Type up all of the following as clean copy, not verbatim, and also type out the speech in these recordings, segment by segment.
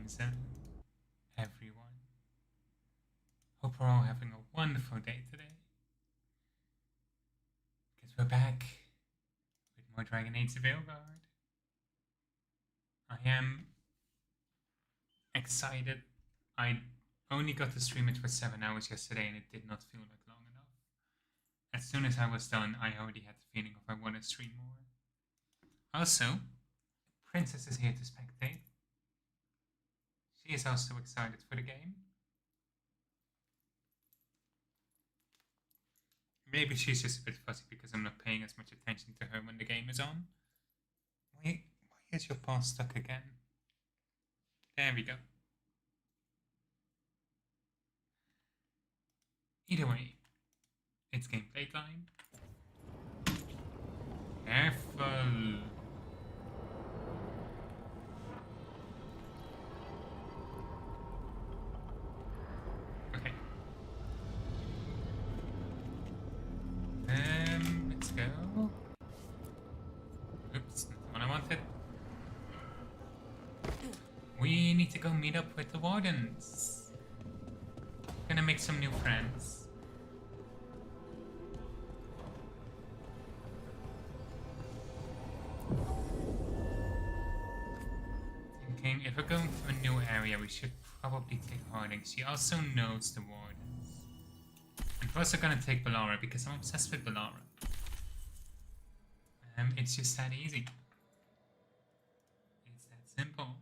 time zone, everyone. Hope we're all having a wonderful day today. Because we're back with more Dragon Age The Veilguard. I am excited. I only got to stream it for 7 hours yesterday and it did not feel like long enough. As soon as I was done, I already had the feeling of I want to stream more. Also, Princess is here to spectate. She is also excited for the game. Maybe she's just a bit fussy because I'm not paying as much attention to her when the game is on. Why is your paw stuck again? There we go. Either way, it's gameplay time. Careful! Okay. Let's go. Oops, not the one I wanted. We need to go meet up with the Wardens. Gonna make some new friends. Thinking if we're going to a new area, we should probably take Warden. She also knows the Wardens. And we're also gonna take Bellara because I'm obsessed with Bellara. It's just that easy. It's that simple.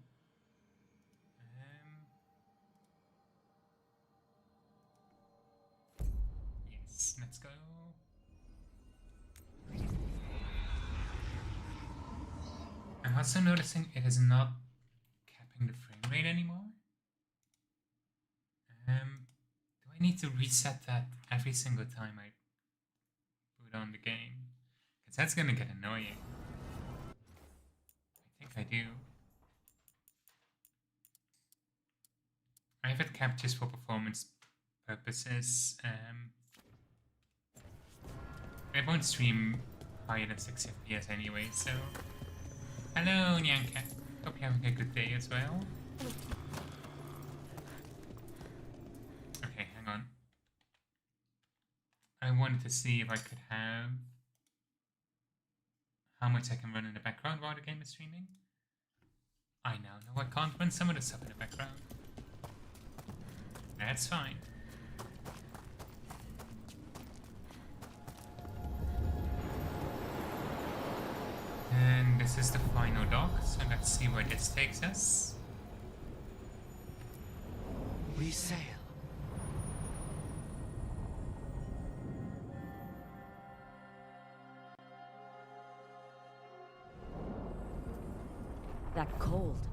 Yes, let's go. I'm also noticing it is not capping the frame rate anymore. Do I need to reset that every single time I boot on the game? Because that's gonna get annoying. I think I do. I have it capped just for performance purposes. I won't stream higher than 6 FPS anyway, so... Hello, Nyanka. Hope you're having a good day as well. Okay, hang on. I wanted to see if I could have... how much I can run in the background while the game is streaming. I now know I can't run some of the stuff in the background. That's fine. And this is the final dock, so let's see where this takes us. We sail. That cold.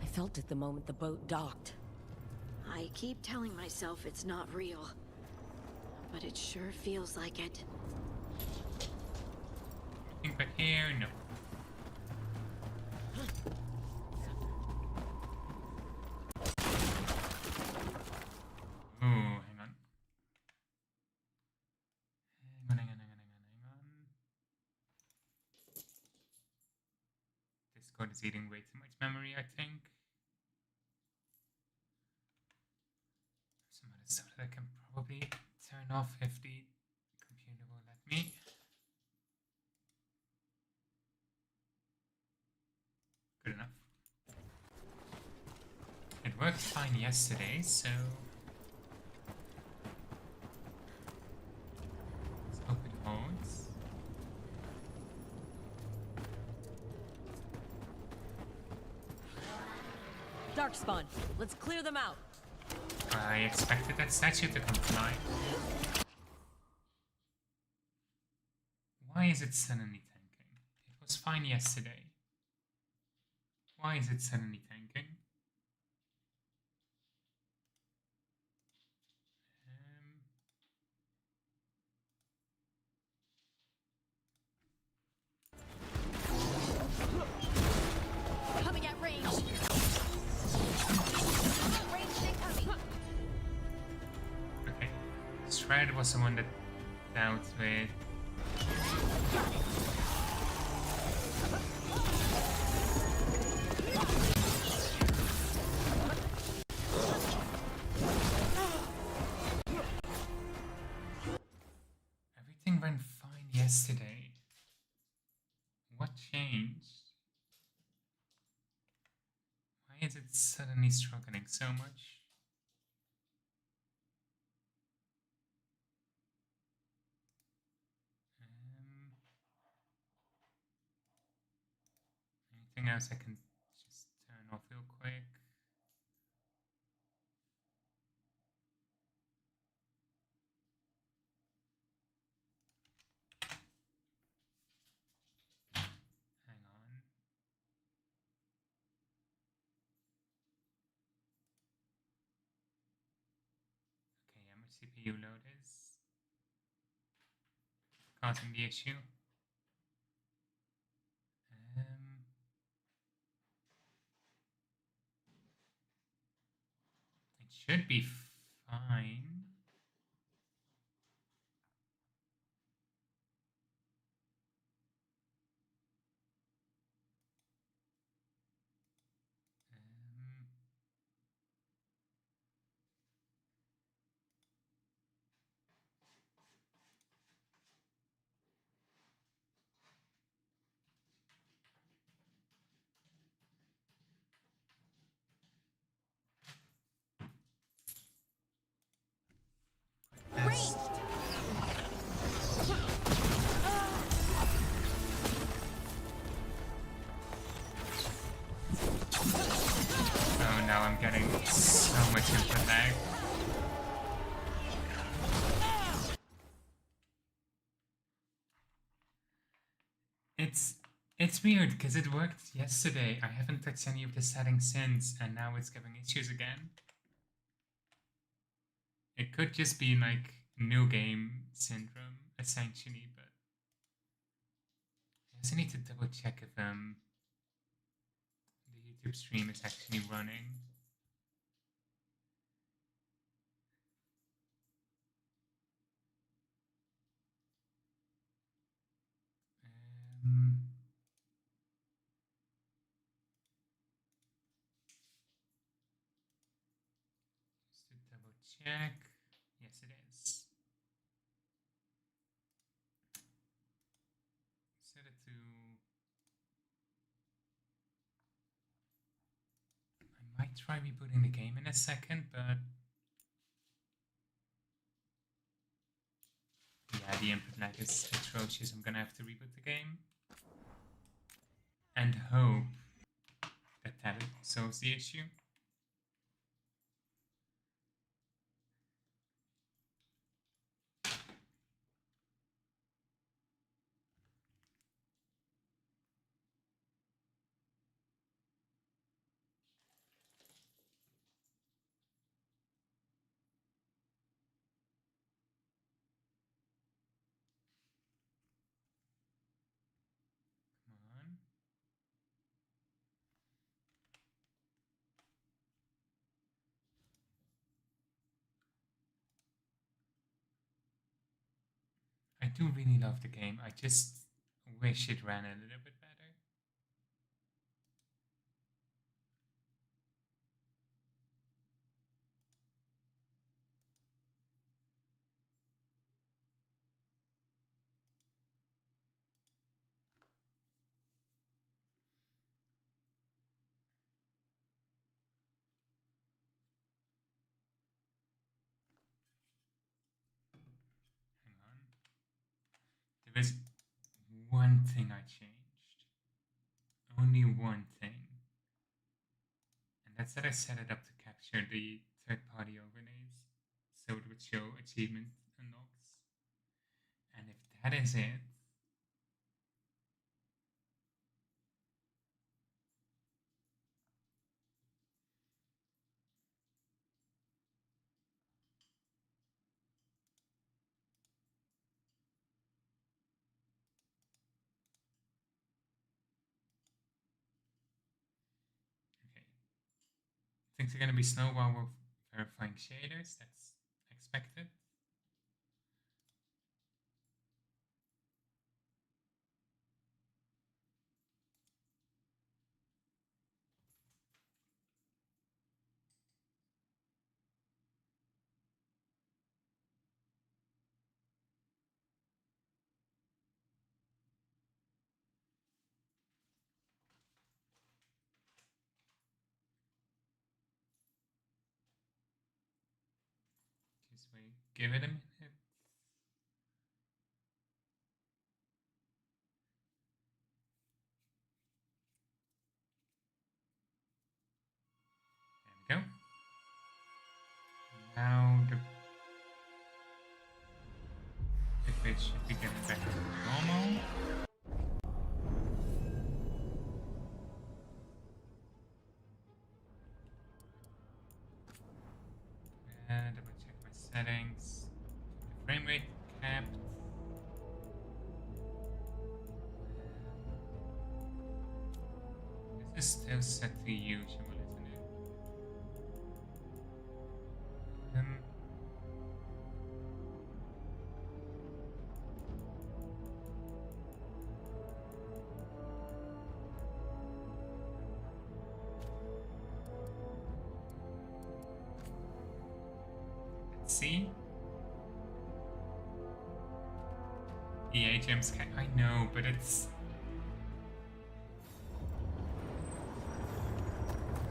I felt it the moment the boat docked. I keep telling myself it's not real, but it sure feels like it. Anything back here? No. Ooh, hang on. Hang on. Discord is eating way too much memory, I think. Some other stuff that I can probably turn off if the computer will let me. Good enough. It worked fine yesterday, so let's hope it holds. Darkspawn, let's clear them out. I expected that statue to come to life. Why is it suddenly tanking? It was fine yesterday. Why is it suddenly tanking? Coming at range. Okay. Shred was the one that dealt with. yesterday. What changed? Why is it suddenly struggling so much? Anything else I can just turn off real quick? Hang on. Okay, how much CPU load is causing the issue? It should be fine. Oh, now I'm getting so much input lag. It's weird because it worked yesterday. I haven't touched any of the settings since, and now it's giving issues again. It could just be like new game syndrome, essentially, but I also need to double check if the YouTube stream is actually running. Just to double check. Yes, it is. Set it to... I might try rebooting the game in a second, but... yeah, the input lag is atrocious. I'm gonna have to reboot the game. And hope that that solves the issue. Come on. I do really love the game. I just wish it ran a little bit better. Hang on. There is one thing I changed. Only one thing. And that's that I set it up to capture the third-party overlays, so it would show achievement unlocks. And if that is it, okay. Things are gonna be slow while we're verifying shaders, that's expected. way. Give it a minute. There we go. Now the bit should be getting back to normal. Double check my settings. The frame rate capped. This is still set to usual, isn't it? Let's see. EA gems can I know, but it's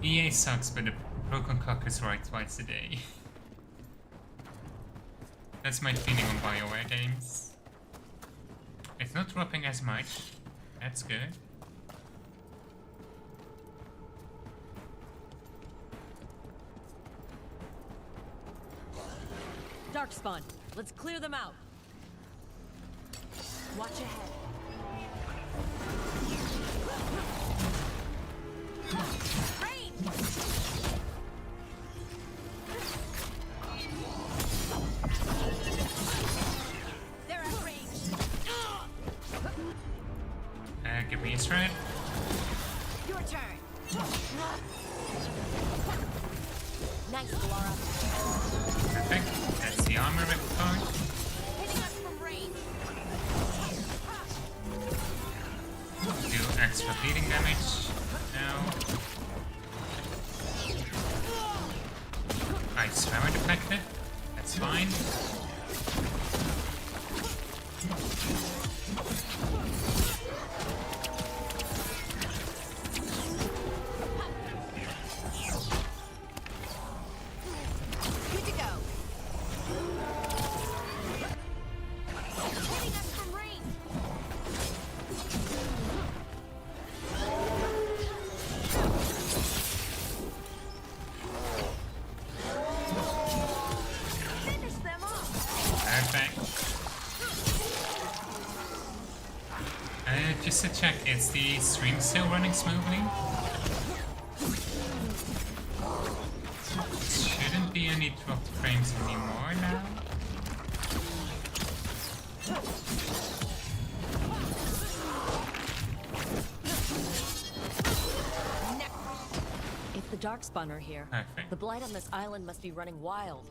EA sucks, but the broken clock is right twice a day. That's my feeling on BioWare games. It's not dropping as much. That's good. Darkspawn, let's clear them out. Watch ahead. Rain! They're at range. Give me a stride. Your turn. Nice, Laura. Perfect. That's the armor rip card. Hitting us from range. Do extra bleeding damage now. Ice power deflected. That's fine. Good to go. Hitting us from range. Finish them off. Perfect. Just to check, is the stream still running smoothly? Shouldn't be any dropped frames anymore now. If the Darkspawn are here, Perfect. the blight on this island must be running wild.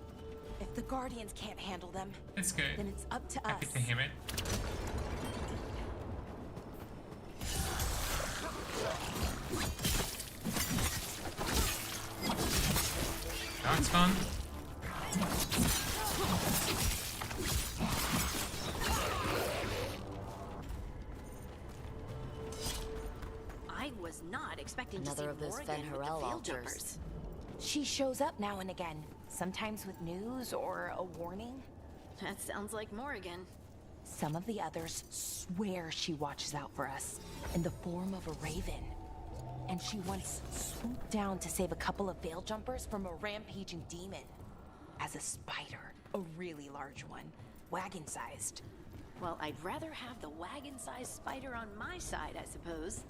If the Guardians can't handle them, That's good. then it's up to Happy us. to hear it. Darkspawn. I was not expecting Another to see of those Morgan with the Fen-Harel veil altars. jumpers. She shows up now and again, sometimes with news or a warning. That sounds like Morgan. Some of the others swear she watches out for us in the form of a raven. And she once swooped down to save a couple of veil jumpers from a rampaging demon. As a spider, a really large one, wagon-sized. Well, I'd rather have the wagon-sized spider on my side, I suppose.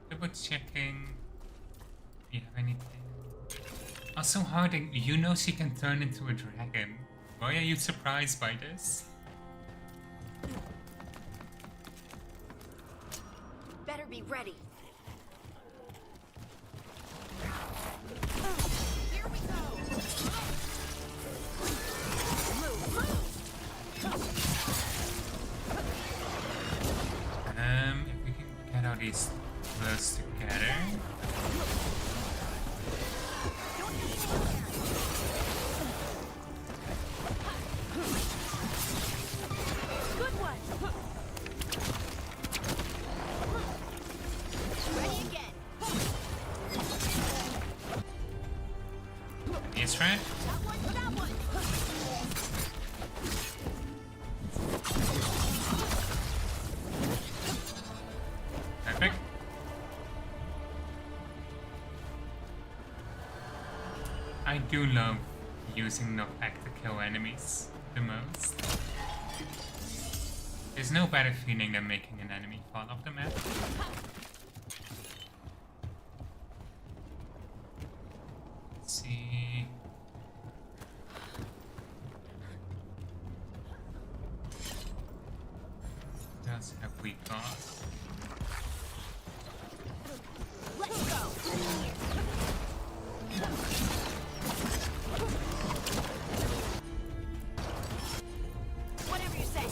Double checking. Do you have anything? Also, Harding, you know she can turn into a dragon. Why are you surprised by this? Better be ready. Here we go. If we can get all these close together. Good one. is red. Perfect. I do love using knockback to kill enemies the most. There's no better feeling than making an enemy fall off the map. Let's see. What else have we got? Let's go. Whatever you say.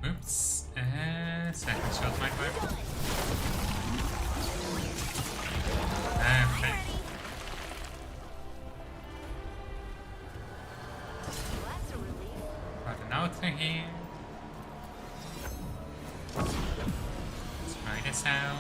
Oops. Second shot might work. Perfect. Got an outer here. Let's try this out.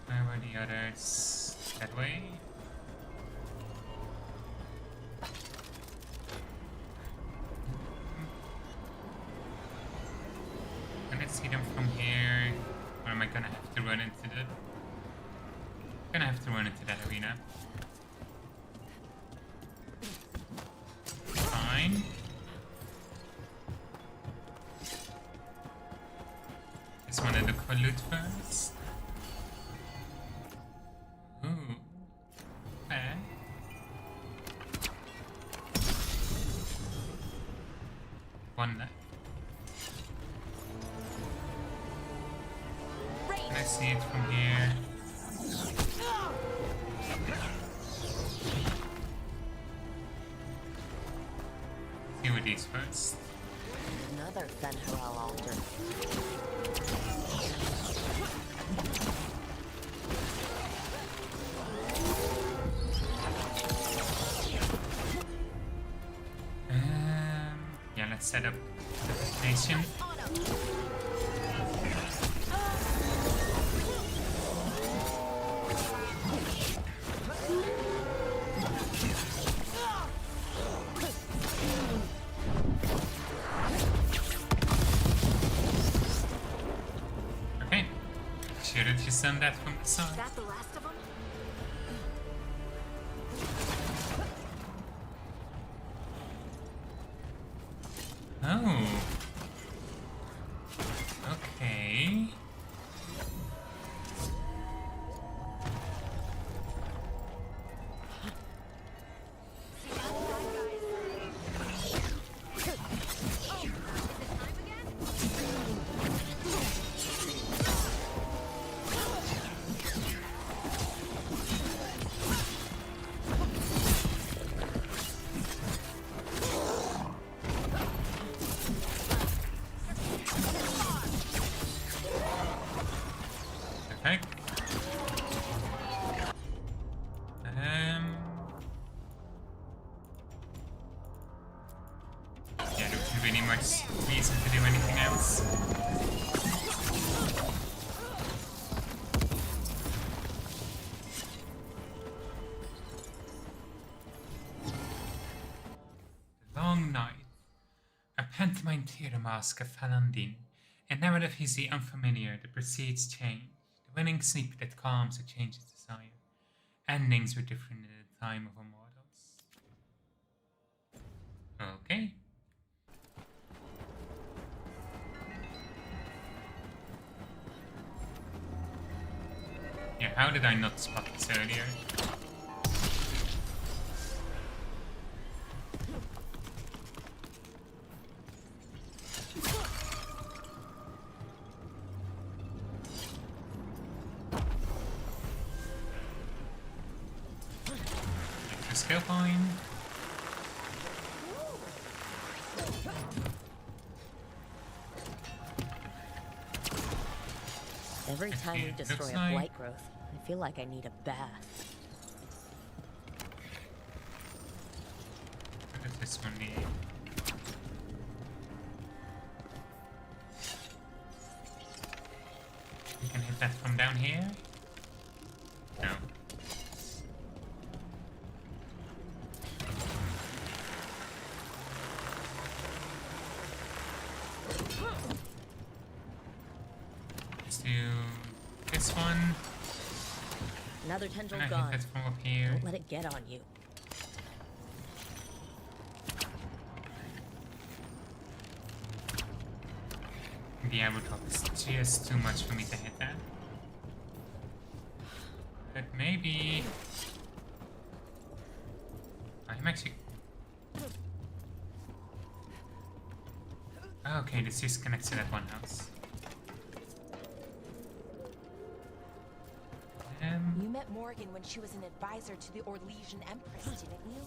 Where were the others? That way? Can I see them from here? Or am I gonna have to run into the... Gonna have to run into that arena. Fine. Just wanna look for loot first. Ooh. Okay. One left. Can I see it from here? See with these first. Another Fen'Harel altar. Yeah, let's set up the destination. Okay, should have just done that from the Is side. that the last of them? Oh. Okay. Perfect. Yeah, there isn't really much reason to do anything else. The Long Night. A pantomime theatre mask of Falandin. A narrative is the unfamiliar, the proceeds change. The winning sleep that calms or changes desire. Endings were different in the time of immortals. Okay. Yeah, how did I not spot this earlier? Extra skill point. Every time we It destroy looks a like- blight growth, I feel like I need a bath. What does this one need? We can hit that from down here? No. Let's do this one. Another And tendril I hit gone. that from up here. Don't let it get on you. The arrow top is just too much for me to hit that. But maybe... I'm actually... Okay, this just connects to that one house. You met Morgan when she was an advisor to the Orlesian Empress, didn't you?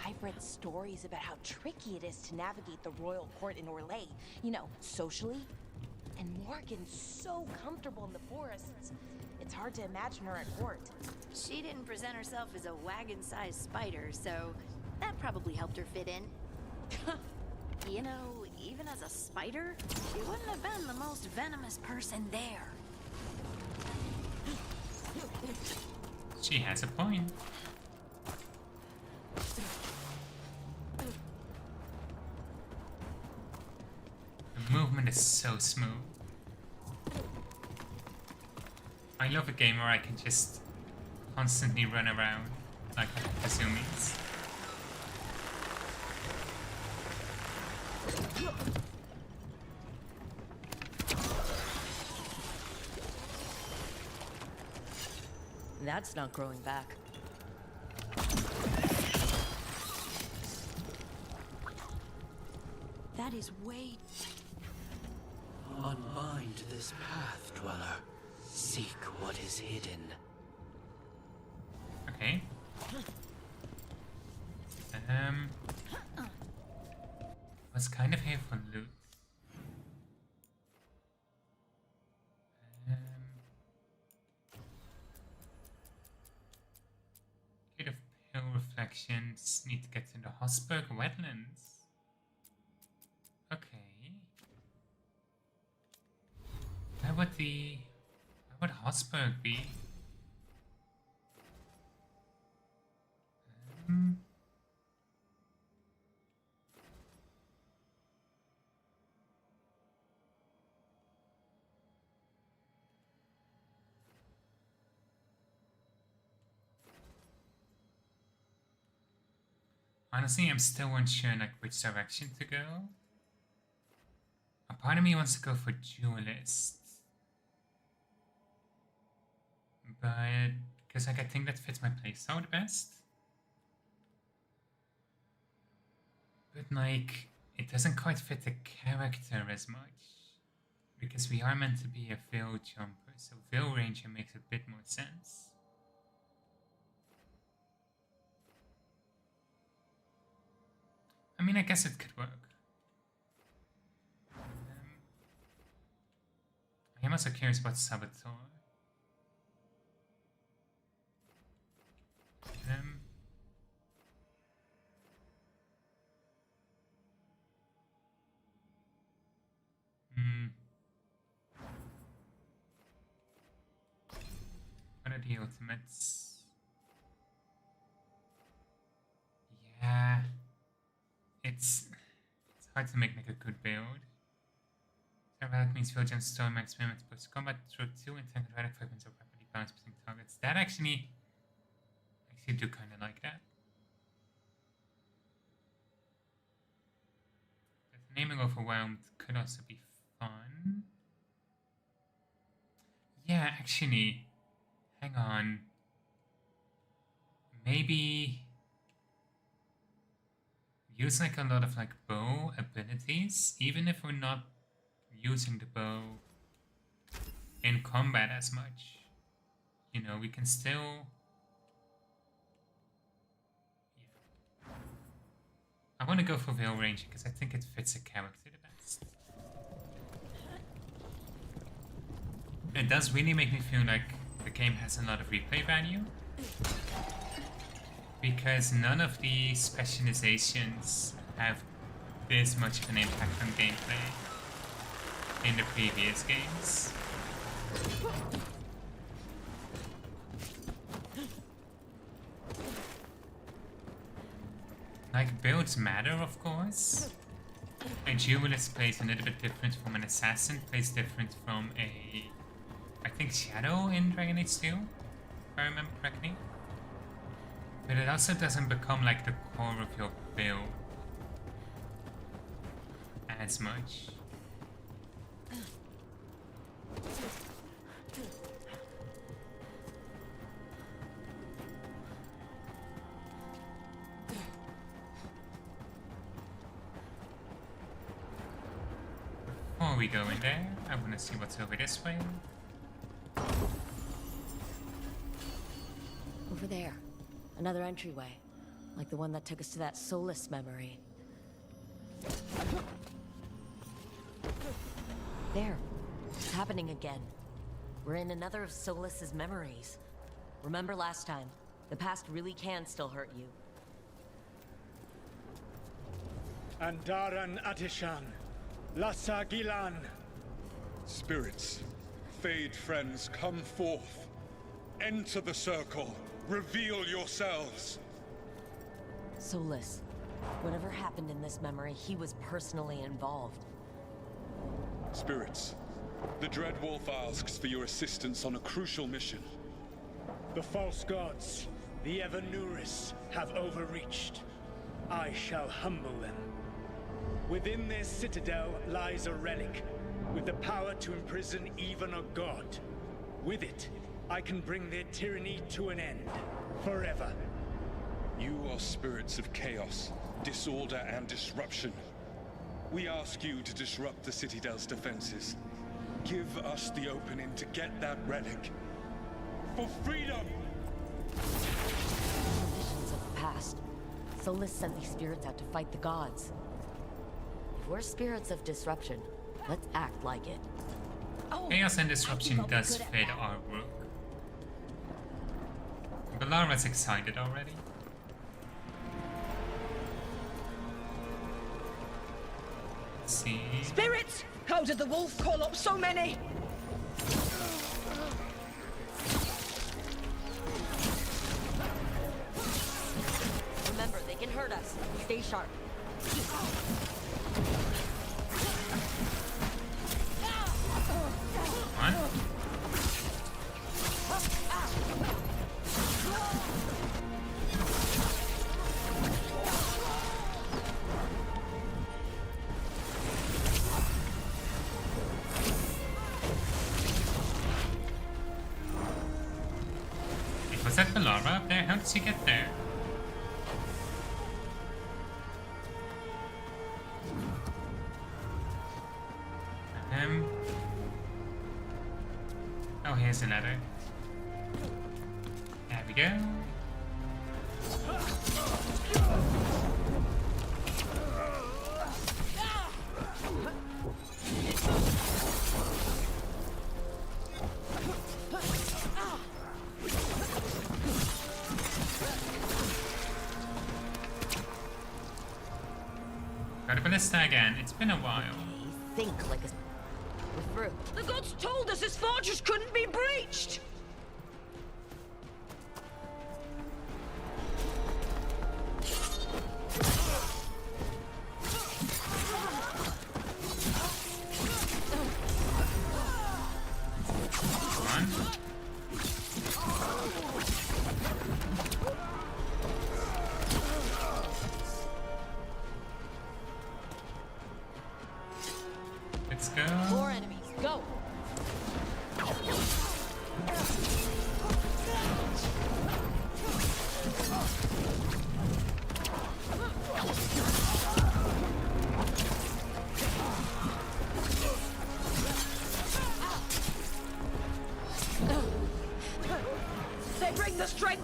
I've read stories about how tricky it is to navigate the royal court in Orlais, you know, socially. And Morgan's so comfortable in the forests. It's hard to imagine her at court. She didn't present herself as a wagon-sized spider, so that probably helped her fit in. You know, even as a spider, she wouldn't have been the most venomous person there. She has a point. The movement is so smooth. I love a game where I can just constantly run around like the zoomies. That's not growing back. That is way... Unbind this path, Dweller. Seek what is hidden. Okay. Was kind of here for loot. Gate of Pale Reflections. Need to get to the Hosberg wetlands. Okay. Where would Hosberg be? Honestly, I'm still unsure like which direction to go. A part of me wants to go for duelist. But because like I think that fits my playstyle the best. But like it doesn't quite fit the character as much. Because we are meant to be a Veil jumper, so Veil Ranger makes a bit more sense. I mean, I guess it could work. I am also curious about Saboteur. What are the ultimates? Yeah. It's hard to make a good build. That means Veil Jump Storm experiments puts combat through 2 and 10 radic fragments of rapidly balanced between targets. That actually actually do kind of like that. But naming overwhelmed could also be fun. Yeah, actually, hang on. Maybe use like a lot of like bow abilities, even if we're not using the bow in combat as much. You know, we can still... Yeah. I want to go for Veil Range because I think it fits a character the best. It does really make me feel like the game has a lot of replay value, because none of the specializations have this much of an impact on gameplay in the previous games. Like, builds matter, of course. A duelist plays a little bit different from an assassin, plays different from a... I think Shadow in Dragon Age 2, if I remember correctly. But it also doesn't become like the core of your build as much. Before we go in there, I want to see what's over this way. Over there. Another entryway. Like the one that took us to that Solus memory. There. It's happening again. We're in another of Solus's memories. Remember last time? The past really can still hurt you. Andaran Atishan. Lassa Gilan. Spirits, Fade friends, come forth. Enter the circle. Reveal yourselves. Solus. Whatever happened in this memory, he was personally involved. Spirits, the Dread Wolf asks for your assistance on a crucial mission. The false gods, the Evanuris, have overreached. I shall humble them. Within their citadel lies a relic, with the power to imprison even a god. With it, I can bring their tyranny to an end, forever. You are spirits of chaos, disorder, and disruption. We ask you to disrupt the Citadel's defenses. Give us the opening to get that relic. For freedom! Visions of the past. Solus sent these spirits out to fight the gods. If we're spirits of disruption, let's act like it. Chaos and disruption does fit our rook. Balara's excited already. Let's see. Spirits! How did the wolf call up so many? Remember, they can hurt us. Stay sharp. One. Was that Balara up there? How did she get there? Oh, here's another. There we go. Got a ballista again. It's been a while. They think like a... We're through. The gods told us this fortress couldn't be breached! One.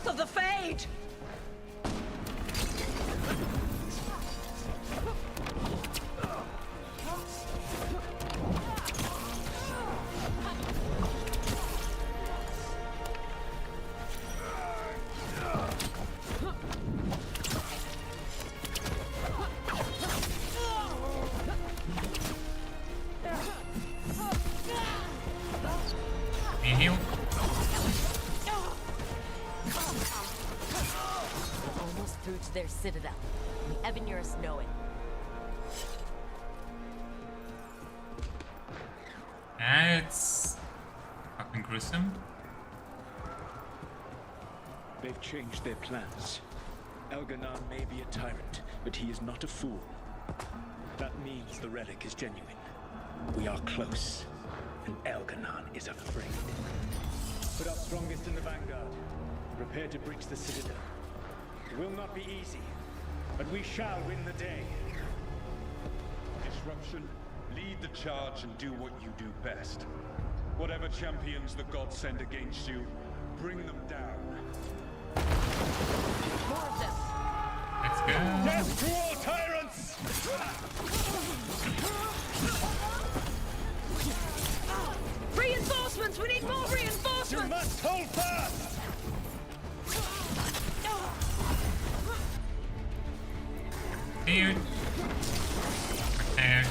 wrath of the Fade! Be healed. We're almost through to their citadel. The Evanurus know it. That's fucking gruesome. They've changed their plans. Elganon may be a tyrant, but he is not a fool. That means the relic is genuine. We are close, and Elganon is afraid. Put our strongest in the vanguard. Prepare to breach the citadel. It will not be easy, but we shall win the day. Disruption, lead the charge and do what you do best. Whatever champions the gods send against you, bring them down. More of them! Let's go. Death to all tyrants! Reinforcements! We need more You reinforcements! must hold fast! Dude. There.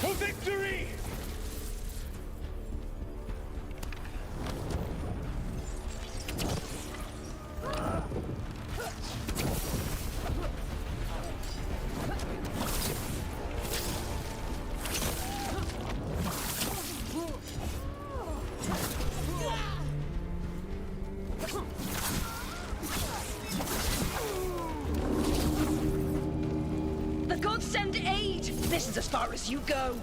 For victory! The gods send aid! This is as far as you go!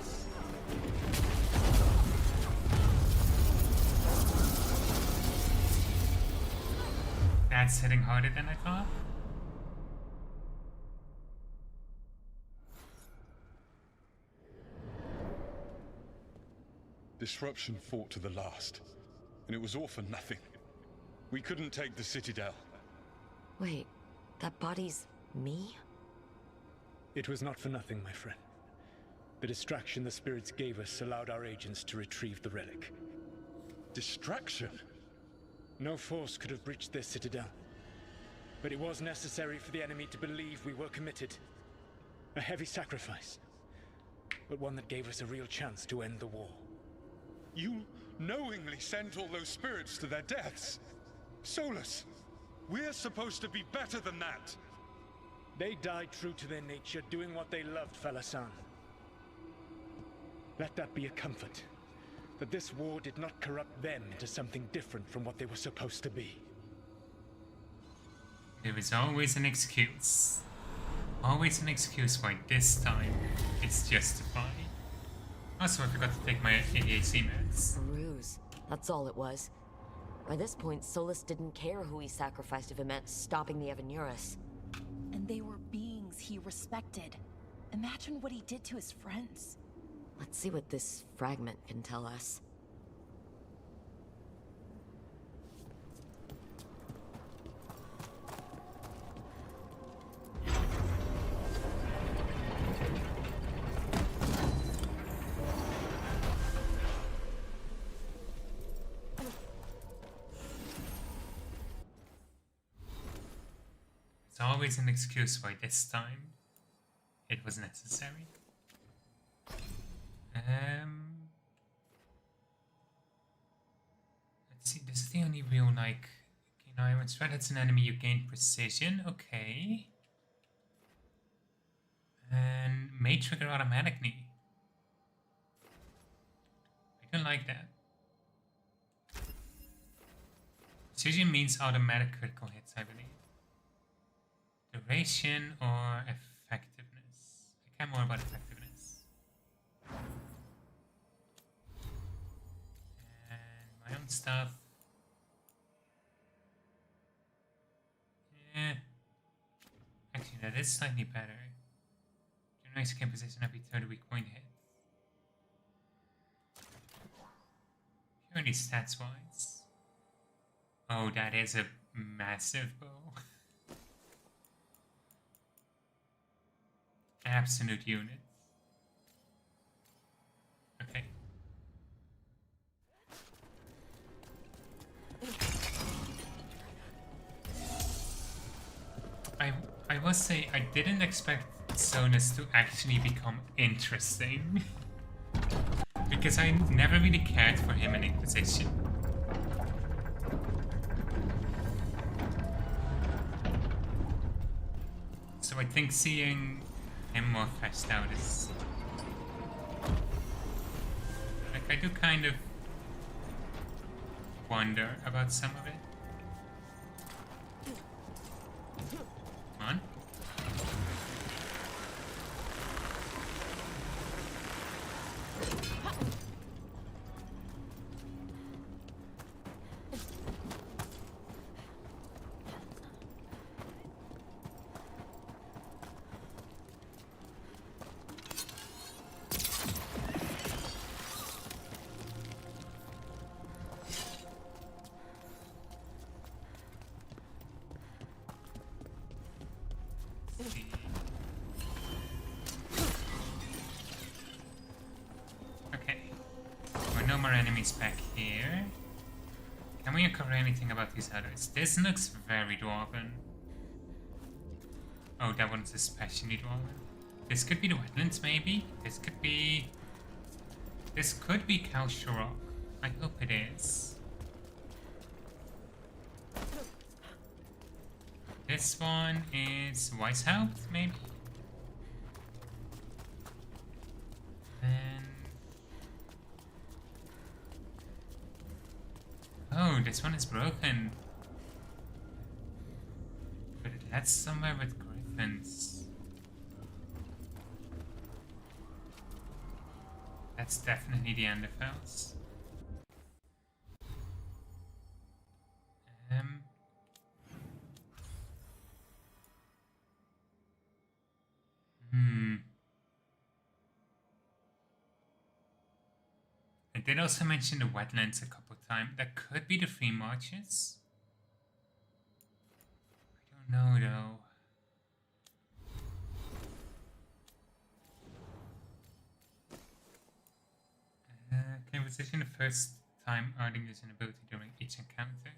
That's hitting harder than I thought. Disruption fought to the last, and it was all for nothing. We couldn't take the Citadel. Wait, that body's me? It was not for nothing, my friend. The distraction the spirits gave us allowed our agents to retrieve the relic. Distraction? No force could have breached this citadel. But it was necessary for the enemy to believe we were committed. A heavy sacrifice, but one that gave us a real chance to end the war. You knowingly sent all those spirits to their deaths. Solus, we're supposed to be better than that. They died true to their nature, doing what they loved, Falasan. Let that be a comfort, that this war did not corrupt them into something different from what they were supposed to be. There is always an excuse. Always an excuse why this time it's justified. Also, I forgot to take my ADHD meds. A ruse. That's all it was. By this point, Solus didn't care who he sacrificed if it meant stopping the Evanurus. And they were beings he respected. Imagine what he did to his friends. Let's see what this fragment can tell us. It's always an excuse why this time it was necessary. Let's see, this is the only real, like, you know, when it's an enemy, you gain precision, okay. And may trigger automatically. I don't like that. Precision means automatic critical hits, I believe. Duration or effectiveness? I care more about effectiveness. And my own stuff. Yeah. Actually, that is slightly better. Generates skin position every third weak point hit. Purely stats wise. Oh, that is a massive bow. Absolute unit. Okay. I will say I didn't expect Sonus to actually become interesting. Because I never really cared for him in Inquisition. So I think seeing him more fleshed out is... like, I do kind of wonder about some of it. Come on. Okay. There are no more enemies back here. Can we uncover anything about these others? This looks very dwarven. Oh, that one's especially dwarven. This could be the wetlands, maybe? This could be Kalsharok. I hope it is. This one is Weishaupt, maybe? And... oh, this one is broken. But that's somewhere with griffins. That's definitely the Enderfells. I did also mention the wetlands a couple times. That could be the Free Marches. I don't know though. Can position the first time adding this ability during each encounter.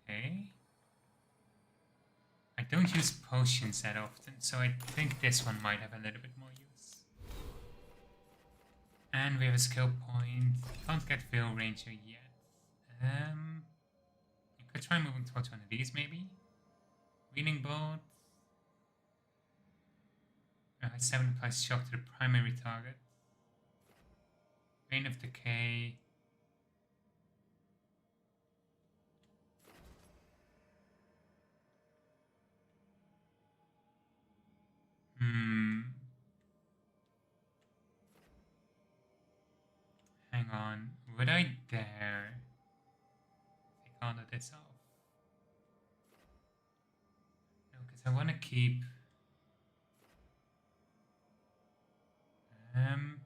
Okay. I don't use potions that often, so I think this one might have a little bit more use. And we have a skill point. Can't get Veil Ranger yet. You could try moving towards one of these maybe. Reading Bolt. 7 applies shock to the primary target. Rain of Decay. Hang on. Would I dare take all of this off? No, because I want to keep... I'm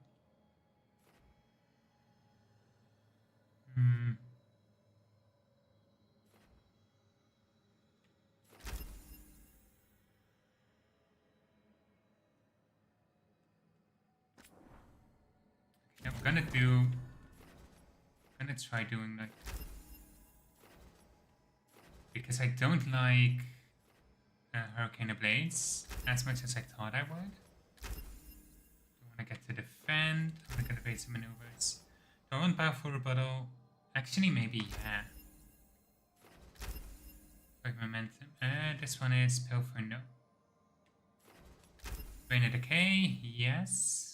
gonna try doing like, because I don't like Hurricane Ablaze as much as I thought I would. I want to get to defend, I want to get evasive maneuvers. Do I want powerful rebuttal? Actually, maybe, yeah. Quick momentum. This one is Pilfer, no. Rain of Decay, yes.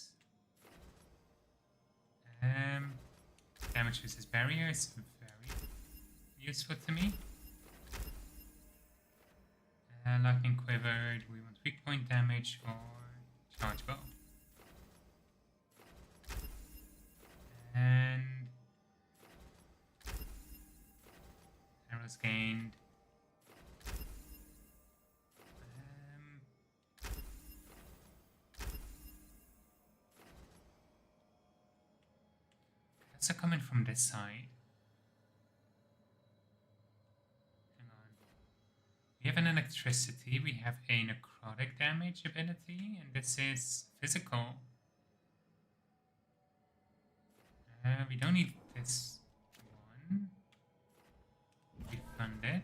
Damage resist barriers, very useful to me. Lightning Quiver, do we want weak point damage or charge bow? And arrows gained. So coming from this side. have an electricity, we have a necrotic damage ability, and this is physical. We don't need this one. We fund it.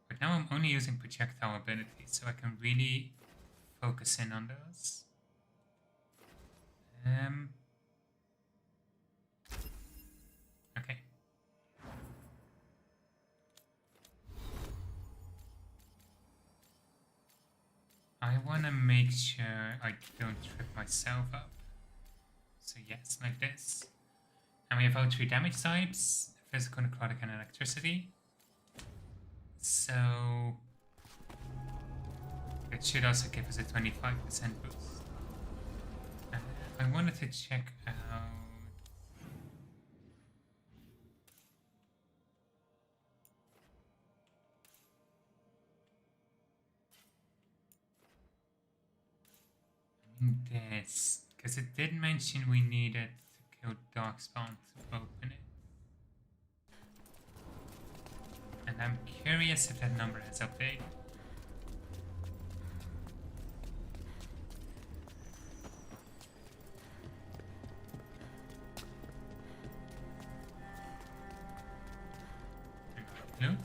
But now I'm only using projectile abilities, so I can really focus in on those. Okay. I want to make sure I don't trip myself up. So yes, like this. And we have all 3 damage types: physical, necrotic, and electricity. So it should also give us a 25% boost. I wanted to check out this, because it did mention we needed to kill Darkspawn to open it. And I'm curious if that number has updated. Loot.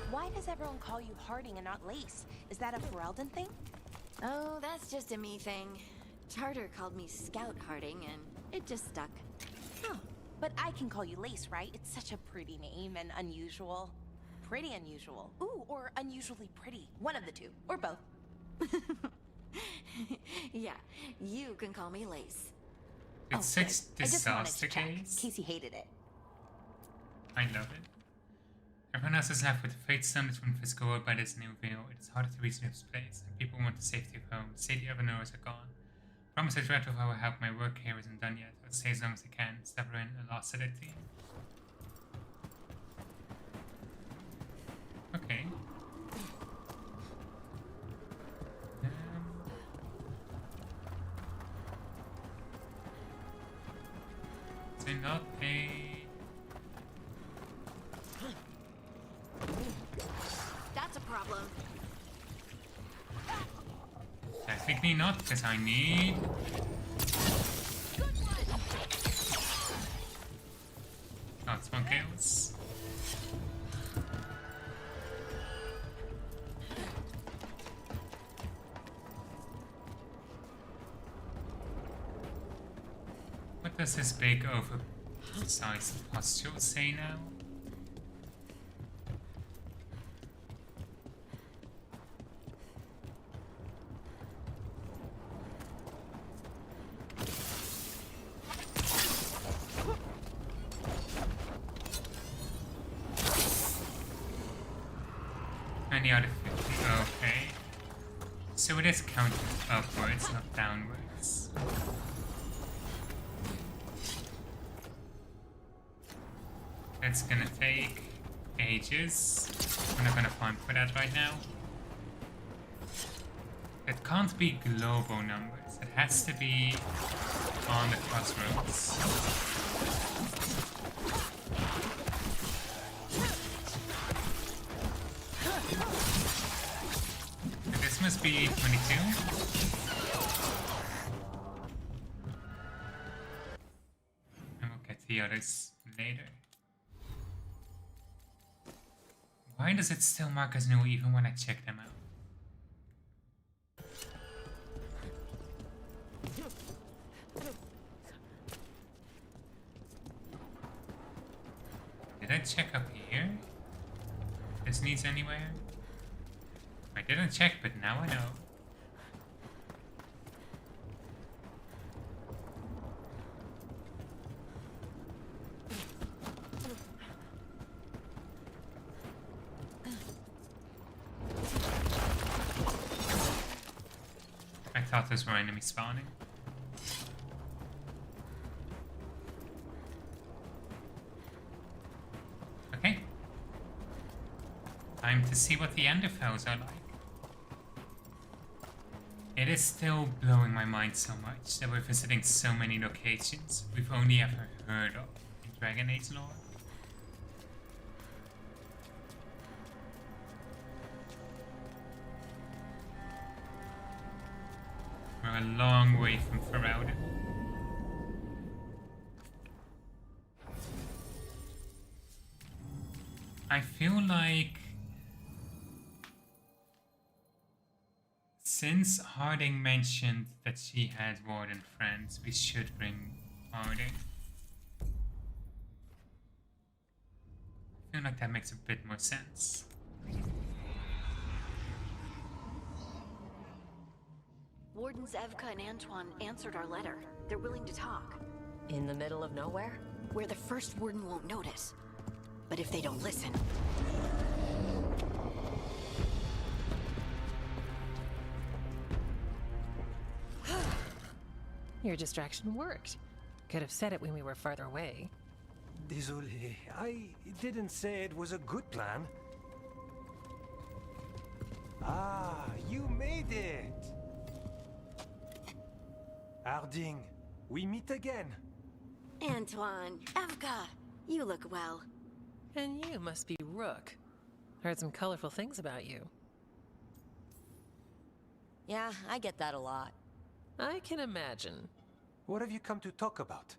Why does everyone call you Harding and not Lace? Is that a Ferelden thing? Oh, that's just a me thing. Charter called me Scout Harding, and it just stuck. Oh, but I can call you Lace, right? It's such a pretty name and unusual. Pretty unusual. Ooh, or unusually pretty. One of the two, or both. Yeah, you can call me Lace. It's such I just wanted to disaster check, in case. case you hated it. I love it. Everyone else is left with the fate summit from the physical world by this new veil. It is harder to reach this place, and people want the safety of home. Say the other knowers are gone. Promise that Red of our help, my work here isn't done yet. I'll stay as long as I can. Severin, a lost to their team. Okay. So not a... That's a problem. Technically not, because I need... Oh, it's 1 kills. What does this big oversized pustule say now? Any out of 50, okay. So it is counted upwards, not downwards. That's gonna take ages. We're not gonna farm for that right now. It can't be global numbers. It has to be on the crossroads. And this must be 22. And we'll get the others later. Why does it still mark as new even when I check them out? check up here? This leads anywhere? I didn't check, but now I know. I thought those were enemies spawning. Okay. Time to see what the Enderfells are like. It is still blowing my mind so much that we're visiting so many locations we've only ever heard of in Dragon Age lore. We're a long way from Ferelden. I feel like since Harding mentioned that she had Warden friends, we should bring Harding. I feel like that makes a bit more sense. Wardens Evka and Antoine answered our letter. They're willing to talk. In the middle of nowhere? Where the first warden won't notice. But if they don't listen... Your distraction worked. Could have said it when we were farther away. Désolé, I didn't say it was a good plan. Ah, you made it! Harding, we meet again. Antoine, Evka, you look well. And you must be Rook. Heard some colorful things about you. Yeah, I get that a lot. I can imagine. What have you come to talk about?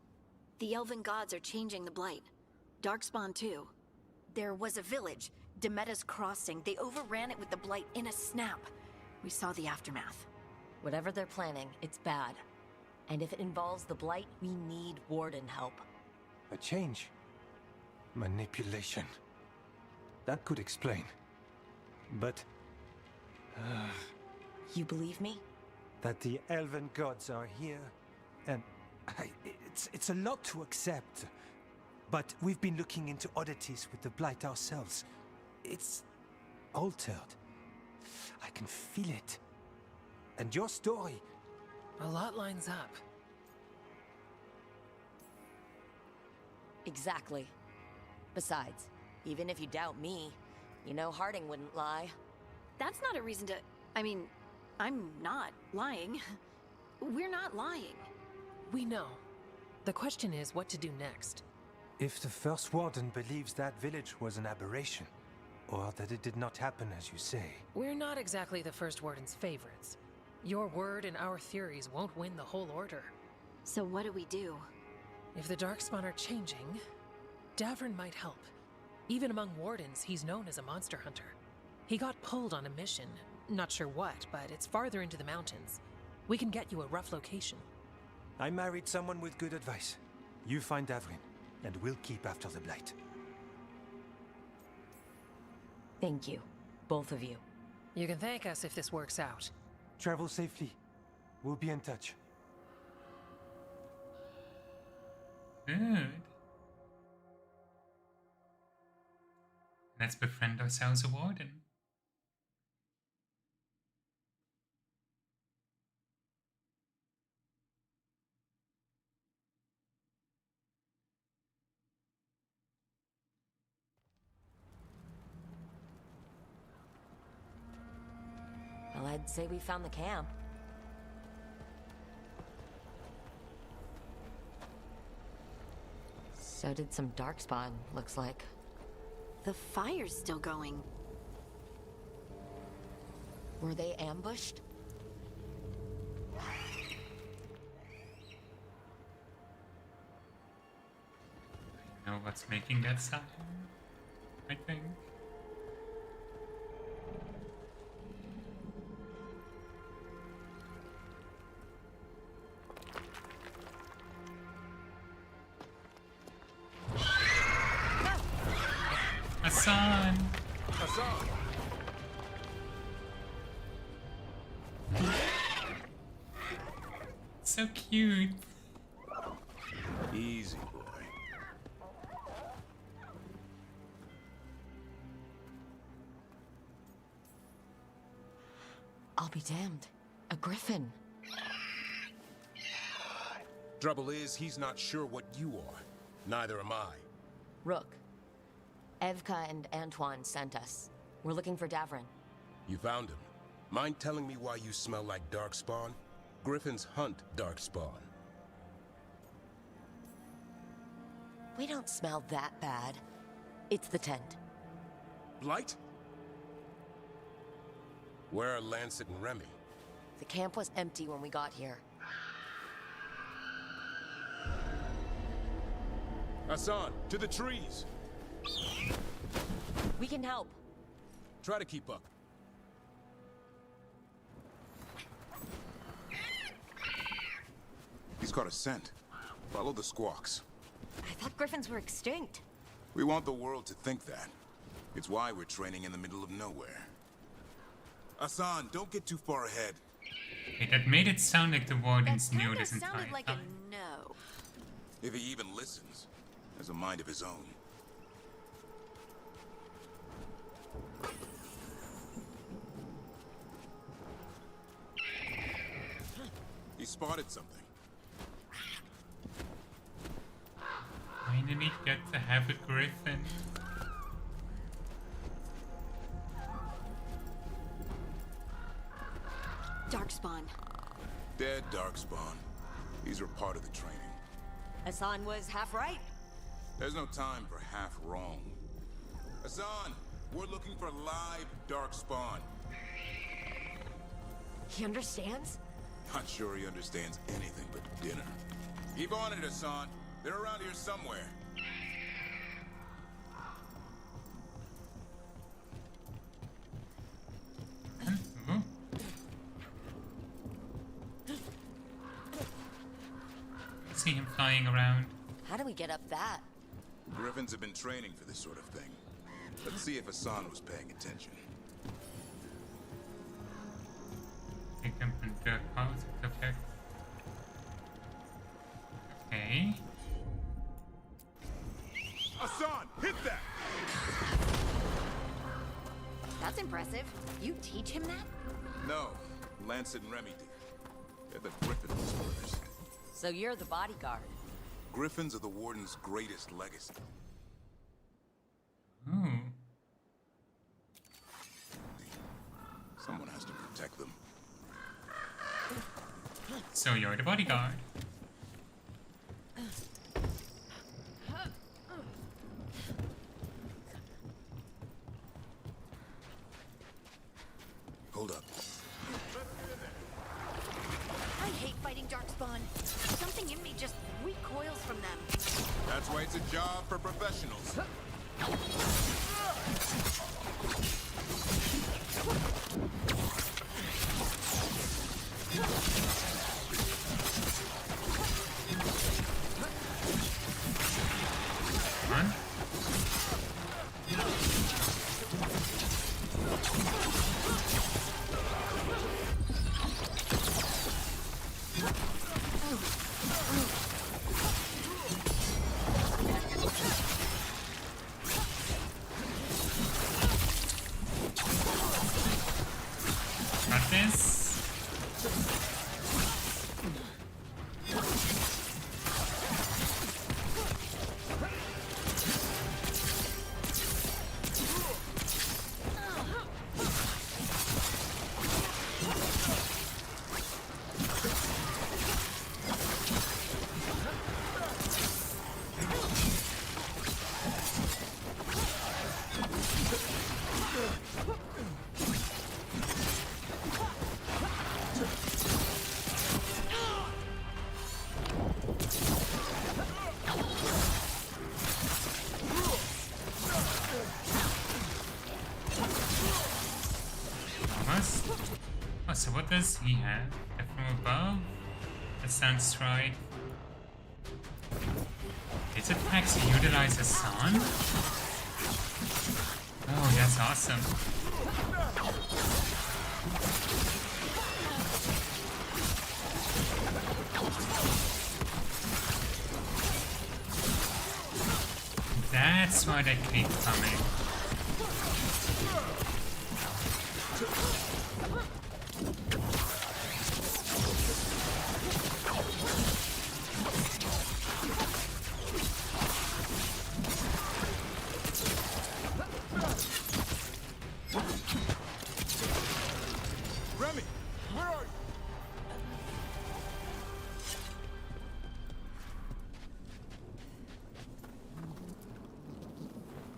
The elven gods are changing the Blight. Darkspawn too. There was a village, Demeta's Crossing. They overran it with the Blight in a snap. We saw the aftermath. Whatever they're planning, it's bad. And if it involves the Blight, we need Warden help. A change. Manipulation. That could explain. But... You believe me? that the elven gods are here, and it's a lot to accept. But we've been looking into oddities with the Blight ourselves. It's altered. I can feel it. And your story... A lot lines up. Exactly. Besides, even if you doubt me, you know Harding wouldn't lie. That's not a reason to... I mean, I'm not lying. We're not lying. We know. The question is what to do next. If the first Warden believes that village was an aberration, or that it did not happen as you say... We're not exactly the First Warden's favorites. Your word and our theories won't win the whole order. So what do we do? If the Darkspawn are changing, Davrin might help. Even among Wardens, he's known as a monster hunter. He got pulled on a mission. Not sure what, but it's farther into the mountains. We can get you a rough location. I married someone with good advice. You find Davrin, and we'll keep after the Blight. Thank you. Both of you. You can thank us if this works out. Travel safely. We'll be in touch. Good. Let's befriend ourselves a Warden. Well, I'd say we found the camp. So did some Darkspawn, looks like. The fire's still going. Were they ambushed? I know what's making that sound, I think. Hassan! Hassan! So cute. Easy, boy. I'll be damned. A griffin. Trouble is, he's not sure what you are. Neither am I. Rook. Evka and Antoine sent us. We're looking for Davrin. You found him. Mind telling me why you smell like darkspawn? Griffins hunt darkspawn. We don't smell that bad. It's the tent. Blight? Where are Lancet and Remy? The camp was empty when we got here. Hassan, to the trees! We can help. Try to keep up. He's caught a scent. Follow the squawks. I thought griffins were extinct. We want the world to think that. It's why we're training in the middle of nowhere. Hassan, don't get too far ahead. Wait, that made it sound like the Wardens That knew kinda this entire sounded like time. a no. If he even listens, has a mind of his own. He spotted something. Finally get to have a griffin. Darkspawn. Dead darkspawn. These are part of the training. Hassan was half right. There's no time for half wrong. Hassan, we're looking for live darkspawn. He understands? Not sure he understands anything but dinner. Keep on it, Hassan. They're around here somewhere. Ooh. See him flying around. How do we get up that? Griffins have been training for this sort of thing. Let's see if Hassan was paying attention. Take them from the pose object. Okay. Hassan, hit that! That's impressive. You teach him that? No, Lancet and Remy did. They're the Griffin whisperers. So you're the bodyguard. Griffins are the Warden's greatest legacy. Ooh. Someone has to protect them. So you're the bodyguard. Hold up. I hate fighting Darkspawn. Something in me just recoils from them. That's why it's a job for professionals. Come on. Got this. Almost. Oh, so what does he have? From above? That sounds right. His attacks utilize Hassan? Oh, that's awesome. That's why they keep coming. Remy, where are you?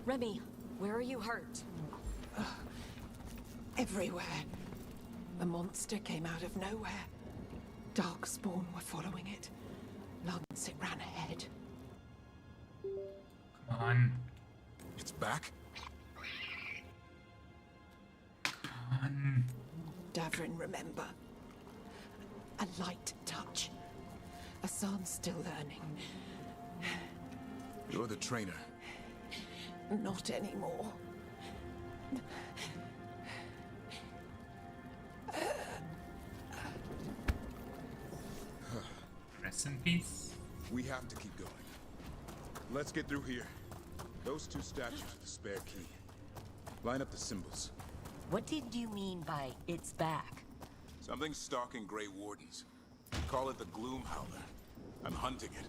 Remy, where are you hurt? Everywhere. The monster came out of nowhere. Darkspawn were following it. Once it ran ahead. Come on. It's back? Come on. Davrin, remember. A light touch. Hassan's still learning. You're the trainer. Not anymore. Rest in peace. We have to keep going. Let's get through here. Those two statues are the spare key. Line up the symbols. What did you mean by it's back? Something's stalking Grey Wardens. Call it the Gloom Howler. I'm hunting it.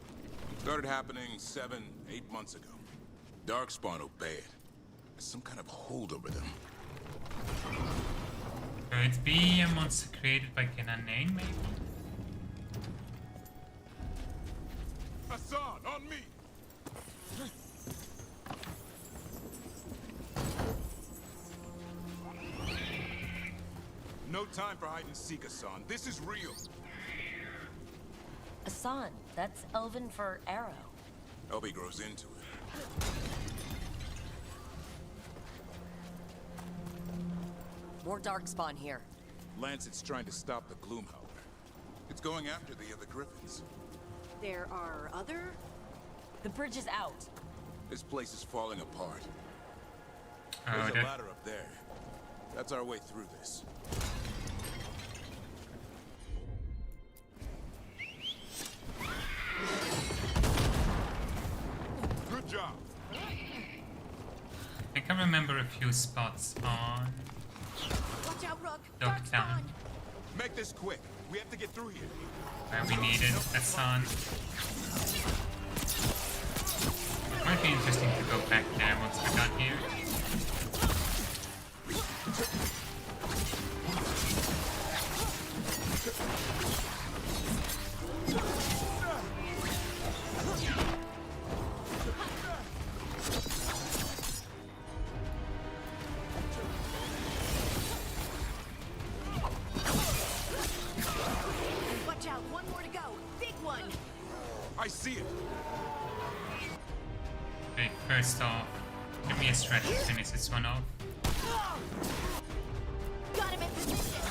Started happening 7, 8 months ago. Darkspawn obey it. There's some kind of hold over them. Could it be a monster created by Kenanane, maybe? Hassan, on me! No time for hide and seek, Hassan. This is real. Hassan, that's Elven for arrow. Elby grows into it. More Darkspawn here. Lancet's trying to stop the Gloom Howler. It's going after the other Griffins. There are other? The bridge is out. This place is falling apart. Oh, There's a that... ladder up there. That's our way through this. Good job. I can remember a few spots on Watch out, Rook! Darktown Make this quick. We have to get through here. where we needed a sun. Might be interesting to go back there once we got here. Watch out, one more to go! Big one! I see it. Okay, first off, give me a stretch to finish this one off. Got him in position!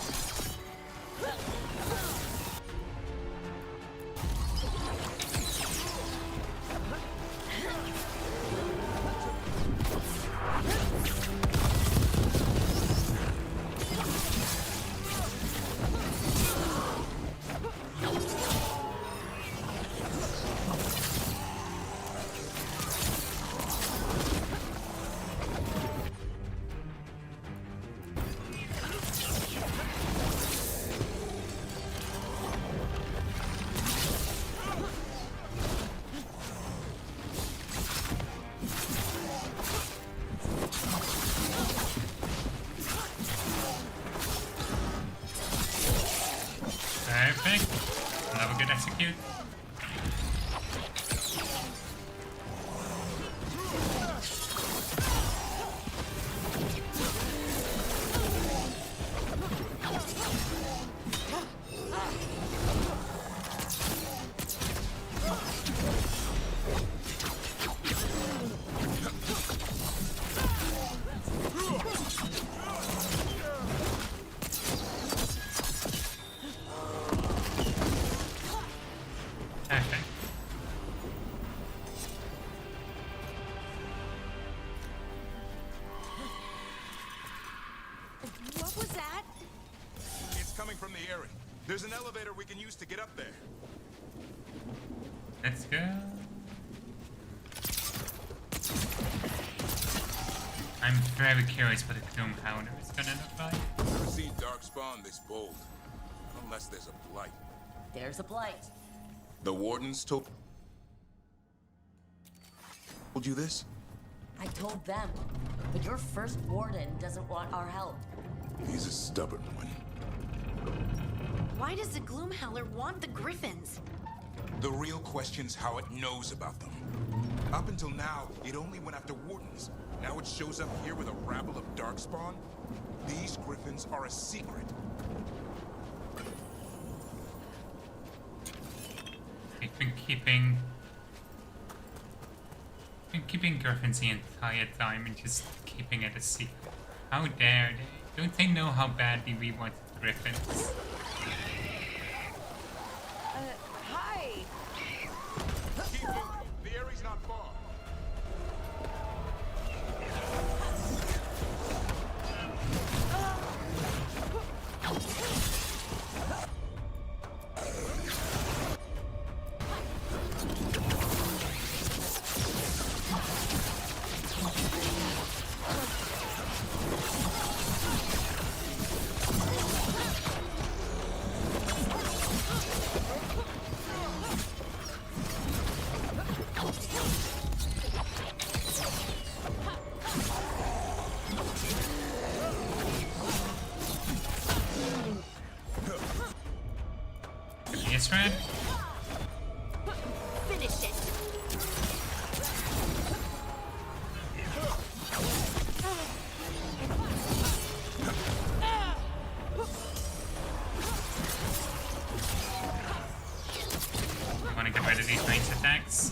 Perfect. Another good execute. There's an elevator we can use to get up there. Let's go. I'm very curious what the Gloom Howler is gonna look like. Never seen Darkspawn this bold. Unless there's a blight. There's a blight. The Wardens told you this? I told them. But your first Warden doesn't want our help. He's a stubborn one. Why does the Gloomhowler want the Griffins? The real question's how it knows about them. Up until now, it only went after Wardens. Now it shows up here with a rabble of Darkspawn? These Griffins are a secret. They've been keeping Griffins the entire time and just keeping it a secret. How dare they? Don't they know how badly we wanted Griffins? Hi! Keep moving. The area's not far. Yes, Red? Finish it. I want to get rid of these range attacks.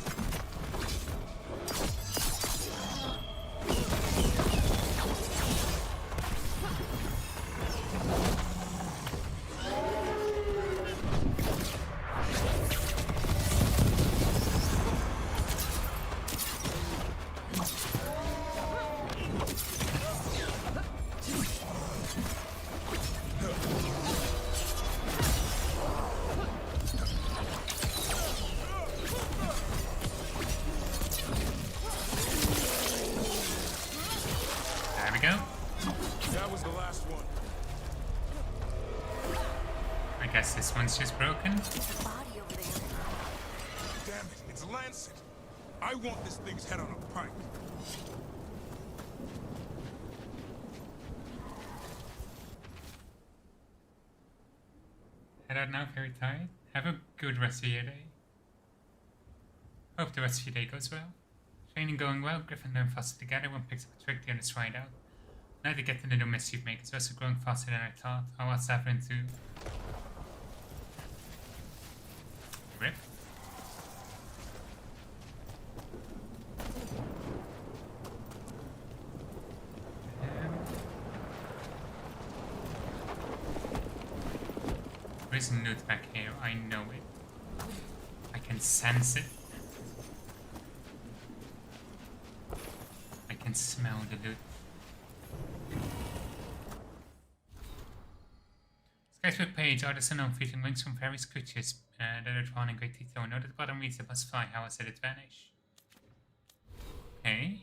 There we go. That was the last one. I guess this one's just broken. There's a body over there. Damn it, it's Lancet. I want this thing's head on a pike. Head out now, very tired. Have a good rest of your day. Hope the rest of your day goes well. Training going well, Griffin learn faster together, one picks up a trick, the other's tried out. Now they get the little mischief makers, also growing faster than I thought. I was happening to Rip. There is loot back here, I know it. I can sense it. I can smell the loot. Skyscraper page, artisan on featuring links from various creatures that are drawn in great detail. Note at the bottom reads it must fly. How did it vanish? Okay.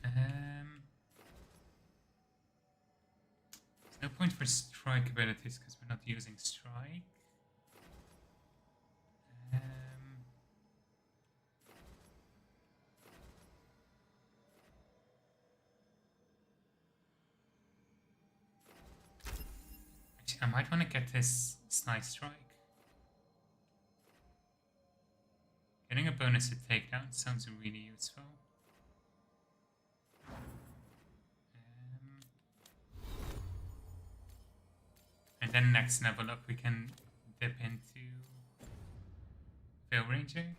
There's no point for strike abilities because we're not using strike. I might want to get this Slice Strike. Getting a bonus to takedown sounds really useful. And then next level up we can dip into Veil Ranger.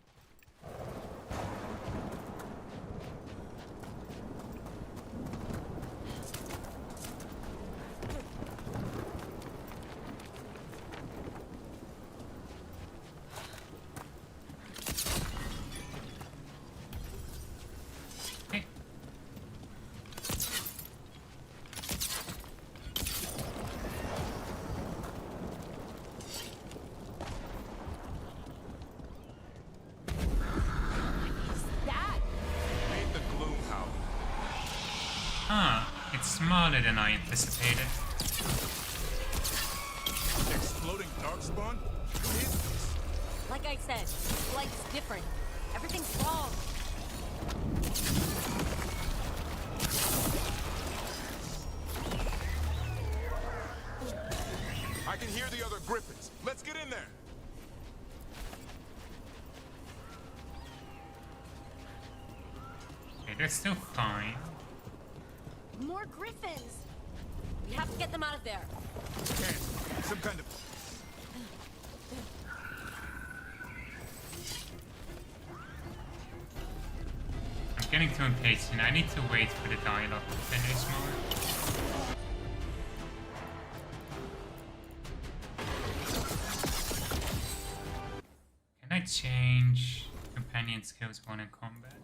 smaller than I anticipated. Exploding darkspawn? What is this? Like I said, light's different. Everything's wrong. I can hear the other griffins. Let's get in there. Okay, they're still fine. More griffins! We have to get them out of there. Can't. Some kind of... I'm getting too impatient. I need to wait for the dialogue to finish more. Can I change companion skills while in combat?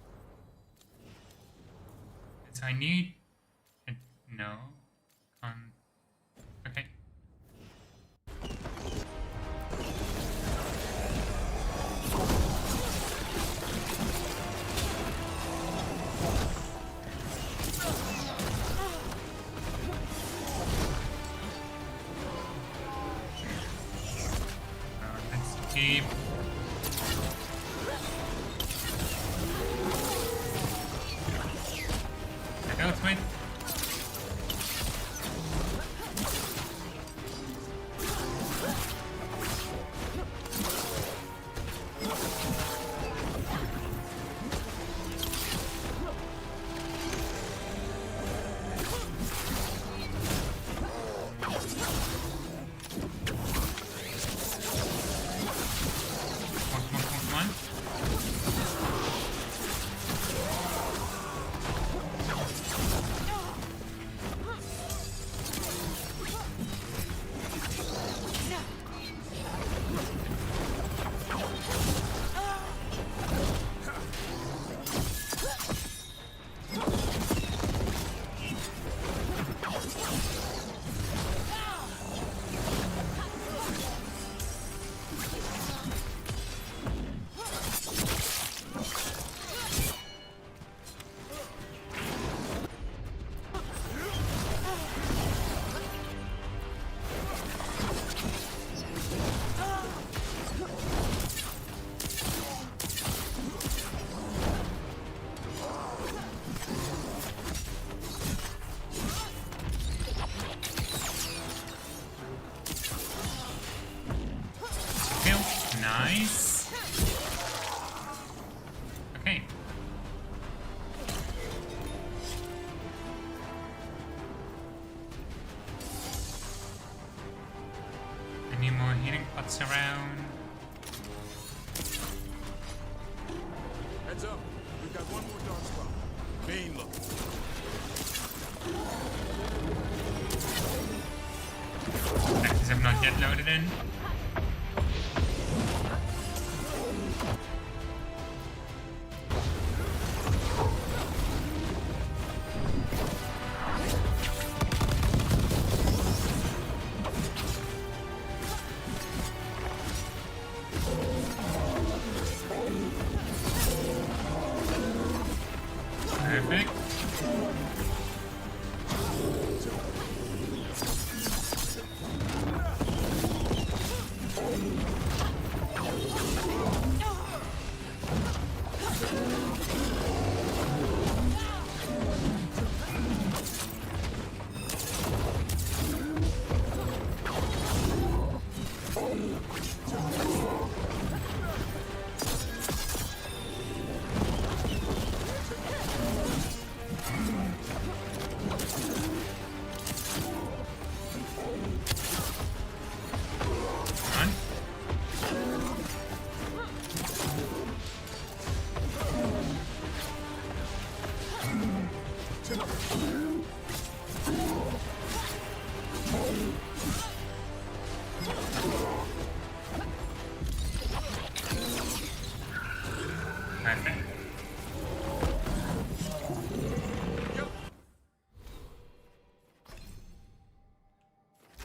So I need... No. Okay. Let's keep... Check out, wait. Nice. Okay. Any more healing pots around? Heads up. We've got one more dark spot. Main look. Actors have not yet loaded in. Perfect. Perfect.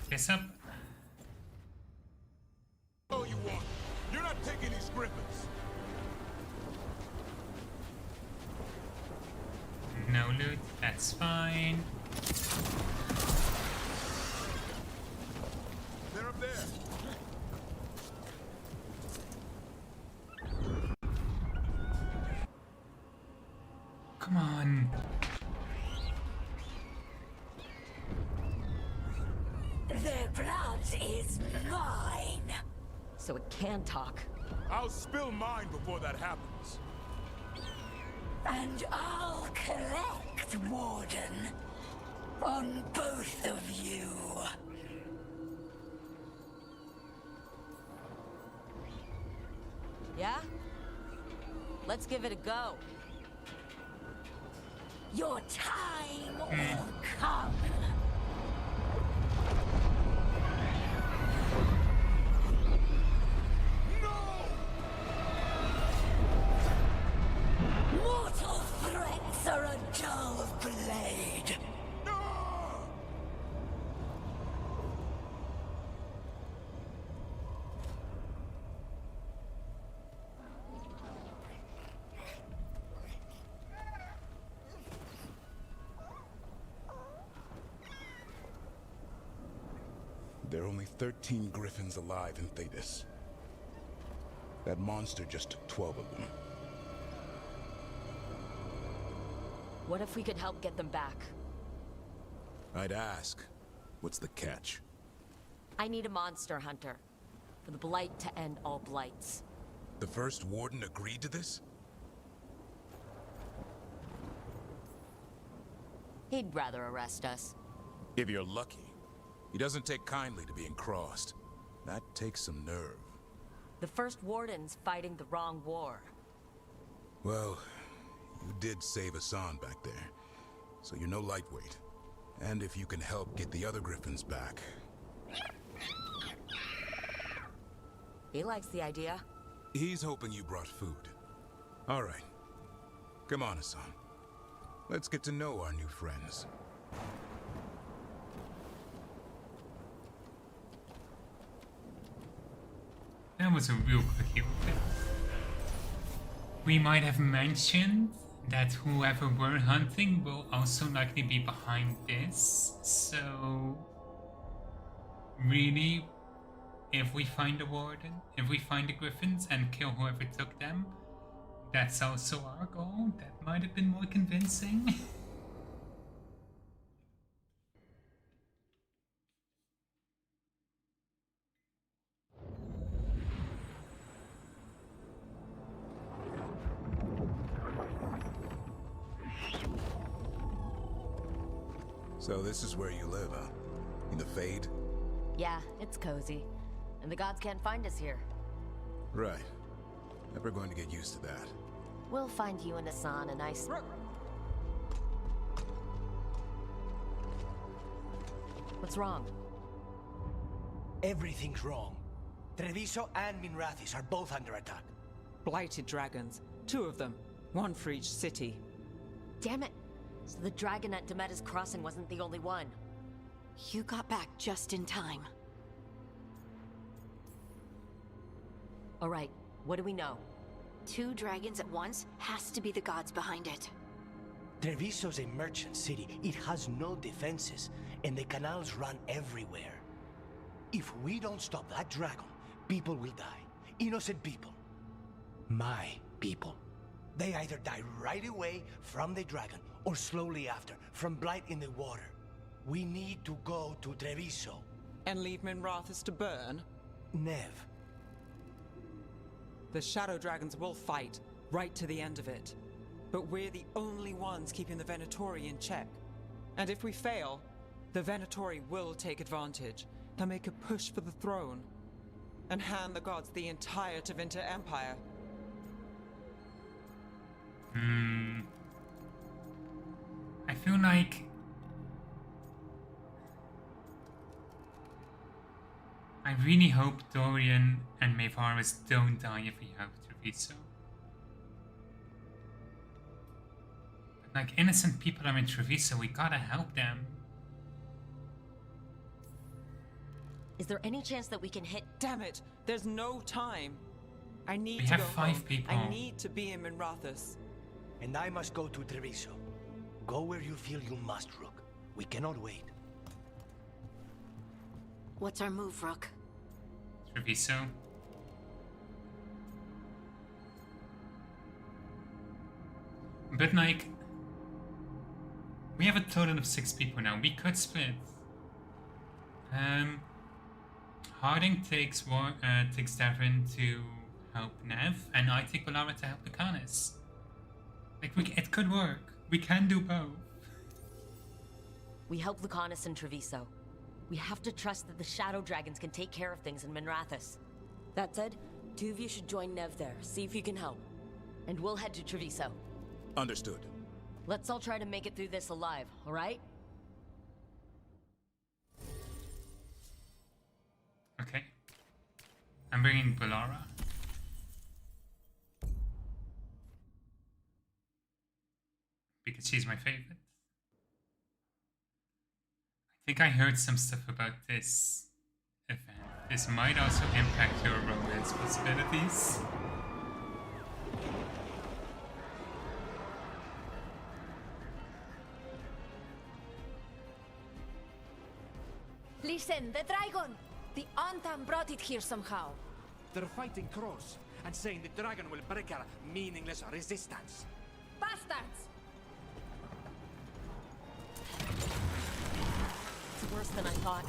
Guess up. Oh, you want? You're not taking these griffins. No loot. out. That's fine. They're up there. Come on. Their blood is mine. So it can talk. I'll spill mine before that happens. And I'll collect, Warden. On both of you. Yeah? Let's give it a go. Your time will come. Mortal threats are a dull blade. There are only 13 griffins alive in Thetis. That monster just took 12 of them. What if we could help get them back? I'd ask, what's the catch? I need a monster hunter. For the Blight to end all blights. The first Warden agreed to this? He'd rather arrest us. If you're lucky. He doesn't take kindly to being crossed. That takes some nerve. The first Warden's fighting the wrong war. Well, you did save Hassan back there, so you're no lightweight. And if you can help get the other griffins back... He likes the idea. He's hoping you brought food. All right. Come on, Hassan. Let's get to know our new friends. That was a real quickie open. We might have mentioned that whoever we're hunting will also likely be behind this, so really, if we find a Warden, if we find the Griffins and kill whoever took them, that's also our goal. That might have been more convincing. So this is where you live, huh? In the Fade? Yeah, it's cozy. And the gods can't find us here. Right. Never going to get used to that. We'll find you and Hassan a nice... What's wrong? Everything's wrong. Treviso and Minrathis are both under attack. Blighted dragons. 2 of them. 1 for each city. Damn it! So the dragon at Demetta's Crossing wasn't the only one. You got back just in time. Alright, what do we know? 2 dragons at once has to be the gods behind it. Treviso's a merchant city. It has no defenses, and the canals run everywhere. If we don't stop that dragon, people will die. Innocent people. My people. They either die right away from the dragon, or slowly after, from blight in the water. We need to go to Treviso. And leave Minrathis to burn? Nev. The Shadow Dragons will fight, right to the end of it. But we're the only ones keeping the Venatori in check. And if we fail, the Venatori will take advantage. They'll make a push for the throne. And hand the gods the entire Tevinter Empire. I feel like I really hope Dorian and Maevaris don't die if we help Treviso. But like, innocent people are in Treviso, we gotta help them. Is there any chance that we can hit... Damn it! There's no time! I need We to have go 5 home. people. I need to be in Minrathis. And I must go to Treviso. Go where you feel you must, Rook. We cannot wait. What's our move, Rook? Treviso. But like, we have a total of 6 people now. We could split. Harding takes Devin to help Nev, and I take Bollara to help the Canis. Like, it could work. We can do both. We help Lucanus and Treviso. We have to trust that the Shadow Dragons can take care of things in Minrathous. That said, 2 of you should join Nev there, see if you can help. And we'll head to Treviso. Understood. Let's all try to make it through this alive, alright? Okay. I'm bringing Bollara. Because she's my favorite. I think I heard some stuff about this event. This might also impact your romance possibilities. Listen, the dragon! The Antam brought it here somehow. They're fighting crows and saying the dragon will break our meaningless resistance. Bastards! It's worse than I thought.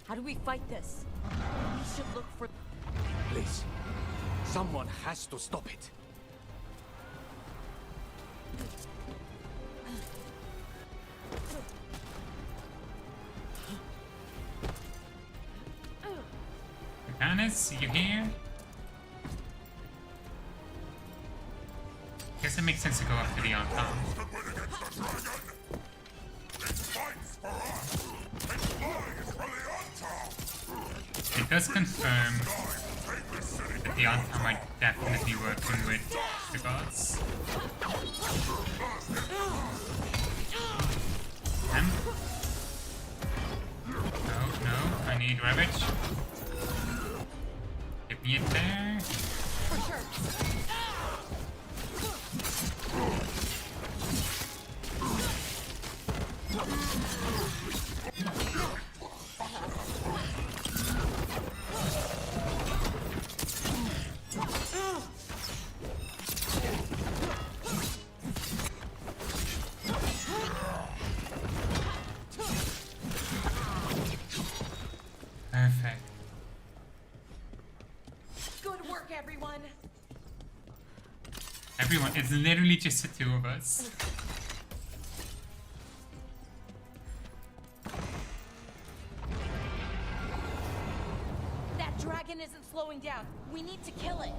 How do we fight this? We should look for... Please, someone has to stop it. Canis, you here? Guess it makes sense to go after the Antam. It does confirm that the Antam are definitely working with the gods. No, I need Ravage. Get me in there. For sure. Perfect. Good work, everyone. Everyone, it's literally just the 2 of us. That dragon isn't slowing down. We need to kill it.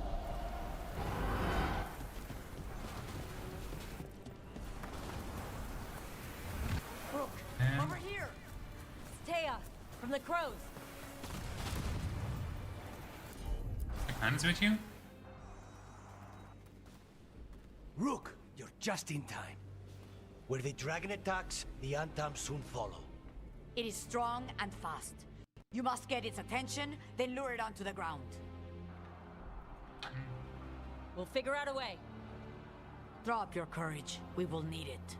Brooke, over here! It's Taya, from the Crows. Hands with you? Rook, you're just in time. Where the dragon attacks, the Antam soon follow. It is strong and fast. You must get its attention, then lure it onto the ground. We'll figure out a way. Draw up your courage. We will need it.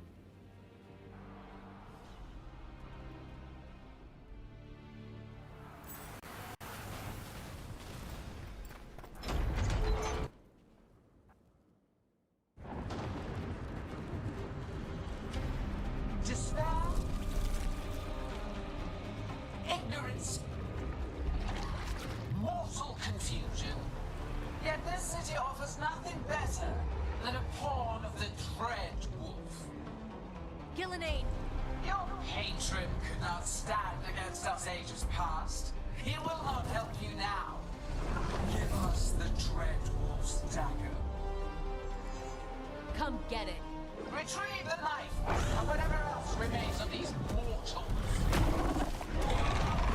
Despair, ignorance, mortal confusion. Yet this city offers nothing better than a pawn of the Dread Wolf. Gillenane! Your patron could not stand against us ages past. He will not help you now. Give us the Dread Wolf's dagger. Come get it. Retrieve the knife and whatever else remains of these mortals.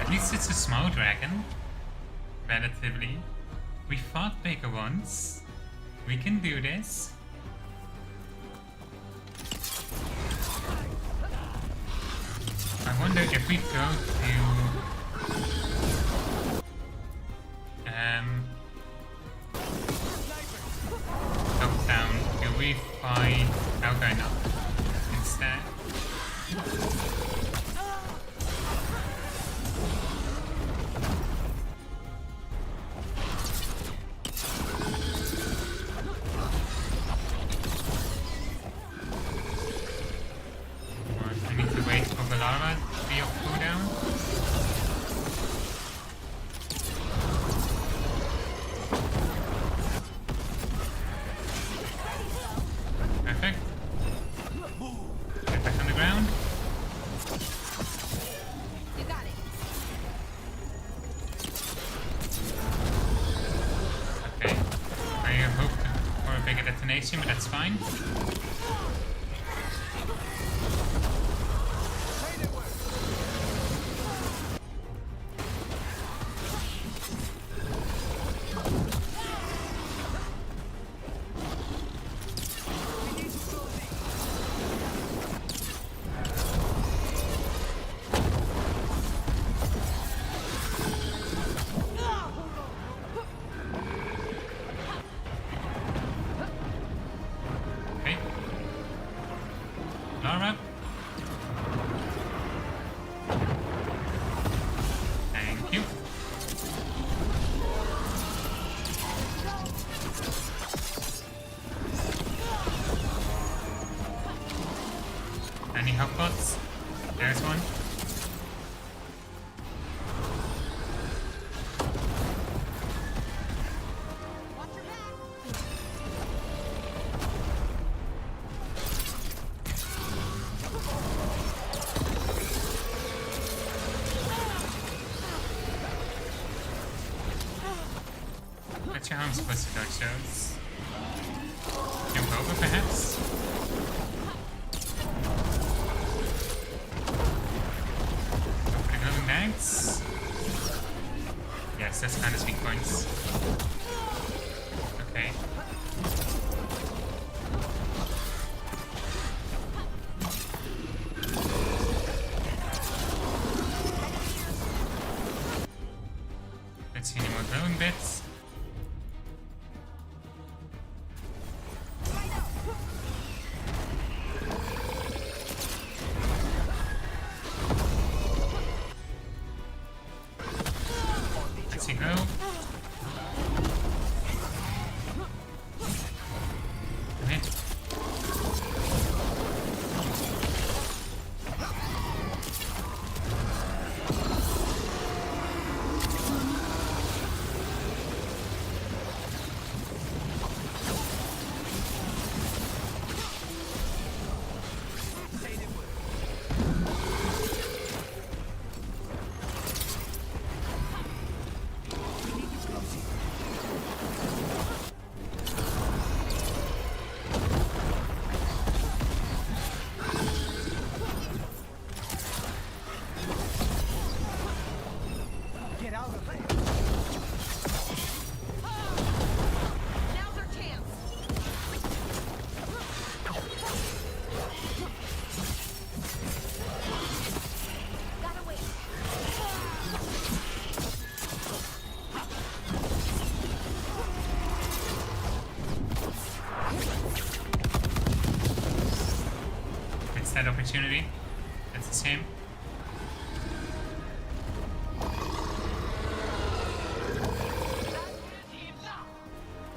At least it's a small dragon. Relatively. We fought bigger ones. We can do this. I wonder if we go to top down, do we fight Algarnock instead? I hope for a bigger detonation, but that's fine. Laura. Thank you. Any help bots? There's one. Not sure how I'm supposed to dodge those. Jump over, perhaps? Go for the glowing bags. Yes, that's kind of sweet points. Okay. Let's see any more glowing bits. Let's see, go. Hit. Get out of there! Now's our chance. Gotta wait. It's that opportunity. That's the same.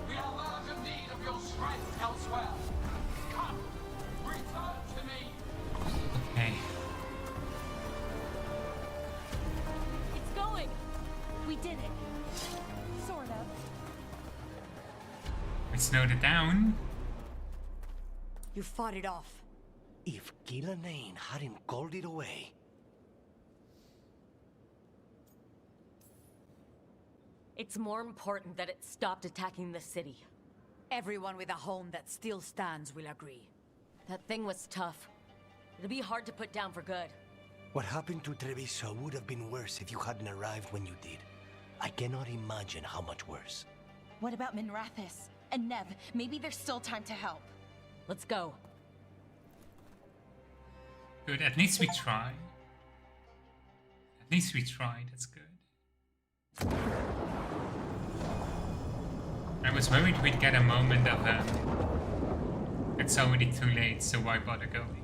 We are large in need of your strength elsewhere. Come, return to me. Okay. It's going. We did it. Sort of. We slowed it down. You fought it off. If Gillanane hadn't called it away. It's more important that it stopped attacking the city. Everyone with a home that still stands will agree. That thing was tough. It'll be hard to put down for good. What happened to Treviso would have been worse if you hadn't arrived when you did. I cannot imagine how much worse. What about Minrathis? And Nev, maybe there's still time to help. Let's go. Good, at least we try. At least we tried, that's good. I was worried we'd get a moment of it's already too late, so why bother going?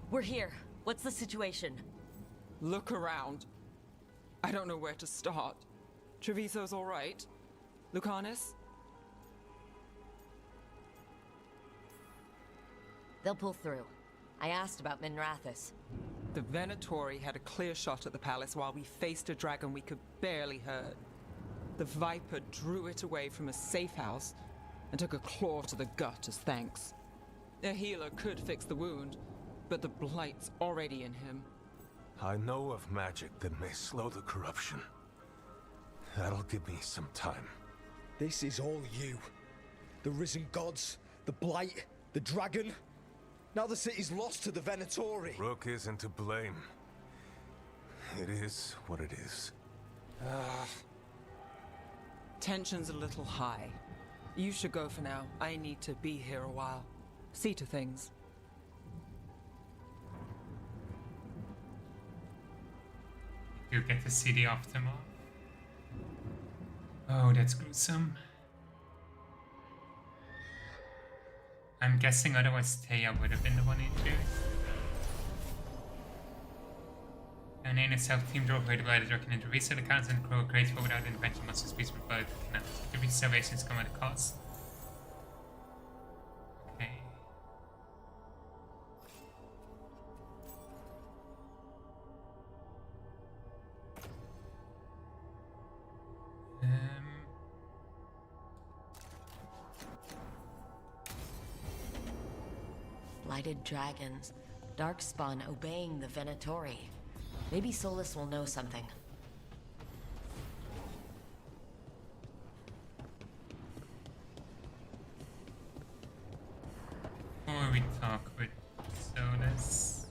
We're here. What's the situation? Look around. I don't know where to start. Treviso's all right. Lucanus? They'll pull through. I asked about Minrathis. The Venatori had a clear shot at the palace while we faced a dragon we could barely hurt. The Viper drew it away from a safe house and took a claw to the gut as thanks. A healer could fix the wound, but the Blight's already in him. I know of magic that may slow the corruption. That'll give me some time. This is all you. The risen gods, the Blight, the dragon. Now the city's lost to the Venatori. Rook isn't to blame. It is what it is. Tension's a little high. You should go for now. I need to be here a while. See to things. You get to see the aftermath. Oh, that's gruesome. I'm guessing otherwise Taya would have been the one injured. Name itself team drove away by the dragon into reset accounts and grow grateful without intervention must speech with blood canals. The reservations come at a cost. Okay. Blighted dragons. Darkspawn obeying the Venatori. Maybe Solus will know something. Or we talk with Solus.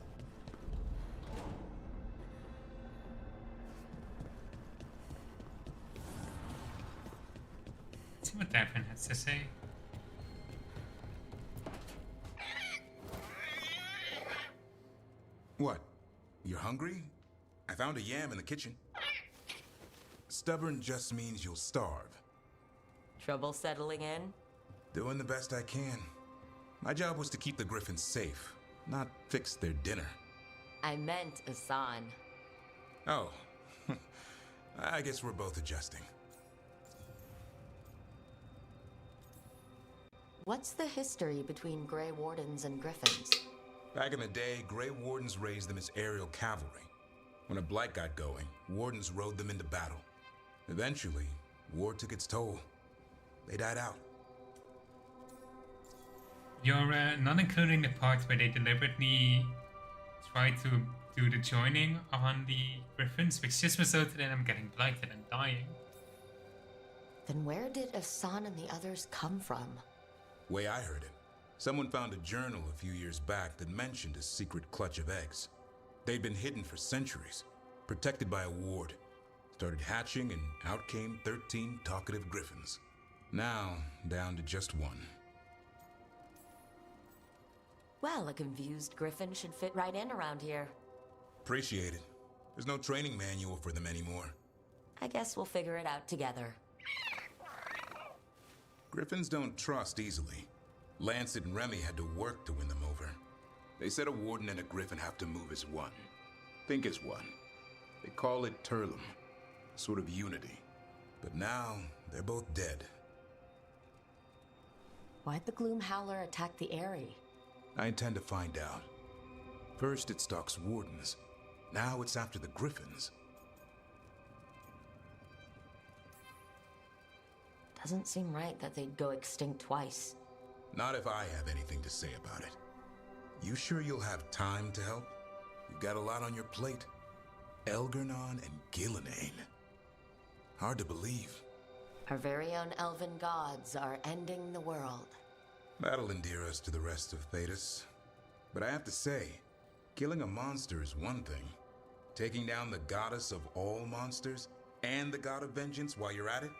Let's see what Davin has to say. What? You're hungry? I found a yam in the kitchen. Stubborn just means you'll starve. Trouble settling in? Doing the best I can. My job was to keep the Griffins safe, not fix their dinner. I meant Asan. Oh. I guess we're both adjusting. What's the history between Grey Wardens and Griffins? Back in the day, Grey Wardens raised them as aerial cavalry. When a blight got going, Wardens rode them into battle. Eventually, war took its toll. They died out. You're not including the part where they deliberately tried to do the joining on the Griffins, which just resulted in them getting blighted and dying. Then where did Asan and the others come from? Way I heard it, someone found a journal a few years back that mentioned a secret clutch of eggs. They'd been hidden for centuries, protected by a ward. Started hatching and out came 13 talkative griffins. Now, down to just one. Well, a confused griffin should fit right in around here. Appreciate it. There's no training manual for them anymore. I guess we'll figure it out together. Griffins don't trust easily. Lancet and Remy had to work to win them over. They said a warden and a griffin have to move as one. Think as one. They call it Turlum, a sort of unity. But now, they're both dead. Why'd the Gloom Howler attack the Eyrie? I intend to find out. First it stalks wardens. Now it's after the griffins. Doesn't seem right that they'd go extinct twice. Not if I have anything to say about it. You sure you'll have time to help? You've got a lot on your plate. Elgernon and Gillenane. Hard to believe. Our very own elven gods are ending the world. That'll endear us to the rest of Thedas. But I have to say, killing a monster is one thing. Taking down the goddess of all monsters and the god of vengeance while you're at it?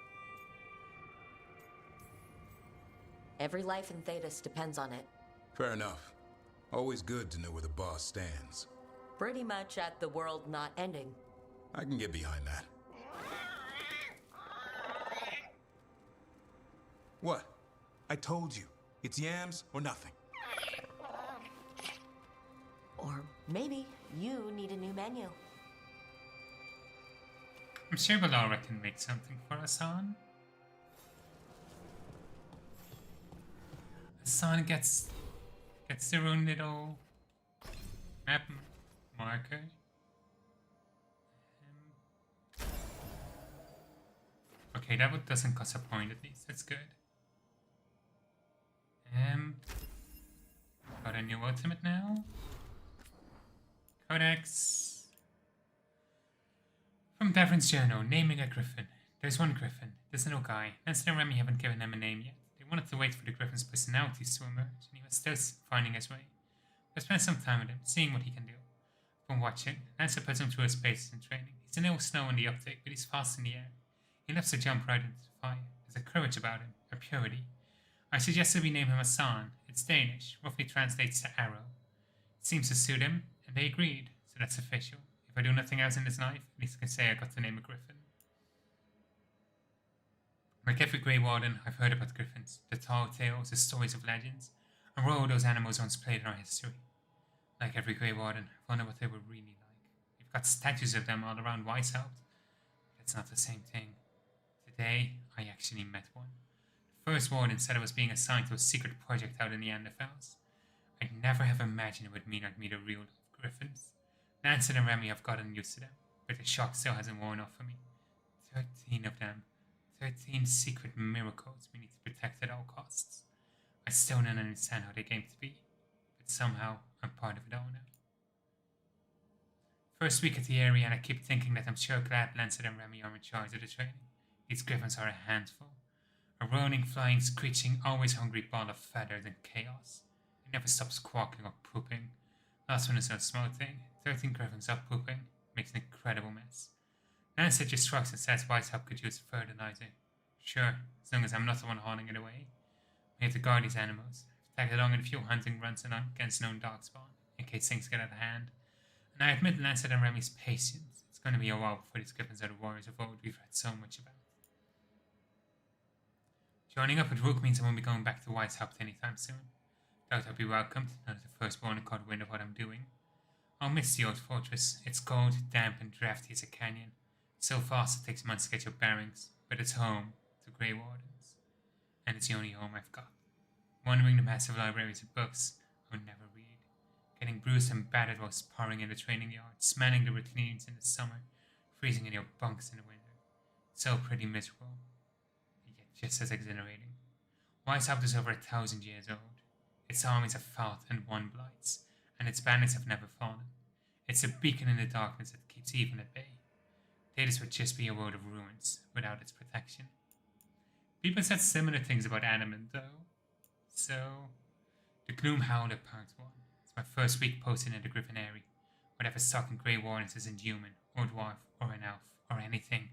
Every life in Thedas depends on it. Fair enough. Always good to know where the boss stands. Pretty much at the world not ending. I can get behind that. What? I told you. It's yams or nothing. Or maybe you need a new menu. I'm sure Balara can make something for Asan. Asan gets their own little map marker. Okay, that one doesn't cost a point at least. That's good. Got a new ultimate now. Codex. From Davrin's journal, naming a griffin. There's one griffin. There's no guy. Lancer and Remy haven't given him a name yet. They wanted to wait for the griffin's personalities to emerge, and he was still finding his way. I spent some time with him, seeing what he can do. From watching, Lancer puts him through his paces in training. He's a little slow on the uptake, but he's fast in the air. He loves to jump right into the fire. There's a courage about him, a purity. I suggested we name him Hassan. It's Danish, roughly translates to arrow. It seems to suit him, and they agreed, so that's official. If I do nothing else in this life, at least I can say I got to name a griffin. Like every Grey Warden, I've heard about griffins, the tall tales, the stories of legends, a role those animals once played in our history. Like every Grey Warden, I wonder what they were really like. We've got statues of them all around Weishaupt, but it's not the same thing. Today, I actually met one. The first Warden said I was being assigned to a secret project out in the Anderfels. I'd never have imagined it would mean I'd meet a real life griffins. Lancer and Remy have gotten used to them, but the shock still hasn't worn off for me. 13 of them. 13 secret miracles we need to protect at all costs. I still don't understand how they came to be, but somehow I'm part of it all now. First week at the area and I keep thinking that I'm sure glad Lancer and Remy are in charge of the training. These griffins are a handful. A roaring, flying, screeching, always hungry ball of feathers and chaos. It never stops squawking or pooping. Last one is no small thing. 13 griffins up pooping makes an incredible mess. Lancer just shrugs and says Weishaupt could use fertilizer. Sure, as long as I'm not the one hauling it away. We have to guard these animals. I've tagged along in a few hunting runs and against known darkspawn, in case things get out of hand. And I admit Lancer and Remy's patience. It's going to be a while before these griffins are the warriors of old we've read so much about. Joining up with Rook means I won't be going back to Weishaupt anytime soon. Doubt I'll be welcomed, not the firstborn caught wind of what I'm doing. I'll miss the old fortress. It's cold, damp, and drafty as a canyon. So fast it takes months to get your bearings, but it's home to Grey Wardens. And it's the only home I've got. Wandering the massive libraries of books I would never read. Getting bruised and battered while sparring in the training yard, smelling the reclines in the summer, freezing in your bunks in the winter. So pretty miserable, yet just as exhilarating. Weishaupt is over 1,000 years old. Its armies have fought and won blights, and its banners have never fallen. It's a beacon in the darkness that keeps evil at bay. This would just be a world of ruins without its protection. People said similar things about Adamant, though. So, the Gloom Howler Part 1. It's my first week posted in the Griffin-Airy. Whatever stalking Grey Wardens isn't human, or dwarf, or an elf, or anything.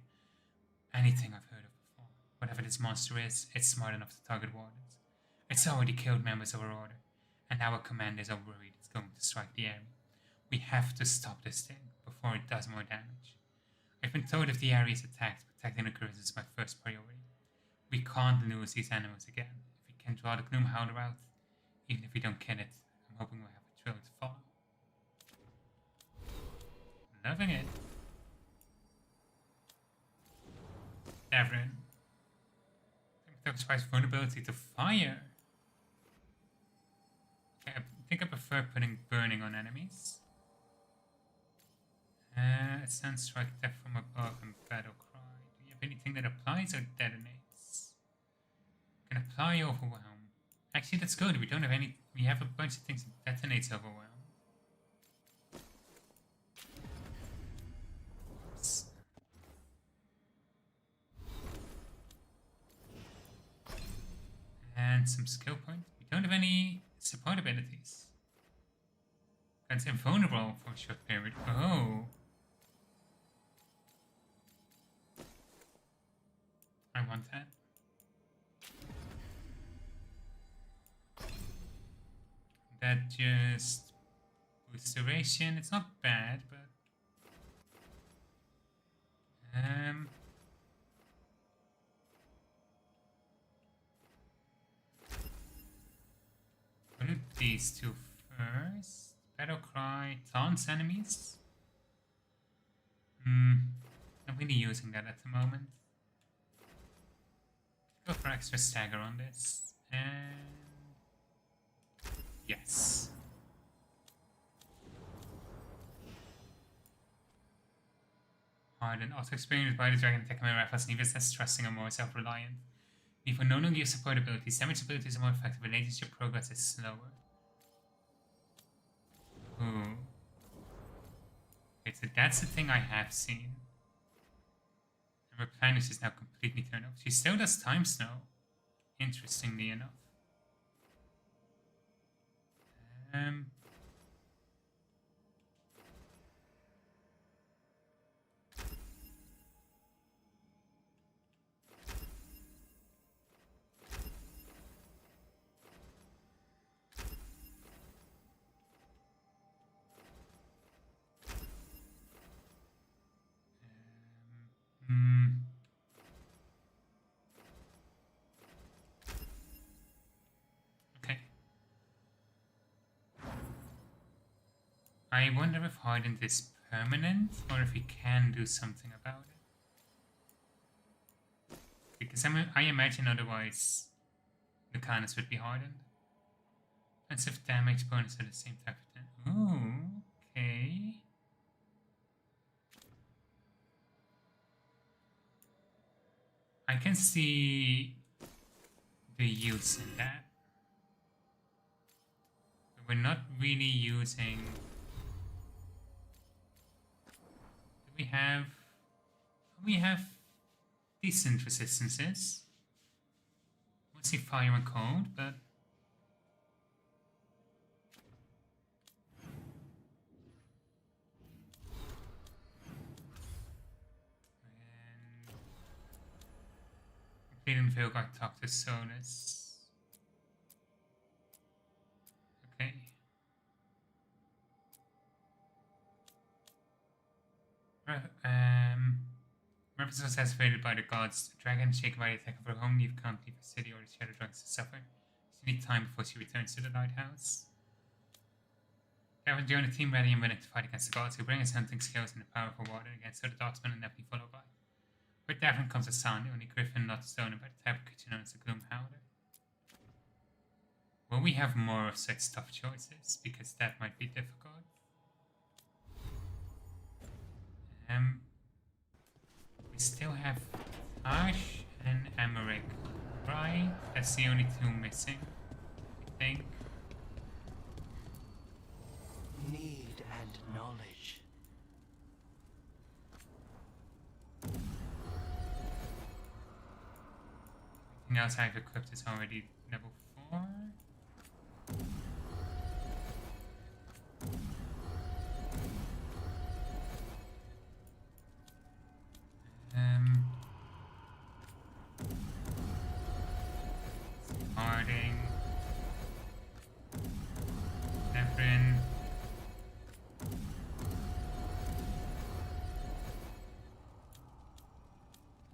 Anything I've heard of before. Whatever this monster is, it's smart enough to target Wardens. It's already killed members of our order, and our commanders are worried it's going to strike the area. We have to stop this thing before it does more damage. I've been told if the area is attacked, protecting the crews is my first priority. We can't lose these animals again. If we can draw the Gloom Howler out, even if we don't kill it, I'm hoping we'll have a trail to follow. Loving it. Davrin. Sacrifice vulnerability to fire. Okay, I think I prefer putting burning on enemies. Send strike death from above and battle cry. Do you have anything that applies or detonates? Can apply overwhelm. Actually, that's good. We don't have any. We have a bunch of things that detonates overwhelm. Oops. And some skill points. We don't have any support abilities. That's invulnerable for a short period. Oh. I want that. That just boosts duration. It's not bad, but we'll do these two first. Battle cry taunts enemies. Not really using that at the moment. Go for extra stagger on this, and yes. Warden, also experienced by the dragon attack my rifles, neither less trusting or more self-reliant. If we no longer use support abilities, damage abilities are more effective, but relationship progress is slower. Ooh. So that's the thing I have seen. And Replenish is now completely turned off. She still does time snow, interestingly enough. Okay. I wonder if Hardened is permanent or if he can do something about it. Because I imagine otherwise the Canis would be hardened. Let's if damage bonus at the same type of thing. Ooh, okay. I can see the use in that. But we're not really using... We have decent resistances. We'll see fire and cold, but Age The Veilguard talk to Sonus. Okay. Reference was activated by the gods. The dragon shaken by the attack of her home leave can't leave the city or the shadow dragons to suffer. She needs time before she returns to the lighthouse. Gavin joined a team ready and willing to fight against the gods who bring his hunting skills and the power of a warden against her the darksmen and never followed by. With Davin comes a sound, only Griffin, not Stone, by the type of creature known as the Gloom Howler. Will we have more of such tough choices? Because that might be difficult. We still have Ash and Emmerich, right? That's the only two missing, I think. Need and knowledge. Everything else I've equipped is already level 4. Harding. Nevrin.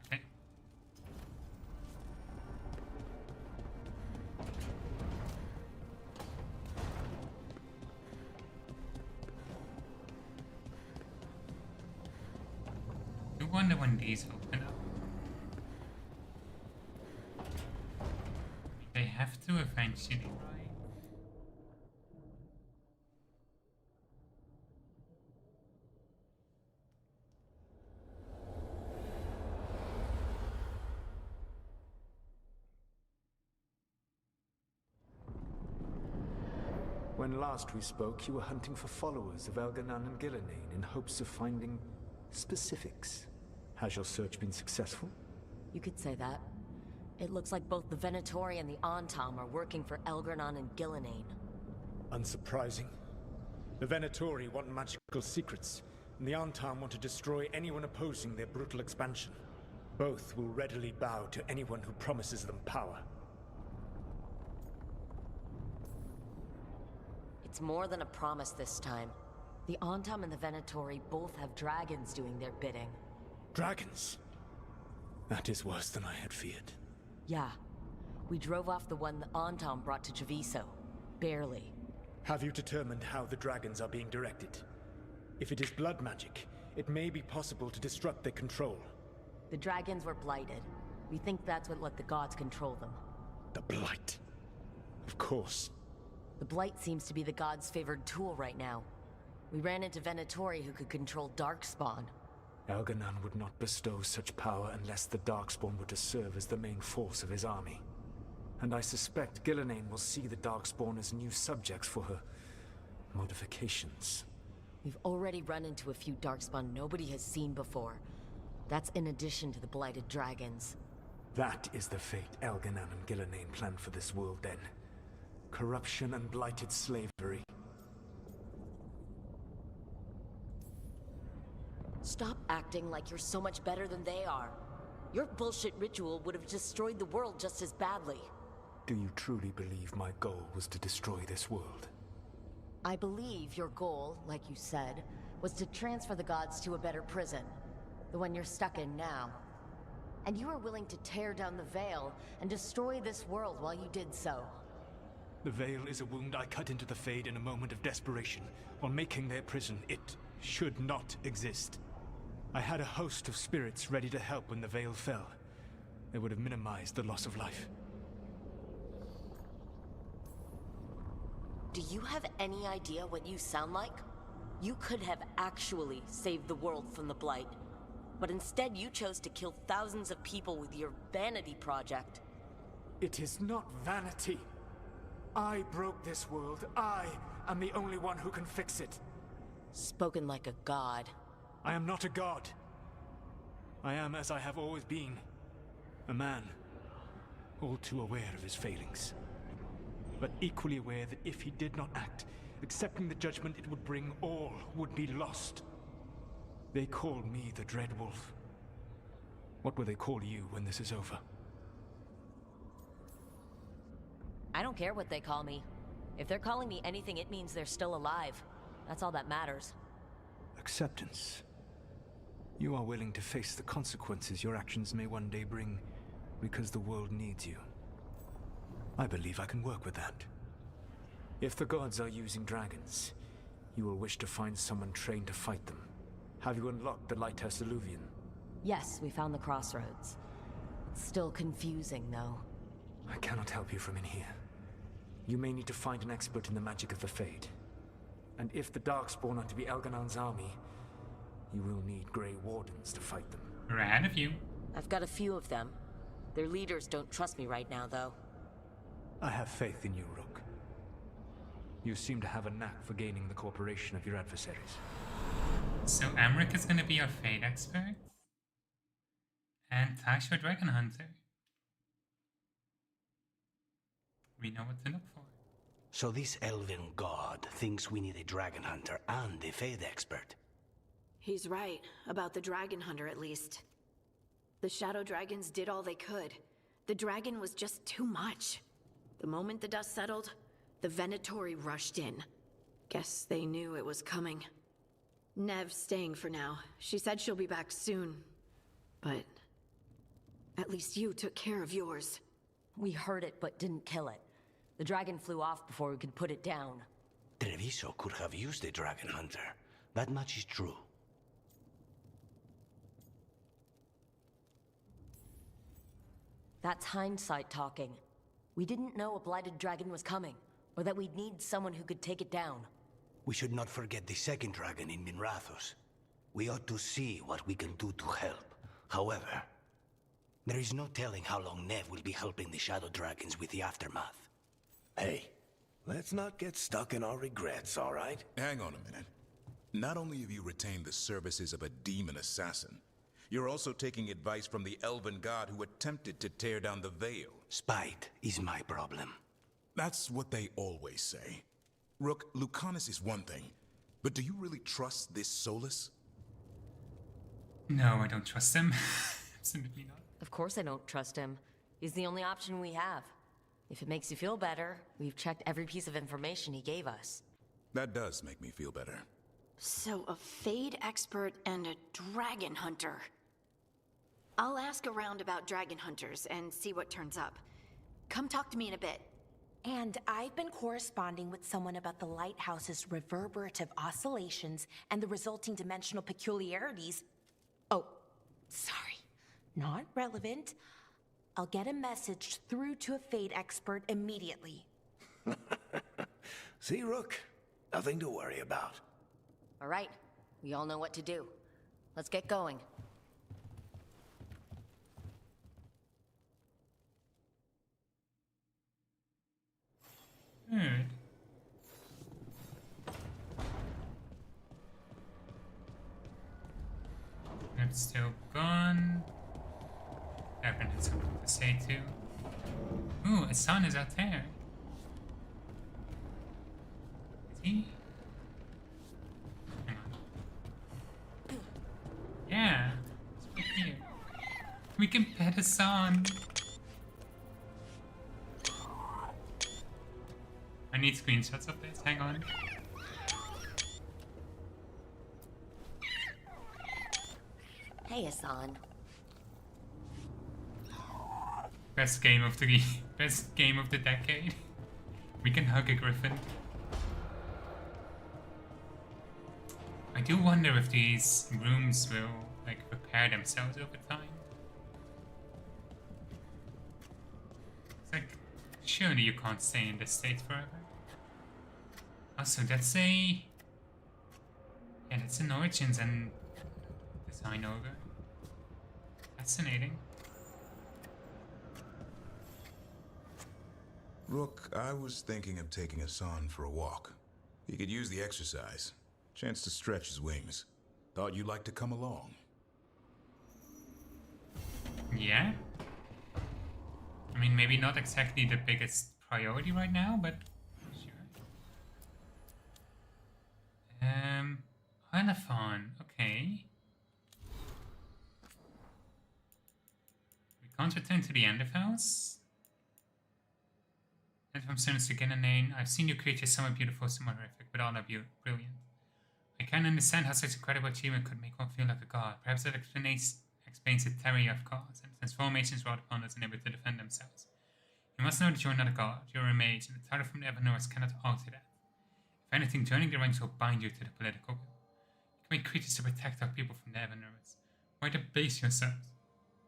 Okay. I wonder when these open up. They have to eventually, right? When last we spoke, you were hunting for followers of Elganan and Gillinane in hopes of finding specifics. Has your search been successful? You could say that. It looks like both the Venatori and the Antam are working for Elgranon and Gillinane. Unsurprising. The Venatori want magical secrets, and the Antam want to destroy anyone opposing their brutal expansion. Both will readily bow to anyone who promises them power. It's more than a promise this time. The Antam and the Venatori both have dragons doing their bidding. Dragons? That is worse than I had feared. Yeah. We drove off the one the Antam brought to Javiso. Barely. Have you determined how the dragons are being directed? If it is blood magic, it may be possible to disrupt their control. The dragons were blighted. We think that's what let the gods control them. The Blight. Of course. The Blight seems to be the gods' favored tool right now. We ran into Venatori who could control Darkspawn. Elganan would not bestow such power unless the Darkspawn were to serve as the main force of his army. And I suspect Gillinane will see the Darkspawn as new subjects for her modifications. We've already run into a few Darkspawn nobody has seen before. That's in addition to the Blighted Dragons. That is the fate Elganan and Gillenane planned for this world then. Corruption and blighted slavery. Stop acting like you're so much better than they are. Your bullshit ritual would have destroyed the world just as badly. Do you truly believe my goal was to destroy this world? I believe your goal, like you said, was to transfer the gods to a better prison. The one you're stuck in now. And you were willing to tear down the Veil and destroy this world while you did so. The Veil is a wound I cut into the Fade in a moment of desperation, while making their prison. It should not exist. I had a host of spirits ready to help when the Veil fell. They would have minimized the loss of life. Do you have any idea what you sound like? You could have actually saved the world from the Blight. But instead you chose to kill thousands of people with your vanity project. It is not vanity. I broke this world. I am the only one who can fix it. Spoken like a god. I am not a god. I am as I have always been. A man. All too aware of his failings. But equally aware that if he did not act, accepting the judgment it would bring, all would be lost. They call me the Dread Wolf. What will they call you when this is over? I don't care what they call me. If they're calling me anything, it means they're still alive. That's all that matters. Acceptance. You are willing to face the consequences your actions may one day bring because the world needs you. I believe I can work with that. If the gods are using dragons, you will wish to find someone trained to fight them. Have you unlocked the Lighthouse Illuvian? Yes, we found the crossroads. It's still confusing, though. I cannot help you from in here. You may need to find an expert in the magic of the Fade. And if the Darkspawn are to be Elganan's army, you will need Grey Wardens to fight them. Rad of you. I've got a few of them. Their leaders don't trust me right now, though. I have faith in you, Rook. You seem to have a knack for gaining the cooperation of your adversaries. So Amric is going to be our Fade expert? And Tash our Dragon Hunter? We know what to look for. So this elven god thinks we need a dragon hunter and a Fade expert. He's right, about the dragon hunter at least. The shadow dragons did all they could. The dragon was just too much. The moment the dust settled, the Venatori rushed in. Guess they knew it was coming. Nev's staying for now. She said she'll be back soon. But at least you took care of yours. We heard it, but didn't kill it. The dragon flew off before we could put it down. Treviso could have used a dragon hunter. That much is true. That's hindsight talking. We didn't know a blighted dragon was coming, or that we'd need someone who could take it down. We should not forget the second dragon in Minrathos. We ought to see what we can do to help. However, there is no telling how long Nev will be helping the Shadow Dragons with the aftermath. Hey, let's not get stuck in our regrets, all right? Hang on a minute. Not only have you retained the services of a demon assassin, you're also taking advice from the elven god who attempted to tear down the Veil. Spite is my problem. That's what they always say. Rook, Lucanus is one thing, but do you really trust this Solus? No, I don't trust him. Absolutely not. Of course I don't trust him. He's the only option we have. If it makes you feel better, we've checked every piece of information he gave us. That does make me feel better. So a Fade expert and a dragon hunter. I'll ask around about dragon hunters and see what turns up. Come talk to me in a bit. And I've been corresponding with someone about the lighthouse's reverberative oscillations and the resulting dimensional peculiarities. Oh, sorry. Not relevant. I'll get a message through to a Fade expert immediately. See, Rook? Nothing to worry about. All right, we all know what to do. Let's get going. Trent's still gone. Devin had something to say too. Ooh, a son is out there. Is he? Hang on. Yeah, it's right here. We can pet a son. I need screenshots of this. Hang on. Hey, Hassan. Best game of the decade. We can hug a griffin. I do wonder if these rooms will like repair themselves over time. It's like surely you can't stay in this state forever. Also, that's an Origins and design over. Fascinating. Rook, I was thinking of taking Hassan for a walk. He could use the exercise. Chance to stretch his wings. Thought you'd like to come along. Yeah? I mean, maybe not exactly the biggest priority right now, but sure. Hylophon, okay. We can't return to the end of house. And from Sinus to Genanane, I've seen your creatures somewhat beautiful, somewhat horrific, but all are brilliant. I can't understand how such incredible achievement could make one feel like a god. Perhaps that explains the terror of gods, and transformations wrought upon us unable to defend themselves. You must know that you are not a god, you are a mage, and the title from the Evernorth cannot alter that. If anything, joining the ranks will bind you to the political will. You can make creatures to protect our people from the Evernorth. Why debase yourselves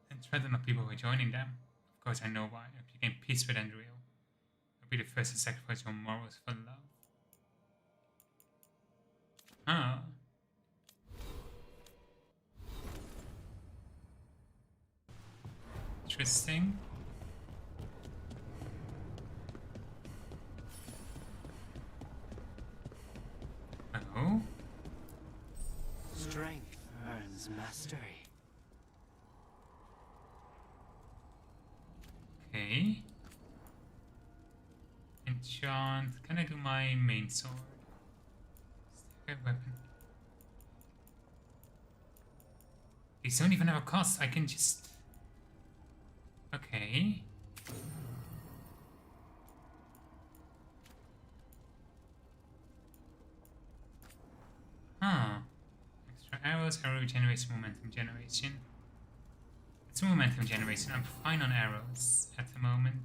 and tread on the people who are joining them? Of course I know why. If you gain peace with Andriel, I'll be the first to sacrifice your morals for love. Ah. Interesting. Oh. Strength earns mastery. Okay. Enchant. Can I do my main sword? Staggered weapon. These don't even have a cost. I can just. Okay. Huh. Extra arrows, arrow regeneration, momentum generation. It's momentum generation. I'm fine on arrows at the moment.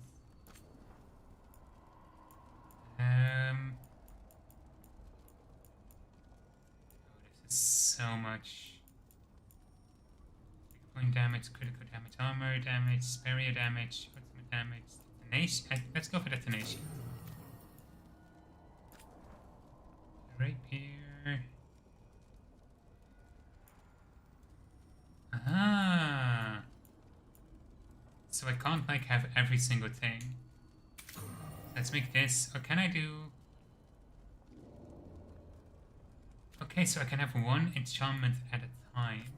Oh, this is so much. Point damage, critical damage, armor damage, barrier damage, ultimate damage, detonation. Let's go for detonation. Rapier. Ah. So I can't like have every single thing. Let's make this. Or can I do? Okay, so I can have one enchantment at a time.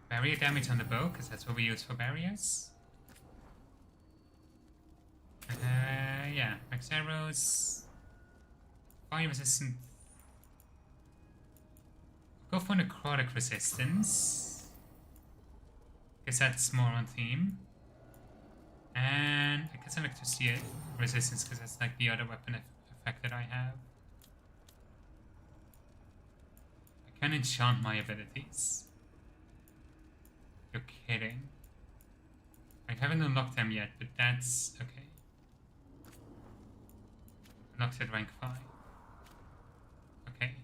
Barrier damage on the bow, because that's what we use for barriers. Yeah, max arrows. Fire resistant. Go for necrotic resistance. Guess that's more on theme. And I guess electricity resistance, because that's like the other weapon effect that I have. I can enchant my abilities. You're kidding. I haven't unlocked them yet, but that's okay. Unlocked at rank 5. Okay.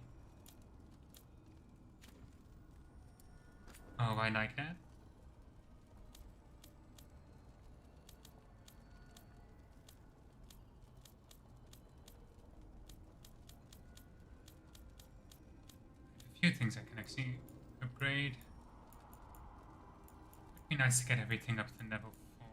Oh, I like that. A few things I can actually upgrade. It'd be nice to get everything up to level 4.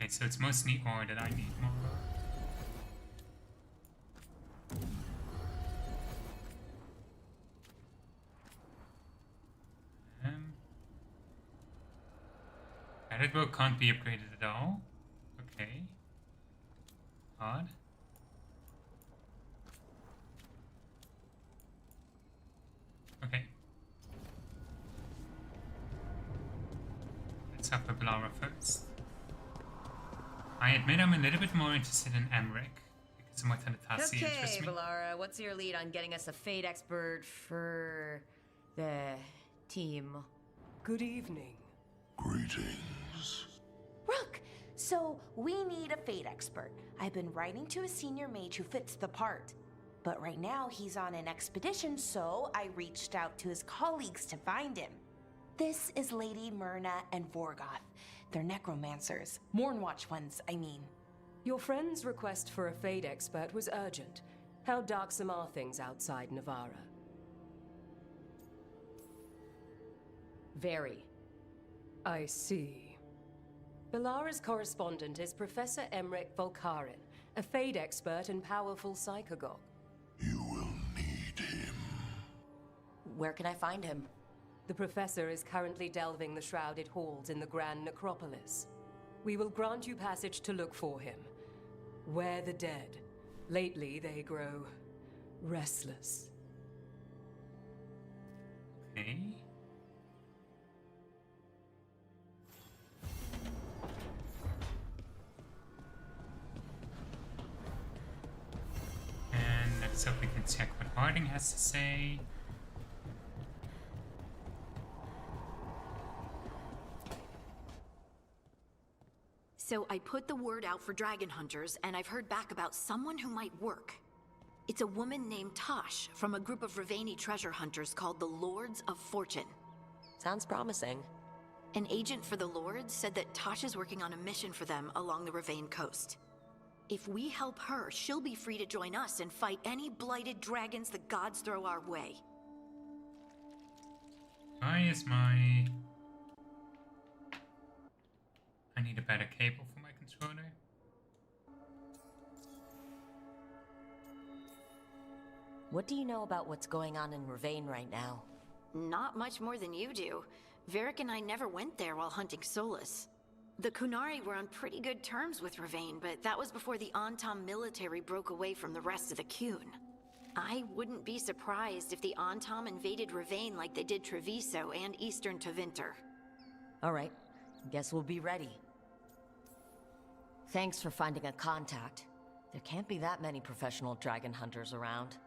Okay, so it's mostly ore that I need more of. That bow can't be upgraded at all. Okay. Odd. Okay. Let's have Balara first. I admit I'm a little bit more interested in Emmerich, because of my Tanatasi interests me. Okay, Balara, what's your lead on getting us a Fate expert for the team? Good evening. Greetings. Rook, so we need a Fate expert. I've been writing to a senior mage who fits the part. But right now he's on an expedition, so I reached out to his colleagues to find him. This is Lady Myrna and Vorgoth. They're necromancers. Mournwatch ones, I mean. Your friend's request for a Fate expert was urgent. How darksome are things outside Navarra? Very. I see. Balara's correspondent is Professor Emmerich Volkarin, a Fate expert and powerful psychagogue. You will need him. Where can I find him? The professor is currently delving the shrouded halls in the Grand Necropolis. We will grant you passage to look for him. Where the dead. Lately they grow restless. Okay. And next up we can check what Harding has to say. So I put the word out for dragon hunters, and I've heard back about someone who might work. It's a woman named Tosh from a group of Ravani treasure hunters called the Lords of Fortune. Sounds promising. An agent for the Lords said that Tosh is working on a mission for them along the Ravane coast. If we help her, she'll be free to join us and fight any blighted dragons the gods throw our way. Why is my... I need a better cable for my controller. What do you know about what's going on in Ravane right now? Not much more than you do. Varric and I never went there while hunting Solus. The Kunari were on pretty good terms with Ravane, but that was before the Antam military broke away from the rest of the Kun. I wouldn't be surprised if the Antam invaded Ravane like they did Treviso and Eastern Tevinter. All right. Guess we'll be ready. Thanks for finding a contact. There can't be that many professional dragon hunters around.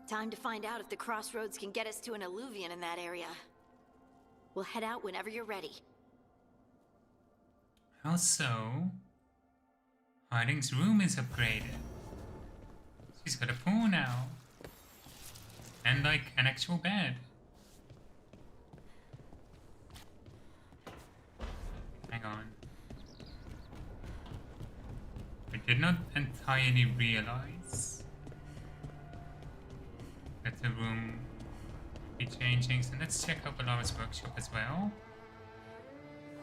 Time to find out if the crossroads can get us to an alluvion in that area. We'll head out whenever you're ready. Also, Harding's room is upgraded. She's got a pool now. And like an actual bed. Hang on. I did not entirely realize that the room be changing, so let's check out Balara's workshop as well.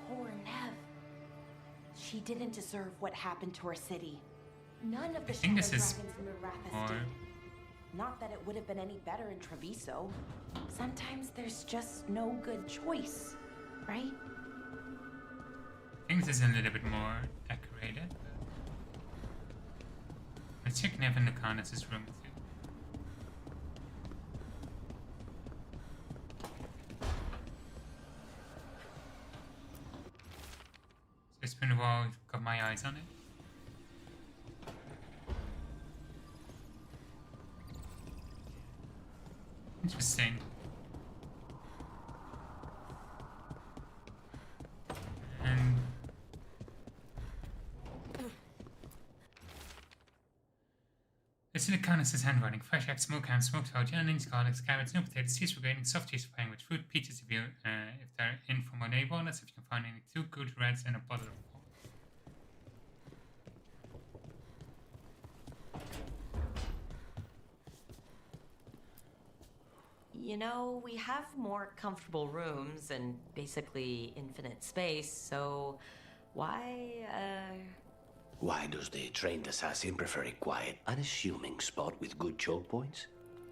Poor Nev. She didn't deserve what happened to her city. None of the shadow dragons in Marathas did. Not that it would have been any better in Treviso. Sometimes there's just no good choice, right? I think this is a little bit more decorated. Let's check Nevin Lucanus' room too. So it's been a while, I've got my eyes on it. Interesting. And it's in the Lucanus' handwriting. Fresh eggs, smoked ham, smoked veg, onions, garlics, carrots, no potatoes, cheese for grating, soft cheese for playing with fruit, peaches if they're in from Monet walnuts, if you can find any 2 good reds and a bottle of port. You know, we have more comfortable rooms and basically infinite space, so why Why does the trained assassin prefer a quiet, unassuming spot with good choke points?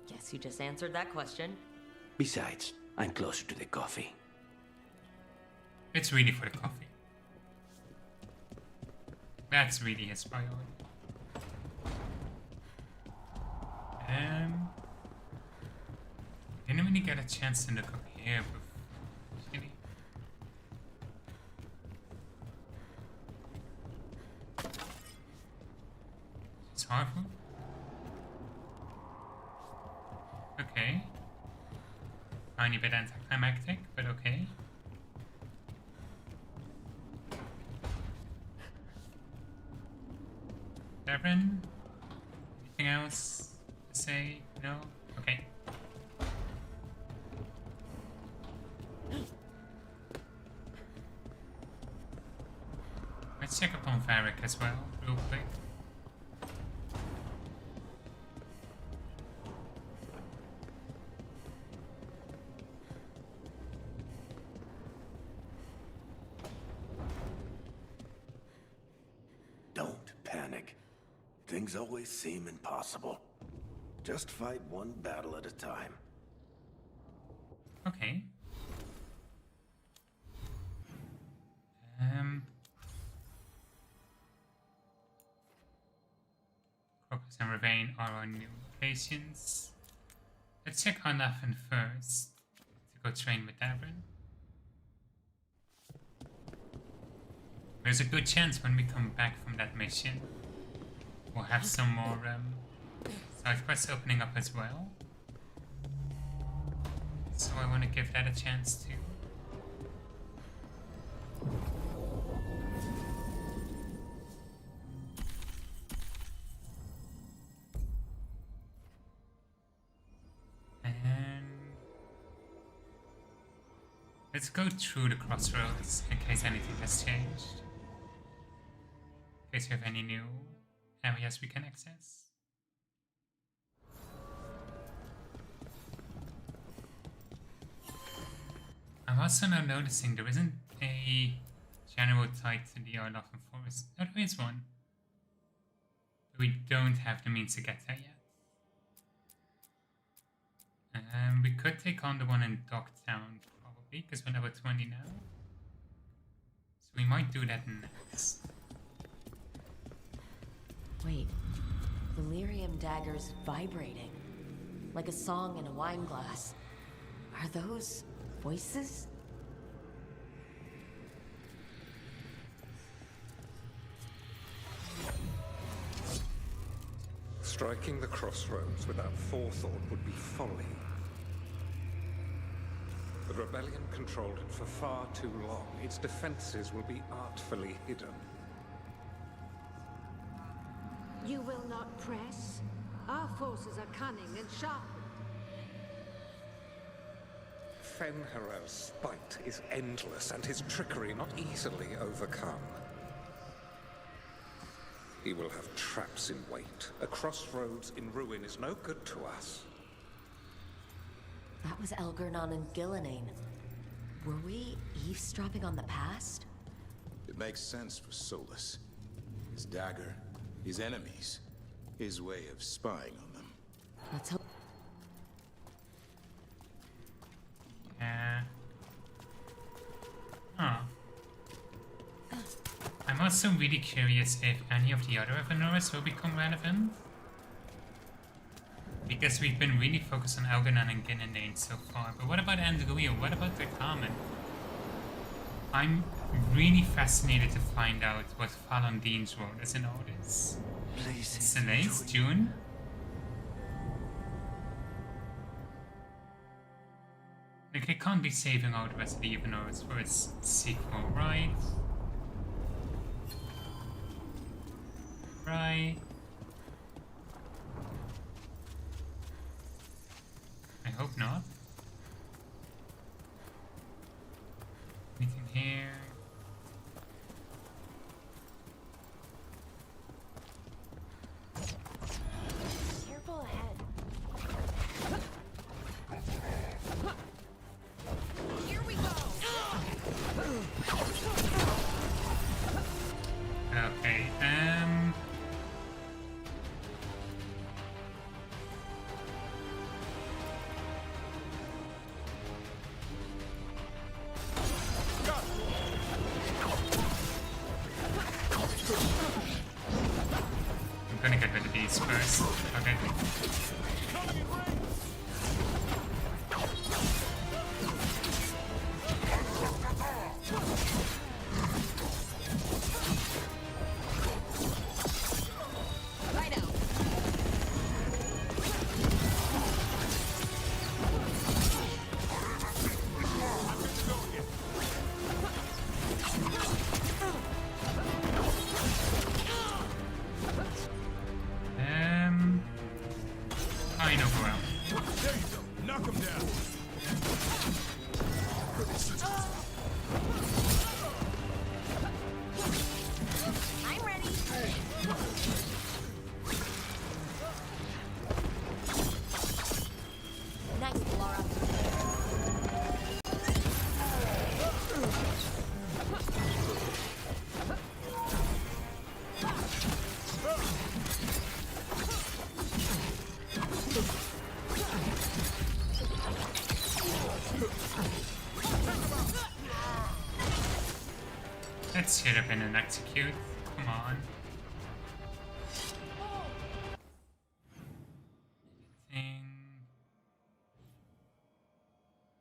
Guess you just answered that question. Besides, I'm closer to the coffee. It's really for the coffee. That's really his priority. Didn't really get a chance to look up here before. It's harmful. Okay. Tiny bit anticlimactic, but okay. Devin? Anything else to say? No? Okay. Let's check up on Varric as well, real quick. Don't panic. Things always seem impossible. Just fight one battle at a time. Okay. Crocus and Ravane are our new locations. Let's check Anafin first to go train with Davrin. There's a good chance when we come back from that mission, we'll have some more side quests opening up as well. So I want to give that a chance too. And let's go through the crossroads in case anything has changed. In case you have any new areas we can access. I'm also now noticing there isn't a general tied to the Arlothan Forest. Oh, there is one. But we don't have the means to get there yet. We could take on the one in Dogtown, probably, because we're level 20 now. So we might do that next. Wait, Delirium Dagger's vibrating. Like a song in a wine glass. Are those voices? Striking the crossroads without forethought would be folly. The rebellion controlled it for far too long. Its defenses will be artfully hidden. You will not press? Our forces are cunning and sharp. Fen'Harel's spite is endless and his trickery not easily overcome. He will have traps in wait. A crossroads in ruin is no good to us. That was Elgernon and Gillenane. Were we eavesdropping on the past? It makes sense for Solus. His dagger, his enemies, his way of spying on them. Let's hope. Yeah. Huh. I'm also really curious if any of the other Evanuras will become relevant. Because we've been really focused on Elgernon and Gillenane so far. But what about Andruil? What about Drakamen? I'm really fascinated to find out what Falandine's role is in all this. Celeste? June? Like, they can't be saving all the rest of the Evanuras for its sequel, right? Right. I hope not. Anything here? Careful ahead. Here we go. Okay. things first. Okay. I know who else. There you go. Knock him down. I'm ready. Nice, Laura. Let's hit up in and execute. Come on. Anything?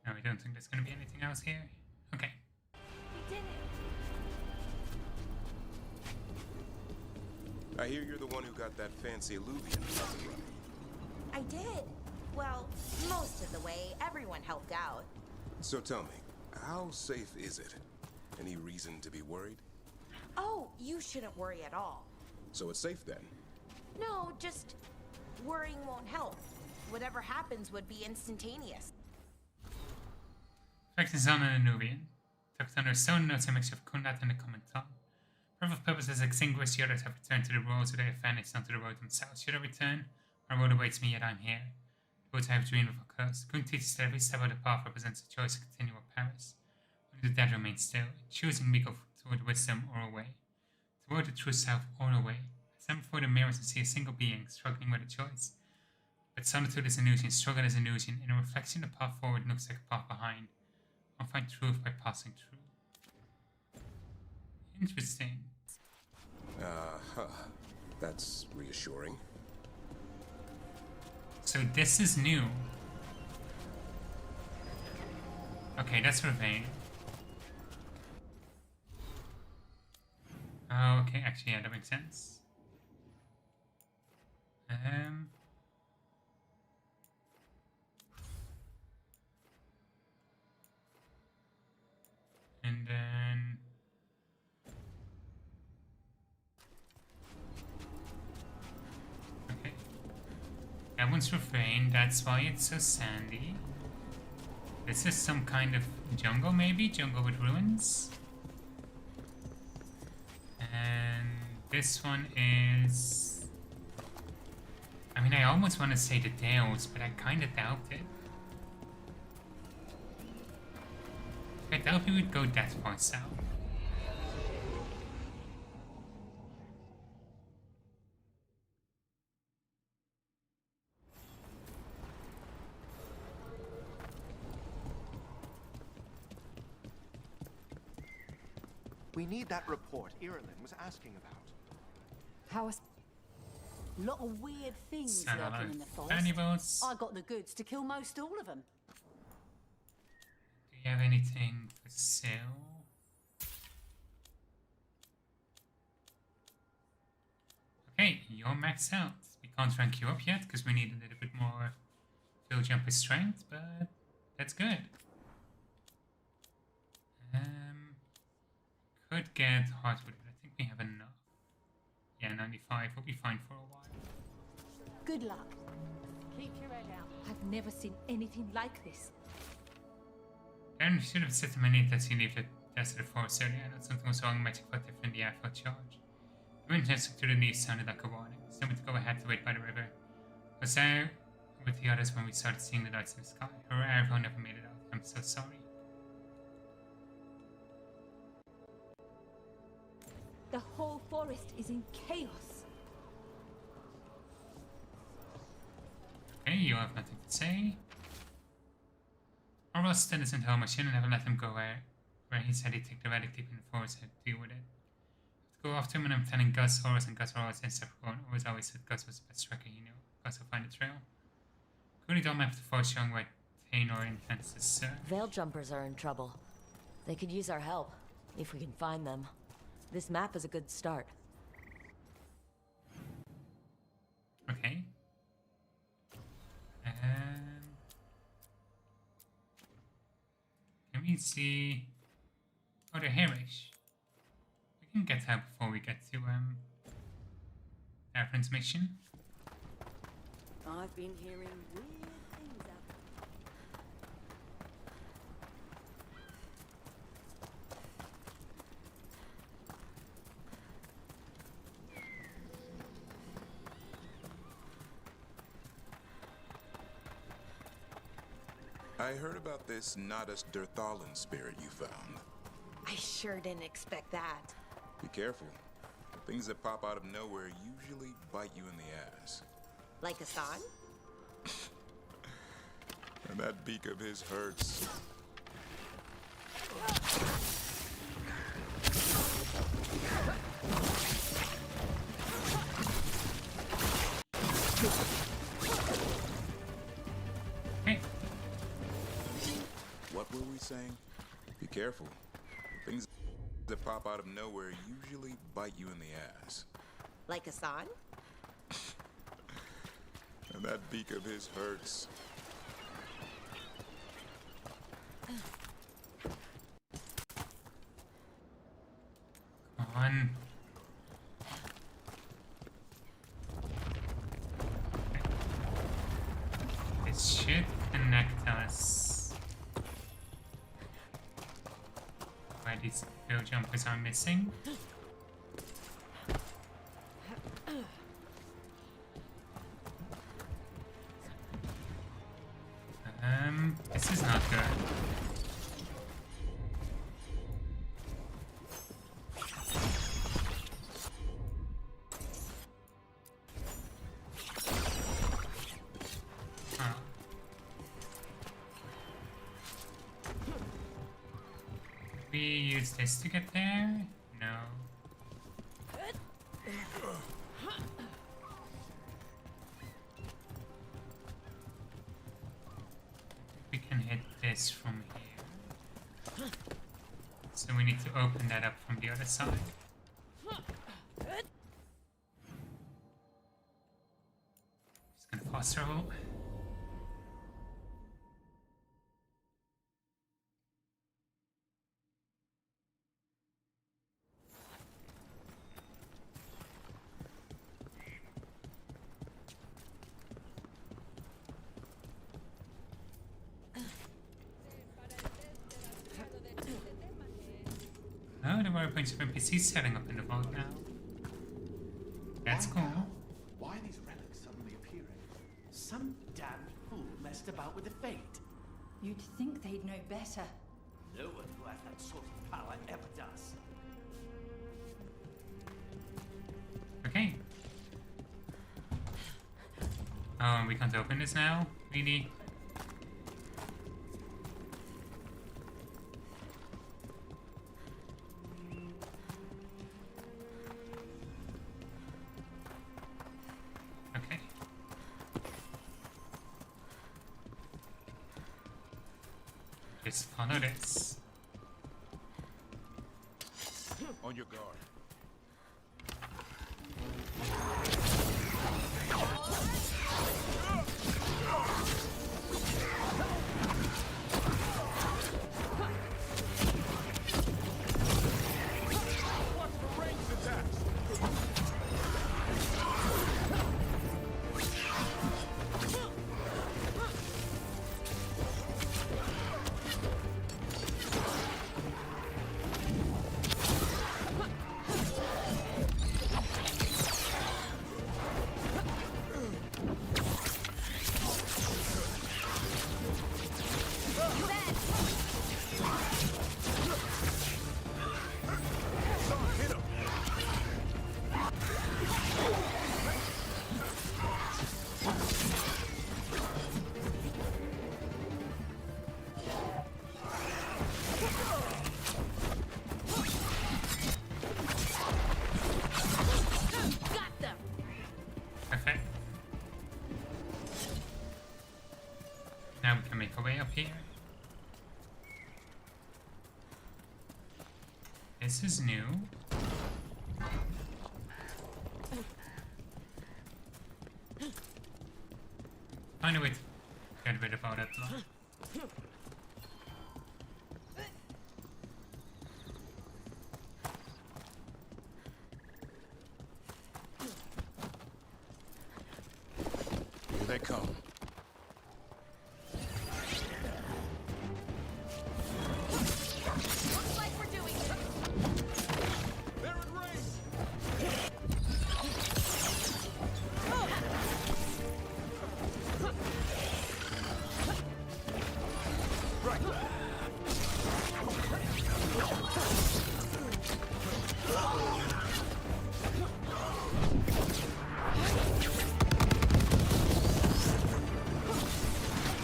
No, I don't think there's gonna be anything else here. Okay. I hear you're the one who got that fancy Illuvian up and running. I did. Well, most of the way, everyone helped out. So tell me, how safe is it? Any reason to be worried? Oh, you shouldn't worry at all. So it's safe then? No, just worrying won't help. Whatever happens would be instantaneous. Effect is on an Anuvian. Tucked under stone notes a mixture of Kundat and the common tongue. Proof of purpose is extinguished, the others have returned to the roads, or they have vanished onto the road themselves. Should I return? My road awaits me, yet I'm here. The roads I have dreamed of are cursed. Kun teaches that every step of the path represents a choice to continue or perish. Only the dead remain still, choosing me go toward wisdom or away. Toward the true self or away. I stand before the mirrors and see a single being struggling with a choice. But solitude is illusion, struggle is illusion. In a reflection, the path forward looks like a path behind. I'll find truth by passing through. Interesting. That's reassuring. So this is new. Okay, that's Ravane. Oh, okay, actually, yeah, that makes sense. And then okay. That one's Ravane, that's why it's so sandy. This is some kind of jungle, maybe? Jungle with ruins? And this one is... I mean, I almost want to say the Dales, but I kind of doubt it. I doubt we would go that far south. We need that report Irilyn was asking about. How is... Lot of weird things Sound lurking like in the forest. animals. I got the goods to kill most all of them. Do you have anything for sale? Okay, you're maxed out. We can't rank you up yet because we need a little bit more field jumper strength, but that's good. Could get hardwood. I think we have enough. Yeah, 95. We'll be fine for a while. Good luck. Keep your head out. I've never seen anything like this. Then we should have set him in as he left the desert forest earlier. That something was wrong. Magic felt different. The air felt charged. The wind just to the knees sounded like a warning. Someone to go ahead to wait by the river. I was there with the others when we started seeing the lights in the sky. Her arrow never made it out. I'm so sorry. The whole forest is in chaos. Okay, you have nothing to say. Or else that isn't home. I shouldn't have let him go where he said he'd take the relic deep in the forest and deal with it. Go after him when I'm telling Gus Horus and Gus Horus inseparable, and always said Gus was the best tracker he knew. Gus will find the trail. Cody don't have to force young right pain or intense. Veil jumpers are in trouble. They could use our help, if we can find them. This map is a good start. Okay. Can we see... Oh, they're hereish. We can get out before we get to Darren's mission. I've been hearing weird things out. I heard about this Nadas Derthalin spirit you found. I sure didn't expect that. Be careful. Things that pop out of nowhere usually bite you in the ass. Like Hassan? And that beak of his hurts. Hey. What were we saying? Be careful. Things that pop out of nowhere usually bite you in the ass. Like Hassan? And that beak of his hurts. Come on. This should connect us. Why these veil jumpers are missing? This is not good. Huh. We use this to get there? No. We can hit this from here. So we need to open that up from the other side. Just gonna fast travel. Oh, there were a bunch of NPCs setting up in the vault now. That's cool. Why are these relics suddenly appearing? Some damn fool messed about with the fate. You'd think they'd know better. No one who has that sort of power ever does. Okay. Oh, we can't open this now? Really? Okay. Just follow this. On your guard. here? This is new. Find a way to get rid of all that blood. Here they come. Looks like we're doing it. They're in range.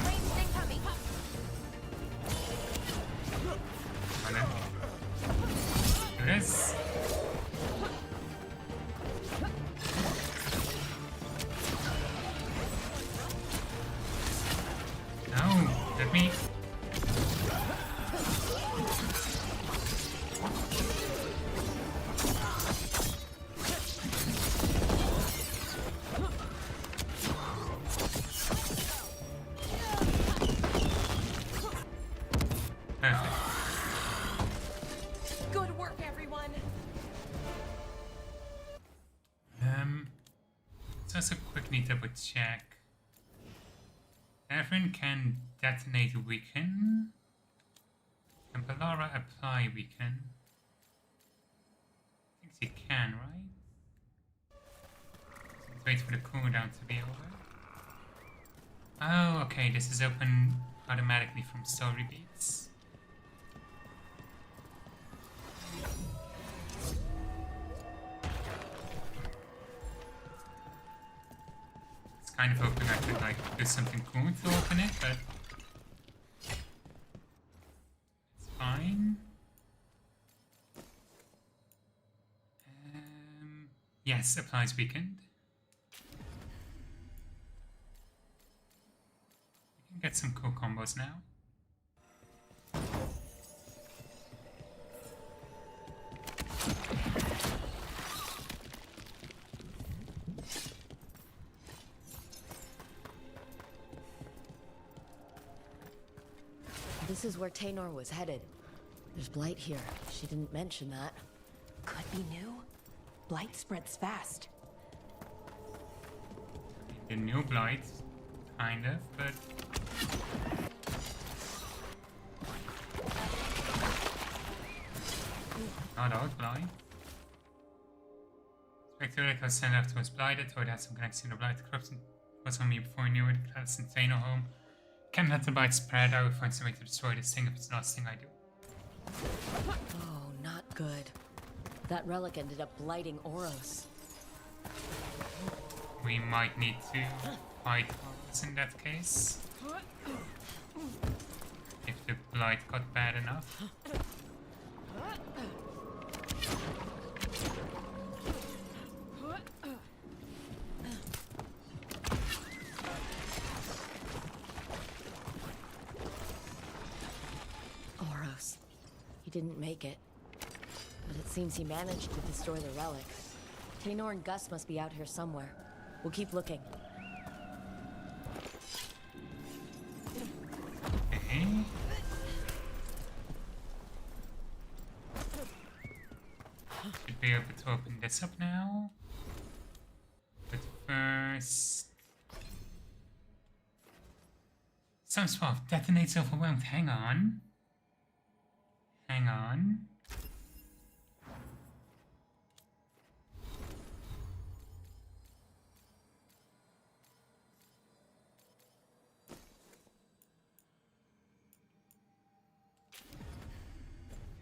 Ranged incoming. Do this. No, let me. Perfect. Good work, everyone. Let's also quickly double check. Everyone can detonate weaken. Can Bellara apply weaken? I think she can, right? So let's wait for the cooldown to be over. Oh, okay, this is open automatically from story beats. Kind of hoping I could like do something cool to open it, but it's fine. Yes, applies weakened. We can get some cool combos now. This is where Taynor was headed. There's blight here. She didn't mention that. Could be new. Blight spreads fast. The new blight, kind of, but not all blight. Speculated was sent after was blighted, or it had some connection to blight corruption. Was on me before I knew it. That's in Taynor home. Can't let the blight spread. I will find some way to destroy this thing if it's the last thing I do. Oh, not good. That relic ended up blighting Oros. We might need to fight Horus in that case. If the blight got bad enough. Oros. He didn't make it. But it seems he managed to destroy the relic. Taynor and Gus must be out here somewhere. We'll keep looking. Okay. Should be able to open this up now. But first... Some sort of detonates overwhelmed. Hang on. Hang on.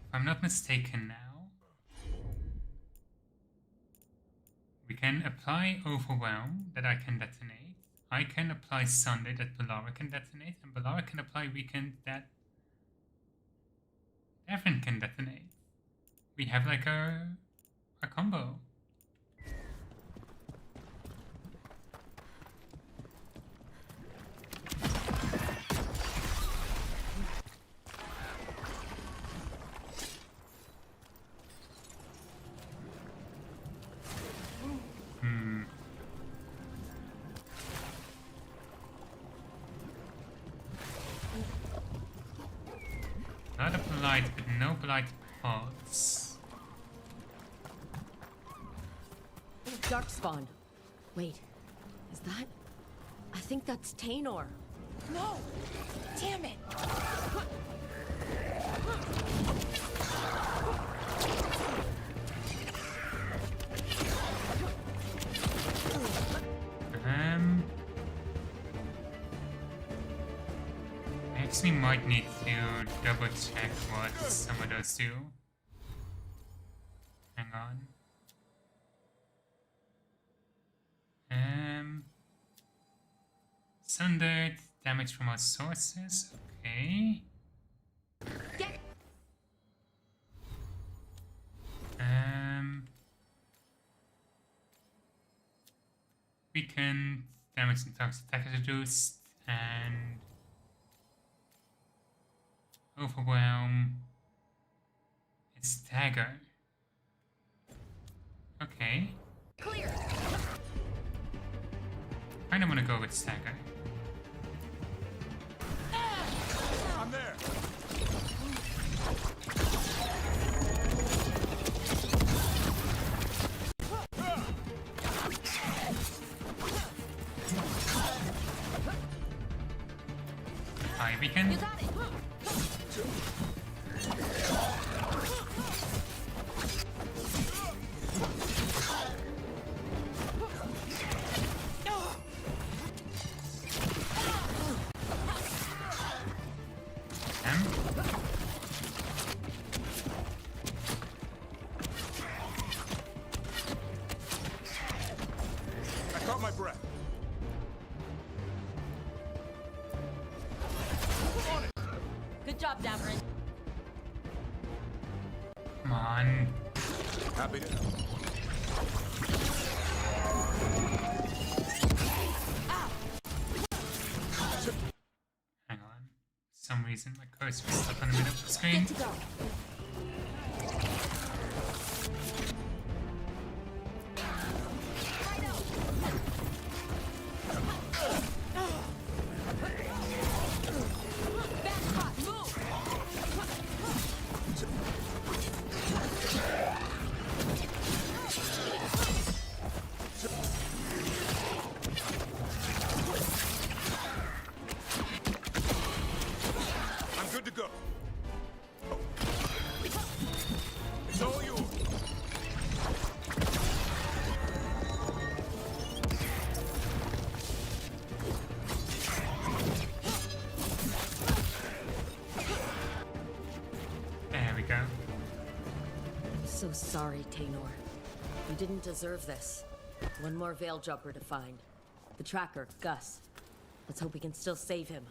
If I'm not mistaken now, we can apply Overwhelm that I can detonate. I can apply Sunday that Bellara can detonate, and Bellara can apply Weekend that Devin can detonate. We have like a combo. no blight pulse. Darkspawn. Wait, is that? I think that's Tainor. No! Damn it! I actually might need to double check what some of those do. Hang on. Sundered, damage from all sources, okay. Weakened, damage and toxic attack is reduced, and overwhelm is stagger. Okay. Clear. I don't want to go with stagger. I'm there. Hi, Beacon. You got it. I caught my breath. Good job, Dameron. Come on. Happy to. Hang on. For some reason my cursor is stuck on the middle of the screen. Good to go. I'm good to go. It's all yours. There we go. I'm so sorry, Tainor. You didn't deserve this. One more Veil Jumper to find. The tracker, Gus. Let's hope we can still save him.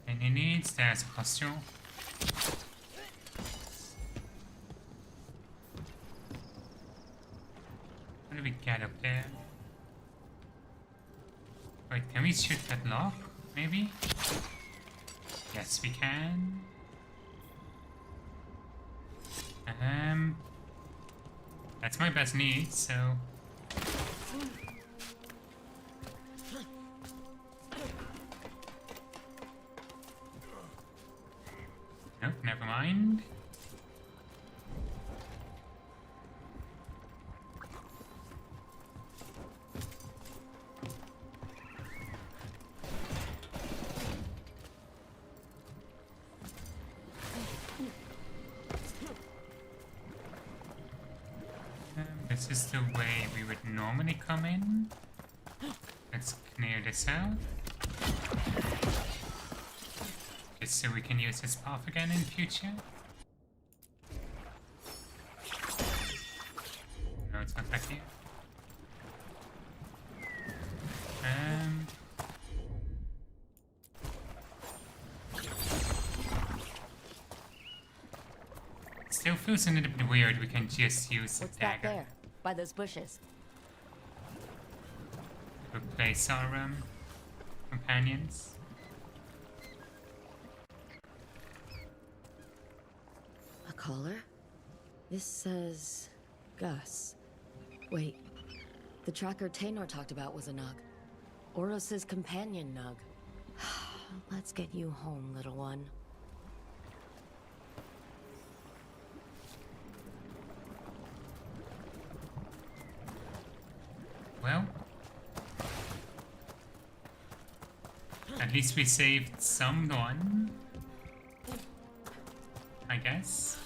And he needs there's a pustule. How do we get up there? Wait, can we shoot that lock? Maybe? Yes, we can. That's my best need, so... Nope, never mind. This is the way we would normally come in. Let's clear this out. Just so we can use this path again in future. No, it's not back here. Still feels a little bit weird. We can just use the What's that dagger. there? By those bushes. Replace our companions. A collar? This says... Gus. Wait. The tracker Tainor talked about was a Nog. Oros's companion, Nug. Let's get you home, little one. Well, at least we saved someone, I guess.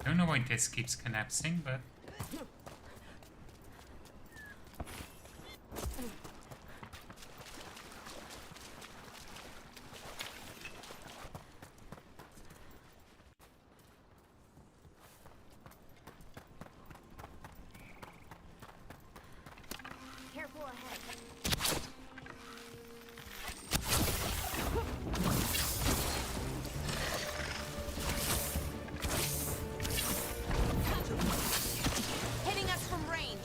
I don't know why this keeps collapsing, but Careful ahead. Hitting us from range.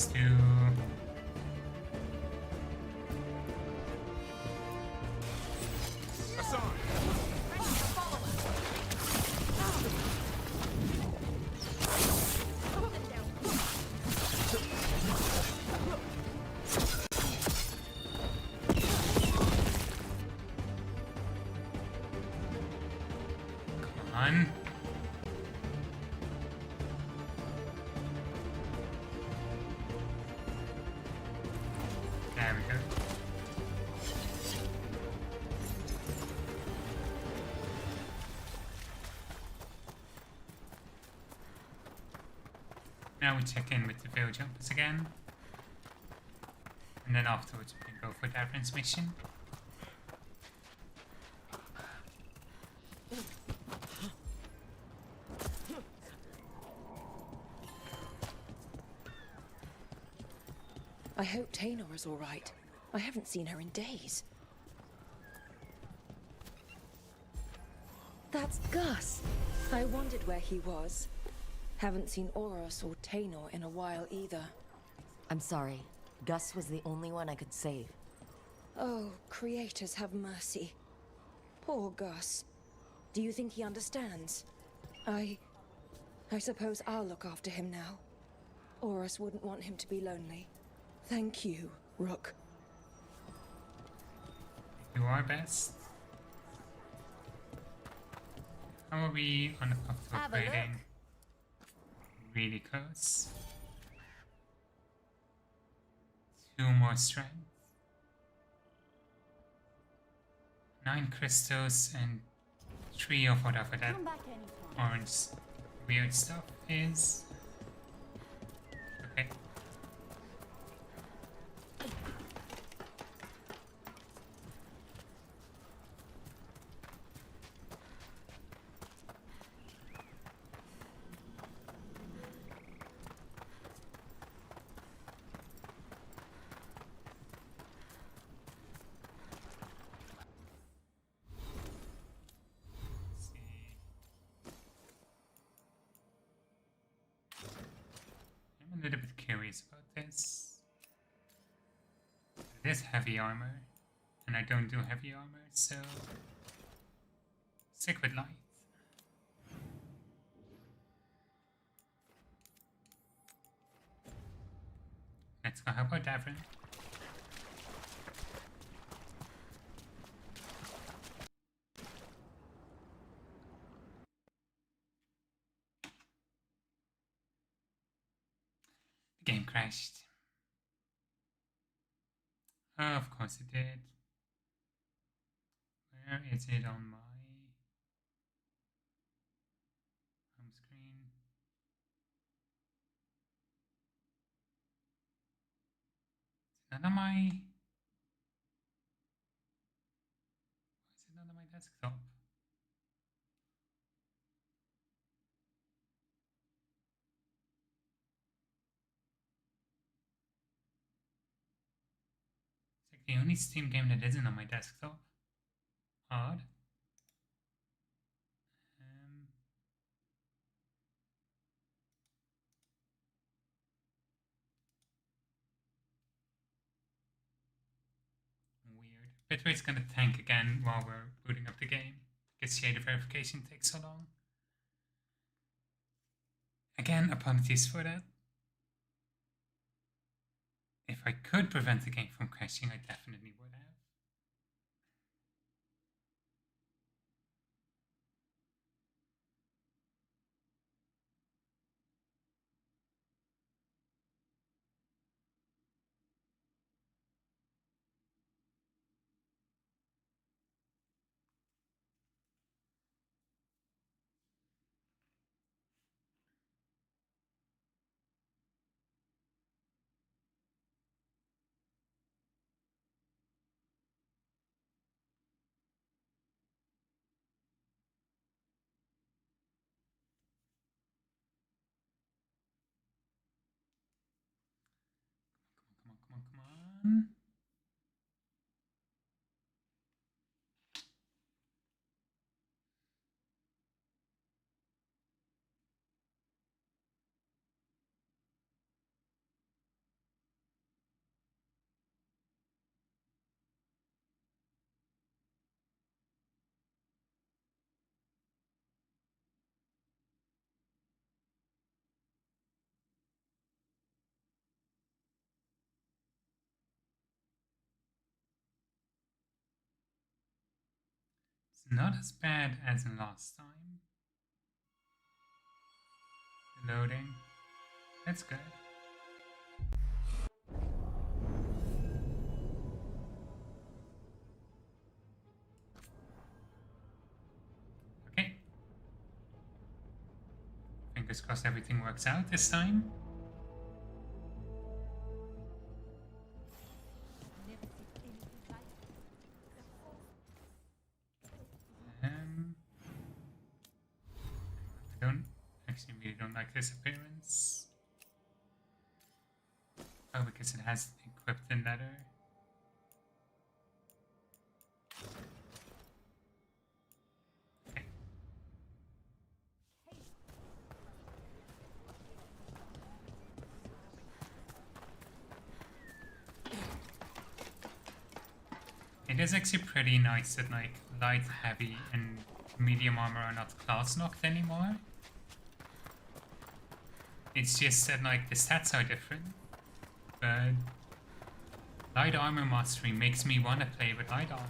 let's do. On. There we go. Now we check in with the veil jumpers again. And then afterwards we can go for Davrin's mission. I hope Taynor is all right. I haven't seen her in days. That's Gus. I wondered where he was. Haven't seen Oros or Taynor in a while either. I'm sorry. Gus was the only one I could save. Oh, creators have mercy. Poor Gus. Do you think he understands? I suppose I'll look after him now. Oros wouldn't want him to be lonely. Thank you, Rook. Do our best. How are we on the path to Have a look. upgrading? Really close. 2 more strength. 9 crystals and 3 of whatever that Come back anytime. orange weird stuff is. Okay. I'm a little bit curious about this. It is heavy armor, and I don't do heavy armor, so stick with light. Let's go. How about Davrin? The game crashed. Oh, of course it did. Where is it on my home screen? Is it not on my... Why is it not on my desktop? It's like the only Steam game that isn't on my desktop. Odd. Bitrate's gonna tank again while we're booting up the game, because shader verification takes so long. Again, apologies for that. If I could prevent the game from crashing, I definitely would have. Come on. It's not as bad as last time. Loading. That's good. Okay. Fingers crossed everything works out this time. I really don't like this appearance. Oh, because it has equipped in leather. Okay. It is actually pretty nice that like light, heavy, and medium armor are not class locked anymore. It's just that like the stats are different, but light armor mastery makes me want to play with light armor.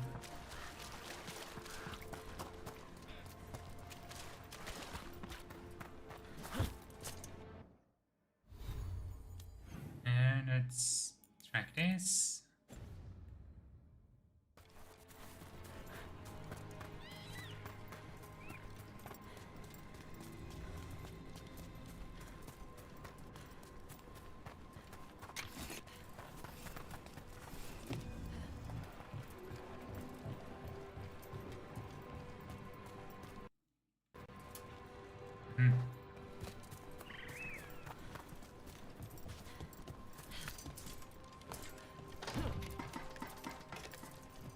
And let's track this.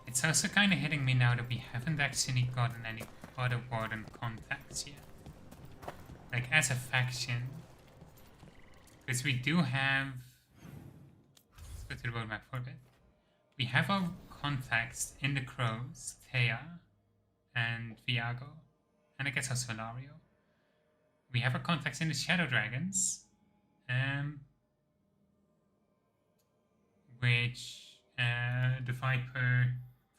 It's also kind of hitting me now that we haven't actually gotten any other Warden contacts yet. Like as a faction. Because we do have... Let's go to the road map for a bit. We have our contacts in the Crows, Thea and Viago. And I guess also Lario. We have our contacts in the Shadow Dragons. Which... the Viper...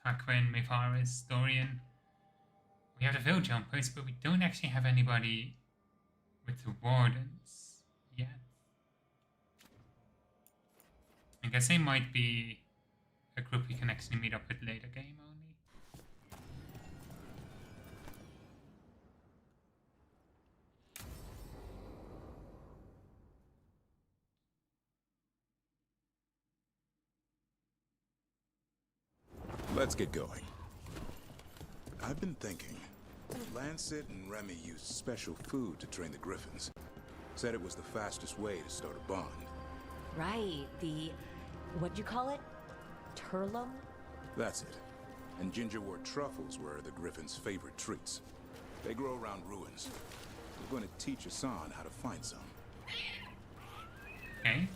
Tarquin, Mevaris, Dorian. We have the Veil Jumpers, but we don't actually have anybody with the Wardens yet. I guess they might be a group we can actually meet up with later game only. Let's get going. I've been thinking. Lancet and Remy used special food to train the Griffins. Said it was the fastest way to start a bond. Right, the... what'd you call it? Turlum? That's it. And gingerwort truffles were the Griffins' favorite treats. They grow around ruins. We're going to teach Hassan how to find some. Okay.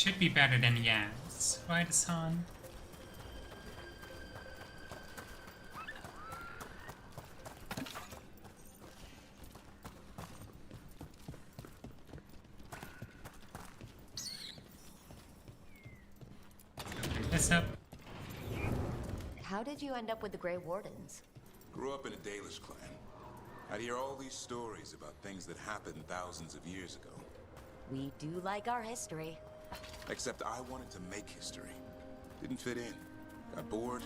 should be better than Yaz, right, Hassan? Open this up. How did you end up with the Grey Wardens? Grew up in a Dalish clan. I'd hear all these stories about things that happened thousands of years ago. We do like our history. Except I wanted to make history. Didn't fit in. Got bored,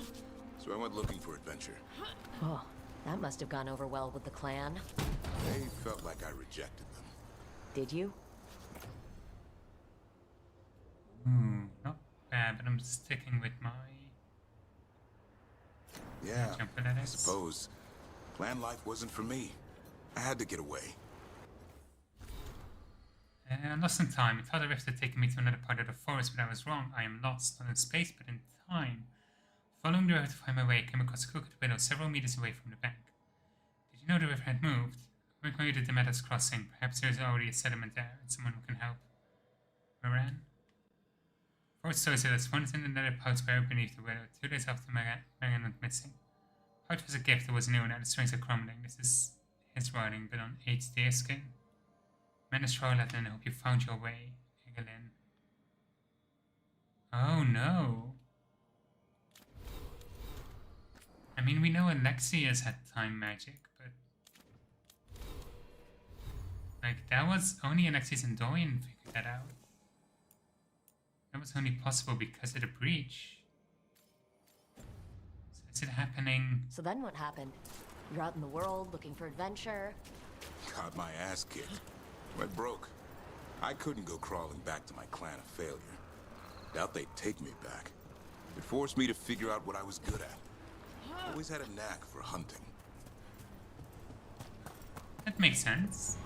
so I went looking for adventure. Oh, that must have gone over well with the clan. They felt like I rejected them. Did you? Not bad, but I'm sticking with my... Yeah, I suppose. Clan life wasn't for me. I had to get away. Lost in time. I thought the rift had taken me to another part of the forest, but I was wrong. I am lost, not in space, but in time. Following the river to find my way, I came across a crooked widow several meters away from the bank. Did you know the river had moved? I went to the Meadows crossing. Perhaps there is already a settlement there, and someone who can help. Moran? Forest stories that as one in another pouch buried beneath the widow. 2 days after Marian went missing. Pouch was a gift that was new, and now the strings are crumbling. This is his writing, but on Age The Veilguard. Menace Charlotte, and I hope you found your way, Egelin. Oh no. I mean, we know Alexia's had time magic, but... like, that was only Alexius and Dorian figured that out. That was only possible because of the breach. So is it happening? So then what happened? You're out in the world looking for adventure. Got my ass kicked. Went broke. I couldn't go crawling back to my clan of failure. Doubt they'd take me back. It forced me to figure out what I was good at. Always had a knack for hunting. That makes sense.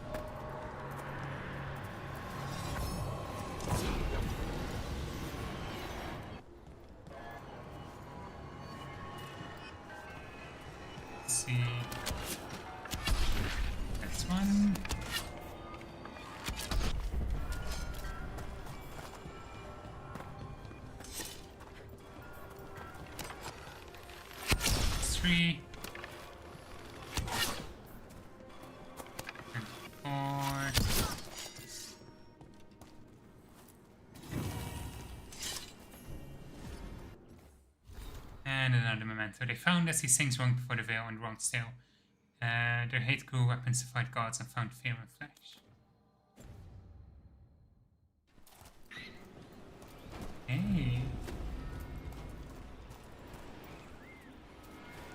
Let's see. Next one. Three. And 4. And another memento. They found us these things wrong before the veil and wrong still. Their hate grew weapons to fight gods and found fear in flesh. Hey.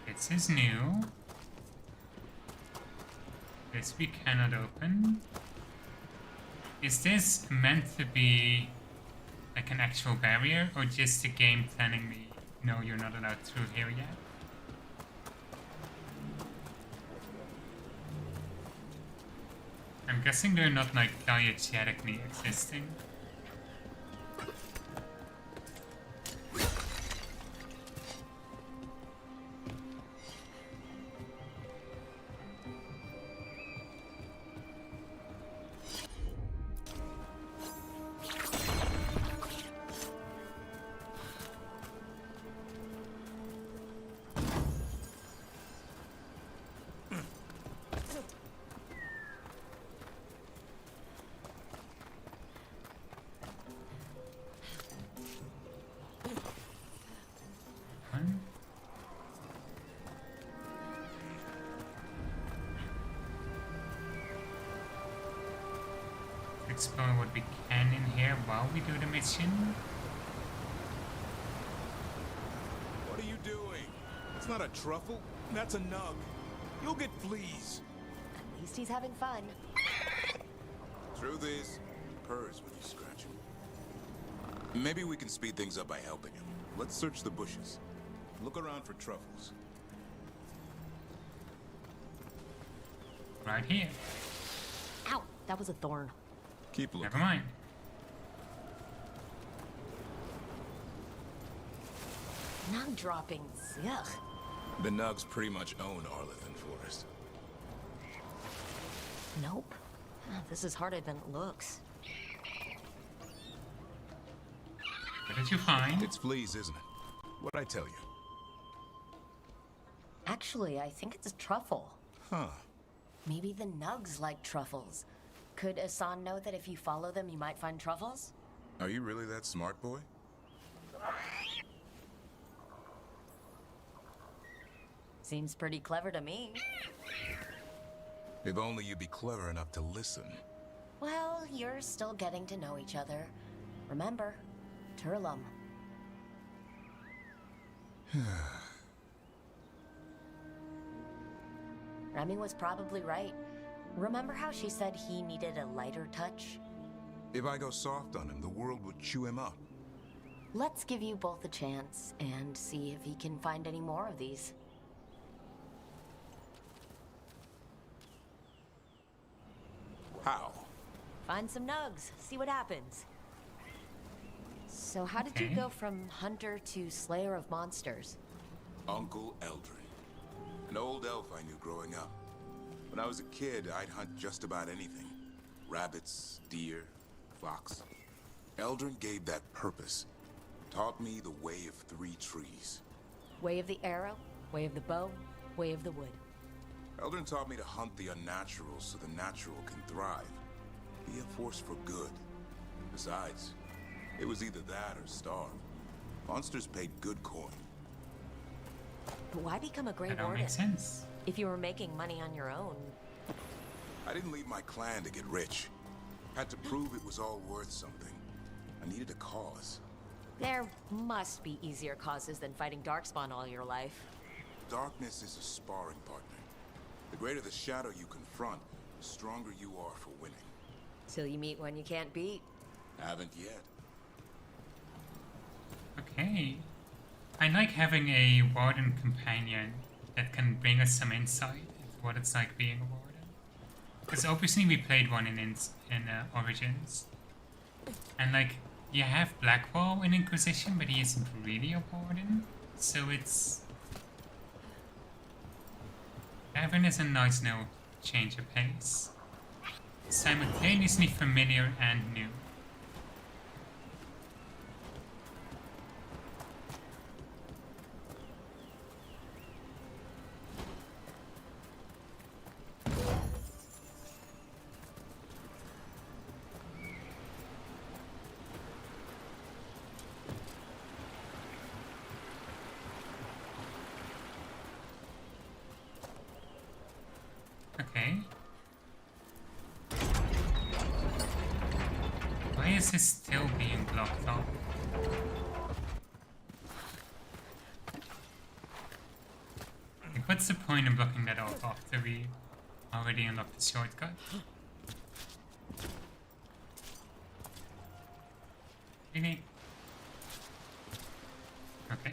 This is new. This we cannot open. Is this meant to be like an actual barrier, or just the game telling me, no, you're not allowed through here yet? I'm guessing they're not like diegetically existing. Explore what we can in here while we do the mission. What are you doing? It's not a truffle. That's a nug. You'll get fleas. At least he's having fun. Truth is, purrs when you scratch him. Maybe we can speed things up by helping him. Let's search the bushes. Look around for truffles. Right here. Ow! That was a thorn. Keep looking. Never mind. Nug droppings. Yuck. The nugs pretty much own Arlithan Forest. Nope. This is harder than it looks. What did you find? It's fleas, isn't it? What'd I tell you? Actually, I think it's a truffle. Huh. Maybe the nugs like truffles. Could Asan know that if you follow them, you might find truffles? Are you really that smart, boy? Seems pretty clever to me. If only you'd be clever enough to listen. Well, you're still getting to know each other. Remember, Turlum. Remy was probably right. Remember how she said he needed a lighter touch? If I go soft on him, the world would chew him up. Let's give you both a chance and see if he can find any more of these. How? Find some nugs, see what happens. So how did you go from hunter to slayer of monsters? Uncle Eldrin. An old elf I knew growing up. When I was a kid, I'd hunt just about anything. Rabbits, deer, fox. Eldrin gave that purpose. Taught me the way of 3 trees. Way of the arrow, way of the bow, way of the wood. Eldrin taught me to hunt the unnatural so the natural can thrive. Be a force for good. Besides, it was either that or starve. Monsters paid good coin. But why become a Grey That don't Warden? make sense. If you were making money on your own. I didn't leave my clan to get rich. Had to prove it was all worth something. I needed a cause. There must be easier causes than fighting Darkspawn all your life. Darkness is a sparring partner. The greater the shadow you confront, the stronger you are for winning. Till you meet one you can't beat. Haven't yet. Okay. I like having a Warden companion that can bring us some insight into what it's like being a Warden. Because obviously we played one in Origins. And like, you have Blackwall in Inquisition, but he isn't really a Warden. So it's... Having is a nice little change of pace. Simultaneously familiar and new. Okay. Why is this still being blocked off? Like, what's the point in blocking that off after we already unlocked the shortcut? Really? Okay.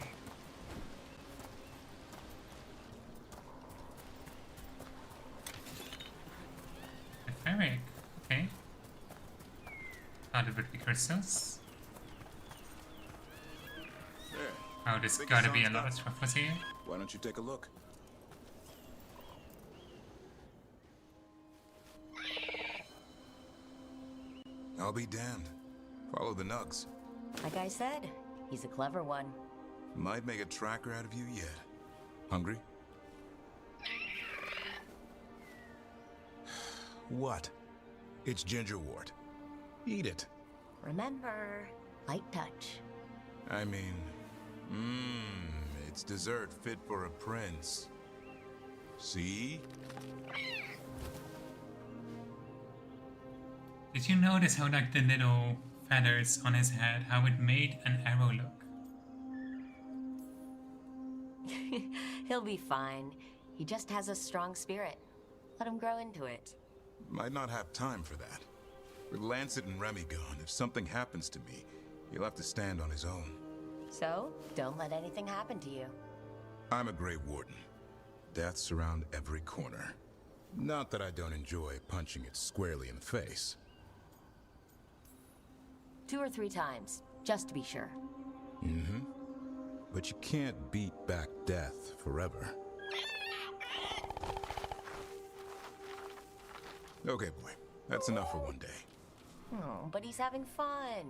Ferric, okay. Thought it would be crystals. There. Oh, there's Think gotta it be a sounds lot of good. truffles here. Why don't you take a look? I'll be damned. Follow the nugs. Like I said, he's a clever one. Might make a tracker out of you yet. Hungry? What? It's gingerwort. Eat it. Remember, light touch. I mean, it's dessert fit for a prince. See? Did you notice how like the little feathers on his head, how it made an arrow look? He'll be fine. He just has a strong spirit. Let him grow into it. Might not have time for that. With Lancet and Remy gone, if something happens to me, he'll have to stand on his own. So, don't let anything happen to you. I'm a Grey Warden. Death's around every corner. Not that I don't enjoy punching it squarely in the face. 2 or 3 times, just to be sure. Mm-hmm. But you can't beat back death forever. Okay, boy. That's enough for one day. Oh, but he's having fun.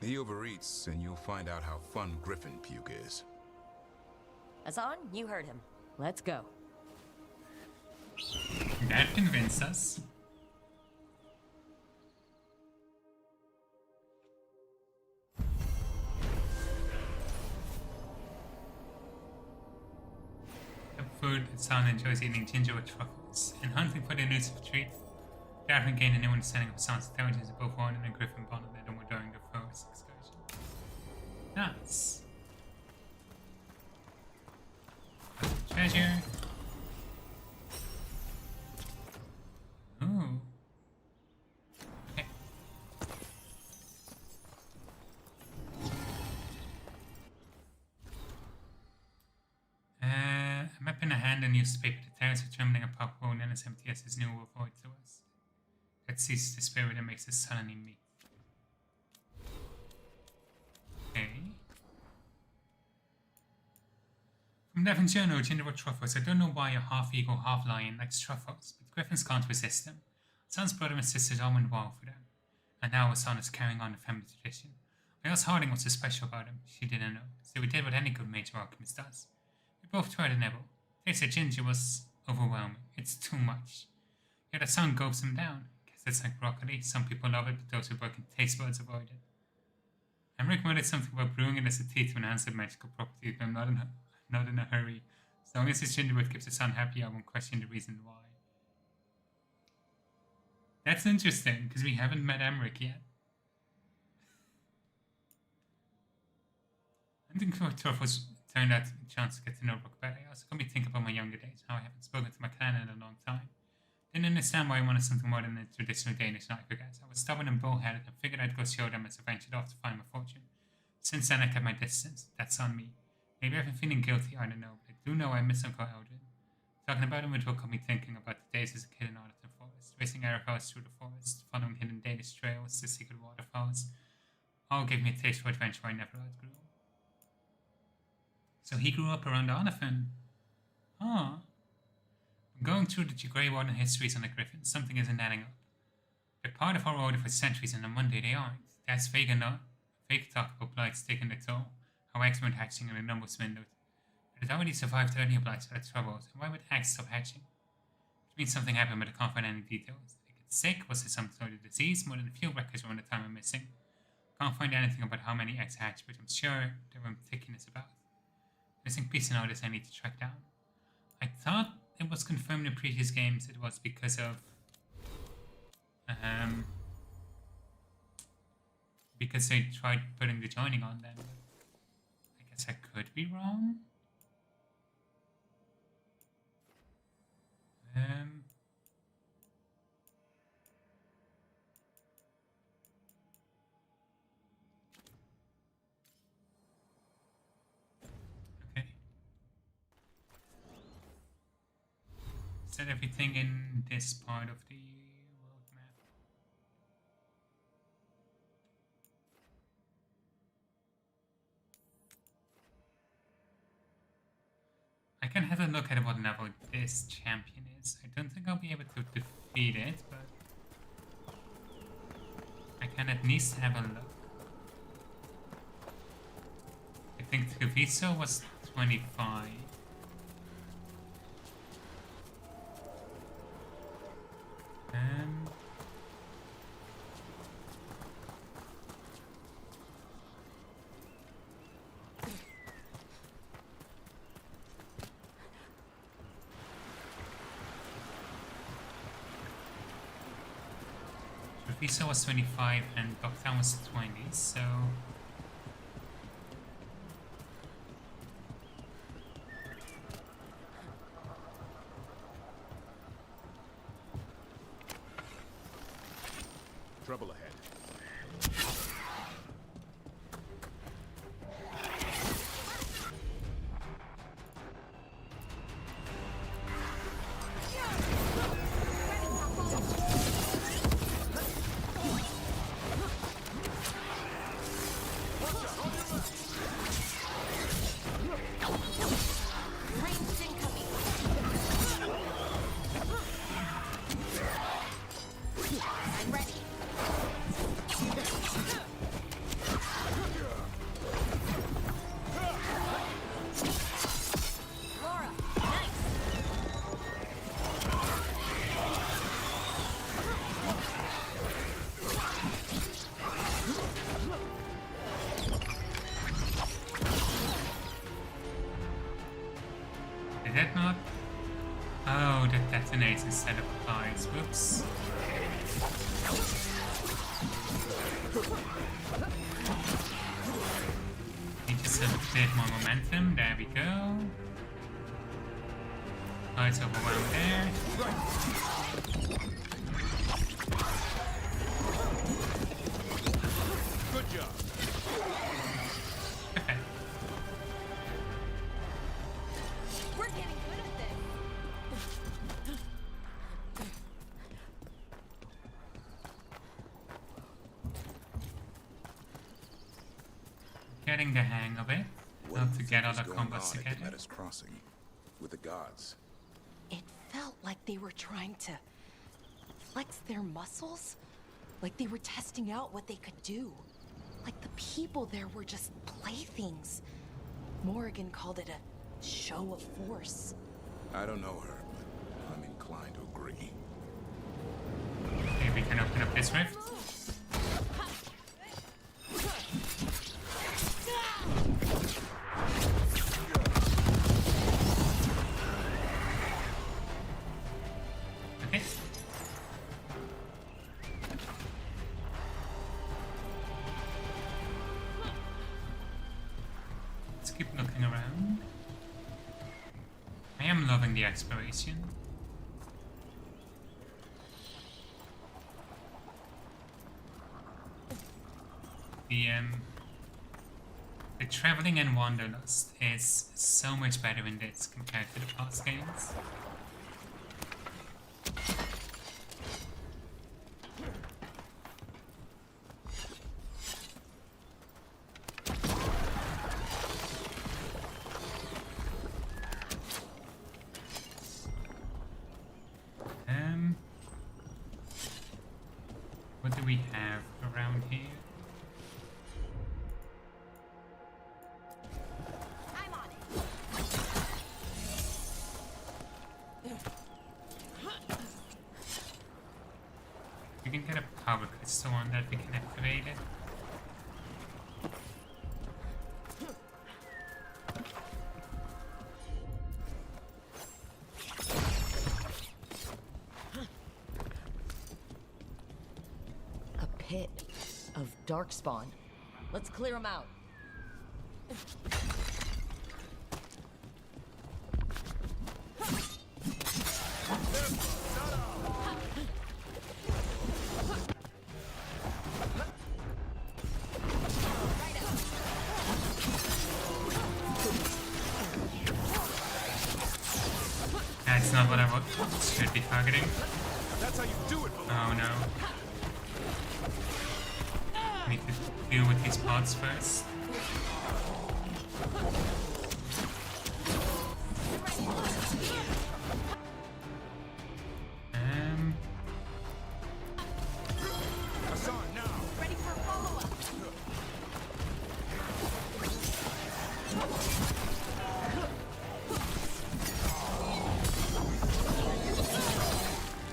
He overeats, and you'll find out how fun Griffin puke is. Hassan, you heard him. Let's go. That convinced us. Food, Hassan enjoys eating ginger with truffles and hunting for the elusive treat. Gavin gained a new understanding of Hassan's intelligence above Warden and Griffin bonded a little more during the forest excursion. Nice. Treasure. Ooh. Okay. A map in a hand and newspaper. The terrace determining a pop hole and as empty as his new avoid to us. That seizes the spirit and makes us suddenly meet. Okay. From Devin's journal, ginger with truffles. I don't know why a half-eagle, half-lion likes truffles, but Griffins can't resist them. Son's brother and sister's almond wall for them. And now Hassan is carrying on the family tradition. I asked Harding what's so special about him. She didn't know. So we did what any good major alchemist does. We both tried a nibble. Taste of ginger was overwhelming. It's too much. Yet Hassan gulps him down. Guess it's like broccoli. Some people love it, but those with broken taste buds avoid it. And Rick muttered something about brewing it as a tea to enhance the magical properties, but I'm not in a hurry. As long as his gingerwood keeps Hassan happy, I won't question the reason why. That's interesting, because we haven't met Emmerich yet. Hunting for truffles turned out a chance to get to know Rook better. I also got me thinking about my younger days, how I haven't spoken to my clan in a long time. Didn't understand why I wanted something more than the traditional Danish life, I guess. I was stubborn and bullheaded and figured I'd go show them as I ventured off to find my fortune. Since then I kept my distance. That's on me. Maybe I've been feeling guilty, I don't know, but I do know I miss Uncle Eldrin. Talking about him would got me thinking about the days as a kid in Arlington Forest, racing arrows through the forest, following hidden Danish trails, the secret waterfalls. All gave me a taste for adventure I never outgrew. So he grew up around Arlington. Ah. Going through the Grey Warden histories on the Griffins, something isn't adding up. They're part of our order for centuries, and on Monday they aren't. That's vague enough. Vague talk about blights taking their toll. How eggs weren't hatching and the numbers dwindled. It had already survived earlier blights without troubles, and why would eggs stop hatching? Which means something happened, but I can't find any details. Did they get sick? Was it some sort of disease? More than a few records around the time I'm missing. Can't find anything about how many eggs hatch, but I'm sure there were meticulous about. Missing piece in orders I need to track down. I thought it was confirmed in previous games it was because of because they tried putting the joining on them. I guess I could be wrong. Okay. Is that everything in this part of the world map? I can have a look at what level this champion is. I don't think I'll be able to defeat it, but I can at least have a look. I think Treviso was 25. Treviso was 25 and Dogtown was 20, so... Trouble ahead. I'm ready. that not? Oh, that detonates instead of applies. Whoops. Need just a bit more momentum. There we go. Oh, it's overwhelmed there. Good job. Okay. We're getting good at this. Getting the hang of it. What Not do to you get think other is going combos on at together. the Metis Crossing with the gods? It felt like they were trying to flex their muscles. Like they were testing out what they could do. Like the people there were just playthings. Morrigan called it a show of force. I don't know her, but I'm inclined to agree. Okay, we can open up this rift. Okay. Let's keep looking around. I am loving the exploration. The traveling in Wanderlust is so much better in this compared to the past games. What do we have around here? I'm on it. We can get a power crystal on that, we can activate it. A pit of darkspawn. Let's clear them out. That's not what I should be targeting. That's how you do it. Oh no. Need to deal with these pods first. Hassan, now. Ready for follow-up.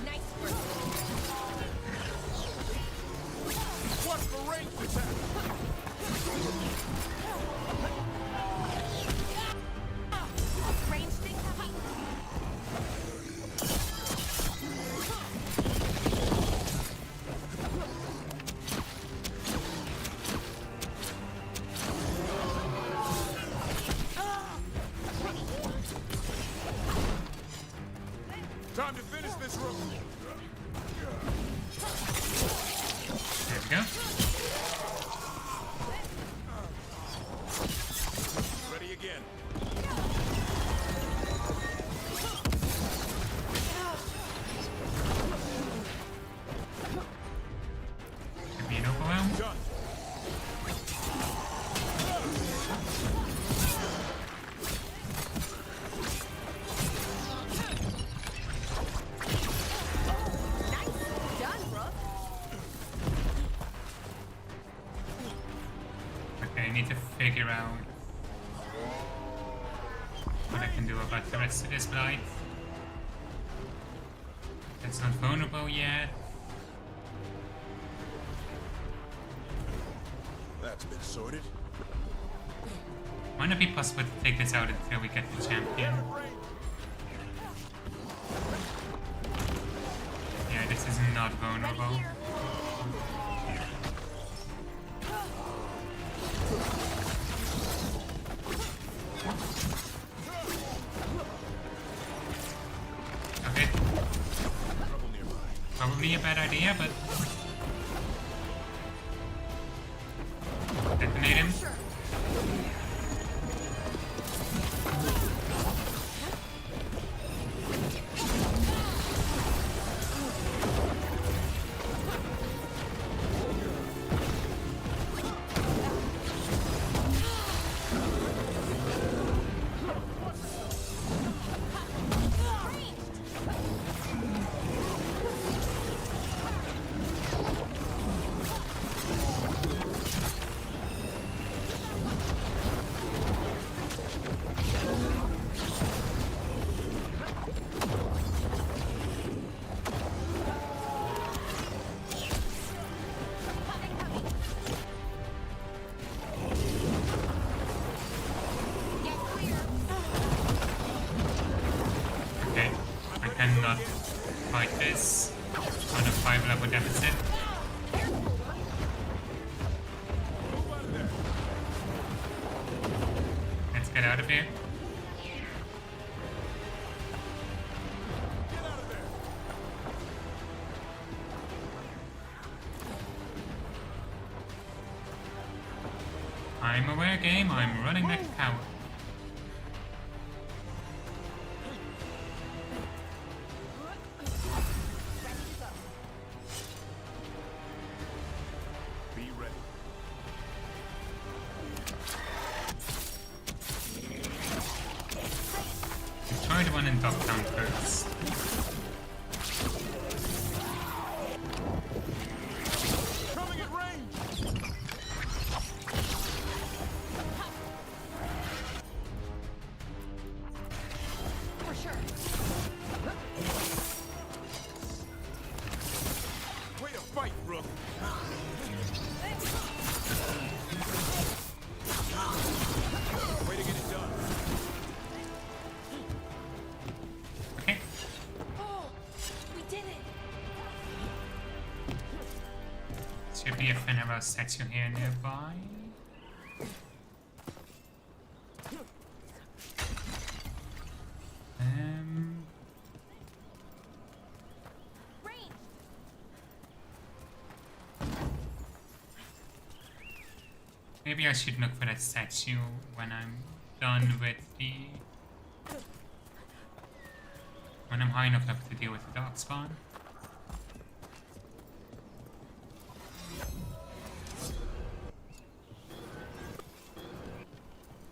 Nice work. What for ranged attack? Range thing coming. Time to finish this room. There we go. Ready again. Could be an overwhelm. Done. Done, Brooke. Okay, I need to figure out what I can do about the rest of this blight. It's not vulnerable yet. That's been sorted. Might not be possible to take this out until we get the champion. not vulnerable. Okay. Probably a bad idea, but detonate him. Cannot fight this on a 5-level deficit. Let's get out of here. I'm aware, game. I'm running like a coward. One and duck down first. Coming at range. For sure. Way to fight, Rook. Way to get it done. Should be a Fenrir statue here nearby. Maybe I should look for that statue when I'm done with the... when I'm high enough level to deal with the dark spawn.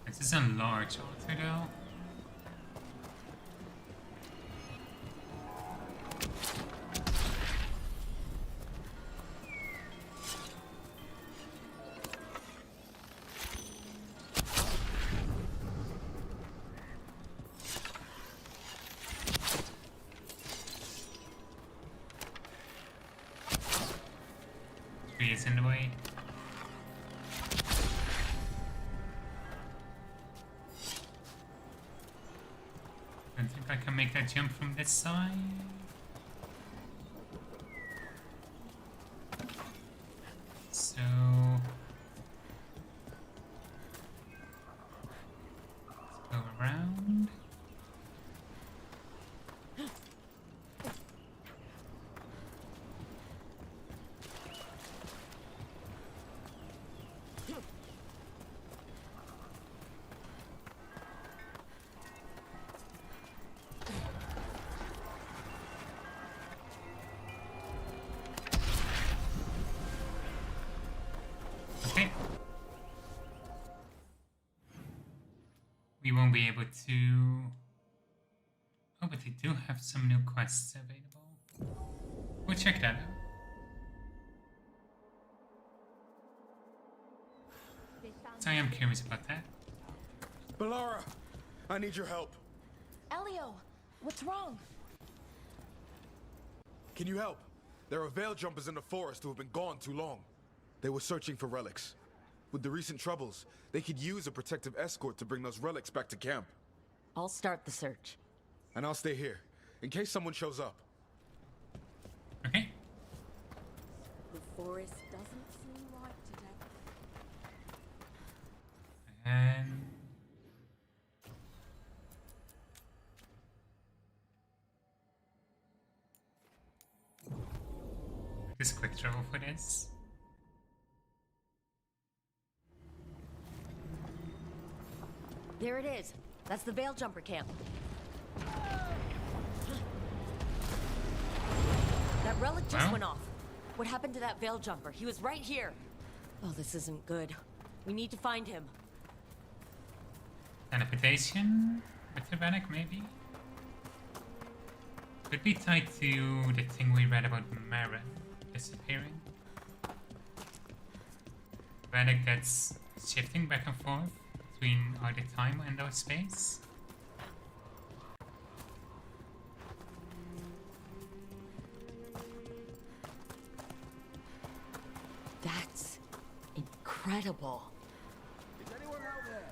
This is a large altar though. Tree is in the way. I think I can make that jump from this side. So let's go around. We won't be able to... Oh, but they do have some new quests available. We'll check that out. So I am curious about that. Bellara, I need your help. Elio, what's wrong? Can you help? There are veil jumpers in the forest who have been gone too long. They were searching for relics. With the recent troubles, they could use a protective escort to bring those relics back to camp. I'll start the search. And I'll stay here, in case someone shows up. Okay. forest doesn't seem right today. And this quick travel for this. There it is. That's the Veil Jumper camp. That relic just went off. What happened to that Veil Jumper? He was right here. Oh, this isn't good. We need to find him. Teleportation with the relic, maybe? Could be tied to the thing we read about Marin disappearing. Relic that's shifting back and forth between either time and or space. That's incredible. Is anyone out there?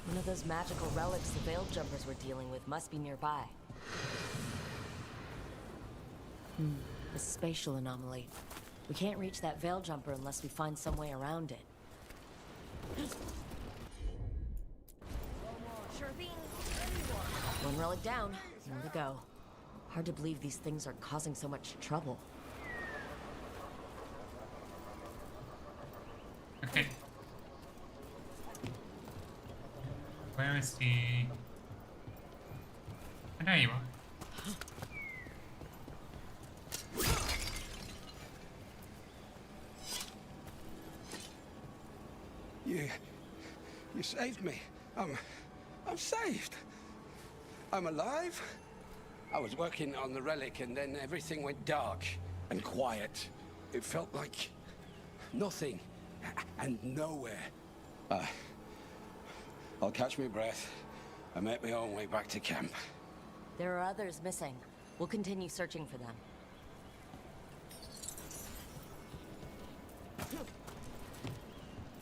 One of those magical relics the Veil Jumpers were dealing with must be nearby. A spatial anomaly. We can't reach that Veil Jumper unless we find some way around it. Sure thing. One relic down. More to go. Hard to believe these things are causing so much trouble. Okay. Where is the... Oh, there you are. You saved me. I'm saved. I'm alive. I was working on the relic and then everything went dark and quiet. It felt like nothing and nowhere. I'll catch my breath and make my own way back to camp. There are others missing. We'll continue searching for them.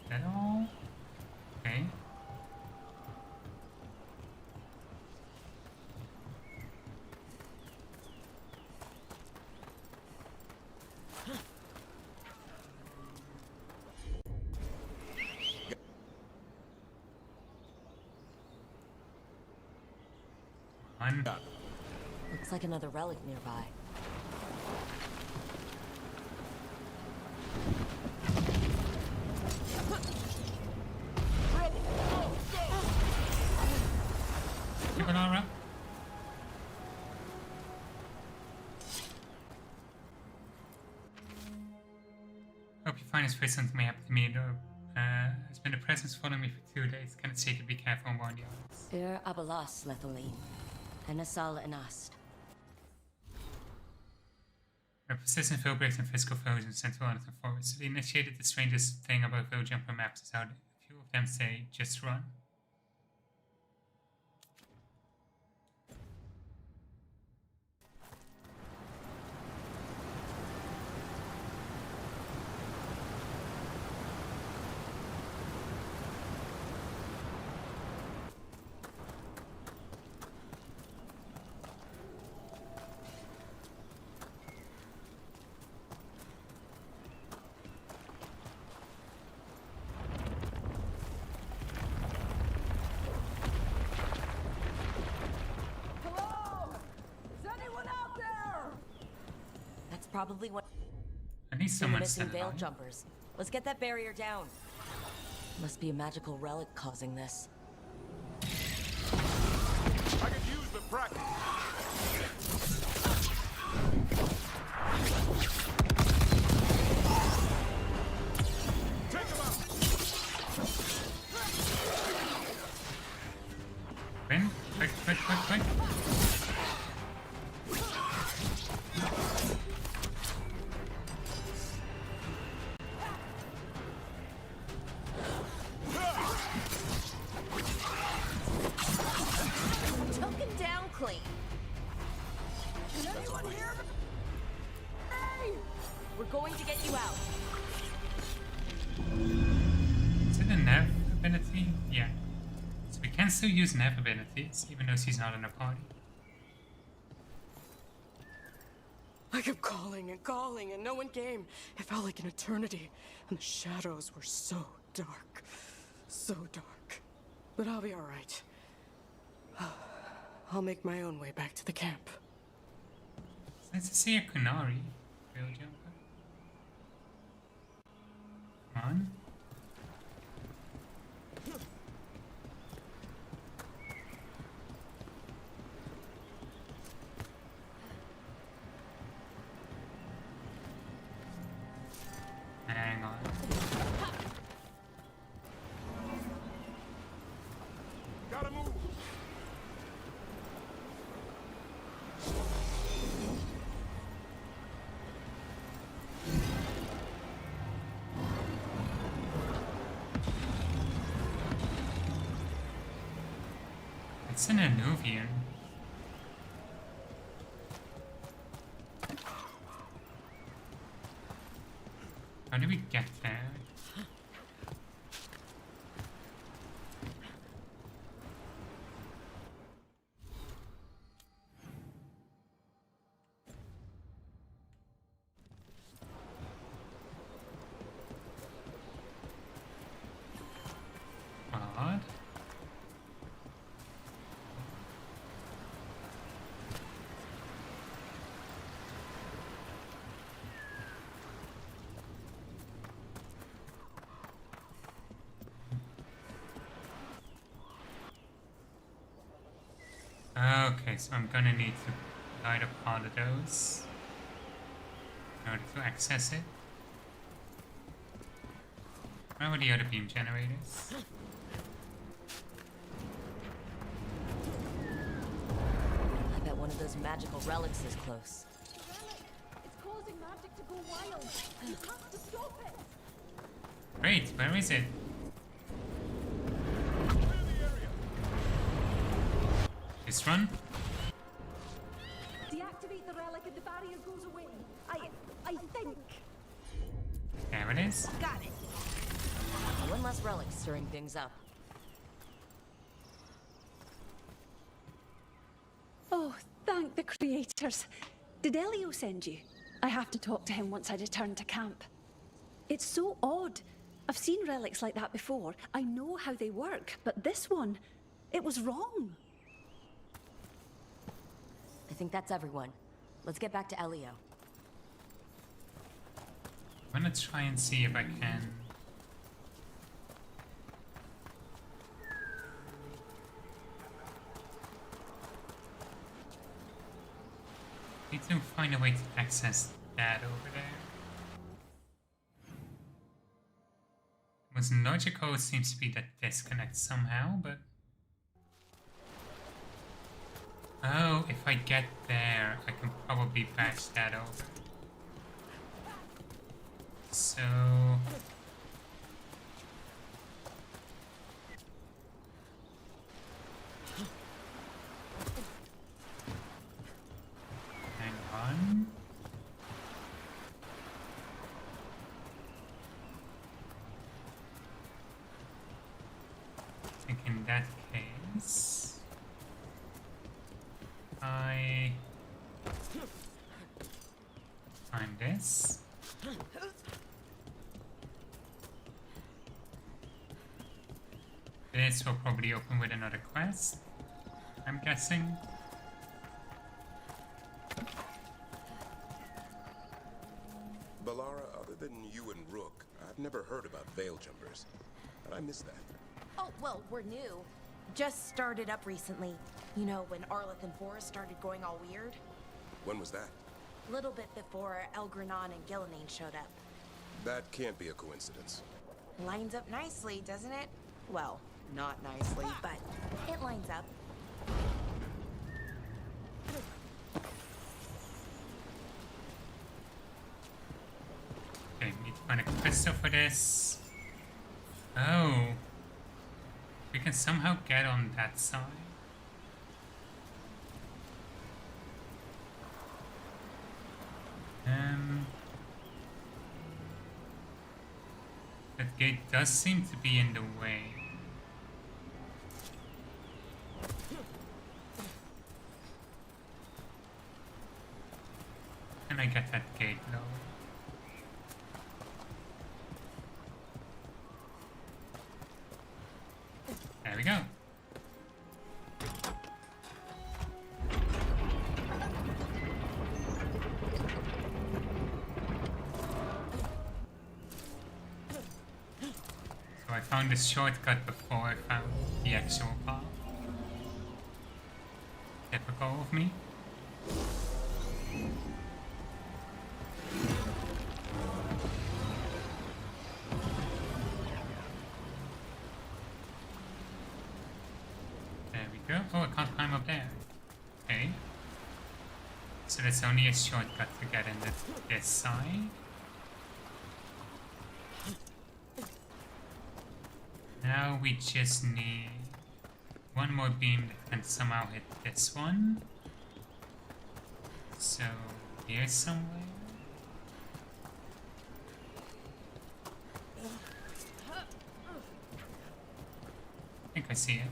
Hello? Okay. Looks like another relic nearby. Laura. Hope you find this place something may happen to me, though. It's been a presence following me for 2 days. Can it say to be careful and warn the others? Ir abalas lethalin. Enasal enast. A persistent field breaks and physical foes in Central Arlington Forest. They initiated the strangest thing about Veil Jumper maps is how a few of them say, just run. Probably one. I need someone to Veil Jumpers. Let's get that barrier down. Must be a magical relic causing this. I could use the practice. Take him out. Win. Quick. Still use nav abilities, even though she's not in a party. I kept calling and calling, and no one came. It felt like an eternity, and the shadows were so dark. So dark. But I'll be all right. I'll make my own way back to the camp. It's nice to see a Kunari. Real jumper. Come on. Hang on. Gotta move. It's an Anuvian. How do we get there? Odd. Okay, so I'm gonna need to light up all of those in order to access it. Where are the other beam generators? I bet one of those magical relics is close. It's causing magic to go wild. You have to stop it. Great, where is it? This one? Deactivate the relic and the barrier goes away. I think. There it is. Got it. One less relic stirring things up. Oh, thank the creators. Did Elio send you? I have to talk to him once I return to camp. It's so odd. I've seen relics like that before. I know how they work, but this one, it was wrong. I think that's everyone. Let's get back to Elio. I'm gonna try and see if I can. Need to find a way to access that over there. What's logical seems to be that this connects somehow, but. Oh, if I get there, I can probably patch that over. So... hang on. I think in that case... I find this. This will probably open with another quest, I'm guessing. Balara, other than you and Rook, I've never heard about Veil Jumpers. And I miss that. Oh, well, we're new. Just started up recently. You know, when Arleth and Forrest started going all weird. When was that? A little bit before Elgranon and Gillenane showed up. That can't be a coincidence. Lines up nicely, doesn't it? Well, not nicely, but it lines up. Okay, need to find a crystal for this. Oh. We can somehow get on that side. That gate does seem to be in the way. Can I get that gate low? There we go. So I found this shortcut before I found the actual path. Typical of me. There we go. Oh, I can't climb up there. Okay. So that's only a shortcut to get in this side. Now we just need one more beam that can somehow hit this one. So here somewhere. I think I see it.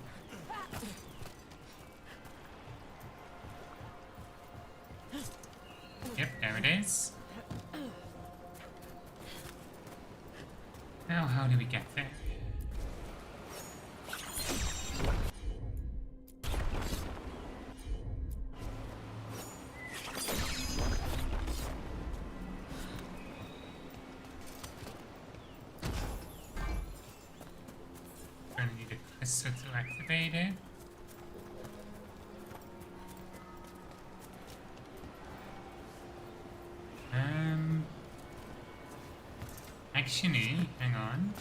Yep, there it is. Now how do we get there? Gonna need a crystal to activate it. Actually, hang on.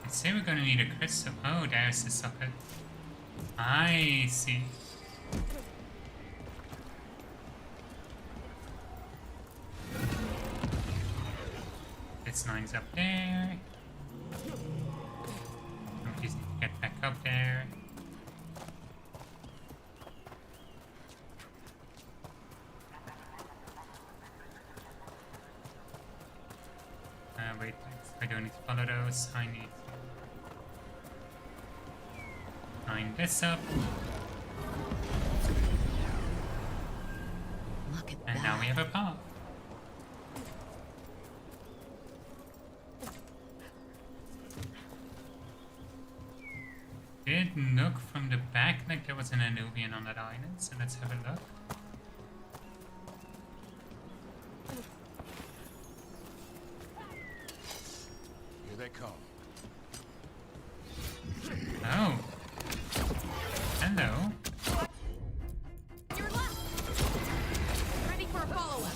I'd say we're gonna need a crystal. Oh, there's the socket. I see. This line's up there. We just need to get back up there. Wait, I don't need to follow those. I need to line this up. Look at and that. now we have a path. Did look from the back like there was an Anubian on that island, so let's have a look. Here they come. Oh. Hello. Your left. Ready for a follow-up.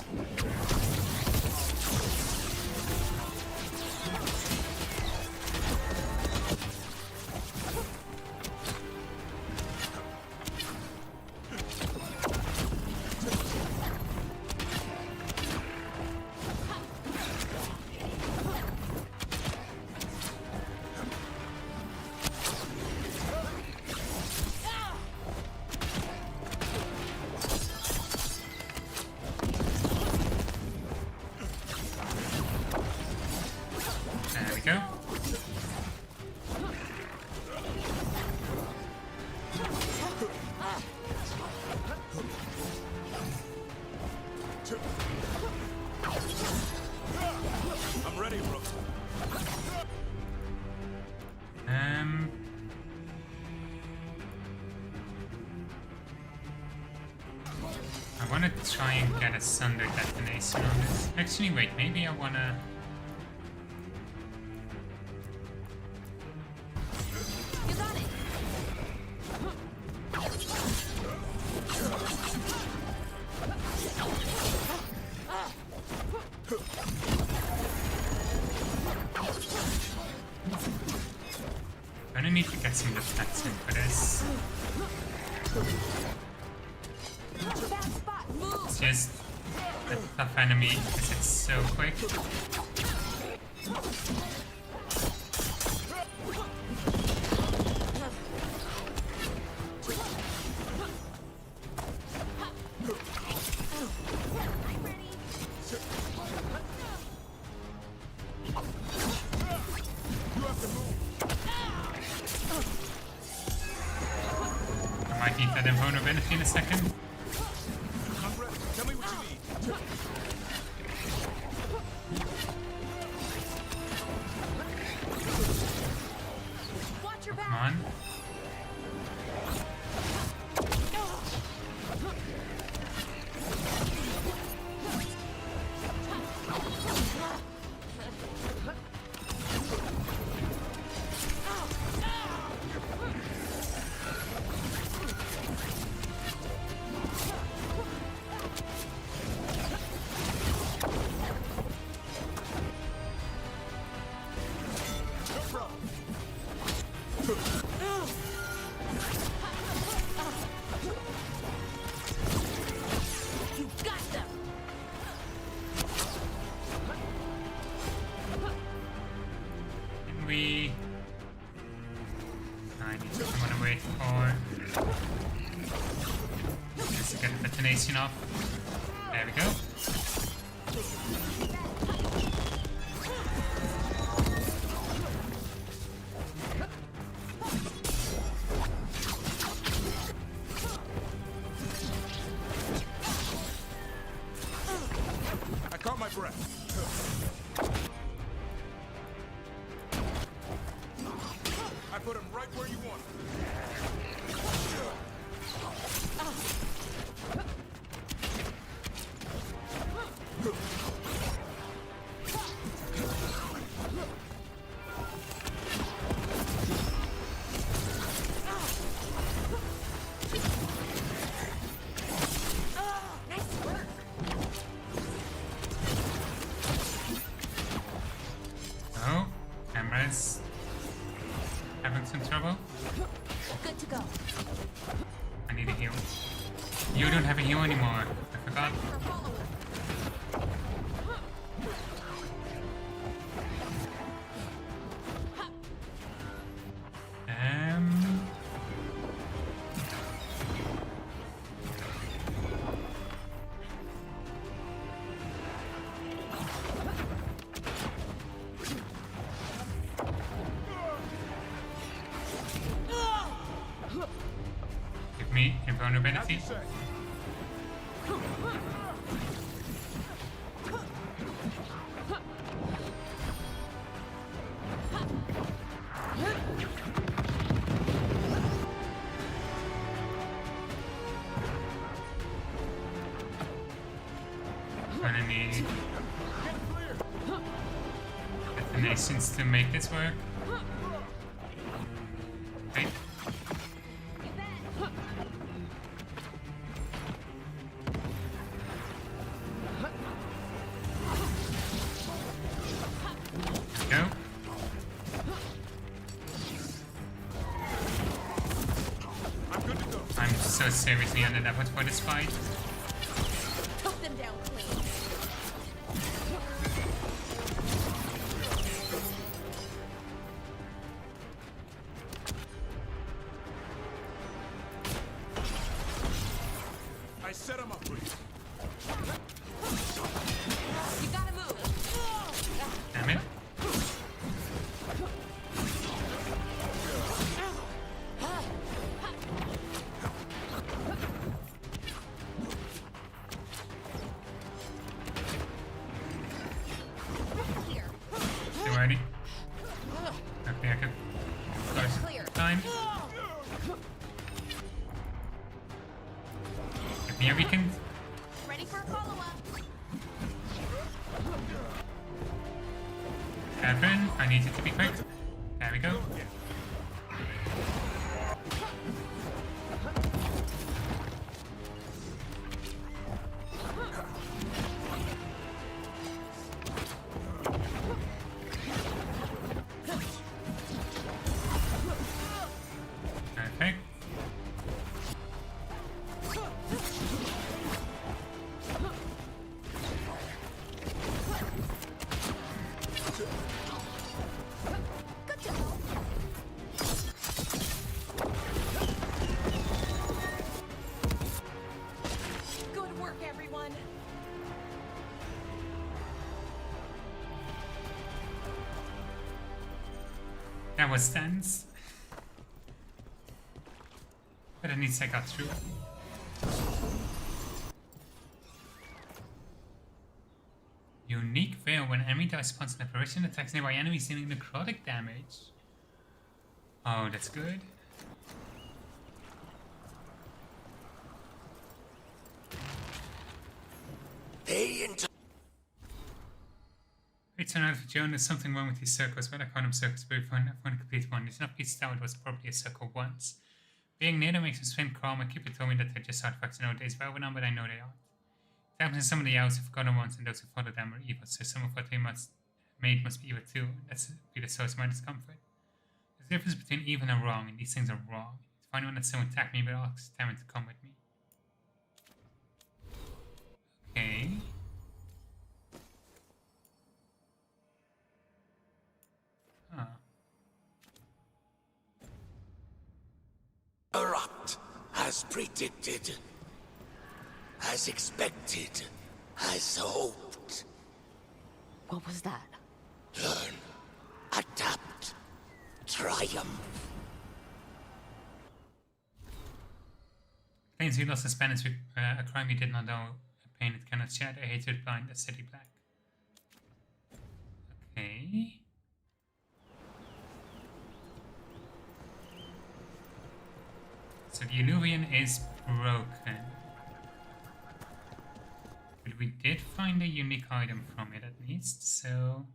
There we go. I'm ready, bro. I want to try and get a Sunder detonation on this. Actually, wait, maybe I want to... You got it. I'm gonna need to get some deflection for this. It's just a tough enemy because it's so quick. I might need that invulnerability in a second. I'm ready. Tell me what you need. wait for just to get the detonation off. There we go. I caught my breath. I put him right where you want him. Oh, camera's having some trouble. Good to go. I need a heal. You don't have a heal anymore. I forgot. Give me invulnerability. Gonna need detonations to make this work. Okay. Go. I'm so seriously under that for this fight. Took them down clean. I set him up for you. You gotta move. Damn it. You ready? Okay, I can close time. Give me a weekend. Ready for a follow-up. Catherine, I need you to be quick. There we go. Perfect. Good work, everyone. That was tense. But at least I got through. Unique veil when enemy dies spawns an apparition attacks nearby enemies dealing necrotic damage. Oh, that's good. Wait, so now for Joan, there's something wrong with these circles. Well, I call them circles, but if I find a complete one. It's not pieced out, it was probably a circle once. Being near them makes them spin calm. My keeper told me that they're just artifacts nowadays, but but I know they are. It happens to some of the owls who forgotten ones, and those who follow them are evil, so some of what they made must be evil too. That's be the source of my discomfort. There's a difference between evil and wrong, and these things are wrong. If I want that someone attack me, but I'll ask them to come with me. Okay. Huh. As predicted. As expected. As hoped. What was that? Learn. Adapt. Triumph. Claims he lost his penance with a crime he did not know, a pain it cannot shed, a hatred blind, a city black. Okay. So the illusion is broken. But we did find a unique item from it at least, so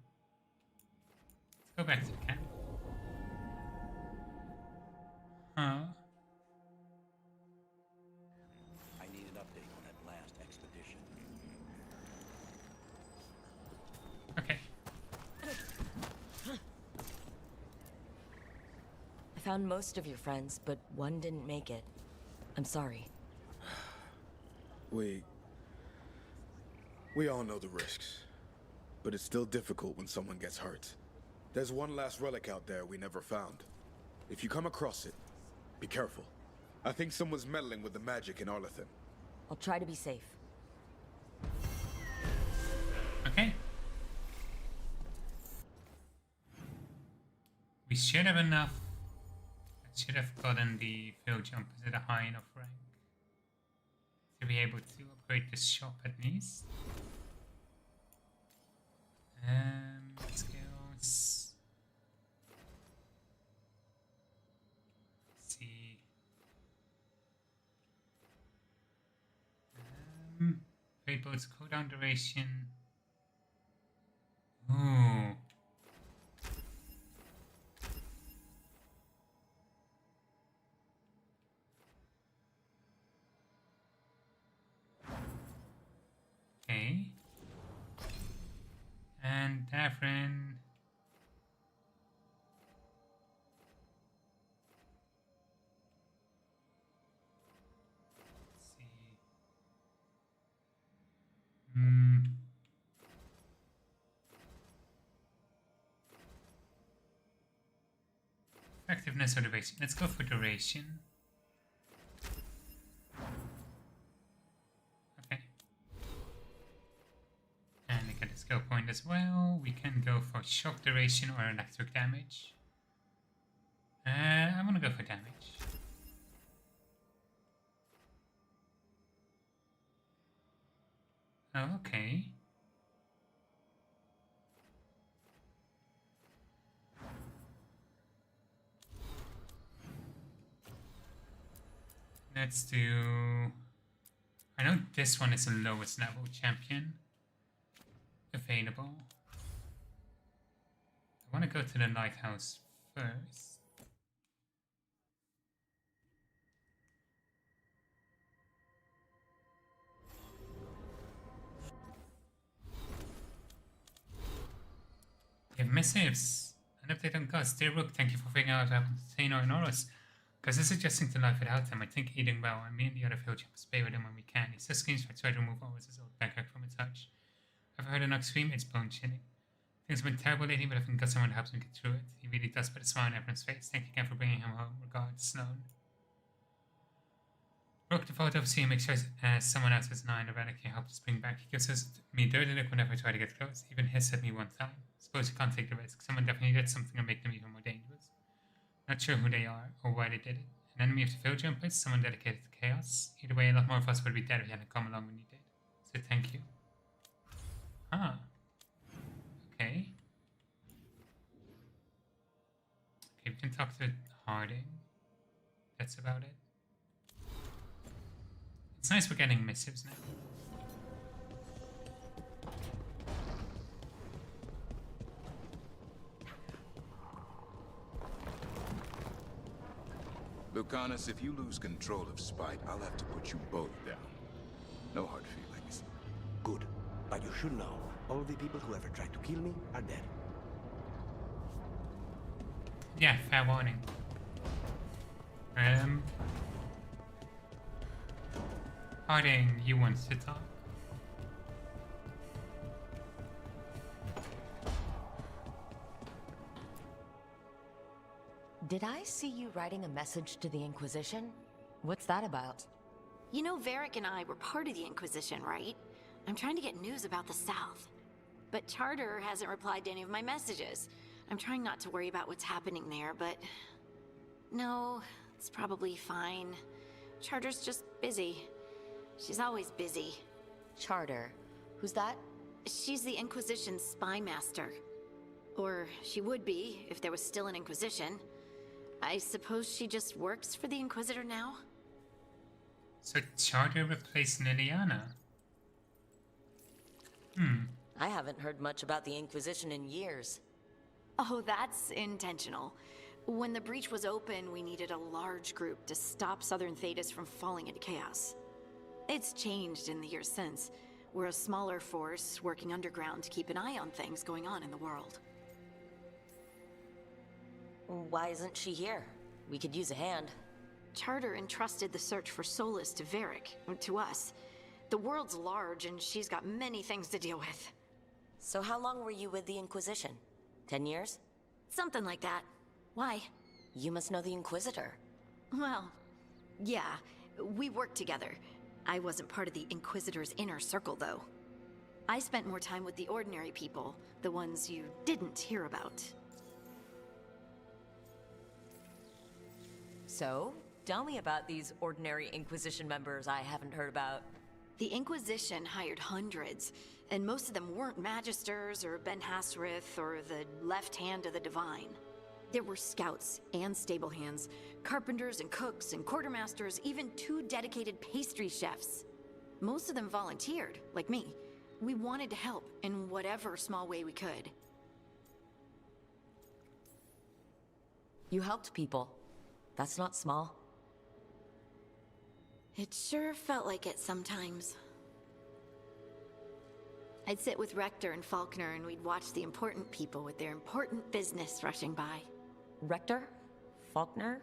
let's go back to the camp. Huh. I need an update on that last expedition. Okay. I found most of your friends, but one didn't make it. I'm sorry. We all know the risks, but it's still difficult when someone gets hurt. There's one last relic out there we never found. If you come across it, be careful. I think someone's meddling with the magic in Arlethan. I'll try to be safe. Okay. We should have enough. I should have gotten the veil jumpers at a high enough rank to be able to upgrade the shop at least. Skills. Let's see. Great boats cooldown duration. Ooh. Okay. And Davrin. Let's see. Effectiveness or duration? Let's go for duration. Okay. And I get a skill point as well. We can go for shock duration or electric damage. I'm gonna go for damage. Oh, okay. Let's do... I know this one is the lowest level champion available. I want to go to the lighthouse first. We have missives. An update on gods. Dear Rook, thank you for figuring out what happened to Taino and Horus. Because it's suggesting to life without them. I think eating well, and me and the other field jumpers pay with him when we can. He says screenshots try to remove Horus's old backpack from its hutch. I've heard Enoch scream, it's bone chilling. Things have been terrible lately, but I've got someone to help him get through it. He really does put a smile on everyone's face. Thank you again for bringing him home. Regards, Sloan. Broke the photo of seeing make sure someone else has an eye on the relic he helped us bring back. He gives me dirty look whenever I try to get close. Even hissed at me one time. Suppose you can't take the risk. Someone definitely did something to make them even more dangerous. Not sure who they are or why they did it. An enemy of the field jumpers, someone dedicated to chaos. Either way, a lot more of us would be dead if you hadn't come along when you did. So thank you. Ah. Okay. Okay, we can talk to Harding. That's about it. It's nice we're getting missives now. Lucanus, if you lose control of Spite, I'll have to put you both down. No hard feelings. Good. But you should know, all the people who ever tried to kill me are dead. Yeah, fair warning. Harding, you want to talk? Did I see you writing a message to the Inquisition? What's that about? You know, Varric and I were part of the Inquisition, right? I'm trying to get news about the South. But Charter hasn't replied to any of my messages. I'm trying not to worry about what's happening there, but... No, it's probably fine. Charter's just busy. She's always busy. Charter? Who's that? She's the Inquisition's spy master. Or she would be, if there was still an Inquisition. I suppose she just works for the Inquisitor now? So Charter replaced Liliana. I haven't heard much about the Inquisition in years. Oh, that's intentional. When the breach was open, we needed a large group to stop Southern Thedas from falling into chaos. It's changed in the years since. We're a smaller force working underground to keep an eye on things going on in the world. Why isn't she here? We could use a hand. Charter entrusted the search for Solus to Varric, to us. The world's large and she's got many things to deal with. So how long were you with the Inquisition? 10 years? Something like that. Why? You must know the Inquisitor. Well, yeah, we worked together. I wasn't part of the Inquisitor's inner circle, though. I spent more time with the ordinary people, the ones you didn't hear about. So, tell me about these ordinary Inquisition members I haven't heard about. The Inquisition hired hundreds, and most of them weren't Magisters or Ben Hasrith or the left hand of the Divine. There were scouts and stable hands, carpenters and cooks and quartermasters, even 2 dedicated pastry chefs. Most of them volunteered, like me. We wanted to help in whatever small way we could. You helped people. That's not small. It sure felt like it sometimes. I'd sit with Rector and Faulkner and we'd watch the important people with their important business rushing by. Rector? Faulkner?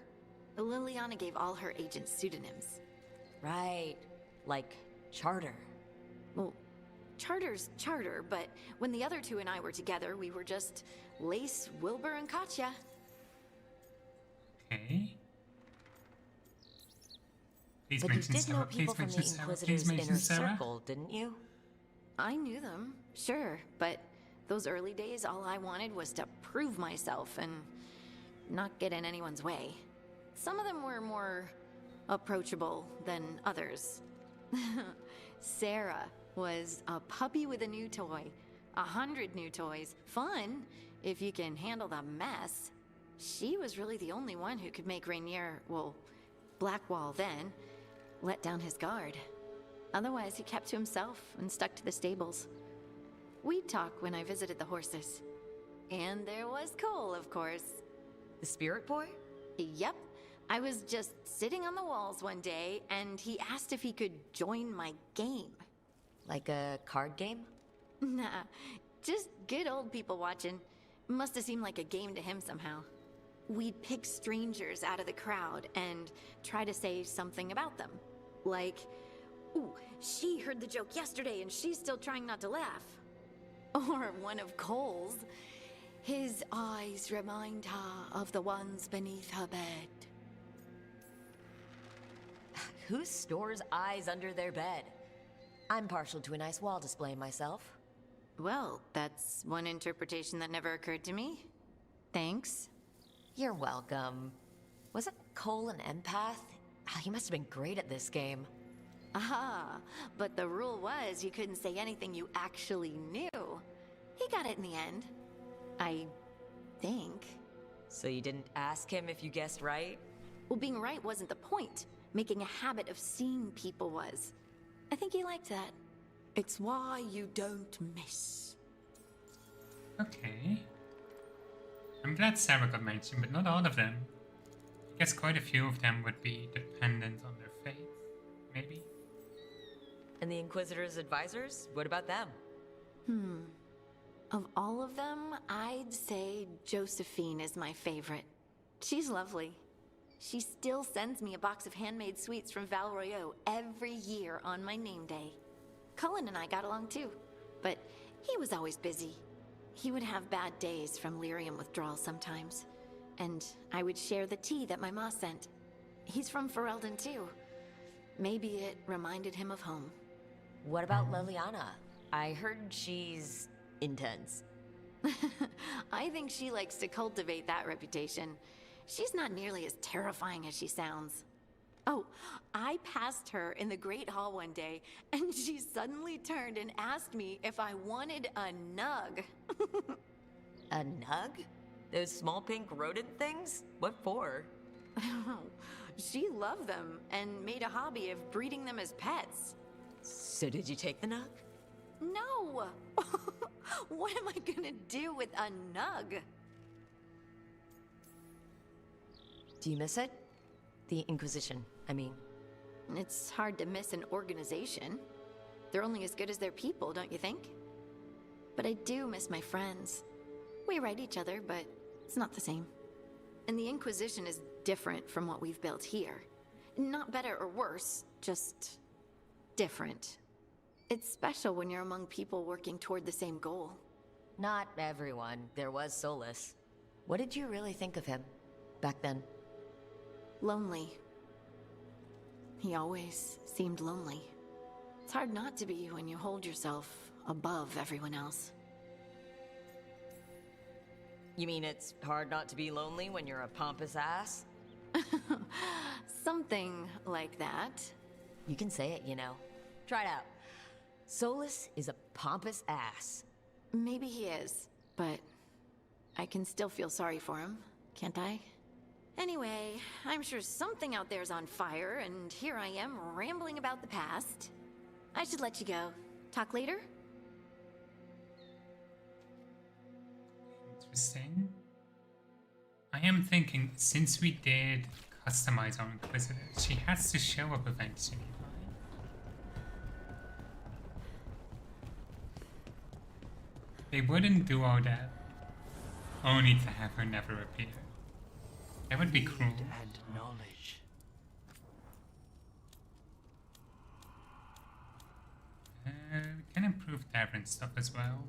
Liliana gave all her agents pseudonyms. Right. Like Charter. Well, Charter's Charter, but when the other 2 and I were together, we were just Lace, Wilbur, and Katya. Okay. Please But you mention did know Sarah. people Please from mention the Sarah. Inquisitor's Please mention inner Sarah. circle, didn't you? I knew them, sure, but those early days, all I wanted was to prove myself and not get in anyone's way. Some of them were more approachable than others. Sarah was a puppy with a new toy. 100 new toys. Fun, if you can handle the mess. She was really the only one who could make Rainier, well, Blackwall then, let down his guard. Otherwise, he kept to himself and stuck to the stables. We'd talk when I visited the horses. And there was Cole, of course. The spirit boy? Yep. I was just sitting on the walls one day, and he asked if he could join my game. Like a card game? Nah, just good old people watching. Must have seemed like a game to him somehow. We'd pick strangers out of the crowd and try to say something about them. Like, ooh, she heard the joke yesterday and she's still trying not to laugh. Or one of Cole's. His eyes remind her of the ones beneath her bed. Who stores eyes under their bed? I'm partial to a nice wall display myself. Well, that's one interpretation that never occurred to me. Thanks. You're welcome. Wasn't Cole an empath? He must have been great at this game. Aha, but the rule was you couldn't say anything you actually knew. He got it in the end. I think. So you didn't ask him if you guessed right? Well, being right wasn't the point. Making a habit of seeing people was. I think he liked that. It's why you don't miss. Okay. I'm glad Sarah got mentioned, but not all of them. I guess quite a few of them would be dependent on their faith, maybe. And the Inquisitor's advisors? What about them? Of all of them, I'd say Josephine is my favorite. She's lovely. She still sends me a box of handmade sweets from Val Royeaux every year on my name day. Cullen and I got along too, but he was always busy. He would have bad days from lyrium withdrawal sometimes, and I would share the tea that my ma sent. He's from Ferelden too. Maybe it reminded him of home. What about Liliana? I heard she's intense. I think she likes to cultivate that reputation. She's not nearly as terrifying as she sounds. Oh, I passed her in the Great Hall one day, and she suddenly turned and asked me if I wanted a nug. A nug? Those small pink rodent things? What for? She loved them and made a hobby of breeding them as pets. So did you take the nug? No! What am I gonna do with a nug? Do you miss it? The Inquisition, I mean. It's hard to miss an organization. They're only as good as their people, don't you think? But I do miss my friends. We write each other, but it's not the same. And the Inquisition is different from what we've built here. Not better or worse, just different. It's special when you're among people working toward the same goal. Not everyone. There was Solus. What did you really think of him back then? Lonely. He always seemed lonely. It's hard not to be when you hold yourself above everyone else. You mean it's hard not to be lonely when you're a pompous ass? Something like that. You can say it, you know. Try it out. Solus is a pompous ass. Maybe he is, but I can still feel sorry for him, can't I? Anyway, I'm sure something out there's on fire, and here I am rambling about the past. I should let you go. Talk later? Interesting. I am thinking, since we did customize our Inquisitor, she has to show up eventually, right? They wouldn't do all that only to have her never appear. That would be cruel. And knowledge. We can improve Davin stuff as well.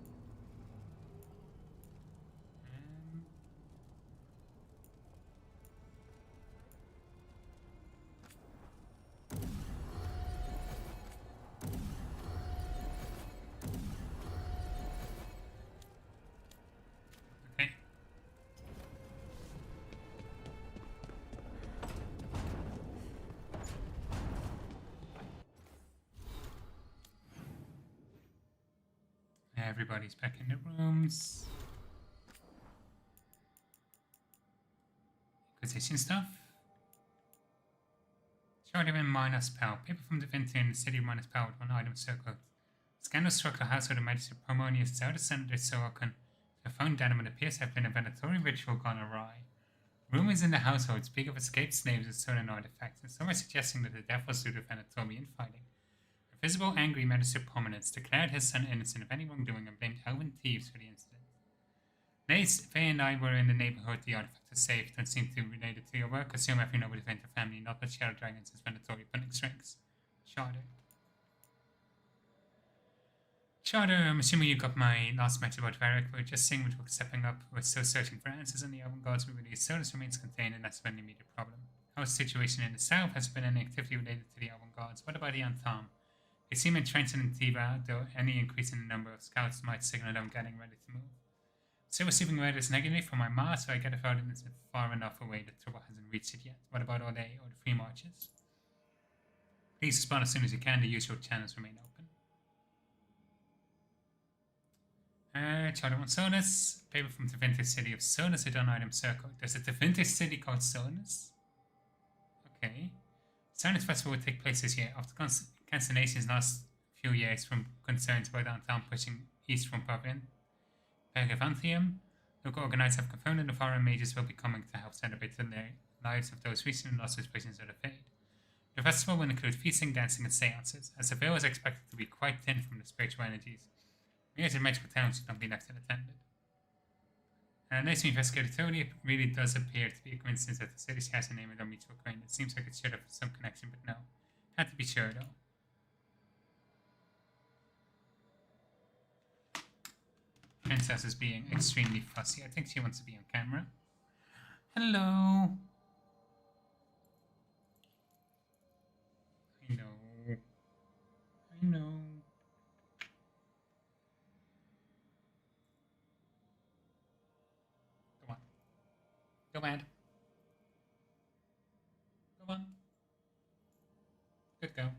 Everybody's back in the rooms. Inquisition stuff. Charter and minus spell. People from Divinity in the city of minus power with one item circled. Scandal struck the household of Magister Harmonious Zelda Senator Sorokun. The phone data it appears to have been a venatory ritual gone awry. Rumors in the household speak of escaped slaves with certain artifacts, and some are suggesting that the death was due to venatory infighting. A visible, angry Magister Prominence declared his son innocent of any wrongdoing and blamed elven thieves for the incident. Nace, Faye and I were in the neighborhood the artifact was saved and seemed to be related to your work. Assume every noble event of family, not but Shadow Dragons, is venatory pulling strings. Charter. Charter, I'm assuming you got my last message about Varric. We're just seeing what we're stepping up. We're still searching for answers on the elven gods we released. Solus remains contained, and that's been the immediate problem. How's the situation in the south? Has there been any activity related to the elven gods? What about the Antam? They seem entrenched in Tiva, though any increase in the number of scouts might signal them getting ready to move. Still receiving letters negatively from my ma, so I get a feeling it's far enough away that Tua hasn't reached it yet. What about all day or the free marches? Please respond as soon as you can. The usual channels remain open. Charter 1 Solus. Paper from the vintage city of Solus, a done item circle. There's a vintage city called Solus? Okay. Silence Festival will take place this year. After cancellations last few years from concerns about downtown pushing east from Pavilion. Perivantium, local organizers have confirmed that the foreign mages will be coming to help celebrate the lives of those recently lost as prisoners of the Fade. The festival will include feasting, dancing, and seances, as the veil is expected to be quite thin from the spiritual energies. Mirrors and magical towns should not be left unattended. And nice to investigate it totally, it really does appear to be a coincidence that the city has a name with a mutual acquaintance. It seems like it should have some connection, but no. Had to be sure though. Princess is being extremely fussy. I think she wants to be on camera. Hello. Go ahead. Go on. Good go.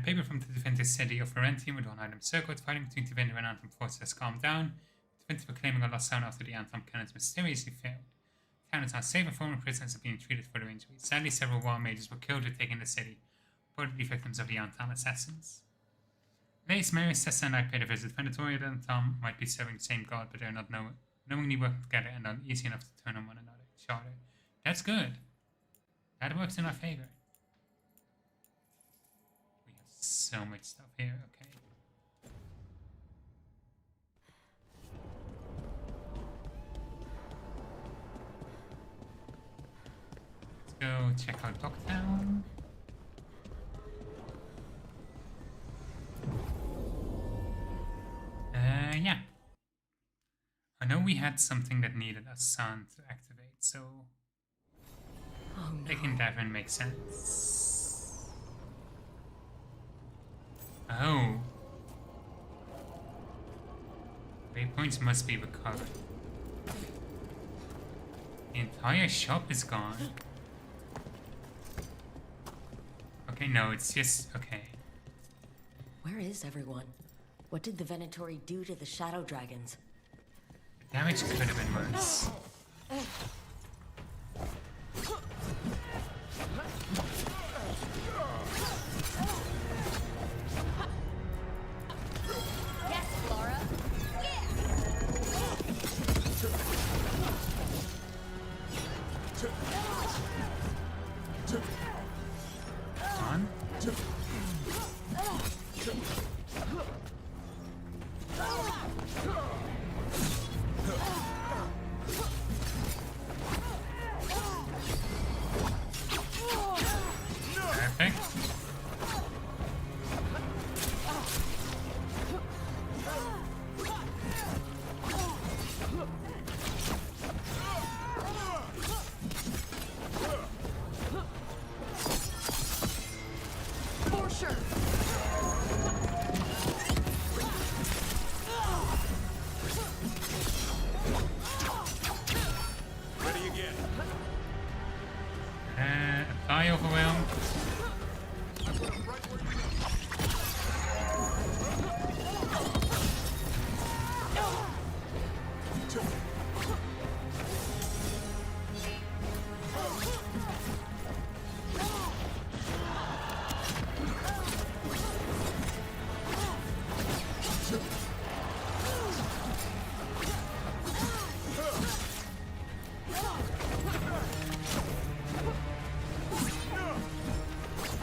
Paper from the defensive city of Laurentium with one item circled. Fighting between Tevinter and Anthem forces has calmed down. Defenders were claiming a lost town after the Anthem cannons mysteriously failed. The town is now safe and former prisoners are being treated for their injuries. Sadly, several war mages were killed or taken the city, reportedly victims of the Anthem assassins. Lace, Marius, Tessa, and I paid a visit. Venatorian and Tom might be serving the same god, but they're not knowingly working together and are easy enough to turn on one another. Charter. That's good. That works in our favor. We have so much stuff here, okay. Let's go check out Lockdown. Yeah. I know we had something that needed a sun to activate, so taking Davin makes sense. Oh. Waypoints must be recovered. The entire shop is gone. Okay, no, it's just... okay. Where is everyone? What did the Venatori do to the Shadow Dragons? The damage could have been worse. Yes, Flora. On. Perfect. For sure. Ready again. Apply overwhelm.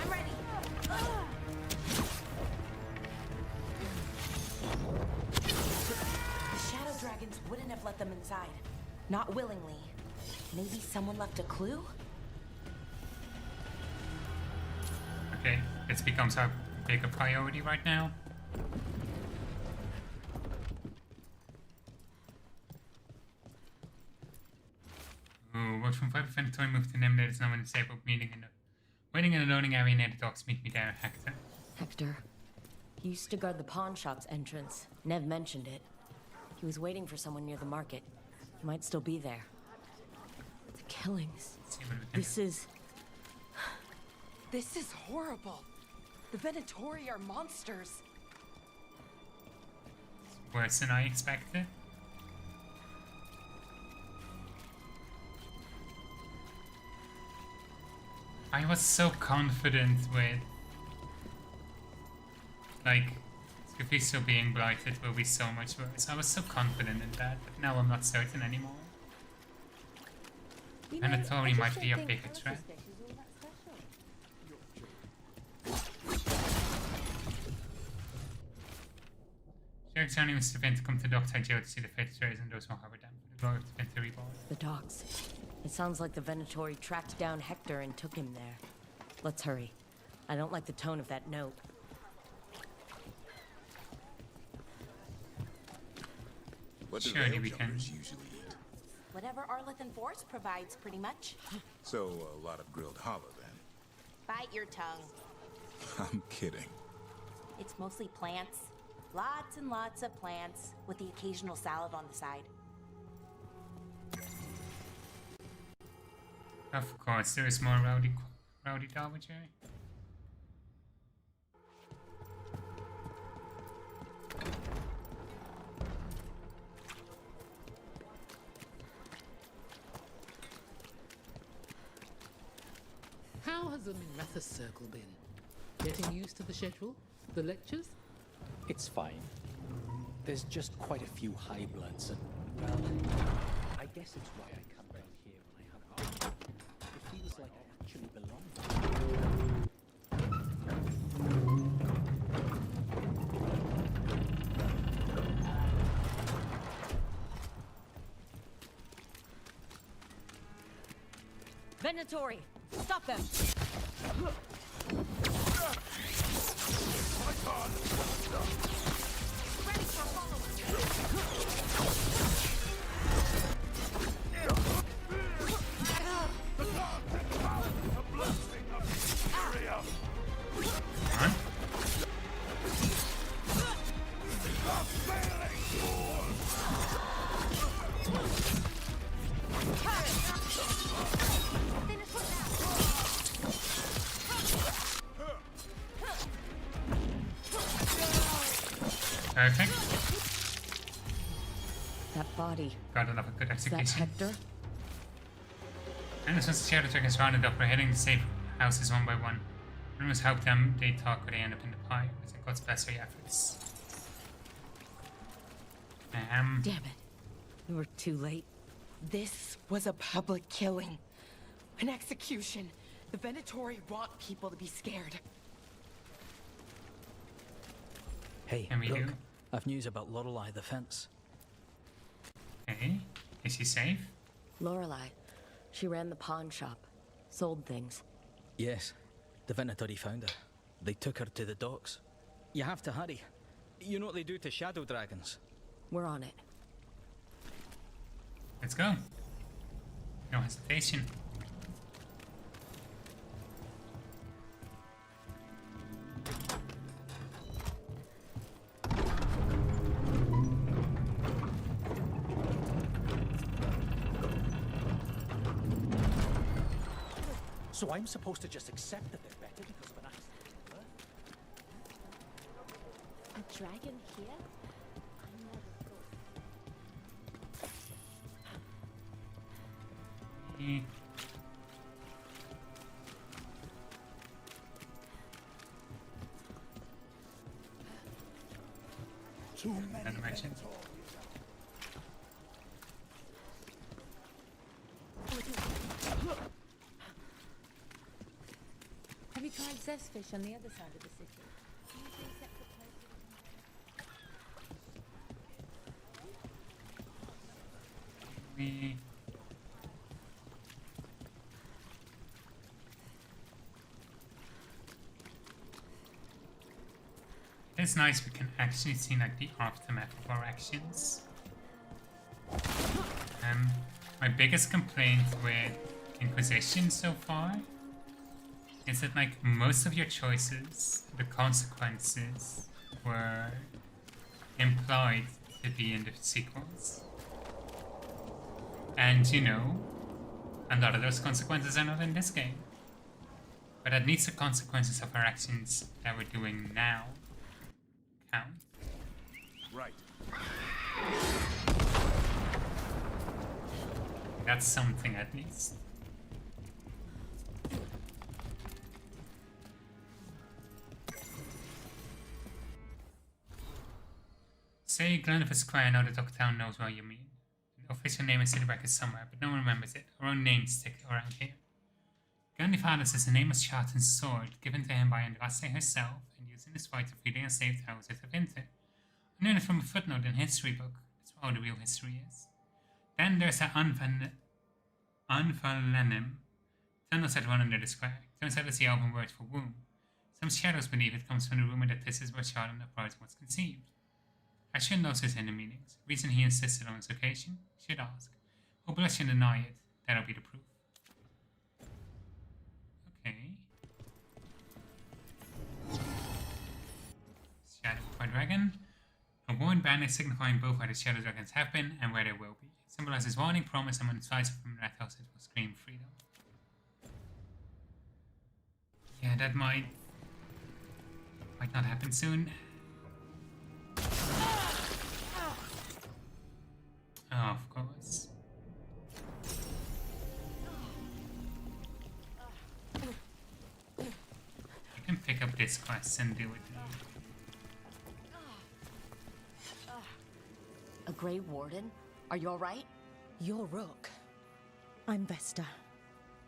I'm ready. The Shadow Dragons wouldn't have let them inside. Not willingly. Maybe someone left a clue? Okay, this becomes our bigger priority right now. Ooh, works from 5 Venatori moved to Nimble. There's no one disabled meeting in the waiting in the loading area near the docks. Meet me there, Hector. Hector. He used to guard the pawn shop's entrance. Nev mentioned it. He was waiting for someone near the market. He might still be there. The killings. This is horrible. The Venatori are monsters. Worse than I expected. I was so confident with, like, Scafisto being blighted will be so much worse. I was so confident in that, but now I'm not certain anymore. Venatori might be a bigger threat. Sheriff Johnny was Stephen to come to Dockside Jail to see the fated traders and those who harbor them for the glory of the Venatori Reborn. the docks. It sounds like the Venatori tracked down Hector and took him there. Let's hurry. I don't like the tone of that note. What do Surely veil we can. jumpers usually eat? Whatever Arleth Force provides, pretty much. So, a lot of grilled hollow then. Bite your tongue. I'm kidding. It's mostly plants. Lots and lots of plants, with the occasional salad on the side. Of course, there is more rowdy damager. How has the Mathis Circle been? Getting used to the schedule? The lectures? It's fine. There's just quite a few high bloods and, well, I guess it's why I come down here when I have art. It feels like I actually belong. Venatori, stop them! Ready for Perfect. That body. Gotta love a good Is that execution. Hector? And as soon as the Shadow Dragons rounded up, we're hitting the safe houses one by one. We must help them, they talk, or they end up in the pie. As God's bless our efforts. Damn it. We were too late. This was a public killing. An execution. The Venatori want people to be scared. Hey, And we look. do. I've news about Lorelei the Fence. Okay, is she safe? Lorelei. She ran the pawn shop. Sold things. Yes, the Venatori found her. They took her to the docks. You have to hurry. You know what they do to shadow dragons? We're on it. Let's go. No hesitation. So I'm supposed to just accept that they're better because of an accident? A dragon here? Too many Animation. Have you tried Zestfish on the other side of the city? We... It's nice we can actually see like the aftermath of our actions. My biggest complaint with Inquisition so far is that like most of your choices, the consequences were implied to be in the sequels. And you know, a lot of those consequences are not in this game. But at least the consequences of our actions that we're doing now count. Right. That's something at least. Say Glennifer Square, I know the Dogtown knows what you mean. The official name is city record somewhere, but no one remembers it. Our own names stick around here. Glennifalis is a nameless sharpened sword given to him by Andraste herself and used in his fight to free the enslaved houses of Winter. I learned it from a footnote in a history book. That's how the real history is. Then there's a Anvalenum. Tunnels that run under the square. Turns out it's the Elven word for womb. Some shadows believe it comes from the rumor that this is where Shadow Nepart was conceived. I should know his inner meanings. Reason he insisted on his location? Should ask. Or blush and deny it. That'll be the proof. Okay. dragon. A worn banner signifying both where the shadow dragons have been and where they will be. It symbolizes warning, promise, and when it flies from Red House, it will scream freedom. Yeah, that might not happen soon. Oh, of course. You can pick up this quest and do it. A Grey Warden? Are you alright? You're Rook. I'm Vesta.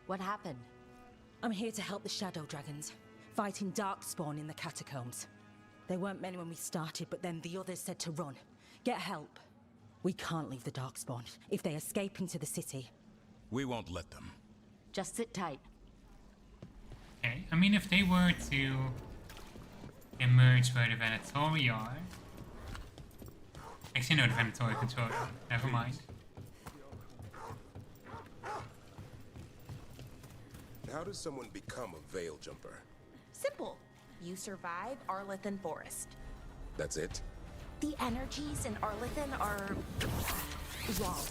What happened? I'm here to help the Shadow Dragons, fighting Darkspawn in the catacombs. There weren't many when we started, but then the others said to run. Get help. We can't leave the Darkspawn. If they escape into the city... We won't let them. Just sit tight. Okay, I mean, if they were to emerge where the Venatori are... Actually, no, the Venatori control them. Never mind. How does someone become a Veil Jumper? Simple. You survive Arlethan Forest. That's it? The energies in Arlethan are... wrong.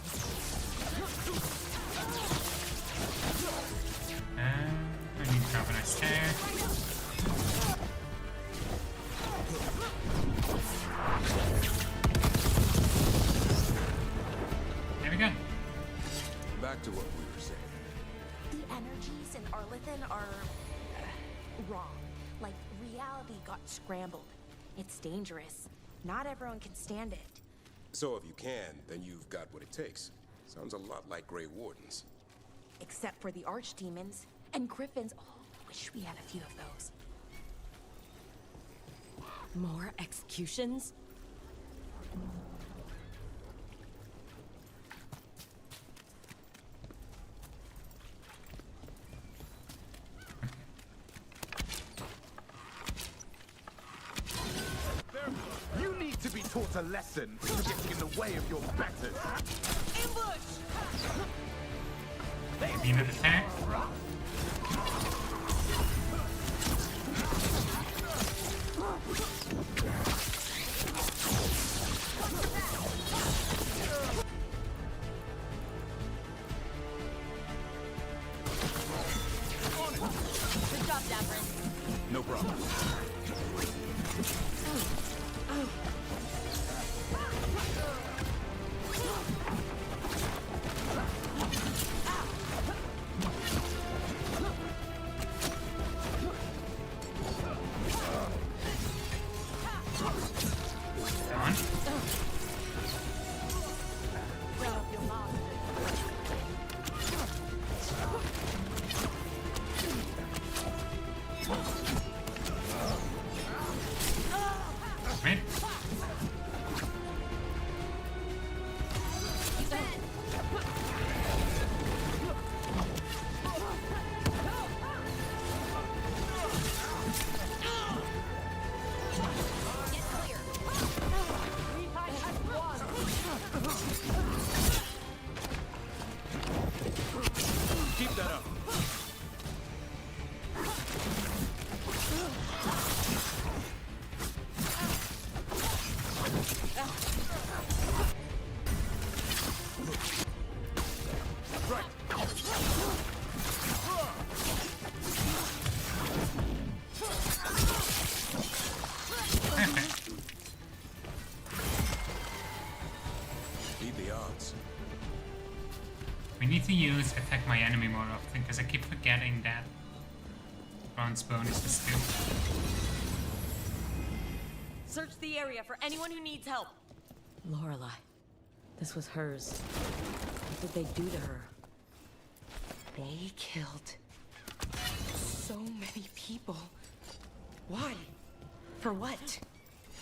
I need to drop a nice stair. There we go. Back to what we were saying. The energies in Arlethan are... wrong. Like, reality got scrambled. It's dangerous. Not everyone can stand it. So if you can, then you've got what it takes. Sounds a lot like Grey Wardens. Except for the archdemons and griffins. Oh, wish we had a few of those. More executions? You need to be taught a lesson for getting in the way of your betters. Beam of attack. Good job, Dapper. No problem. Keep that up. Beat the odds. We need to use attack my enemy more often because I keep forgetting that bronze bonus is too. Search the area for anyone who needs help. Lorelei. This was hers. What did they do to her? They killed so many people. Why? For what?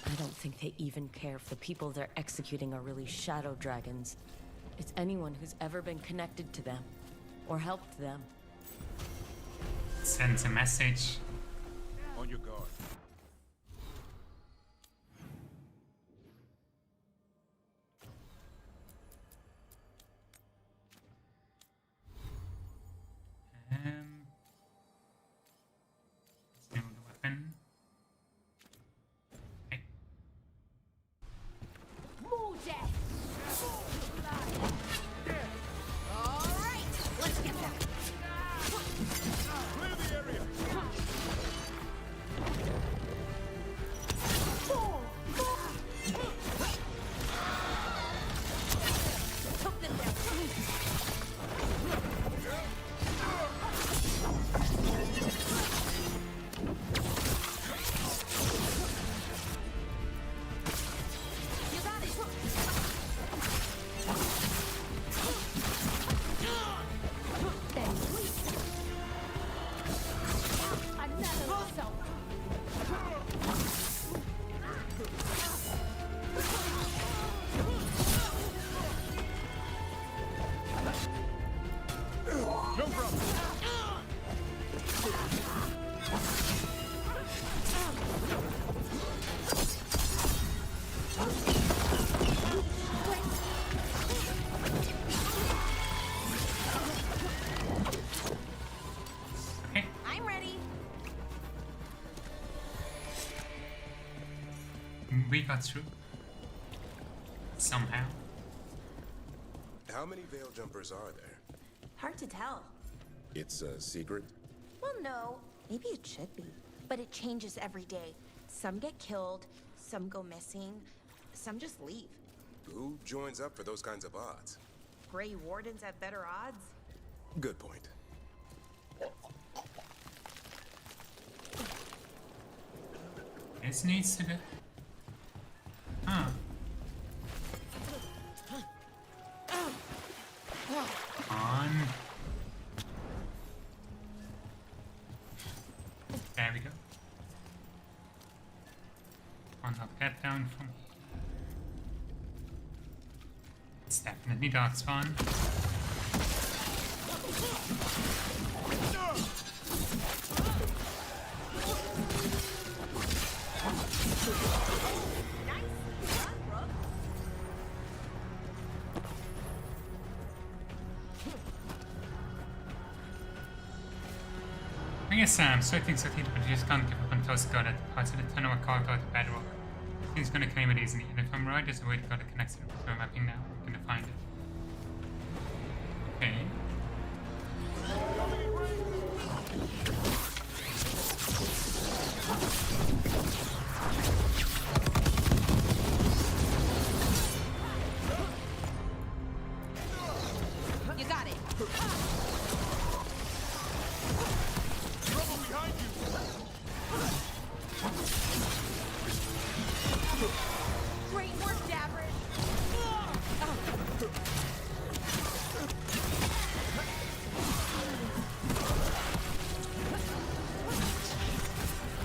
I don't think they even care if the people they're executing are really shadow dragons. It's anyone who's ever been connected to them or helped them. Sends a message. On your guard. Let's do the weapon. Okay. got through. Somehow. How many veil jumpers are there? Hard to tell. It's a secret? Well, no. Maybe it should be. But it changes every day. Some get killed, some go missing, some just leave. Who joins up for those kinds of odds? Grey Wardens have better odds? Good point. This needs to go. Huh. On. There we go. Unlock that down from here. It's definitely Darkspawn. I guess certain Sotita but just can't give up until Scott at the parts of the tunnel are carved out of bedrock. He's gonna claim it easily, and if I'm right, there's a way to go that connects it with the mapping now. I'm gonna find it. Okay. You got it. Great work, Davrid.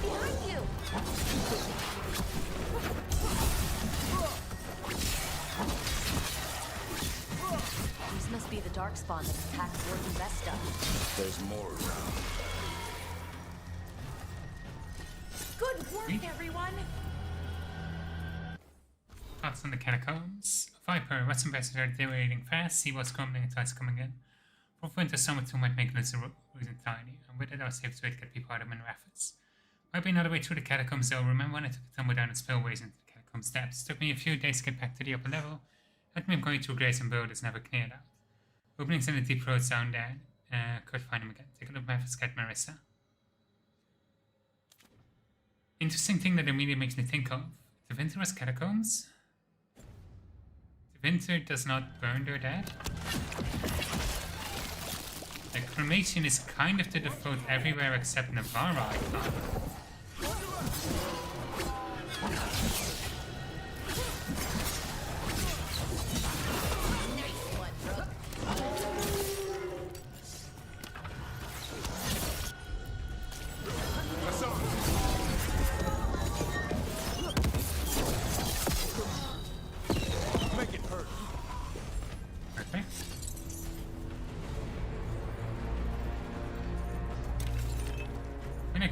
Behind you. These must be the Darkspawn that attacked Warden Vesta. There's more around. Good work, everyone. Thoughts on the catacombs. Viper, what's ambassador deteriorating fast? See what's crumbling and tides coming in. For winter summer 2 might make this reason tiny, and with it our safe way to get people out of rapids. Might be another way through the catacombs though. Remember when I took a tumble down the spillways into the catacombs depths? Took me a few days to get back to the upper level. That meant going through graves and buildings never cleared out. Openings in the deep roads down there. Could find them again. Take a look at my Scat Marissa. Interesting thing that immediately makes me think of. The Winter's catacombs? The winter does not burn their dead? The cremation is kind of the default everywhere except Navarra, I thought.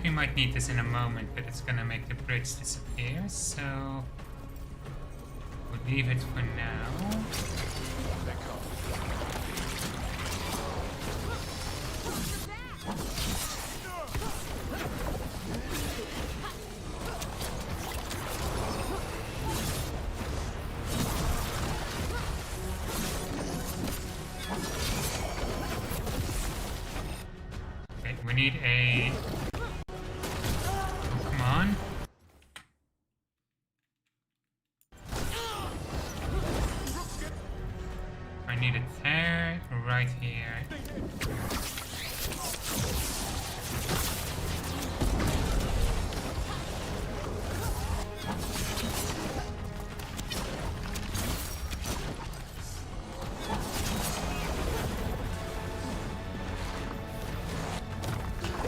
We might need this in a moment, but it's gonna make the bridge disappear, so we'll leave it for now. Okay, we need a... I need a tear right here.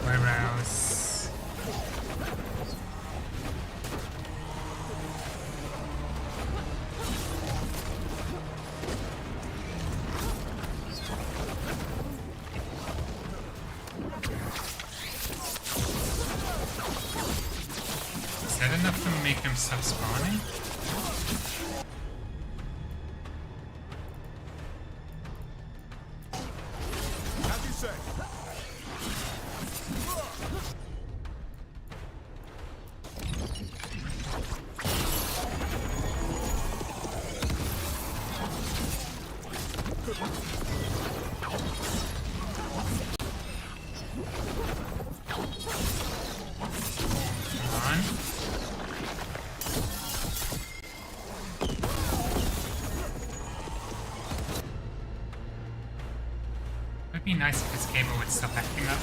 Warehouse. Is that enough to make them stop spawning? As you say. on. It would be nice if this cable would stop acting up.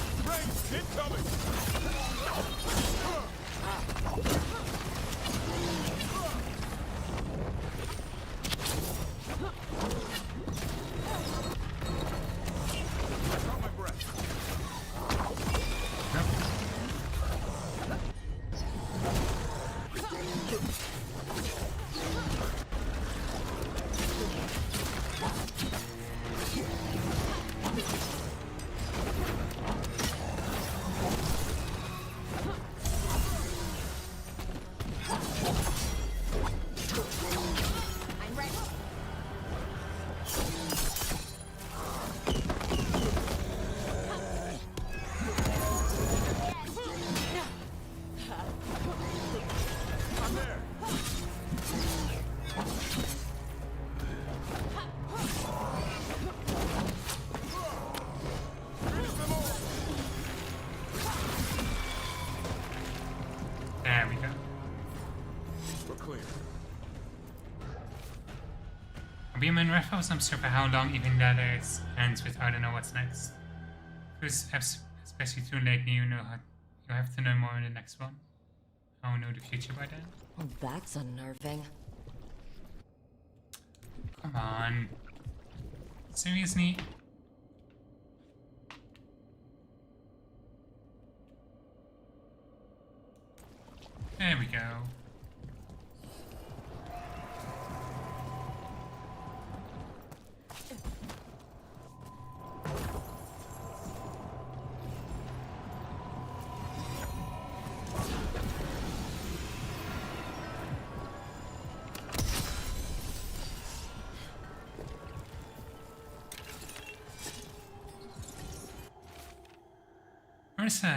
There we go. We're clear. I'll be in Raffles, I'm sure for how long even that is ends with I don't know what's next. Because especially too late, you know how you have to know more in the next one. I'll know the future by then. Oh, that's unnerving. Come on. Seriously? There we go.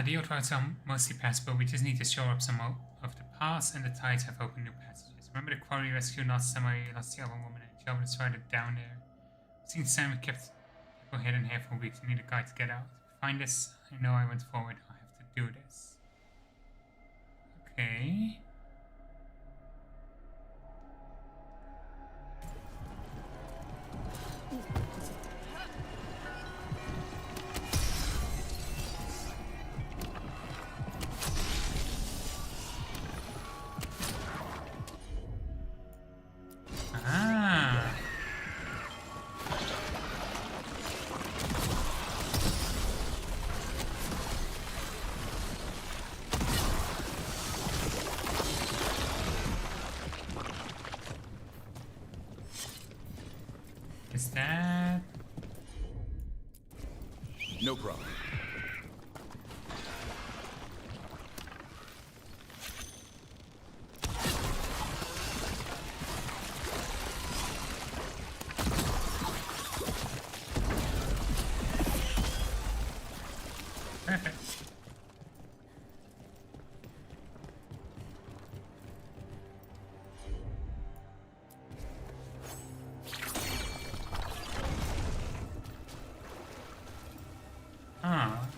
The old roads are mostly passable, we just need to shore up some of the paths, and the tides have opened new passages. Remember the quarry rescue last summer? You lost the other woman and Joe was right down there. I've seen Sam kept people hidden here for weeks. I need a guide to get out. To find this, I know I went forward. I have to do this. Okay. Is that... No problem. Perfect. Ah.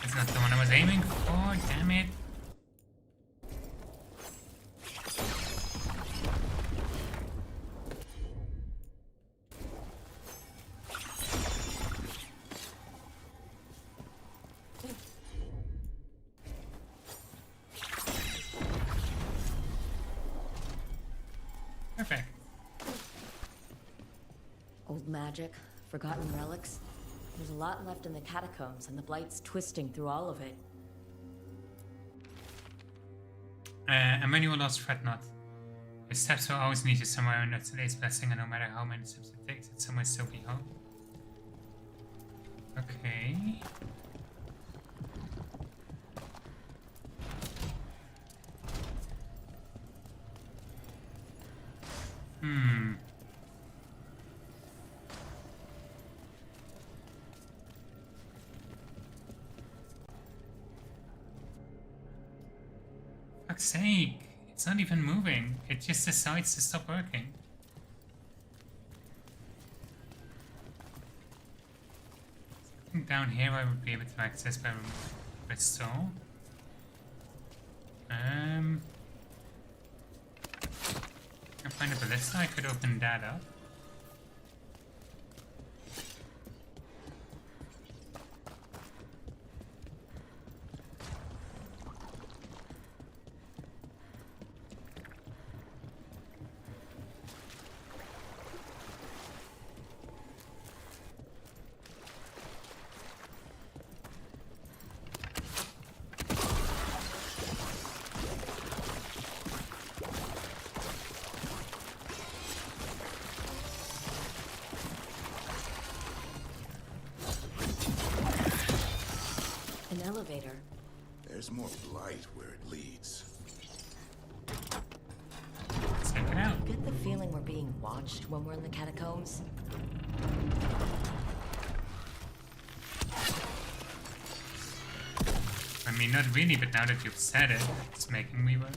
That's not the one I was aiming for, damn it. Perfect. Old magic, forgotten relics. There's a lot left in the catacombs, and the Blight's twisting through all of it. And when you will lost, fret not. Your steps will always lead you somewhere, and that's today's blessing, and no matter how many steps it takes, it's somewhere still be home. Okay. fuck's sake. It's not even moving. It just decides to stop working. I think down here I would be able to access by restore. I find a ballista, I could open that up. Elevator. There's more light where it leads. Check it out. I get the feeling we're being watched when we're in the catacombs. I mean, not really, but now that you've said it, it's making me worry.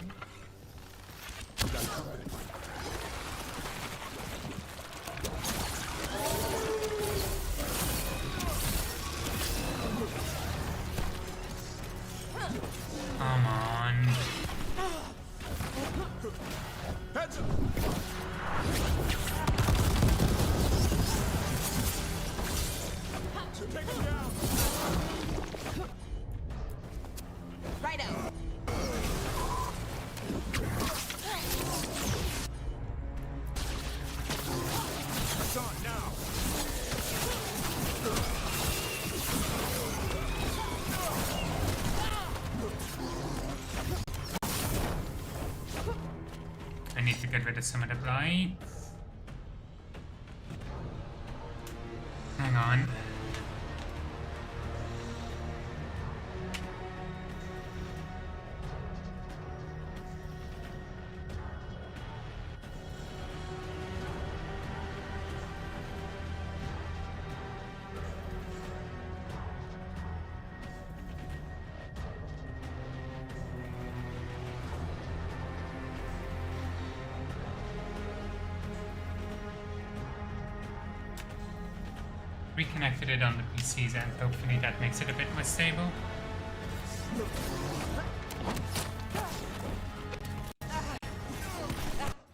Come on. Heads up. Take him down. Righto. It's on now. I need to get rid of some of the blight. Hang on. Reconnected it on the PCs and hopefully that makes it a bit more stable.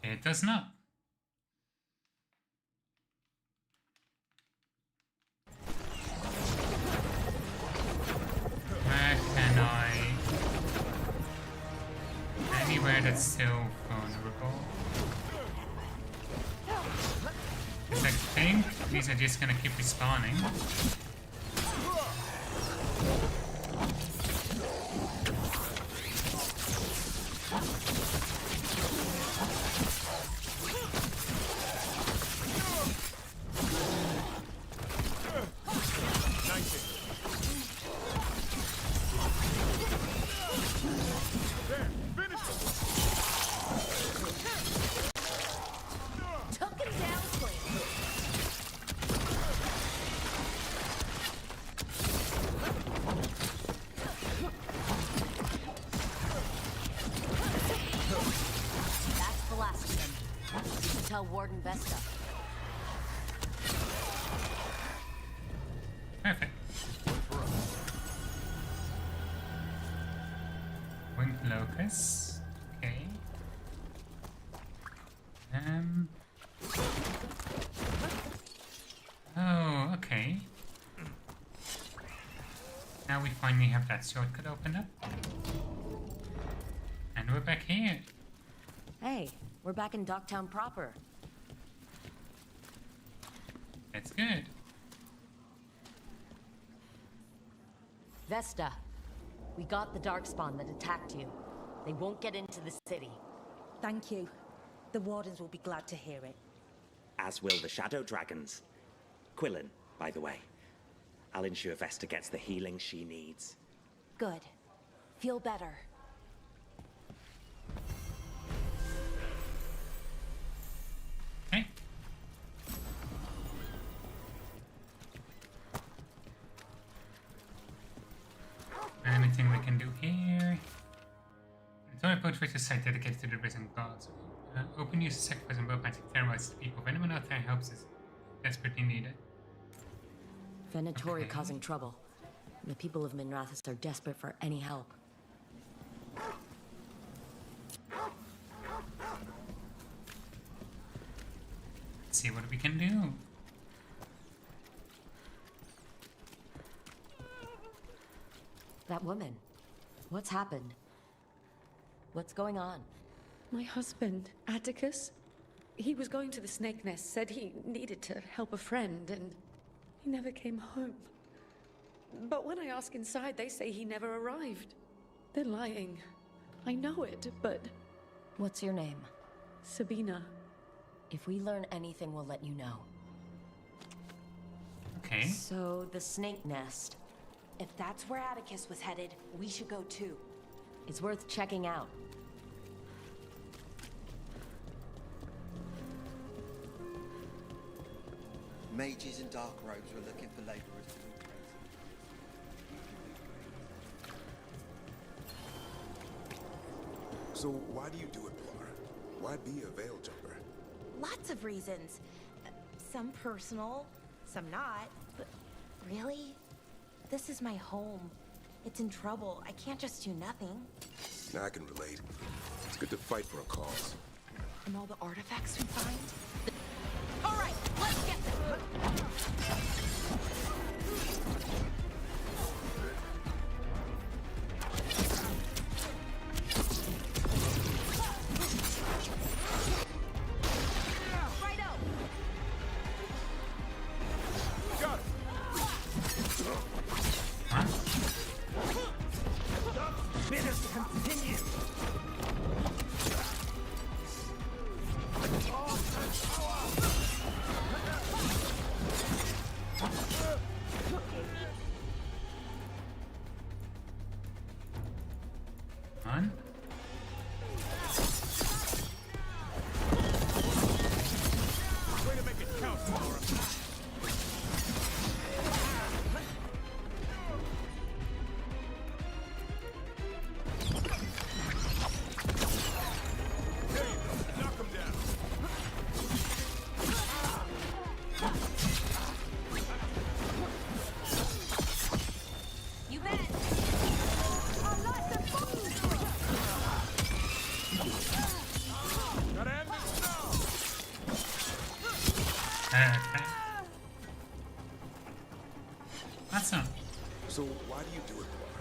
It does not. Where can I? Anywhere that's still vulnerable. Because I think these are just gonna keep respawning. Took him down clean. That's the last of them. You can tell Warden Vesta. Perfect. Winged locust. Okay. Oh, okay. Now we finally have that shortcut opened up. And we're back here. Hey, we're back in Docktown proper. That's good. Vesta, we got the Darkspawn that attacked you. They won't get into the city. Thank you. The Wardens will be glad to hear it. As will the Shadow Dragons. Quillen, by the way. I'll ensure Vesta gets the healing she needs. Good. Feel better. Okay. Anything we can do here? Story approach which is site dedicated to the risen gods. Open use of sacrifice on both magic terrorize the people. If anyone out there helps is desperately needed. Venatori causing trouble. The people of Minrathous are desperate for any help. Let's see what we can do. That woman. What's happened? What's going on? My husband, Atticus, he was going to the Snake Nest, said he needed to help a friend, and he never came home. But when I ask inside, they say he never arrived. They're lying. I know it, but... What's your name? Sabina. If we learn anything, we'll let you know. Okay. So, the Snake Nest. If that's where Atticus was headed, we should go too. It's worth checking out. Mages in dark robes were looking for laborers. So why do you do it, Blar? Why be a veil jumper? Lots of reasons. Some personal, some not. But really, this is my home. It's in trouble. I can't just do nothing. Now I can relate. It's good to fight for a cause. And all the artifacts we find. All right, let's get them. Awesome. So why do you do it, Blar?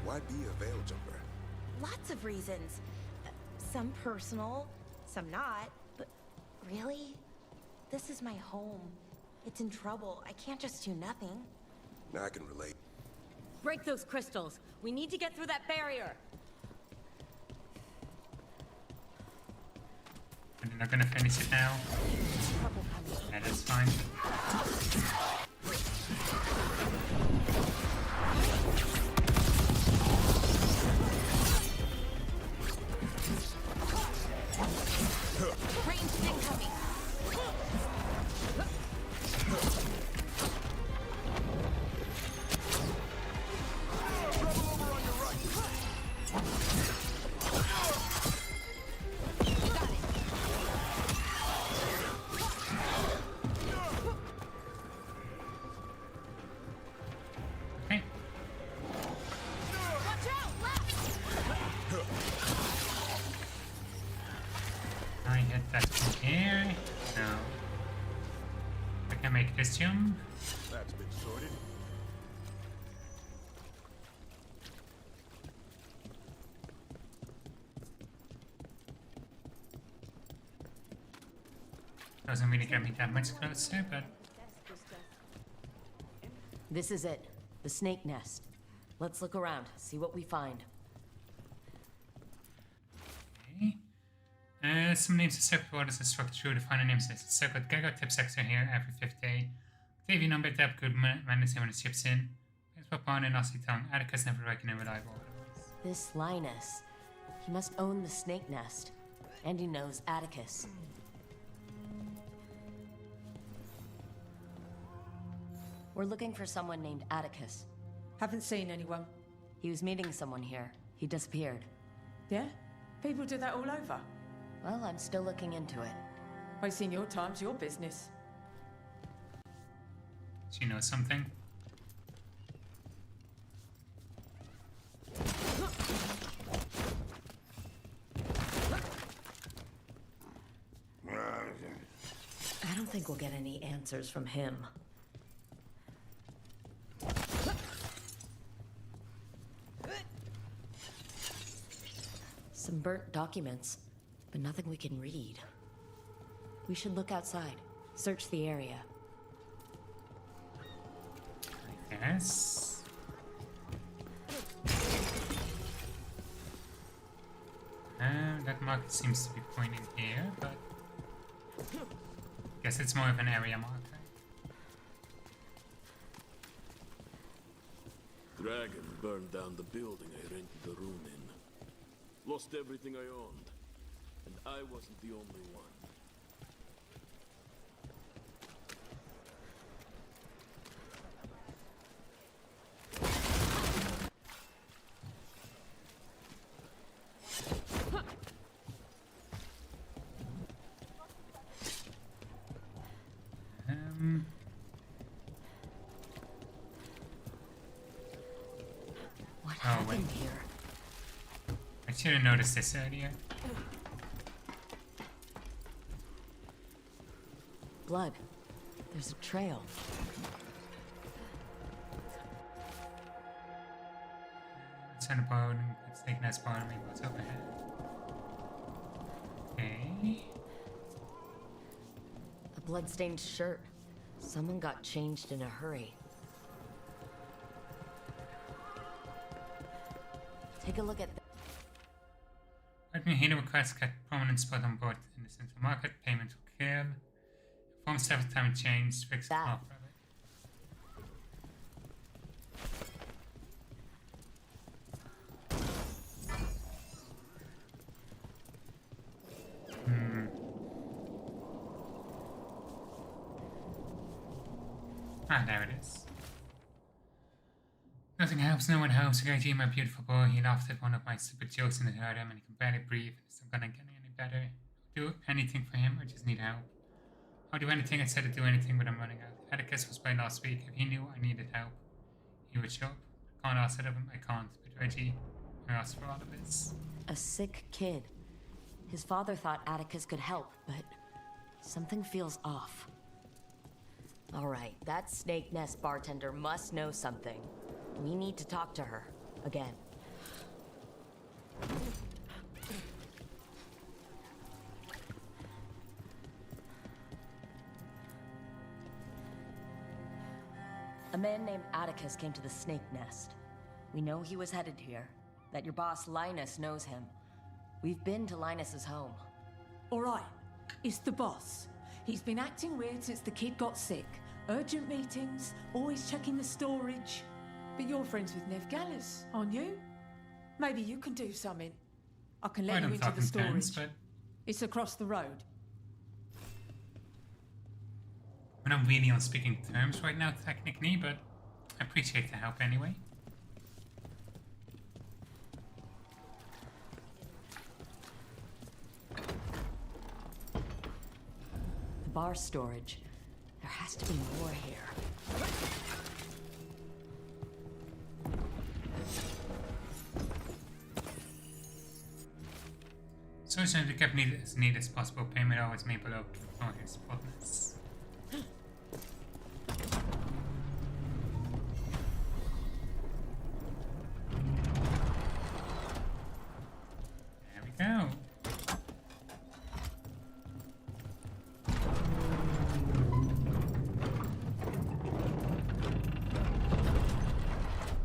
Why be a veil jumper? Lots of reasons. Some personal, some not. But really, this is my home. It's in trouble. I can't just do nothing. Now I can relate. Break those crystals. We need to get through that barrier. We're not gonna finish it now. Yeah, that's fine. Ranged incoming. I hit that from here. No. I can make this jump. That's been sorted. Doesn't really get me that much closer, but This is it. The Snake Nest. Let's look around, see what we find. okay. Some names of circuit orders are struck through the final names list. Circuit Gaggo tip sector here every 5th day. Octavian number tab could manage him when it ships in. Thanks for pawn and Aussie tongue. Atticus never reckon a reliable otherwise. This Linus. He must own the Snake Nest. And he knows Atticus. We're looking for someone named Atticus. Haven't seen anyone. He was meeting someone here. He disappeared. Yeah? People do that all over. Well, I'm still looking into it. Wasting your time's your business. She knows something. I don't think we'll get any answers from him. Some burnt documents, but nothing we can read. We should look outside, search the area. Yes. That marker seems to be pointing here, but guess it's more of an area marker. Dragon burned down the building I rented the room in. Lost everything I owned. And I wasn't the only one. What happened here? I should have noticed this earlier. Blood. There's a trail. It's on a bone. It's taken as bone. Maybe what's overhead. Okay. A bloodstained shirt. Someone got changed in a hurry. Take a look at Let me hear the request get prominent spot on board in the central market. Payment will kill. Form several time change. Fixed off. Ah, there it is. Nothing helps, no one helps. Reggie, my beautiful boy, he laughed at one of my stupid jokes and it hurt him and he can barely breathe. Is it gonna get any better? Do anything for him, I just need help. I'll do anything I said to do anything, but I'm running out. Atticus was by last week. If he knew I needed help, he would show up. I can't ask it of him, I can't. But Reggie, I asked for all of this. a sick kid. His father thought Atticus could help, but something feels off. All right, that Snake Nest bartender must know something. We need to talk to her. Again. A man named Atticus came to the Snake Nest. We know he was headed here, that your boss Linus knows him. We've been to Linus's home. All right, it's the boss. He's been acting weird since the kid got sick. Urgent meetings, always checking the storage. But you're friends with Nev Gallus, aren't you? Maybe you can do something. I can let you into the storage. But it's across the road. we're not really on speaking terms right now, technically, but I appreciate the help anyway. The bar storage. There has to be more here. So to keep as neat as possible, payment always made below for his partners. There we go.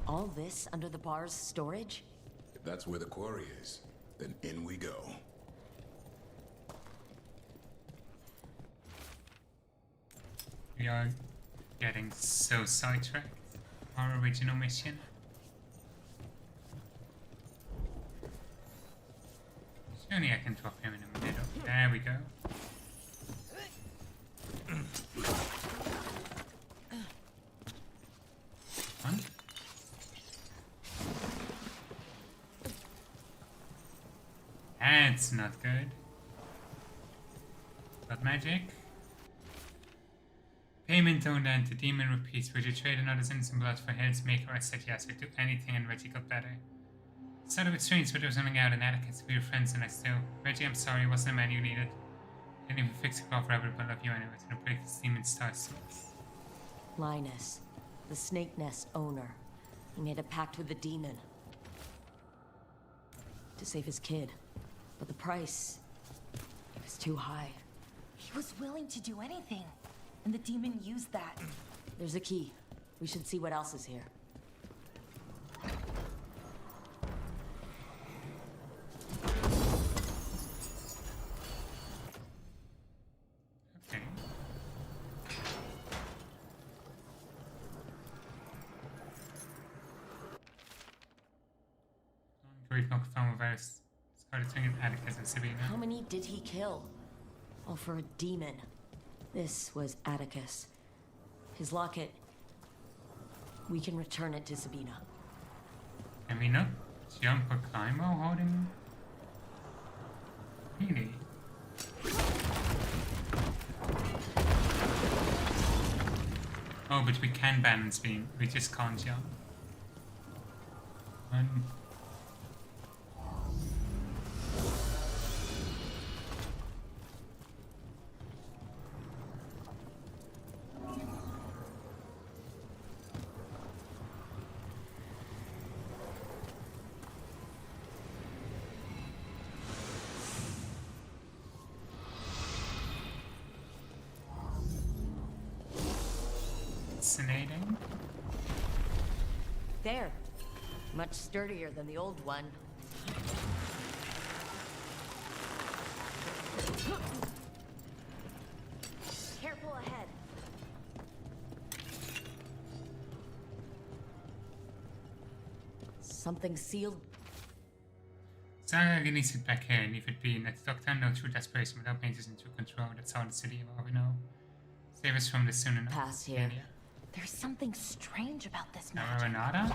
All this under the bar's storage? If that's where the quarry is, then in we go. We are getting so sidetracked. Our original mission. Surely I can drop him in the middle. There we go. One. That's not good. Blood magic. Payment don't end. The demon repeats. Would you trade another's innocent blood for his? Maker, I said yes. I'd do anything, and Reggie got better. It started with strange, but there was something out in etiquette. We were friends, and I still. Reggie, I'm sorry. It wasn't the man you needed. Didn't even fix it all forever, but I love you anyways. And I'll break this demon star source. Linus, the snake nest owner. He made a pact with the demon. To save his kid. But the price... it was too high. He was willing to do anything. And the demon used that. There's a key. We should see what else is here. Okay. Great knock found virus. Started swinging Atticus and Sabina. How many did he kill? All for a demon. This was Atticus. His locket. We can return it to Sabina. Can we not jump or climb while holding? Really? Oh, but we can balance beam. We just can't jump. Fascinating. There. Much sturdier than the old one. Careful ahead. Something sealed. Sarah needs it back here and leave it be. Let the doctor know through desperation without mages into control. That's how the city of we know. Save us from this soon enough. Pass here. There's something strange about this magic. Renata?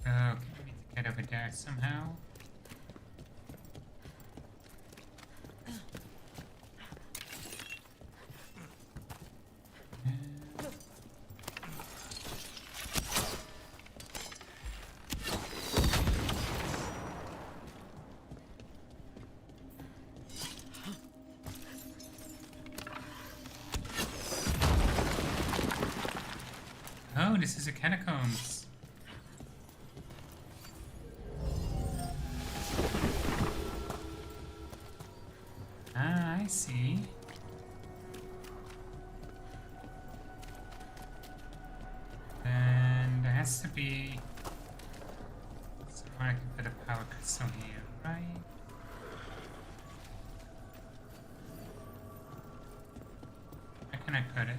Okay, we need to get over there somehow. Oh, this is a catacombs. Ah, I see. Then there has to be somewhere I can put a power crystal here, right? Where can I put it?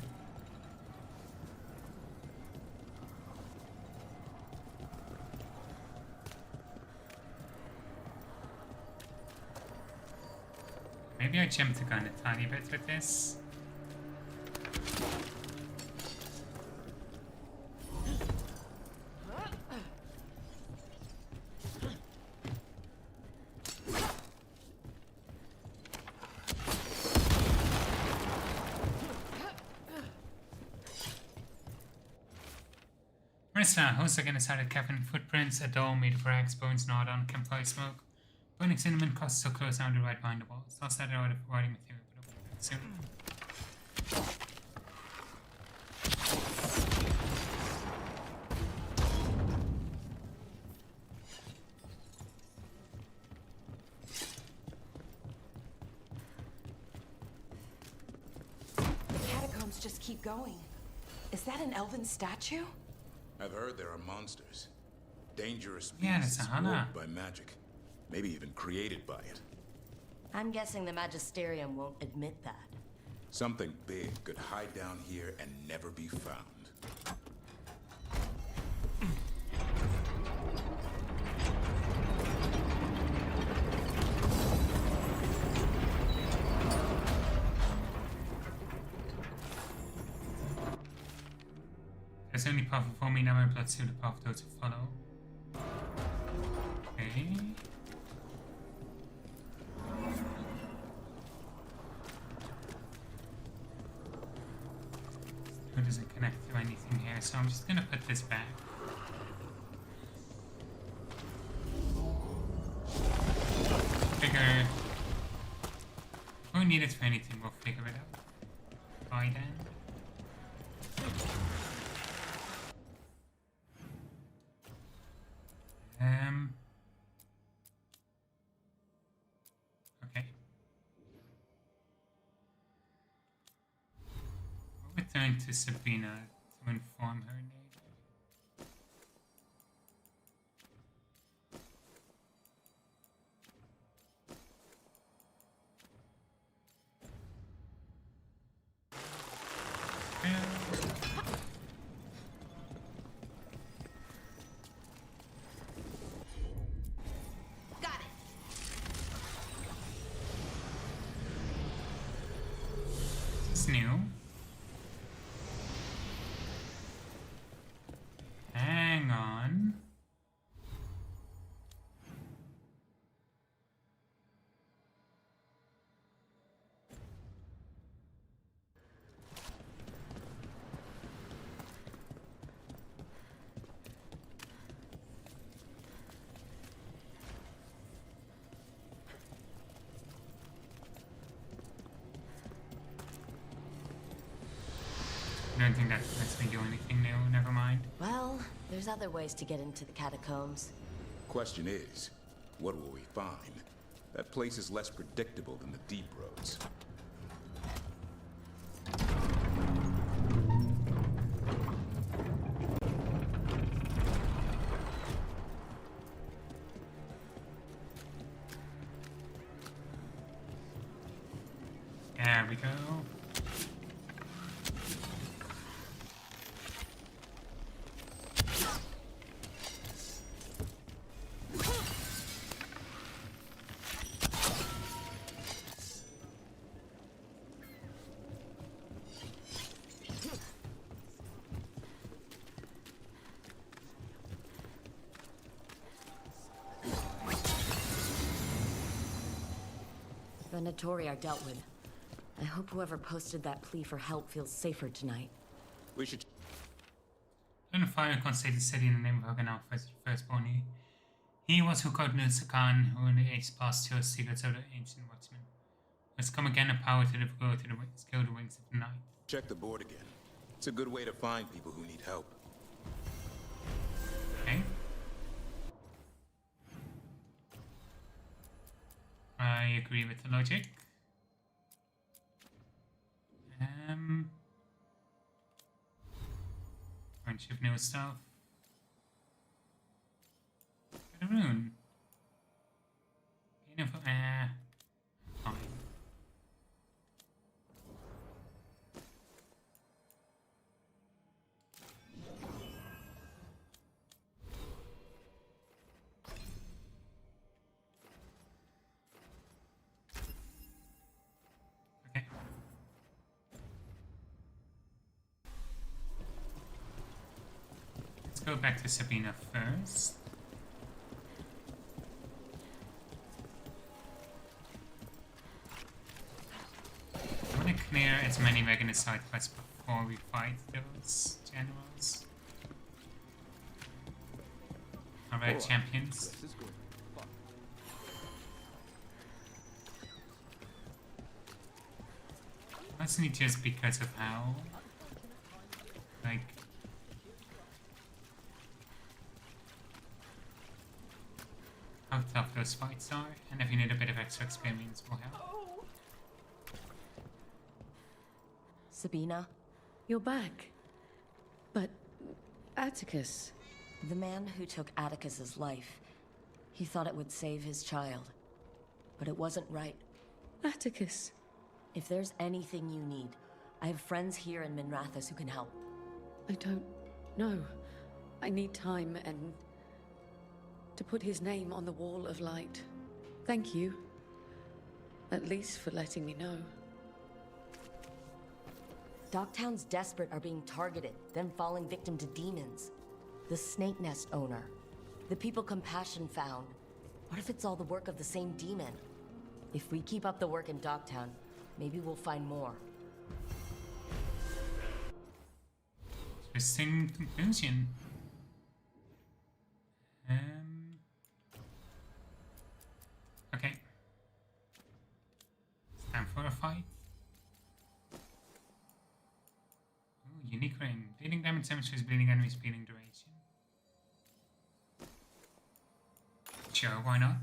Maybe I jumped the gun a tiny bit with this. Marissa, hosts again decided Kevin footprints, a doll made of rags, bones gnawed on, campfire smoke. Burning cinnamon costs so close down to right behind the walls. I'll start out of writing material, but I'll soon. just keep going. Is that an elven statue? I've heard there are monsters. Dangerous Yeah, that's beasts a Hana. warped by magic. Maybe even created by it. I'm guessing the Magisterium won't admit that. Something big could hide down here and never be found. There's only path before me, now my blood to the path those who follow. Okay. It doesn't connect to anything here, so I'm just gonna put this back. Figure. If we need it for anything, we'll figure it out. By then. Okay. We'll return to Sabina to inform her neighbor. New. Hang on. I don't think that lets me do anything new, never mind. Well, there's other ways to get into the catacombs. Question is, what will we find? That place is less predictable than the deep roads. There we go. Venatori are dealt with. I hope whoever posted that plea for help feels safer tonight. We should... Then fire constate the city in the name of Haganah firstborn. He was who called Nutsakan, who in the age past chose secrets of the ancient watchmen. Let's come again and power to the go to the scale the wings of the night. Check the board again. It's a good way to find people who need help. Okay. I agree with the logic. Bunch of new stuff. Got a rune. Fine. Okay. Let's go back to Sabina first. I want to clear as many regular side quests before we fight those generals. Alright, champions. Mostly just because of how, like, how tough those fights are, and if you need a bit of extra experience will help. Sabina, You're back. But Atticus... The man who took Atticus's life, he thought it would save his child. But it wasn't right. Atticus. If there's anything you need, I have friends here in Minrathous who can help. I don't know. I need time and... to put his name on the Wall of Light. Thank you. At least for letting me know. Docktown's desperate are being targeted, then falling victim to demons. The Snake Nest owner. The people Compassion found. What if it's all the work of the same demon? If we keep up the work in Docktown, maybe we'll find more. Interesting conclusion. Okay. It's time for a fight. Ooh, unique ring. Bleeding damage demonstrates bleeding enemies bleeding duration. Sure, why not?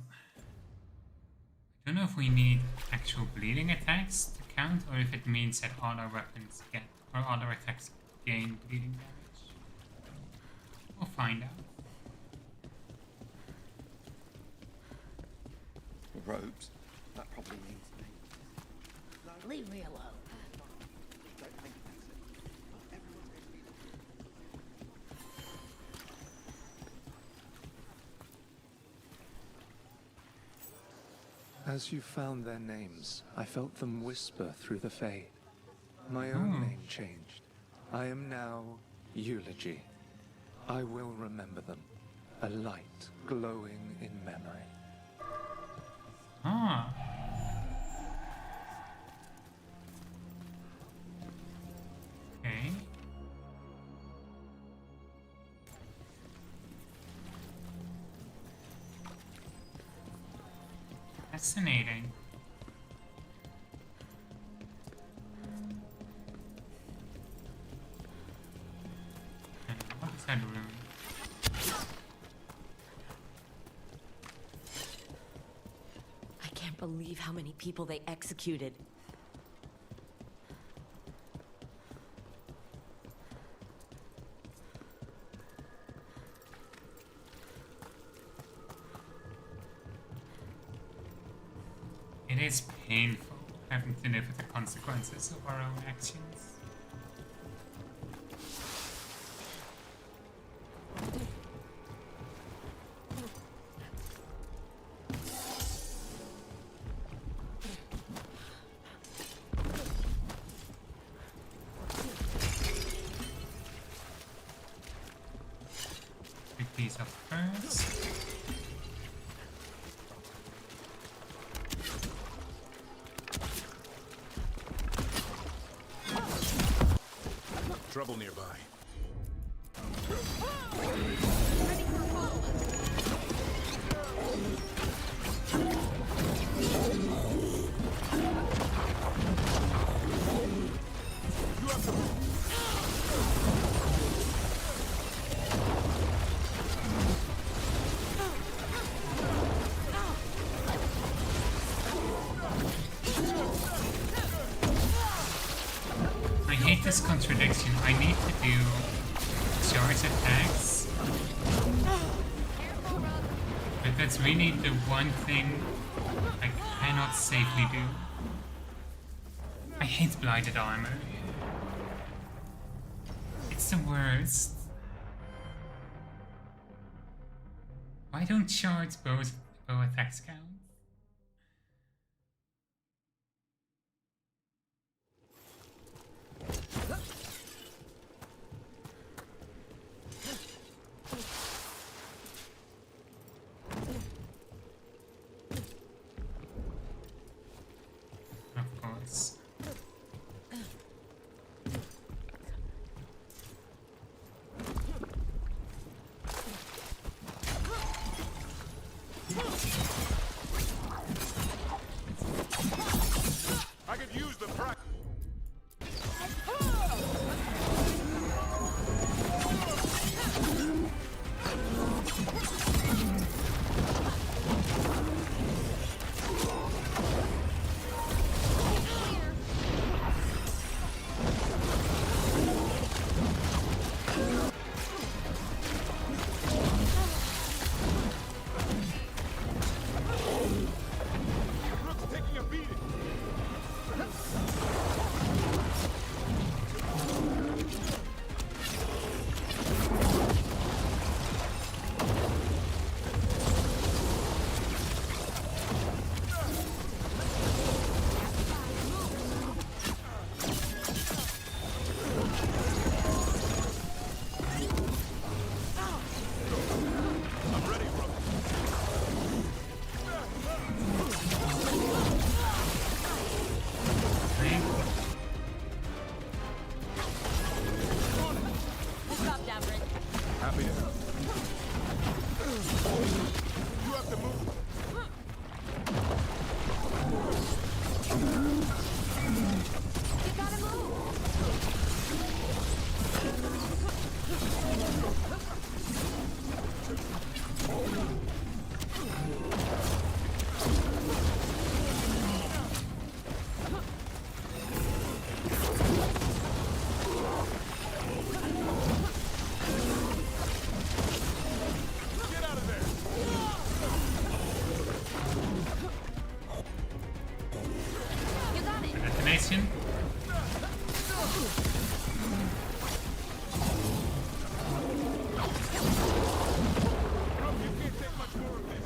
I don't know if we need actual bleeding attacks to count, or if it means that all our weapons get, or all our attacks gain bleeding damage. We'll find out. Robes? That probably means me. Leave me alone. As you found their names, I felt them whisper through the fade. My own name changed. I am now Eulogy. I will remember them. A light glowing in memory. Ah. Okay. Fascinating. What's that room? I can't believe how many people they executed. It is painful having to live with the consequences of our own actions. Pick these up first. Trouble nearby. I hate this contradiction. I need to do charge attacks, but that's really the one thing I cannot safely do. I hate blighted armor. It's the worst. Why don't charge bow attacks count? Of course.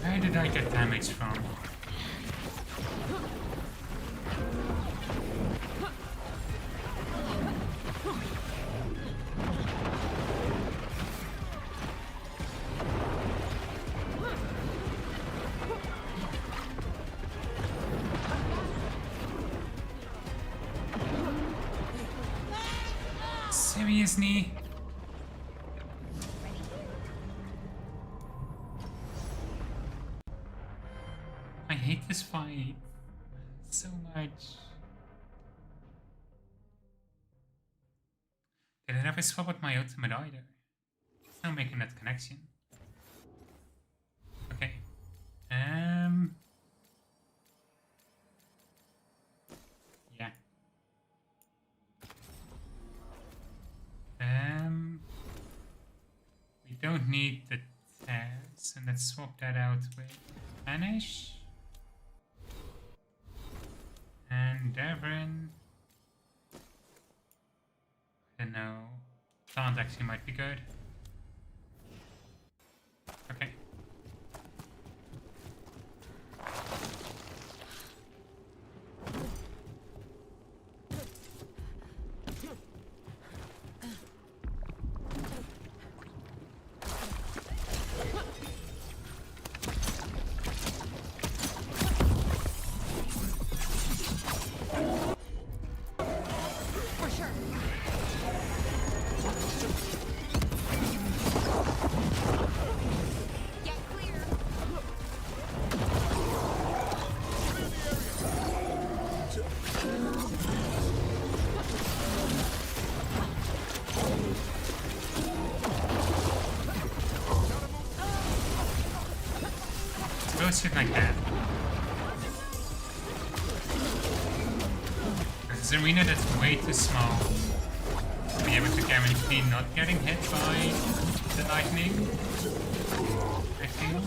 Where did I get damage from? Seriously? I hate this fight so much. Did I never swap out my ultimate either? It's not making that connection. Okay. Yeah. We don't need the tears, and let's swap that out with Vanish. And Devon. I don't know. Plant actually might be good. Okay. Shit like that. This arena that's way too small to be able to guarantee not getting hit by the lightning, I feel.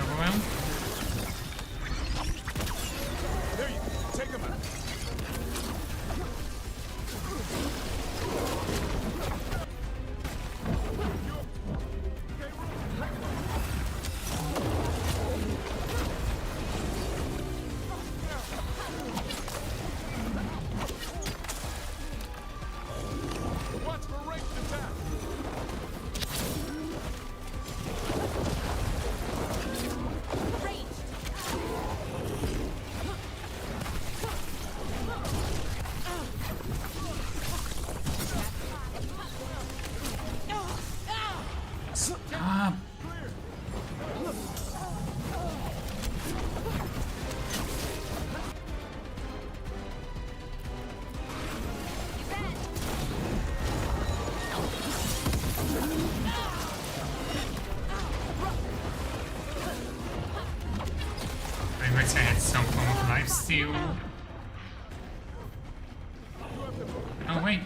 overwhelmed. There you go. Take him out. Watch for ranged attack. Stop. I wish I had some form of lifesteal. Oh wait.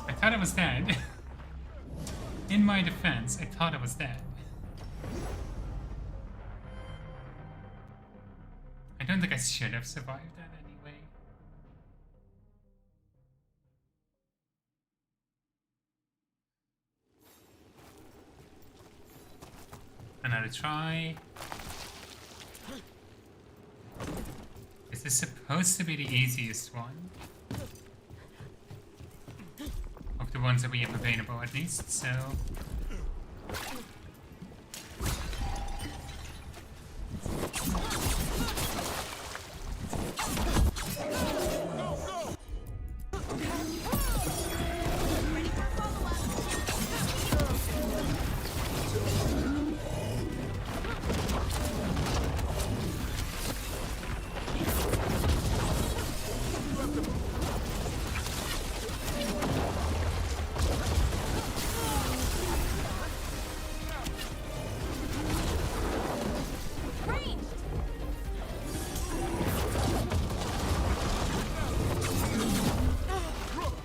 I thought I was dead. In my defense, I thought I was dead. I don't think I should have survived that anyway. Another try. This is supposed to be the easiest one. Of the ones that we have available at least, so...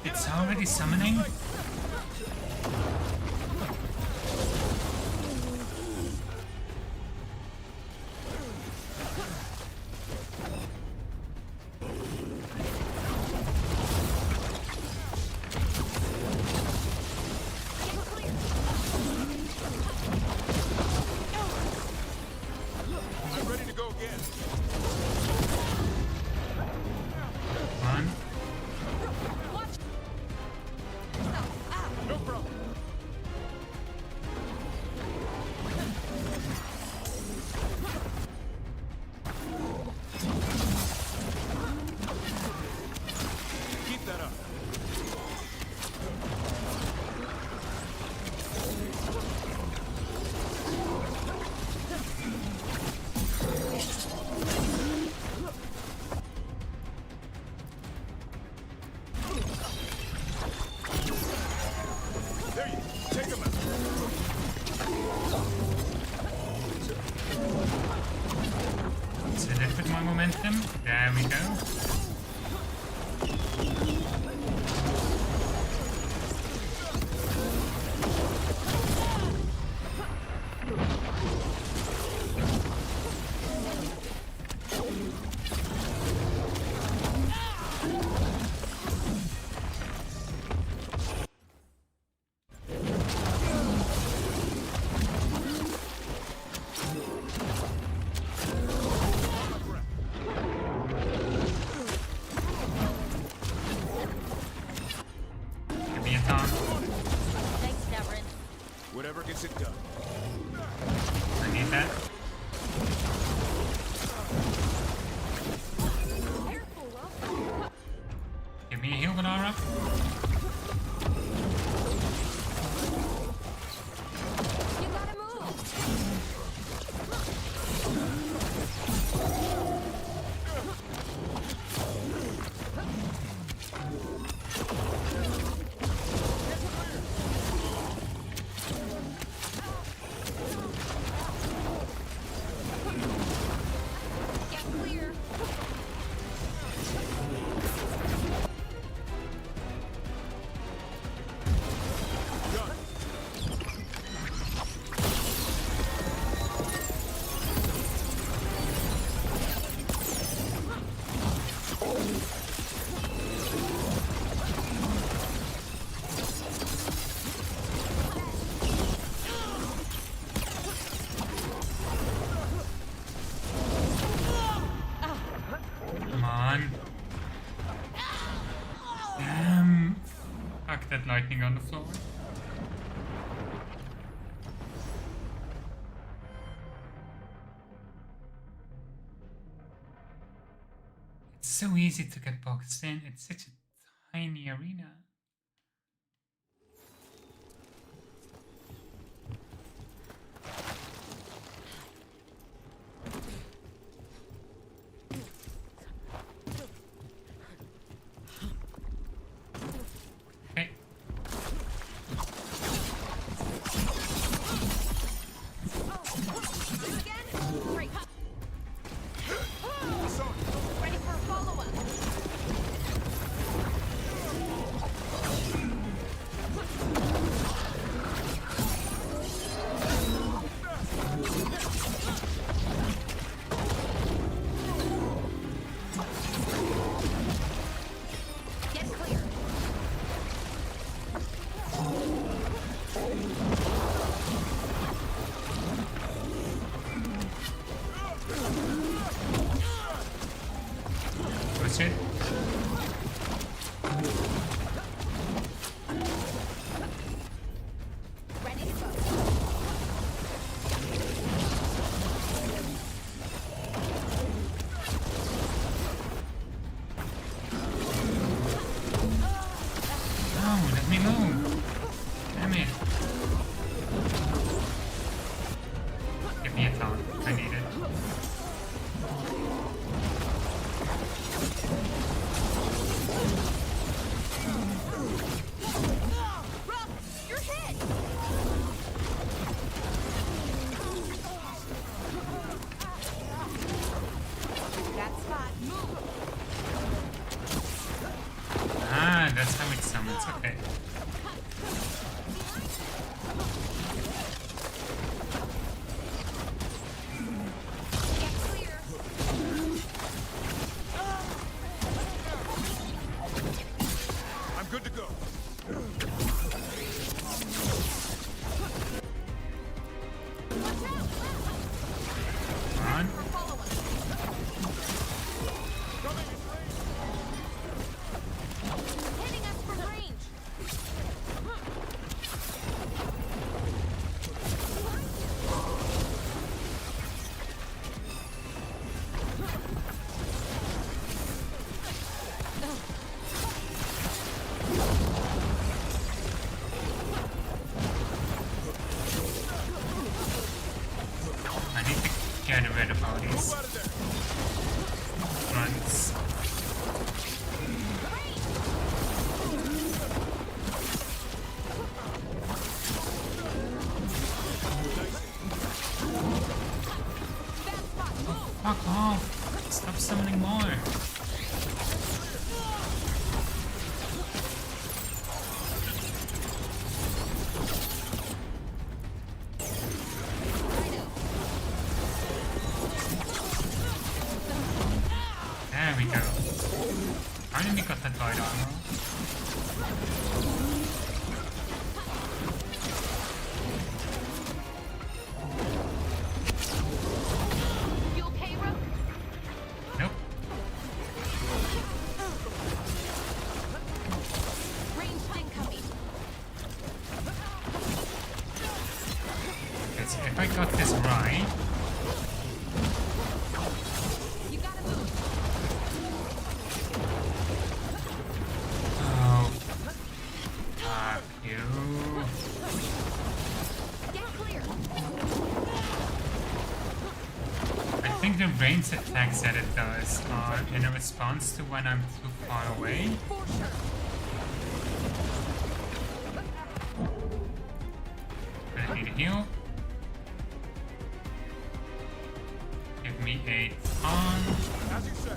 It's already summoning? I'm ready to go again. One. No problem. Keep that up. There you go. Take him out. It's a little bit more momentum. There we go. on. Damn. Fuck that lightning on the floor. It's so easy to get boxed in. It's such a tiny arena. That's how it summons, okay. I'm good to go. Come on. Get rid of all these fronts. Fuck off! Stop summoning more! There we go. Finally got that light armor. You okay, Rook? Nope. Ranged incoming. Okay, so if I got this right. I think the ranged attacks that it does are in a response to when I'm too far away. I need a heal. Give me a ton. As you say.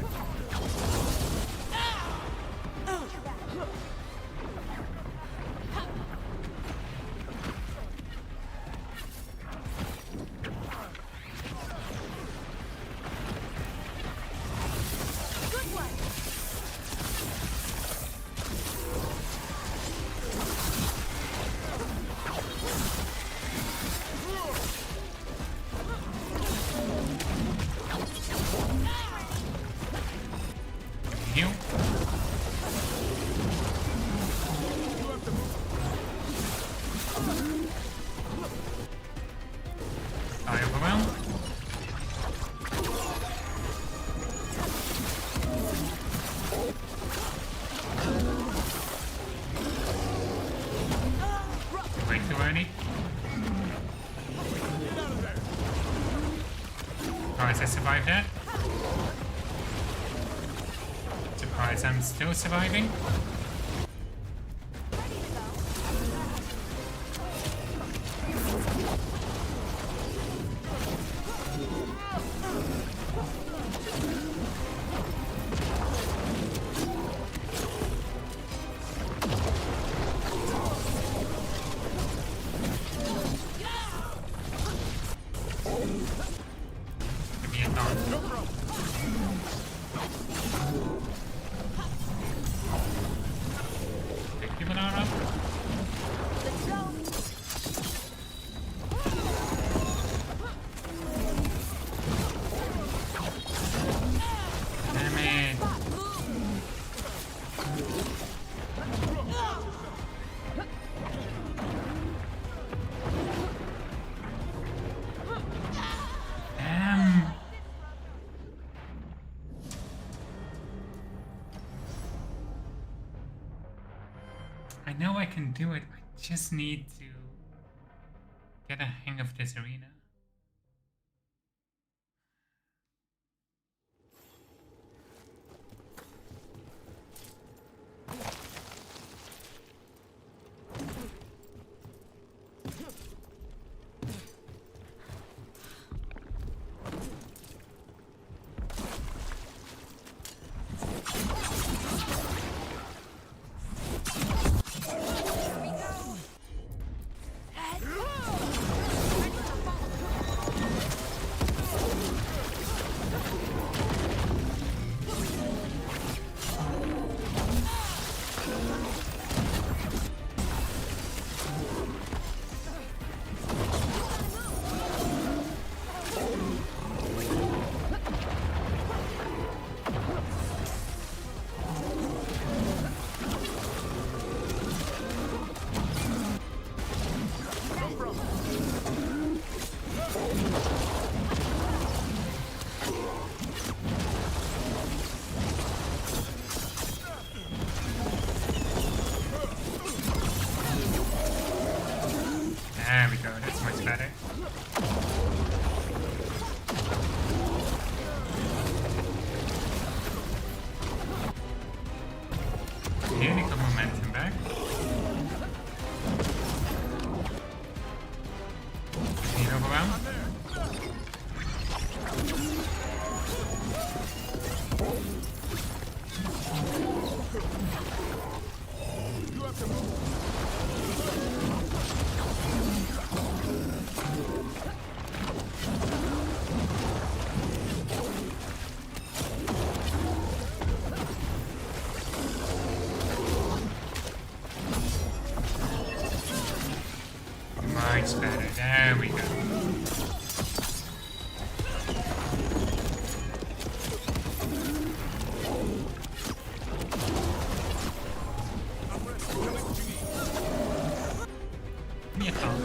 Surprised I survived that. Surprised I'm still surviving. I know I can do it, I just need to get a hang of this arena. There we go, that's much better. Nearly got momentum back. Need overwhelm? You have to move. Much better, there we go. Give me a thumb.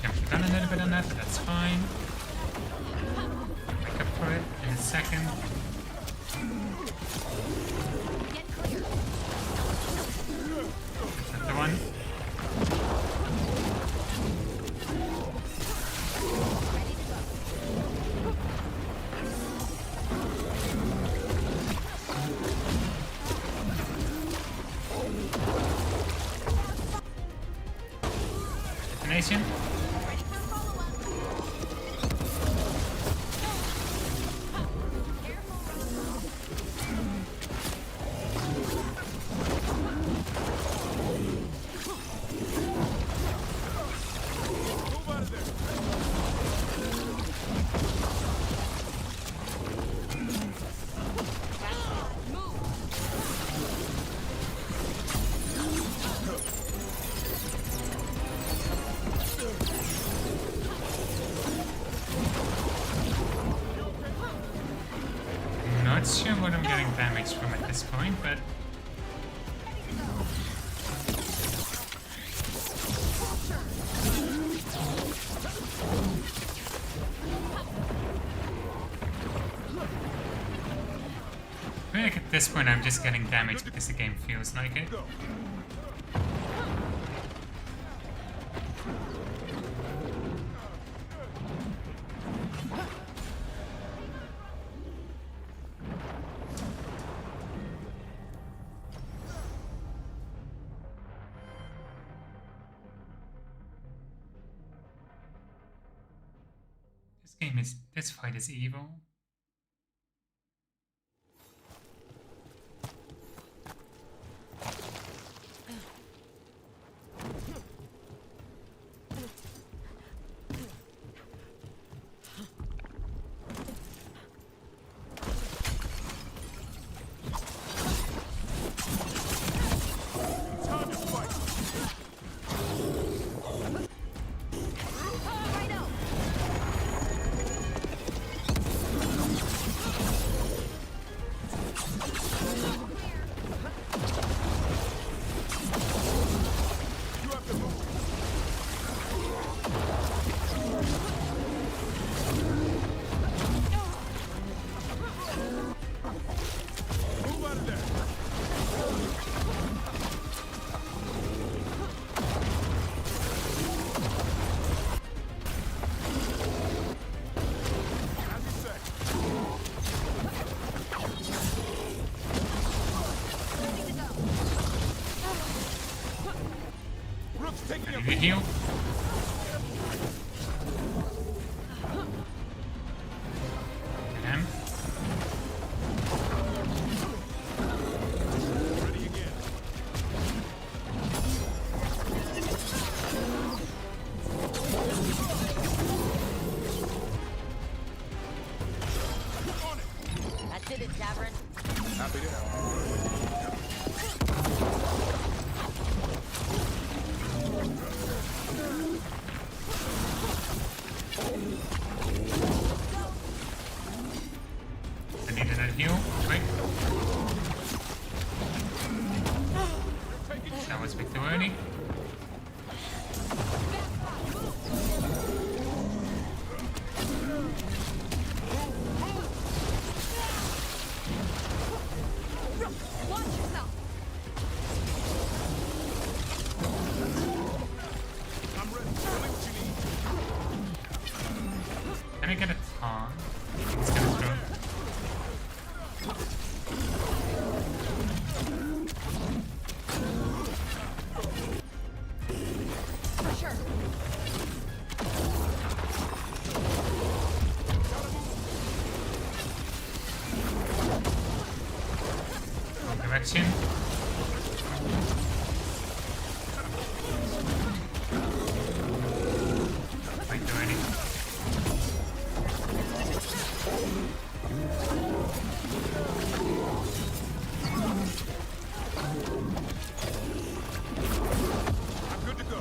Jumped down a little bit on that, but that's fine. Make up for it in a second. That's the one. Detonation. Not sure what I'm getting damaged from at this point, but feel like at this point I'm just getting damage because the game feels like it. This fight is evil. Did you heal? Damn. That did it, Tavern. Happy to help. I needed that heal. Quick. That was big too early. Can I get a taunt? It's gonna throw. For sure. Wrong direction. Right already. I'm good to go.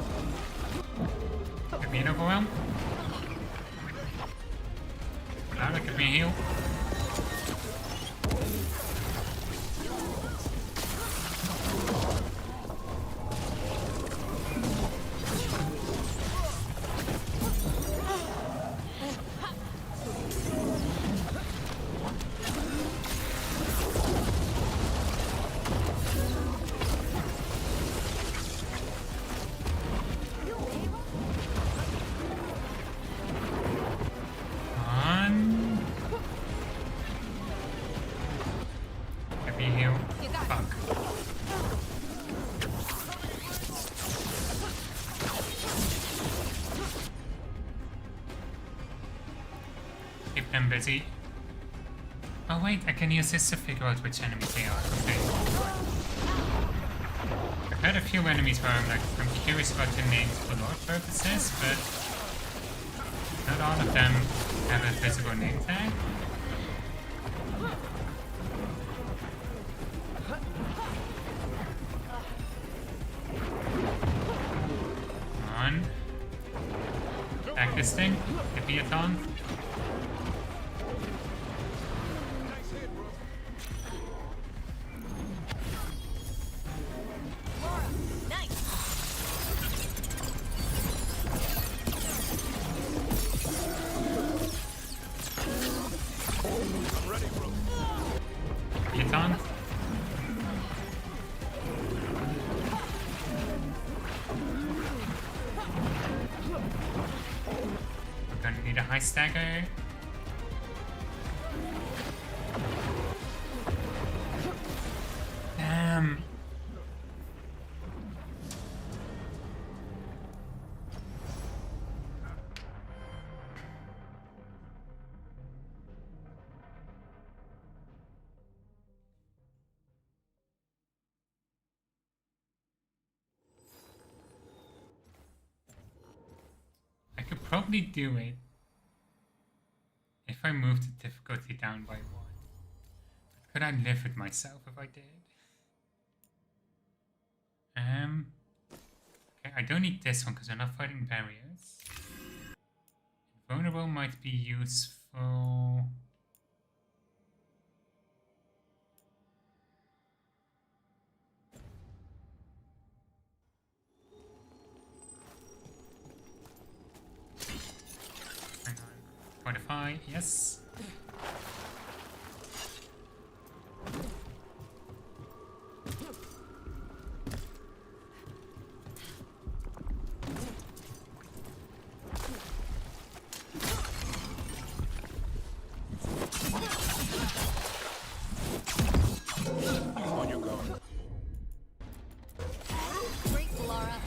Could be an overwhelm. Now that could be a heal. On. Could be a heal. Fuck. Keep them busy. Oh wait, I can use this to figure out which enemies they are. Okay. I've had a few enemies where I'm curious about the names for lore purposes, but not all of them have a physical name tag. Come on. Attack this thing. Leviathan. Leviathan. Hi, Stagger. Damn. I could probably do it if I moved the difficulty down by 1. But could I live with myself if I did? Okay, I don't need this one because we're not fighting barriers. Invulnerable might be useful. Hang on. Fortify, yes. On your guard. Great, Laura.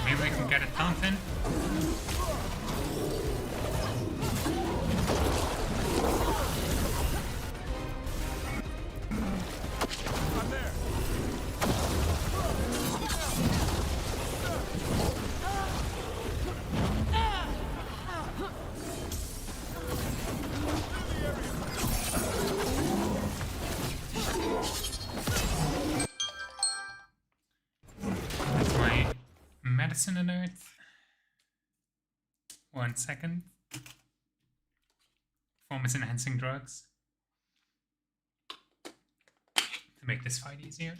Maybe we can get a fountain. I'm there. That's my medicine alert. 1 second. Performance enhancing drugs. To make this fight easier.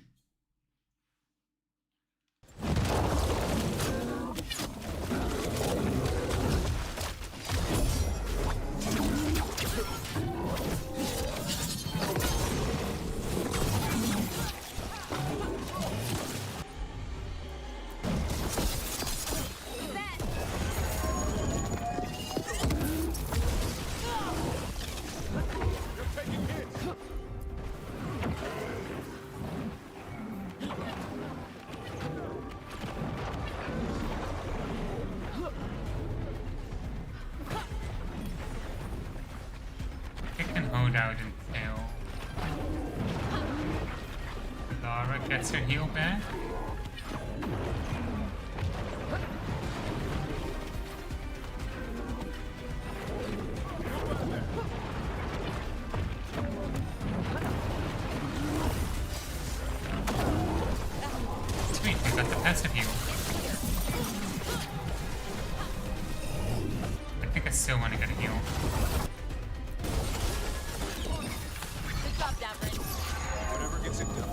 It can hold out until Lara gets her heal back. Sweet, we got the passive heal. I think I still want to get a heal. Good job, Davrin. Whatever gets it done.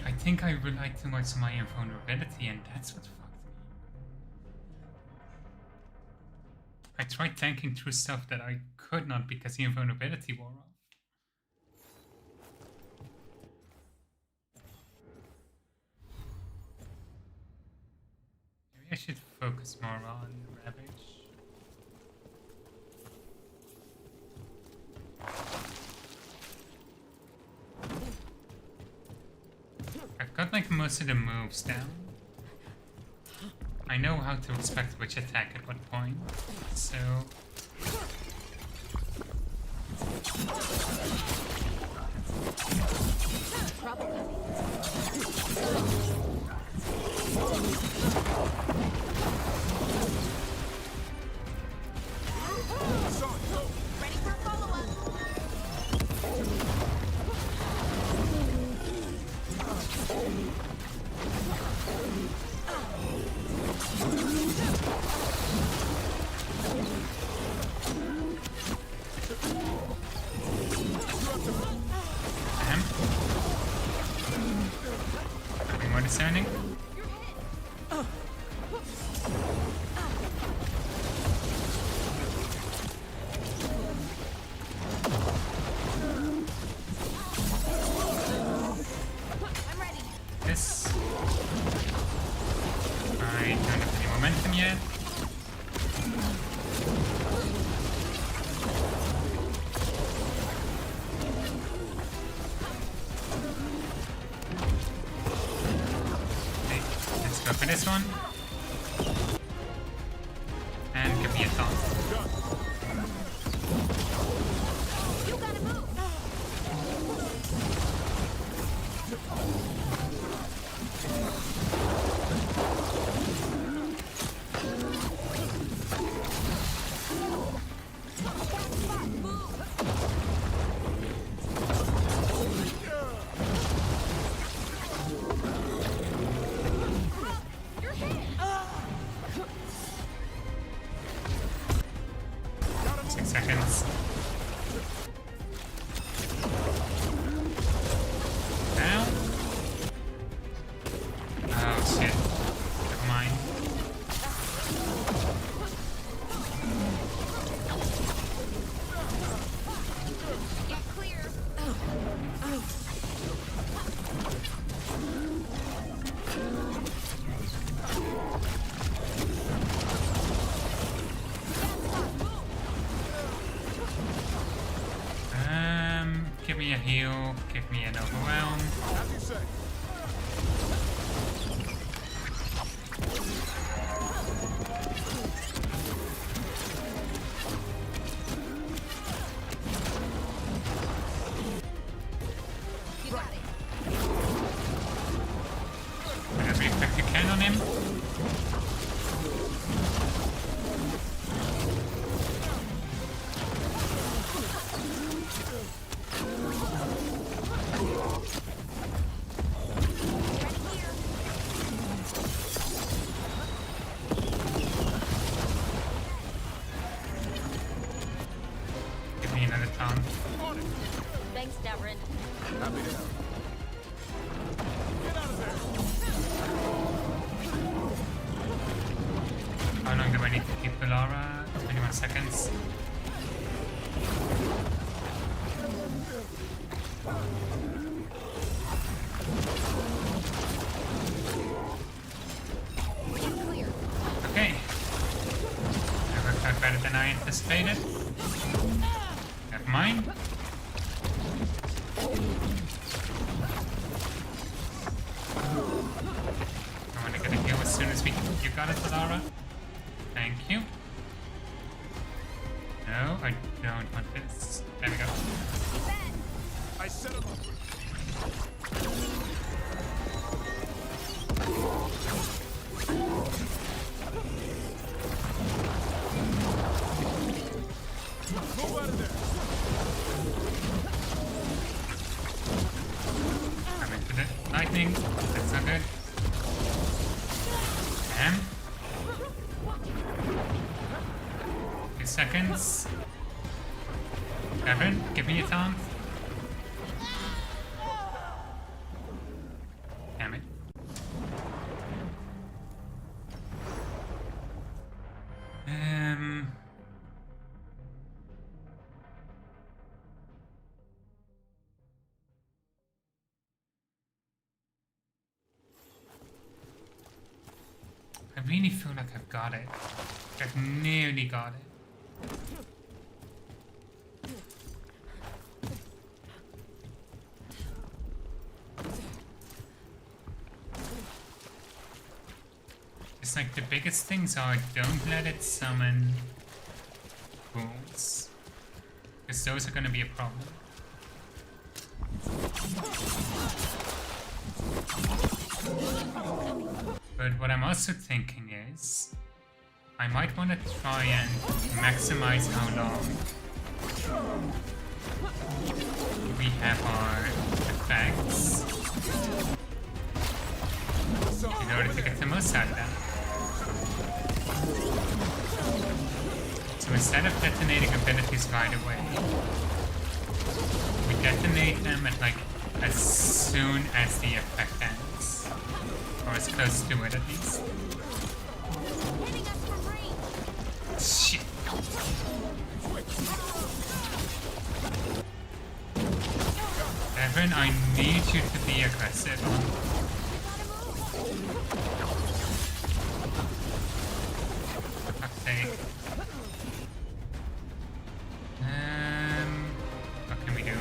I think I relied too much on my invulnerability, and that's what fucked me. I tried tanking through stuff that I could not because the invulnerability wore off. Maybe I should focus more on Ravage. I've got like most of the moves down. I know how to expect which attack at what point, so... Trouble coming. Ready for a follow-up. Nothing more discerning. This. I don't have any momentum yet. Okay, let's go for this one. And give me a thought. You gotta move. You're hit. 6 seconds. Now. Oh shit. Never mind. Get clear. Give me a heal, give me an overwhelm. As you say. You got it. Put every effect you can on him. Give me another taunt. Thanks, Devrin. Happy to help. Get out of there. How long do I need to keep Laura? 21 seconds. Clear. Okay. That worked out better than I anticipated. Never mind. I want to get a heal as soon as you got it, Lara. Thank you. No, I don't want this. There we go. I set him up. Move out of there. I'm into the lightning. That's not good. And 2 seconds. Evan, give me a taunt. I really feel like I've got it. I've nearly got it. It's like the biggest things are don't let it summon ghouls. Because those are going to be a problem. But what I'm also thinking is I might want to try and maximize how long we have our effects in order to get the most out of them. So instead of detonating abilities right away, we detonate them at like as soon as the effect ends. Or as close to it at least. Shit. Evan, I need you to be aggressive. For fuck's sake. What can we do?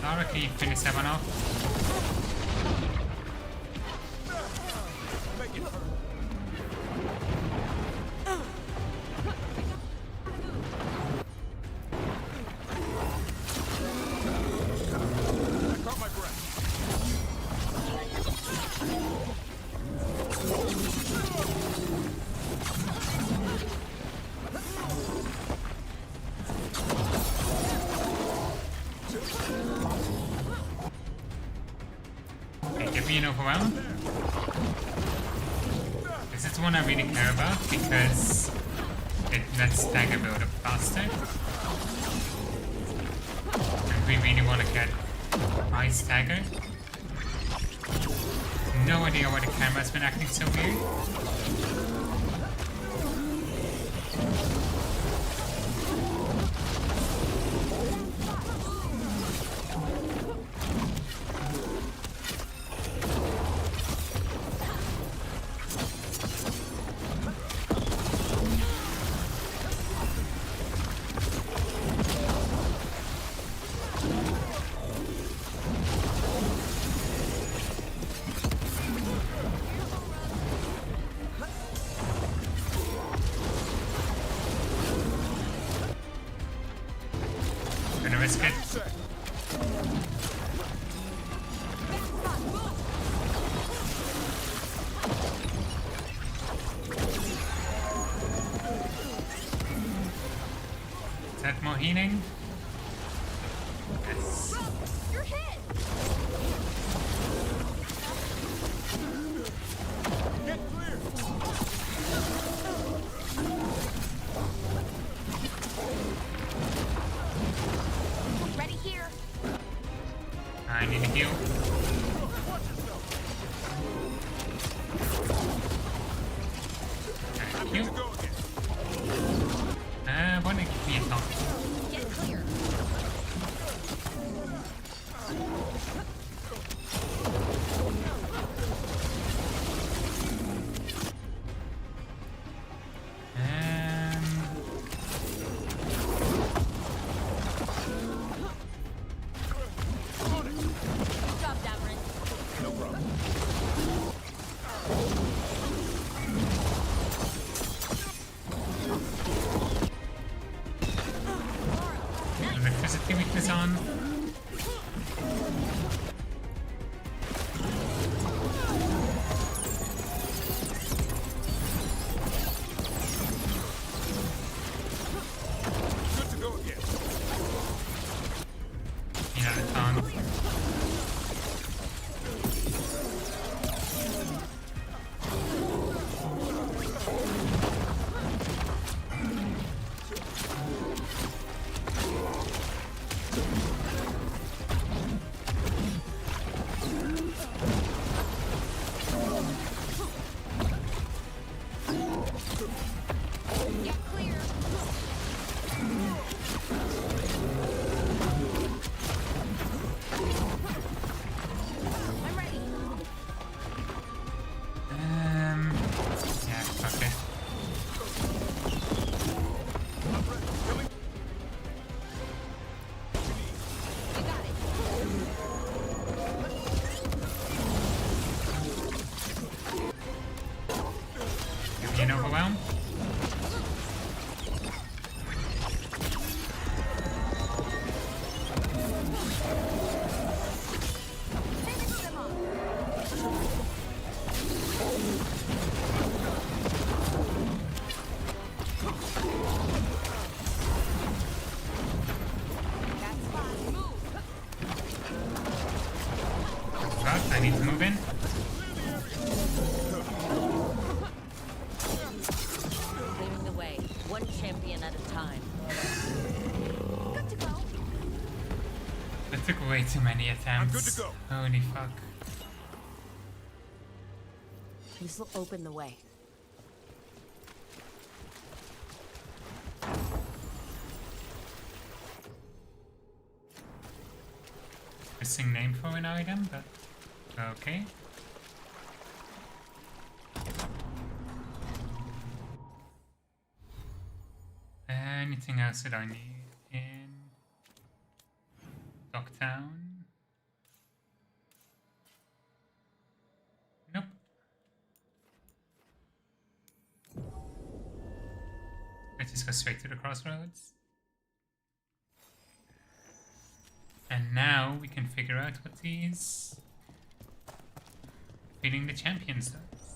Lara, can you finish that one off? Overwhelmed. This is the one I really care about because it lets stagger build up faster. And we really want to get high stagger. No idea why the camera's been acting so weird. Healing. Yes. You're hit. Get clear. Ready here. I need to heal. Thank you. Why don't you give me a thought? Get clear. Good job, Davrin. No problem. Electricity weakness on. Good to go again. Yeah, on. overwhelm. I need to move in. Clearing the way, one champion at a time. Good to go. That took way too many attempts. I'm good to go. Holy fuck. This will open the way. Missing name for an item, but okay. Anything else that I need in Docktown? Nope. Let's just go straight to the crossroads. And now we can figure out what these feeding the champions does.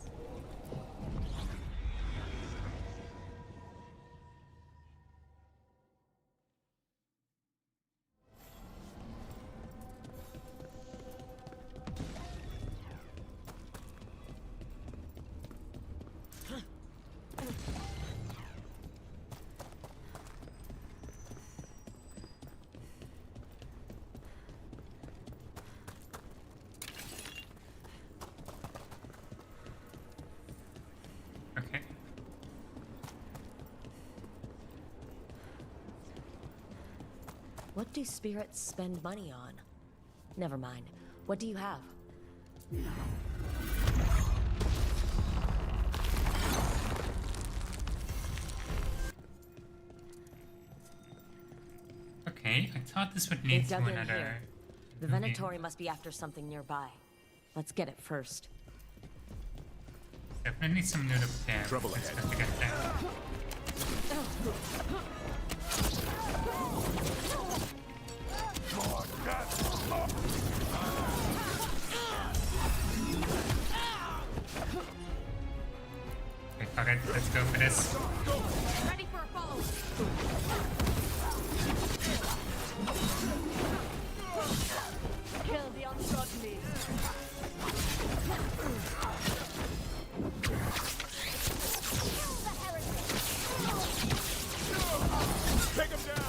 What do spirits spend money on? Never mind. What do you have? Okay, I thought this would They need to dug in another. here. The Venatori must be after something nearby. Let's get it first. Definitely some loot up there. Trouble Let's ahead. have to get there. Okay, fuck it. Let's go for this. Ready for a follow. Kill the ungodly. Take him down!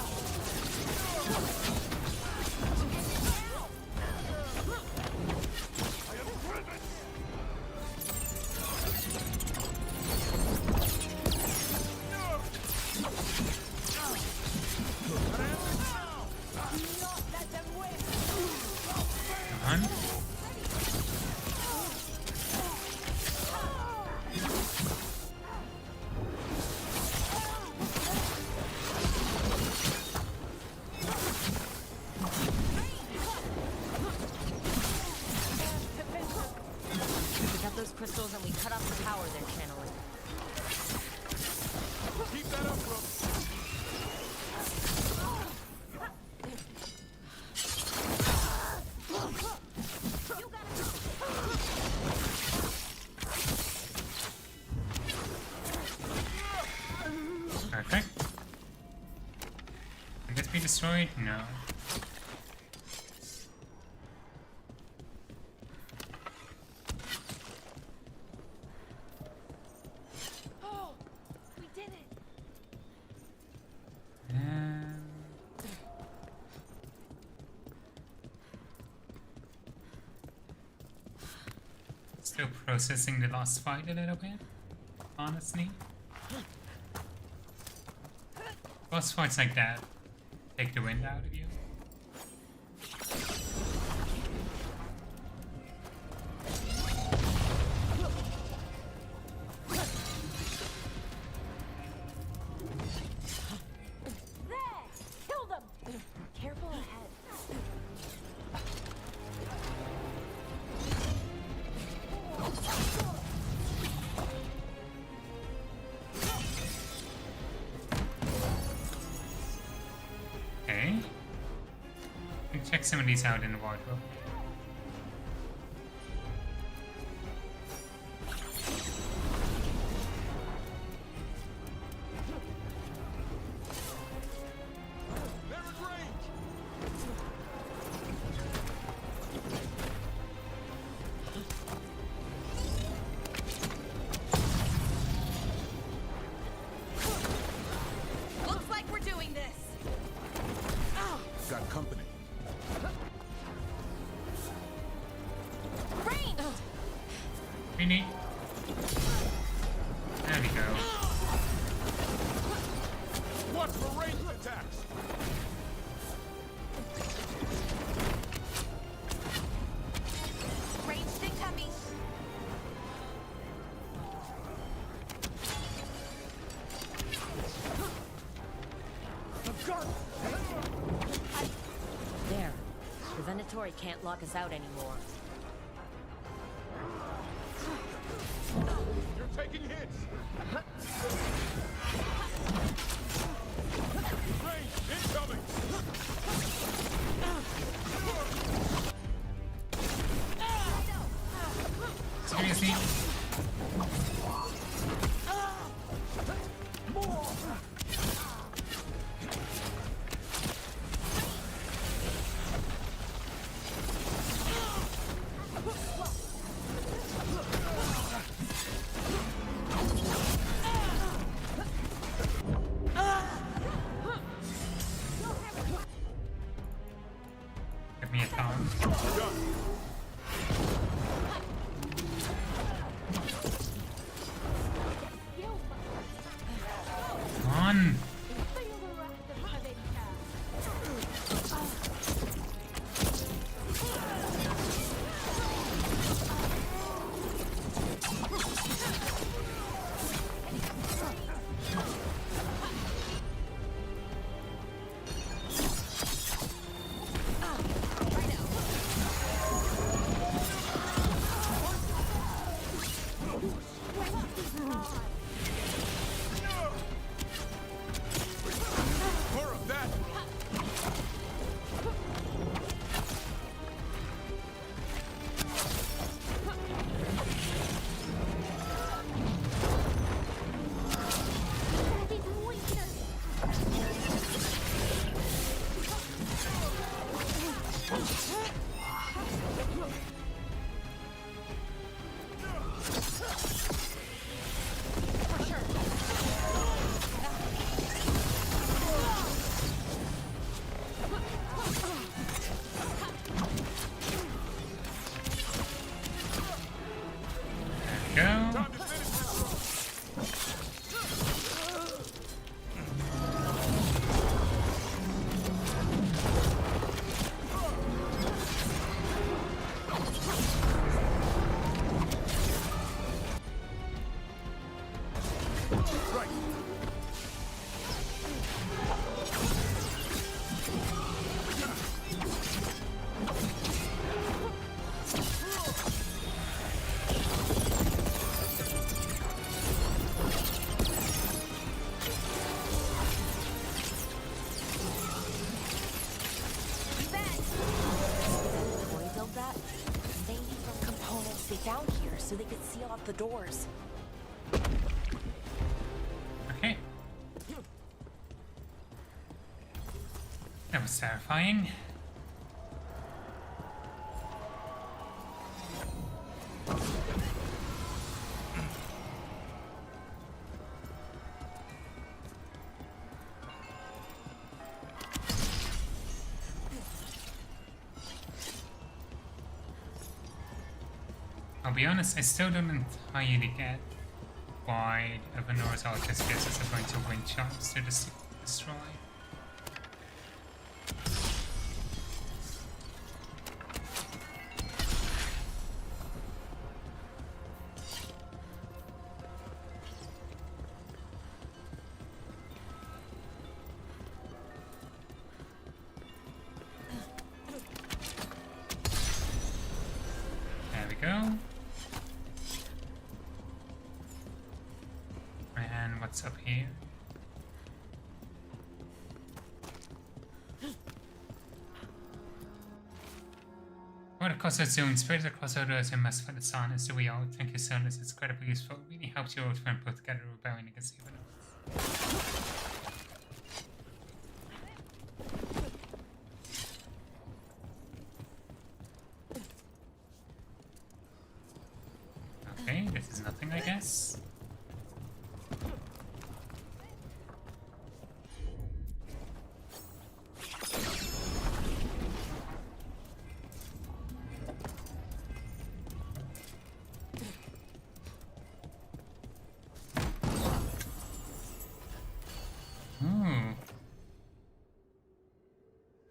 I am driven! Come on. We got those crystals and we cut off the power they're channeling. Keep that up, bro. Perfect. Can this be destroyed? No. Oh, we did it. Still processing the last fight a little bit, honestly. Boss fights like that take the wind out of you. There! Kill them! Careful ahead. check some of these out in the wardrobe. Looks like we're doing this. Got company. Rain! Really? There we go. Watch for ranged attacks. Ranged incoming. There. The Venatori can't lock us out anymore. You're taking hits. Range incoming. Seriously? Give me a thumb. Come on. More of that. Go. Right. Before we build that, they need some components they found here so they could seal off the doors. Okay. That was terrifying. I'll be honest, I still don't entirely get why Evanora's Alcestis are going to win shots to destroy. There we go. And what's up here? across our zone, spread across our doors and must find the sun is the way out. Thank you, son. It's incredibly useful. It really helps your old friend put together a rebellion against even us. Okay, this is nothing, I guess.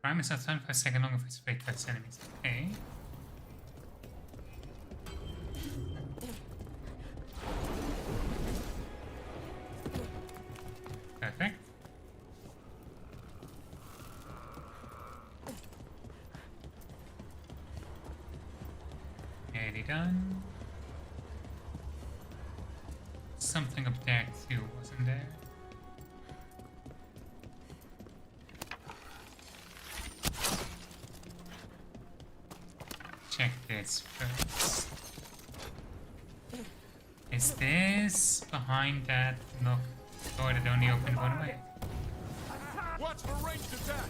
Prime is not 25 seconds longer for its break by its enemies. Okay. Perfect. Nearly done. Something up there too, wasn't there? Check this first. Is this behind that door that only opened one way? Watch for ranged attack!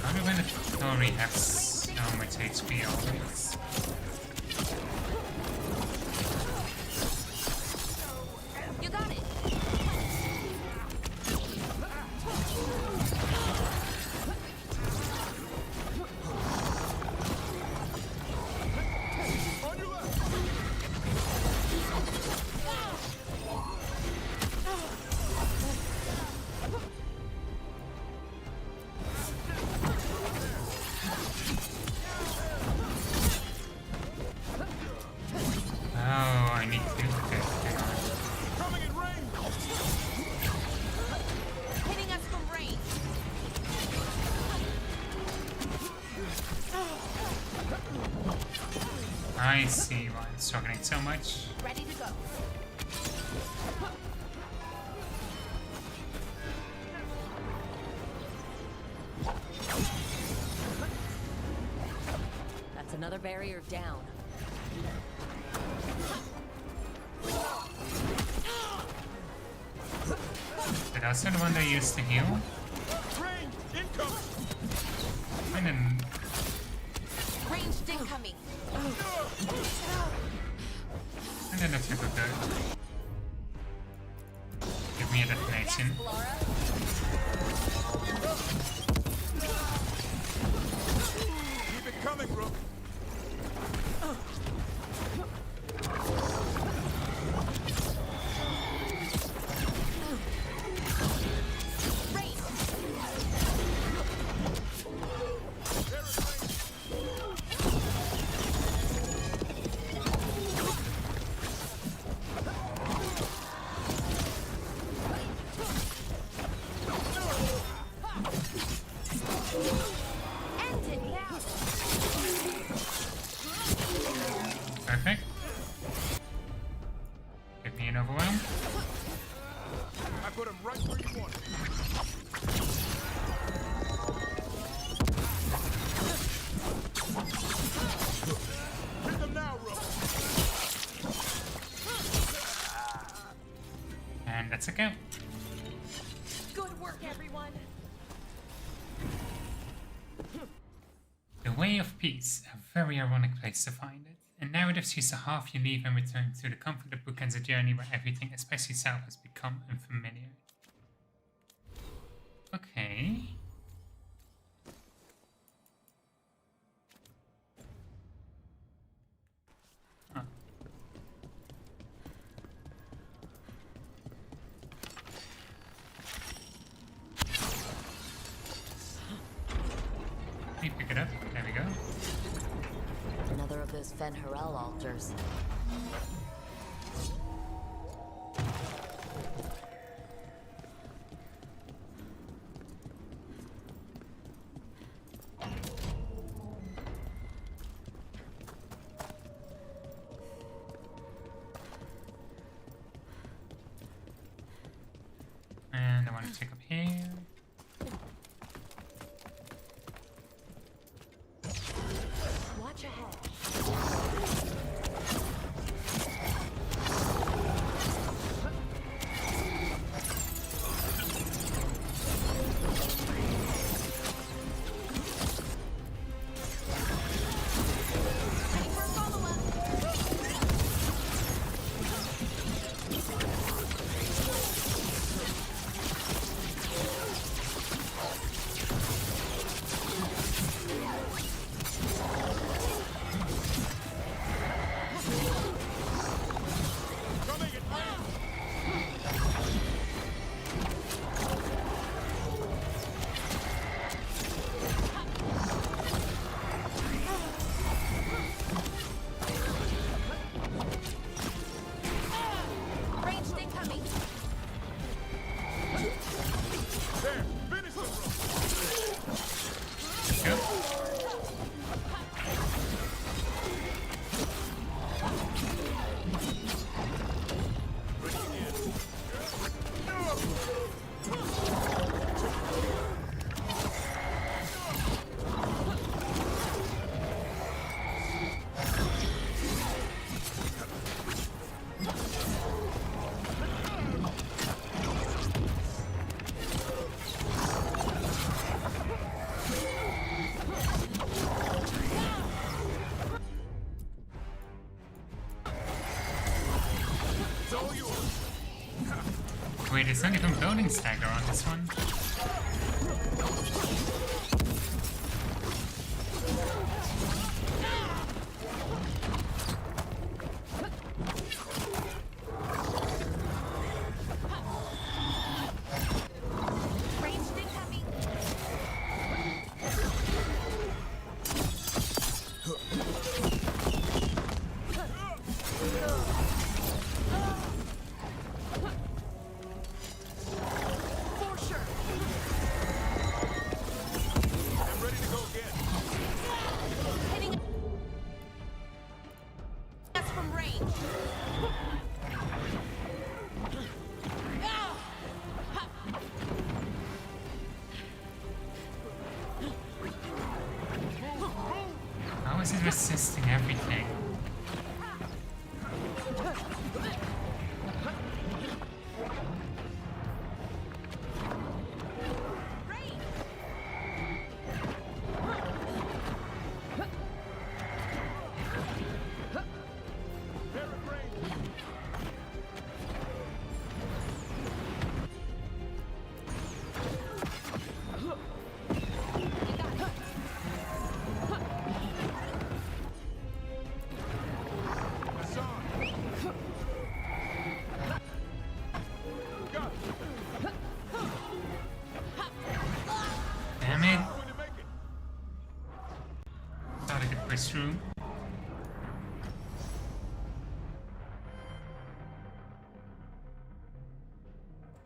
How do Venatori have so much HP always? You got it. I see why it's struggling so much. Ready to go. That's another barrier down. Is that also the one they used to heal? And then Ranged incoming. and then that's a good go. Give me a detonation. Keep it coming, Rook. Perfect. Give me an overwhelm. I put him right where you want him. Hit them now, Rook. And that's a go. Good work, everyone. The Way of Peace, a very ironic place to find it. A narrative sees the half you leave and return to the comfort that bookends a journey where everything, especially south, has become unfamiliar. Okay. Huh. Let me pick it up. There we go. Another of those Fen'Harel altars. And I want to check up here. wait, it's not even building stagger on this one. How is it resisting everything? Damn it. Thought I could push through.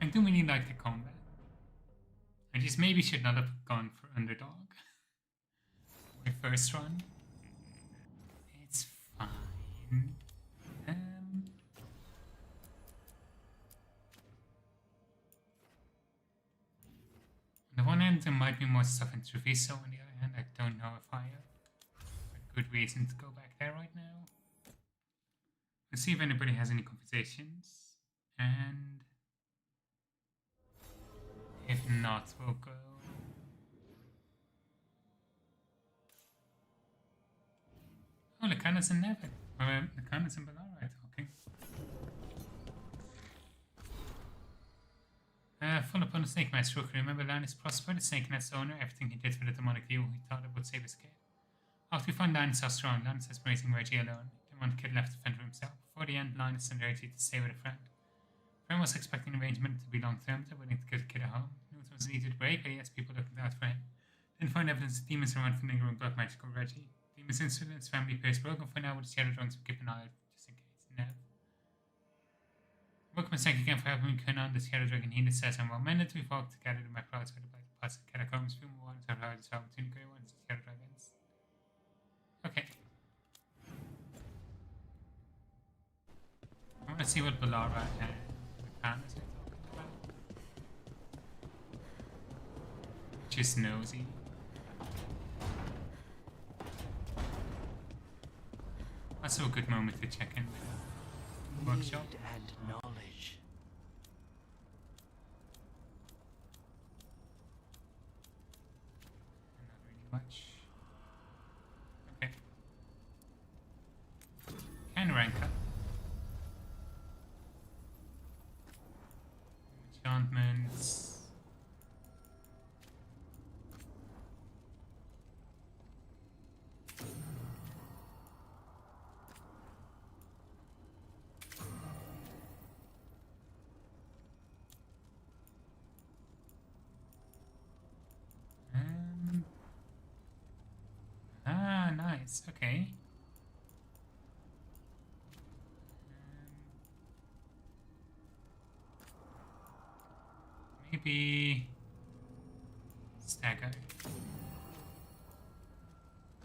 I do really like the combat. I just maybe should not have gone for underdog. My first run. It's fine. On the one hand, there might be more stuff in Treviso. On the other hand, I don't know if I have a good reason to go back there right now. Let's see if anybody has any conversations. And if not, we'll go. Oh, Lacana's in Nevin. Lacana's in Ballarat, okay. Full upon the Snake Master. Remember Linus Prosper, the Snake Net's owner? Everything he did for the demonic view, he thought it would save his kid. After we find Linus so strong, Linus is raising Reggie alone. The one kid left to fend for himself. Before the end, Linus sent Reggie to stay with a friend. Friend was expecting the arrangement to be long-term, they're willing to give the kid a home. Knew it was an easy to break, but he has people looking out for him. Didn't find evidence of demons around for lingering black magic or Reggie. Demons incident, his family appears broken for now with the shadow dragons, will keep an eye out just in case. Nev. Welcome and thank you again for helping me on the shadow dragon healer says I'm well mended. We've walked together to my clouds for the black parts of the catacombs. Few more waters have allowed us between the grey ones and the shadow dragons. Okay. I want to see what Balara and Lacana's are talking about. Just nosy. Also a good moment to check in with the workshop. And knowledge. Not really much. Okay. Can rank up. Enchantments. Nice, okay. Maybe stagger.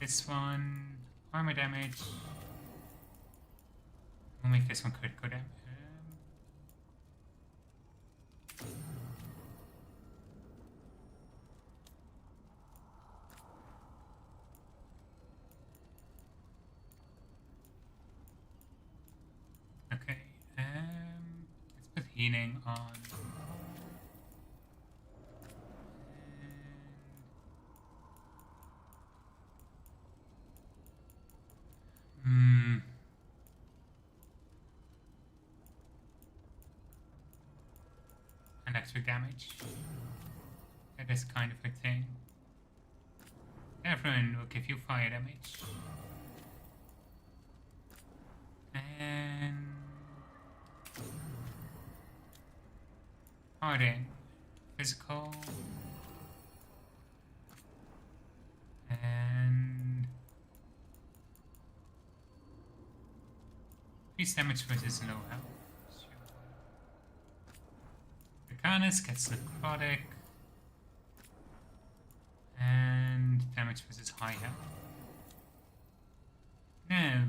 This one, armor damage. We'll make this one critical damage. Okay, let's put healing on. electric damage. That is kind of a thing. Everyone will give you fire damage. And Warden, physical, and increased damage versus low health. Mechanis gets necrotic, and damage versus high health. Nev,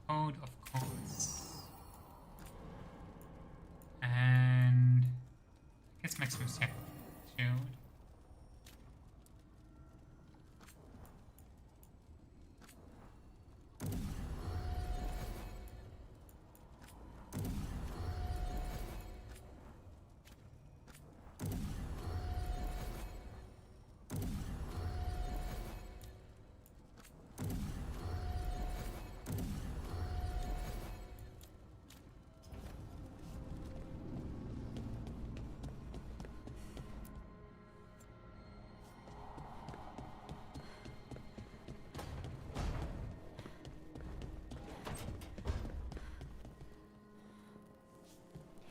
Code of Codes. And I guess maximum step shield.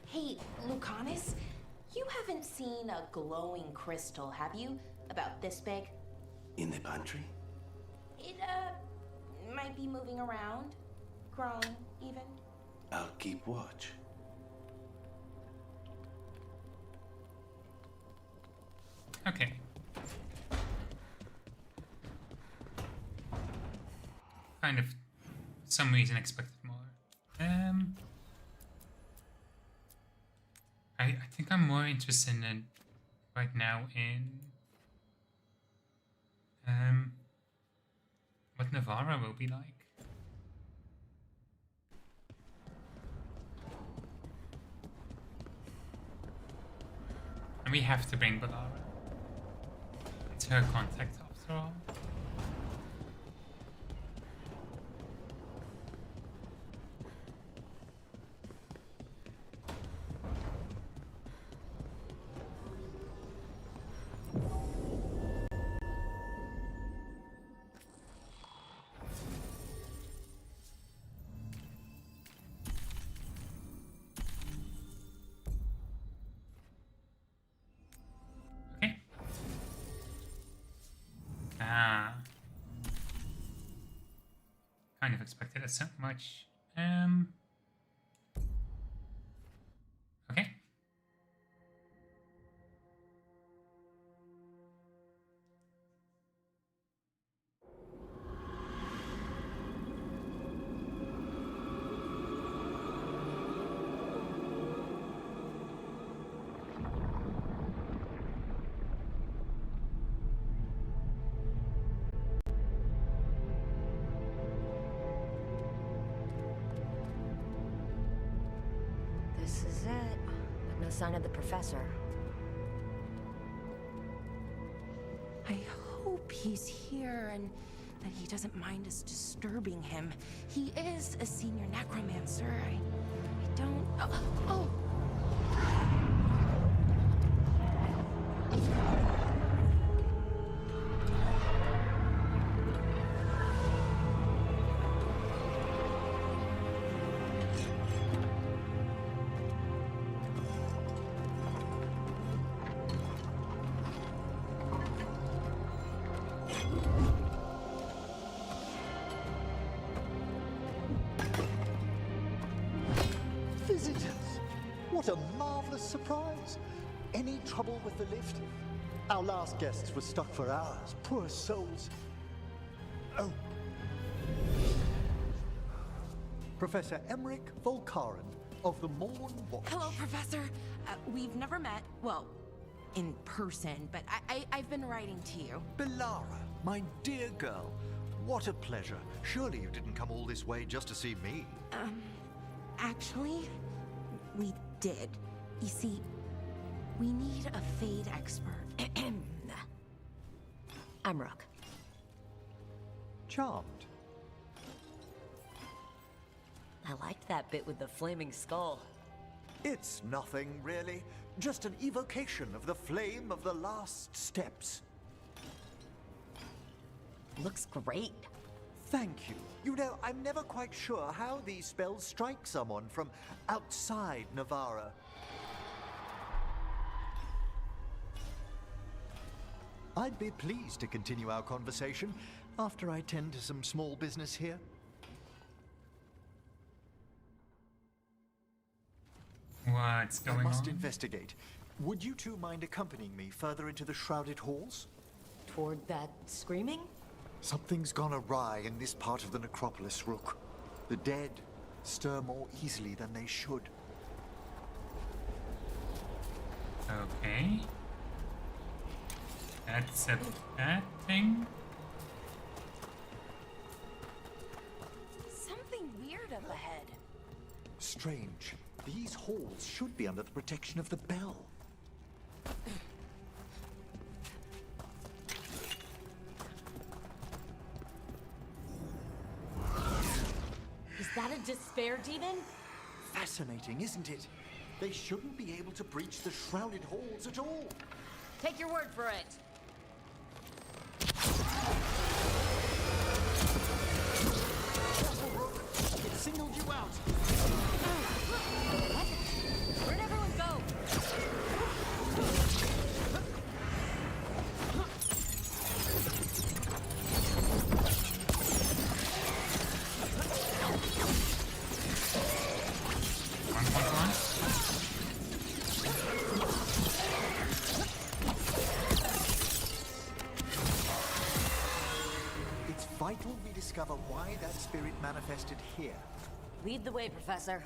Hey, Lucanus, you haven't seen a glowing crystal, have you? About this big? In the pantry? It, might be moving around. Growing, even. I'll keep watch. Okay. Kind of, for some reason, expected more. I think I'm more interested in right now in what Navarra will be like. And we have to bring Balara. It's her contact after all. Kind of expected it so much. Okay. This is it. But no sign of the professor. I hope he's here and that he doesn't mind us disturbing him. He is a senior necromancer. I don't... Oh! Visitors! What a marvelous surprise! Any trouble with the lift? Our last guests were stuck for hours. Poor souls. Oh. Professor Emmerich Volkaren of the Morn Watch. Hello, Professor. We've never met. Well, in person, but I've been writing to you. Balara, my dear girl. What a pleasure. Surely you didn't come all this way just to see me. Actually, we did. You see, we need a Fade expert. Amrock. Charmed. I liked that bit with the flaming skull. It's nothing, really. Just an evocation of the flame of the last steps. Looks great. Thank you. You know, I'm never quite sure how these spells strike someone from outside Navarra. I'd be pleased to continue our conversation after I tend to some small business here. What's going on? I must investigate. Would you two mind accompanying me further into the shrouded halls? Toward that screaming? Something's gone awry in this part of the necropolis, Rook. The dead stir more easily than they should. Okay. That's a bad thing. Something weird up ahead. Strange. These halls should be under the protection of the bell. Is that a despair demon? Fascinating, isn't it? They shouldn't be able to breach the shrouded halls at all. Take your word for it. It singled you out. Where'd everyone go? It's vital we discover why that spirit manifested here. Lead the way, Professor.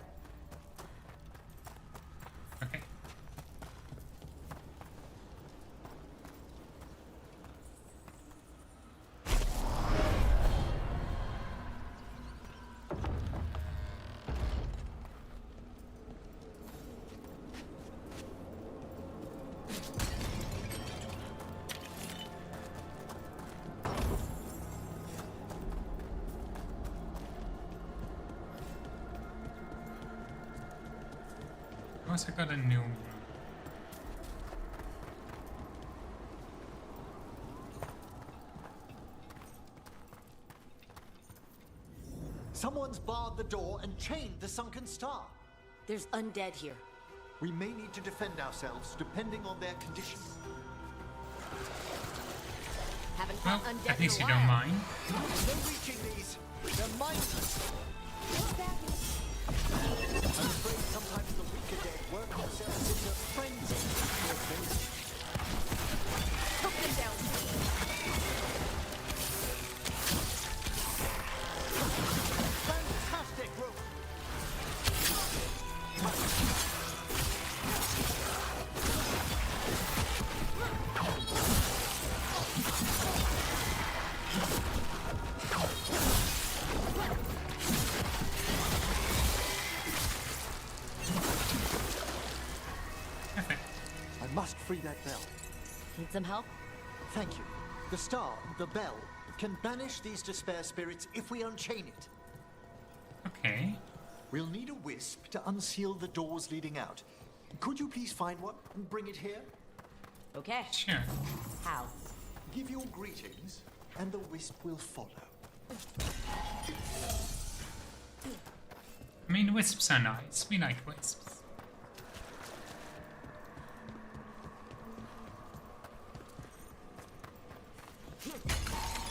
Okay. I also got a new room. Someone's barred the door and chained the sunken star. There's undead here. We may need to defend ourselves depending on their condition. Haven't Well, fought undead at least in you a don't while. mind. No reaching these. They're mindless. I'm afraid sometimes the weaker dead work themselves into frenzy. Put them down. Fantastic, Rook. I must free that bell. Need some help? Thank you. The star, the bell, can banish these despair spirits if we unchain it. Okay. We'll need a wisp to unseal the doors leading out. Could you please find one and bring it here? Okay. Sure. How? Give your greetings, and the wisp will follow. I mean, wisps are nice. We like wisps.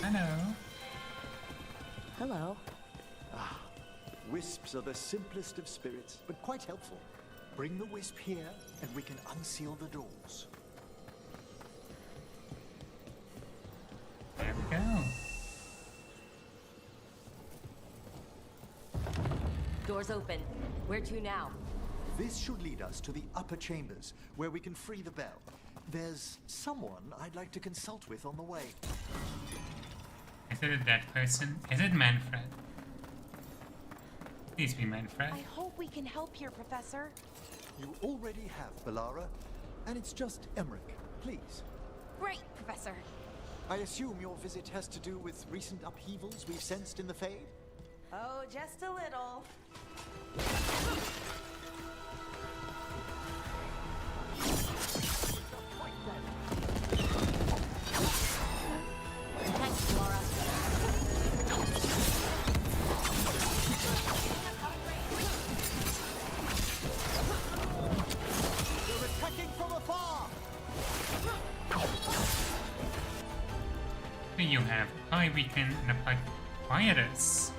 Hello. Hello. Wisps are the simplest of spirits, but quite helpful. Bring the wisp here, and we can unseal the doors. There we go. Doors open. Where to now? This should lead us to the upper chambers, where we can free the bell. There's someone I'd like to consult with on the way. Is it that person? Is it Manfred? Please be Manfred. I hope we can help here, Professor. You already have, Bellara, and it's just Emmerich. Please. Great, Professor. I assume your visit has to do with recent upheavals we've sensed in the Fade? Oh, just a little. do you have? Apply weaken and apply quietus.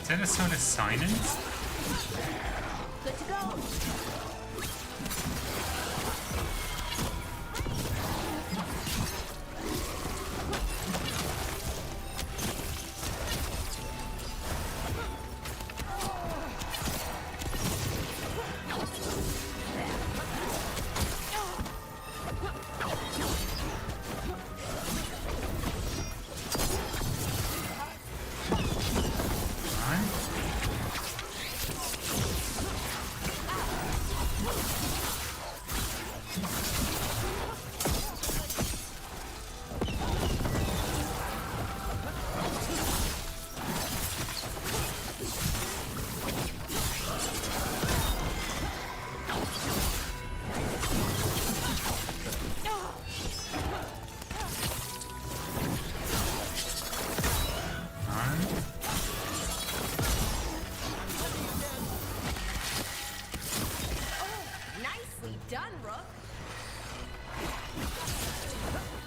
Is that a sort of silence? Good to go.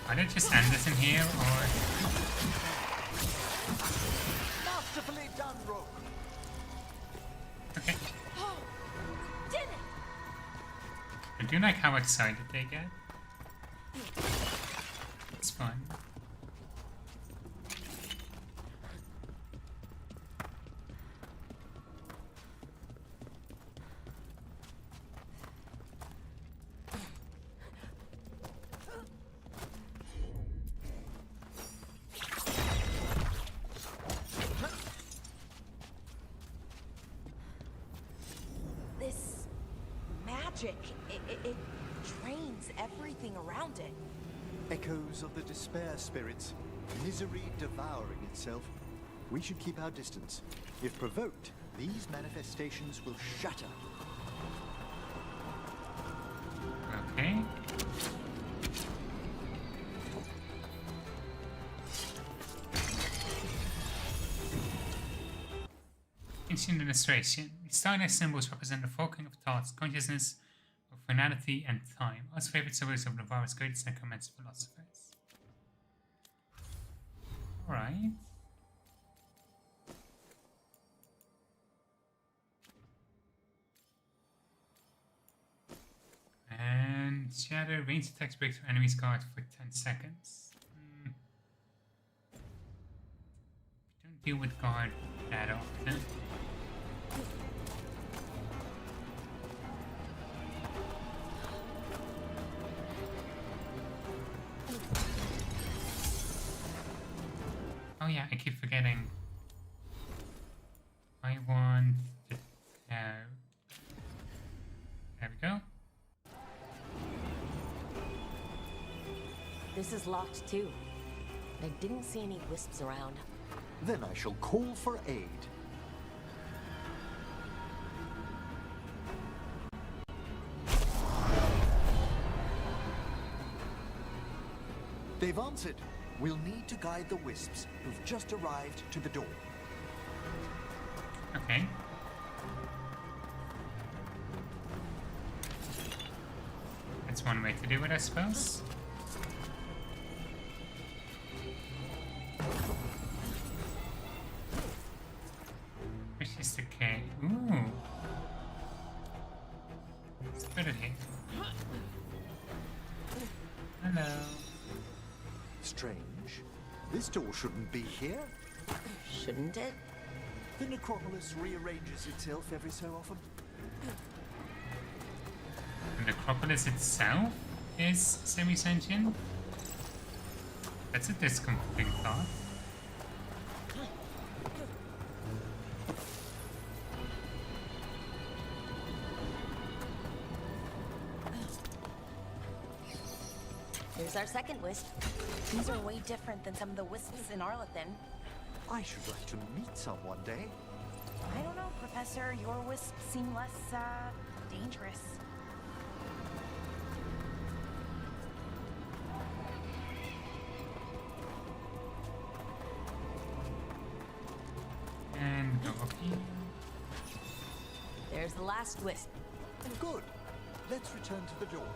Did I just end this in here, or...? Masterfully done, Rook. Okay. Did it! I do like how excited they get. It's fun. It drains everything around it. Echoes of the despair spirits, misery devouring itself. We should keep our distance. If provoked, these manifestations will shatter. Okay. Ancient illustration. The starlight symbols represent the focusing of thoughts, consciousness, of finality, and time. Us favorite symbols of Navarre's greatest necromancer philosophers. Alright. And shadow, range attacks break through enemy's guard for 10 seconds. Don't deal with guard that often. Oh yeah, I keep forgetting. I want the there we go. This is locked too. I didn't see any wisps around. Then I shall call for aid. They've answered. We'll need to guide the wisps who've just arrived to the door. Okay. That's one way to do it, I suppose. Which is the K? Ooh. Let's put it here. Hello. Strange. This door shouldn't be here. Shouldn't it? The necropolis rearranges itself every so often. The necropolis itself is semi-sentient? That's a discomforting thought. Here's our second wisp. These are way different than some of the wisps in Arlethan. I should like to meet some one day. I don't know, Professor. Your wisps seem less, dangerous. And go up here. There's the last wisp. Good. Let's return to the door.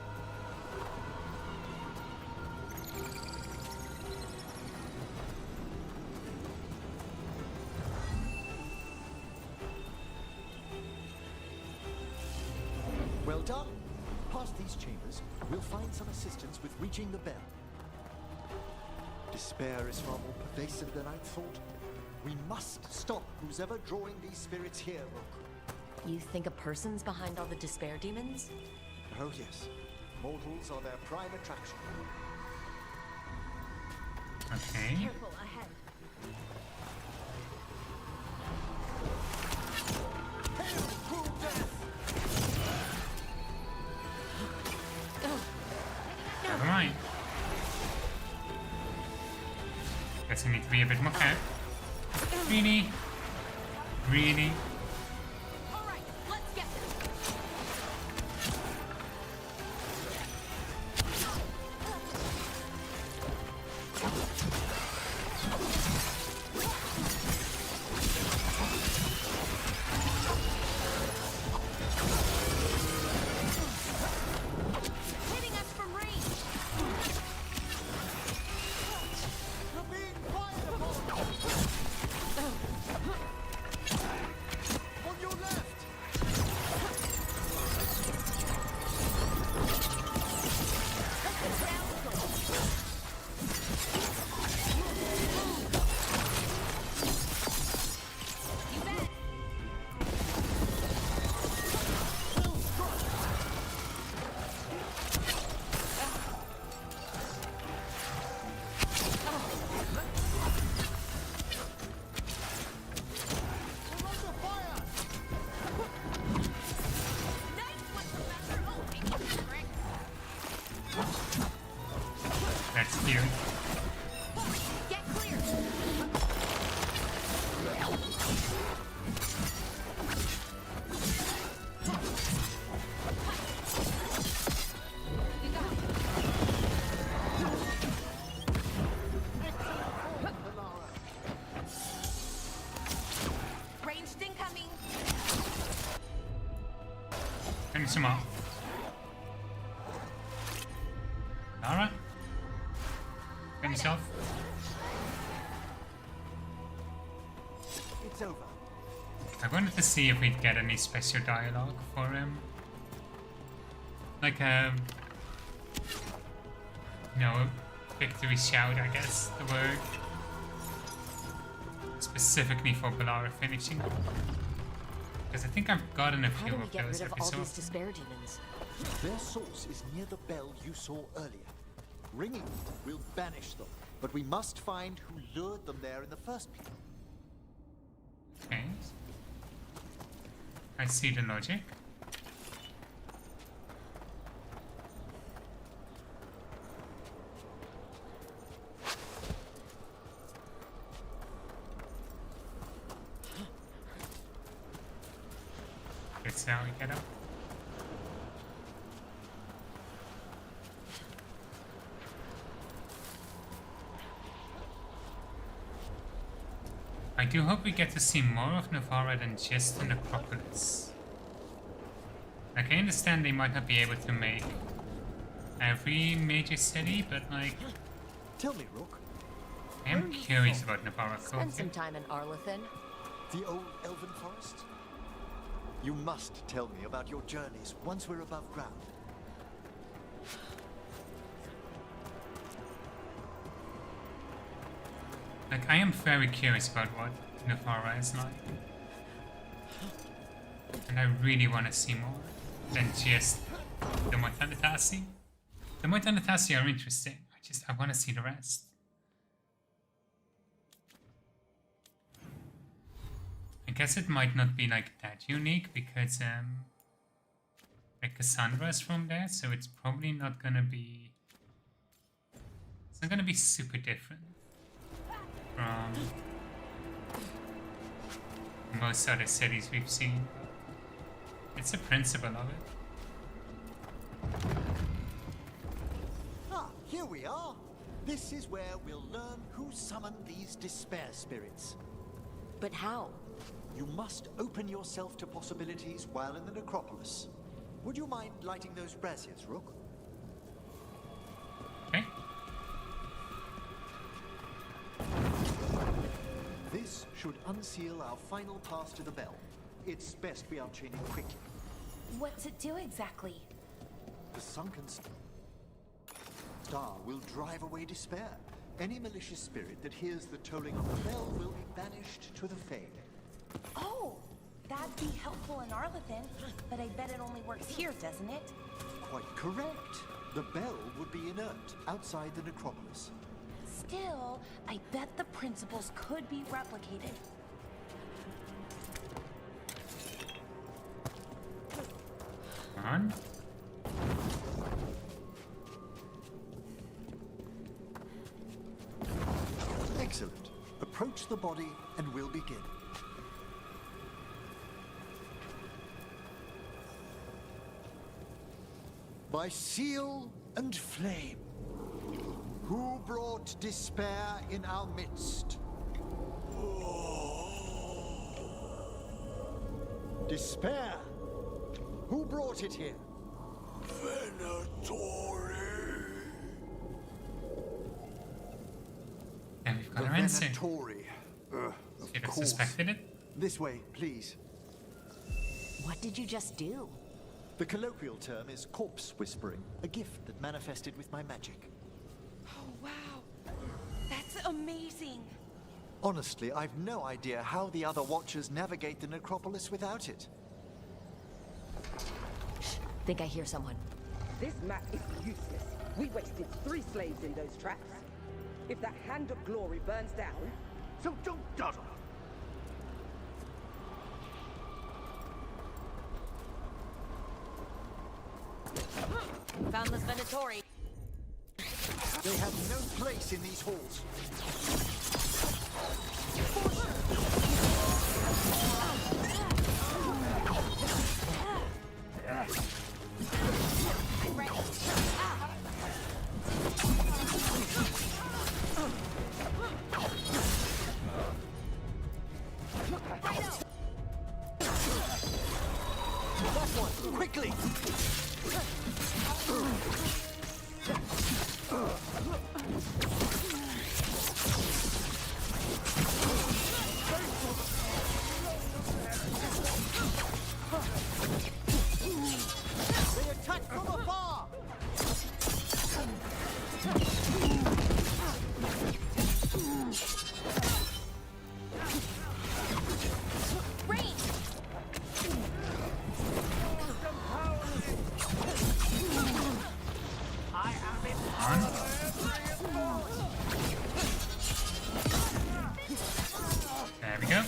Well done. Past these chambers, we'll find some assistance with reaching the bell. Despair is far more pervasive than I'd thought. We must stop who's ever drawing these spirits here, Rook. You think a person's behind all the despair demons? Oh yes. Mortals are their prime attraction. Okay. Careful, ahead. Never mind. Guess I need to be a bit more careful. Really? Really? Alright, let's get this. Hitting us from range. You're being fired upon! On your left! That's cute. Get clear. Ranged incoming. Finish him off. Lara? Finish off. It's over. I wanted to see if we'd get any special dialogue for him. Like no, victory shout, I guess, the word. Specifically for Balara finishing. Because I think I've gotten a How few do we of get those rid of all these episodes. despair demons? Their source is near the bell you saw earlier. Ringing it will banish them, but we must find who lured them there in the first place. Okay. I see the logic. That's how we get up. I do hope we get to see more of Navarra than just the necropolis. Like, I understand they might not be able to make every major city, but like... Tell me, Rook. I am curious about Navarra. Spend some time in Arlethan. The old elven forest? You must tell me about your journeys once we're above ground. Like, I am very curious about what Navarra is like. And I really want to see more than just the Moitanatasi. The Moitanatasi are interesting. I want to see the rest. I guess it might not be like that unique because like Cassandra is from there, so it's probably not gonna be. It's not gonna be super different from most other cities we've seen. It's the principle of it. Ah, here we are. This is where we'll learn who summoned these despair spirits. But how? You must open yourself to possibilities while in the necropolis. Would you mind lighting those braziers, Rook? Okay. This should unseal our final pass to the bell. It's best we unchain it quickly. What's it do exactly? The sunken star will drive away despair. Any malicious spirit that hears the tolling of the bell will be banished to the Fade. Oh, that'd be helpful in Arlathan, but I bet it only works here, doesn't it? Quite correct. The bell would be inert outside the necropolis. Still, I bet the principles could be replicated. On. Excellent. Approach the body and we'll begin. By seal and flame, who brought despair in our midst? Despair? Who brought it here? Venatori. And we've got our answer. Venatori. Should have suspected it. This way, please. What did you just do? The colloquial term is corpse whispering, a gift that manifested with my magic. Oh, wow. That's amazing. Honestly, I've no idea how the other Watchers navigate the necropolis without it. Think I hear someone. This map is useless. We wasted 3 slaves in those tracks. If that Hand of Glory burns down... So don't dawdle. Found this Venatori. They have no place in these halls. I'm ready. That one, quickly! They attack from afar! Rain! There we go.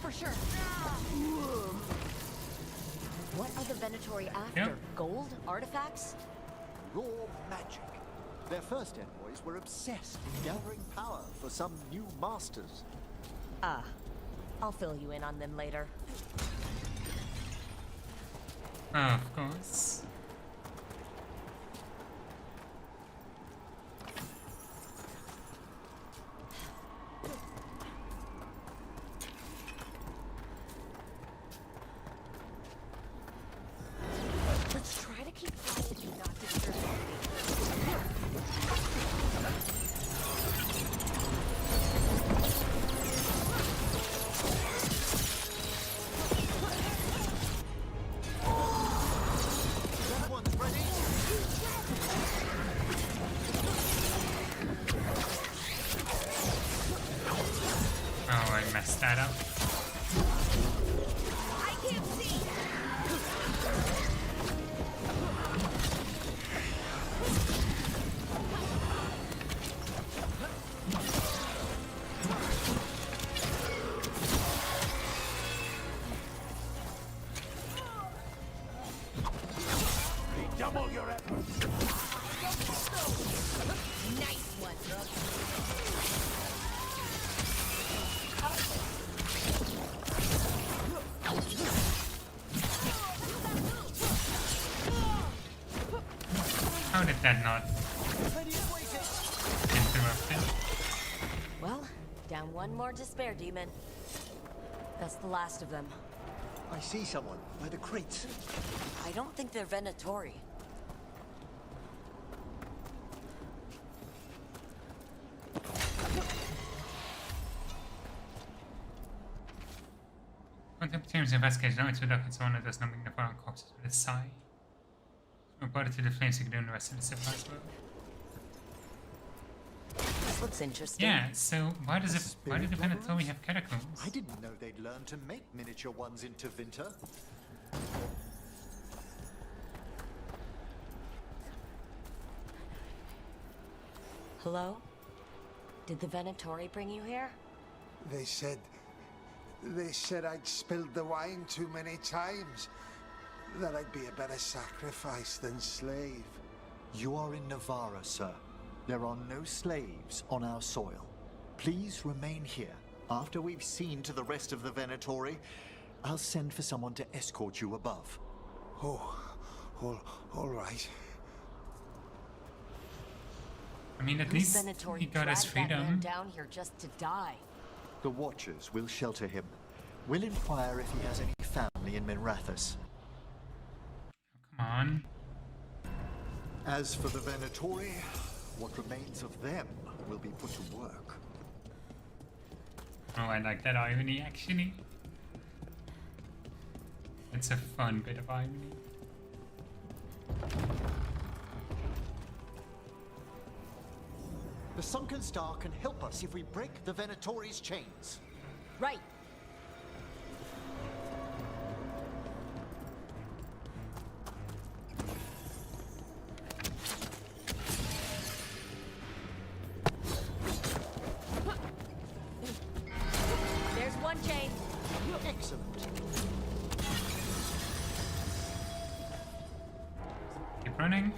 For sure. What are the Venatori after? Yep. Gold? Artifacts? Raw magic. Their first envoys were obsessed with gathering power for some new masters. Ah, I'll fill you in on them later. Of course. Let's try to keep quiet and not disturb. That one's ready. Oh, I messed that up. I can't see. that not interrupted. Well, down one more despair demon. That's the last of them. I see someone by the crates. I don't think they're Venatori. Contempt investigation now to look at someone who does not magnify on corpses with a sigh. Report it to the flames so you can do the rest of the supplies well. This looks interesting. Yeah, so why did the Venatori have catacombs? I didn't know they'd learn to make miniature ones in Tevinter. Hello? Did the Venatori bring you here? They said I'd spilled the wine too many times. That I'd be a better sacrifice than slave. You are in Navarra, sir. There are no slaves on our soil. Please remain here. After we've seen to the rest of the Venatori, I'll send for someone to escort you above. Oh, all right. I mean, at least he got his freedom. Down here just to die. The Watchers will shelter him. We'll inquire if he has any family in Minrathous. Come on. As for the Venatori, what remains of them will be put to work. Oh, I like that irony, actually. It's a fun bit of irony. The Sunken Star can help us if we break the Venatori's chains. Right. There's one chain. Excellent. Keep running.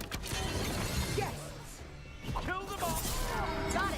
Yes. Kill them all. Got it.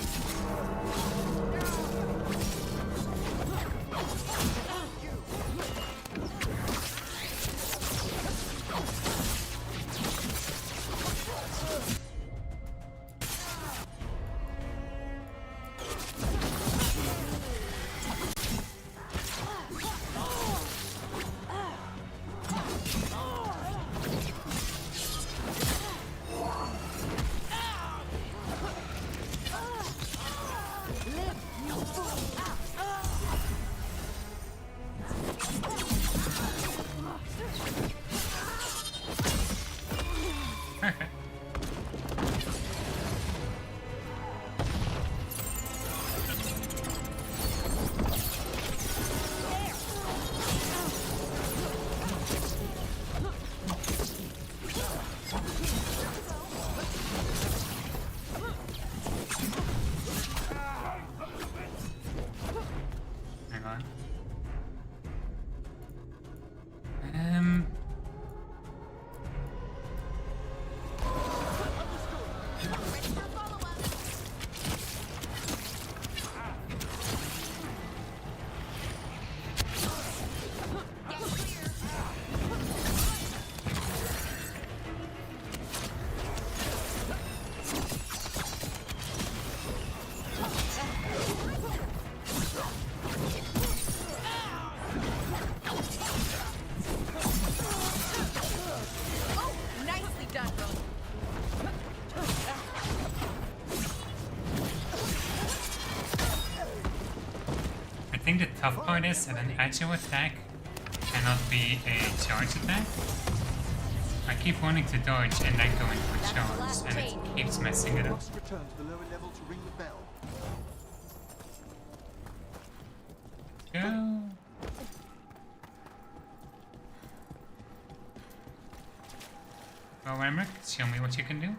I think the tough part is that an agile attack cannot be a charge attack. I keep wanting to dodge and then go in for charge, and it keeps messing it up. Return to the lower level to ring the bell. Go. Well, Emmerich, show me what you can do.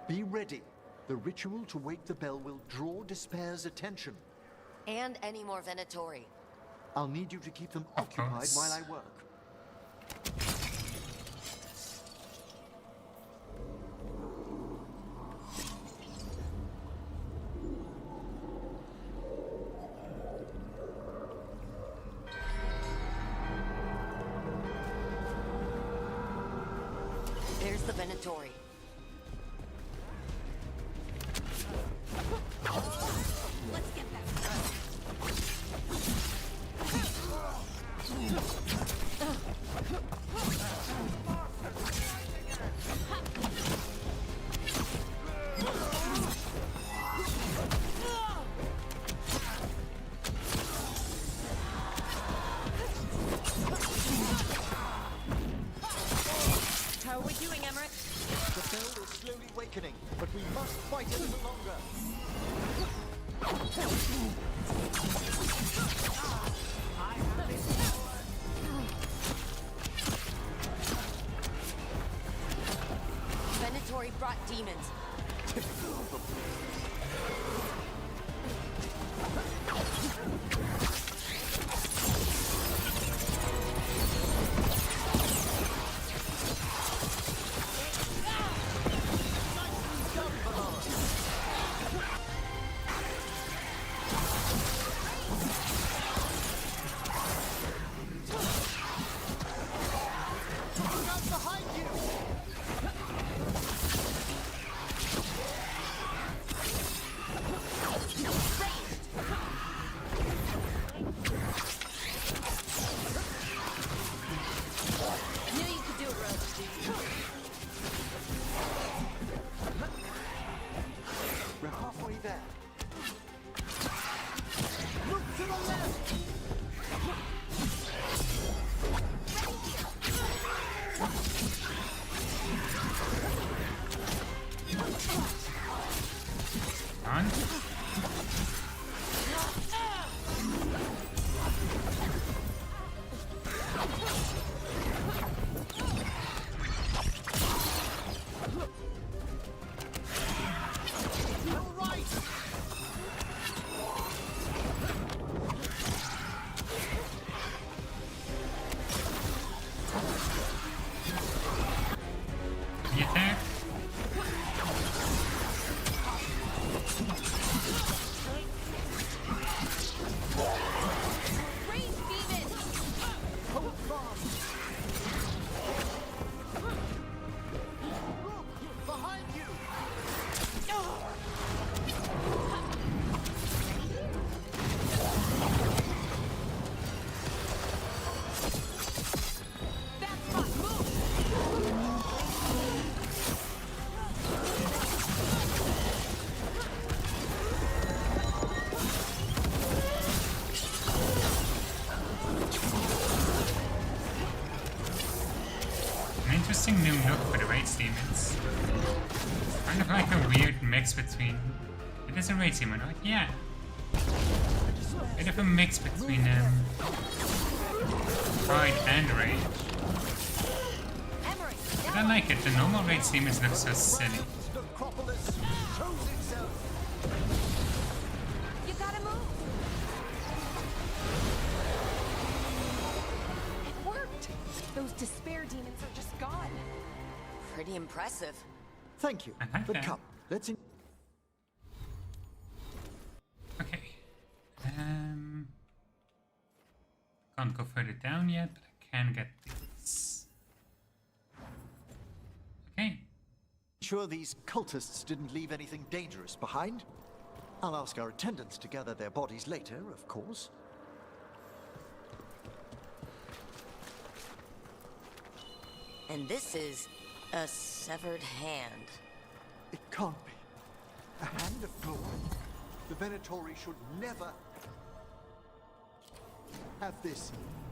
Be ready. The ritual to wake the bell will draw Despair's attention. And any more Venatori. I'll need you to keep them occupied while I work. Venatori. Let's get back. How are we doing, Emmerich? The bell is slowly wakening, but we must fight a little longer. Venatori brought demons. We're halfway there. Look to the left! On. The attack. Behind you! An interesting new look for the Rage Demons. Kind of like a weird mix between... It is a Rage Demon, right? Yeah. Bit of a mix between Pride and Rage. But I like it, the normal Rage Demons look so silly. You gotta move. It worked. Those despair demons are just gone. Pretty impressive. Thank you. But come, let's... Okay. Can't go further down yet, but I can get this. Okay. Sure these cultists didn't leave anything dangerous behind? I'll ask our attendants to gather their bodies later, of course. And this is a severed hand. It can't be. A hand of glory? The Venatori should never have this.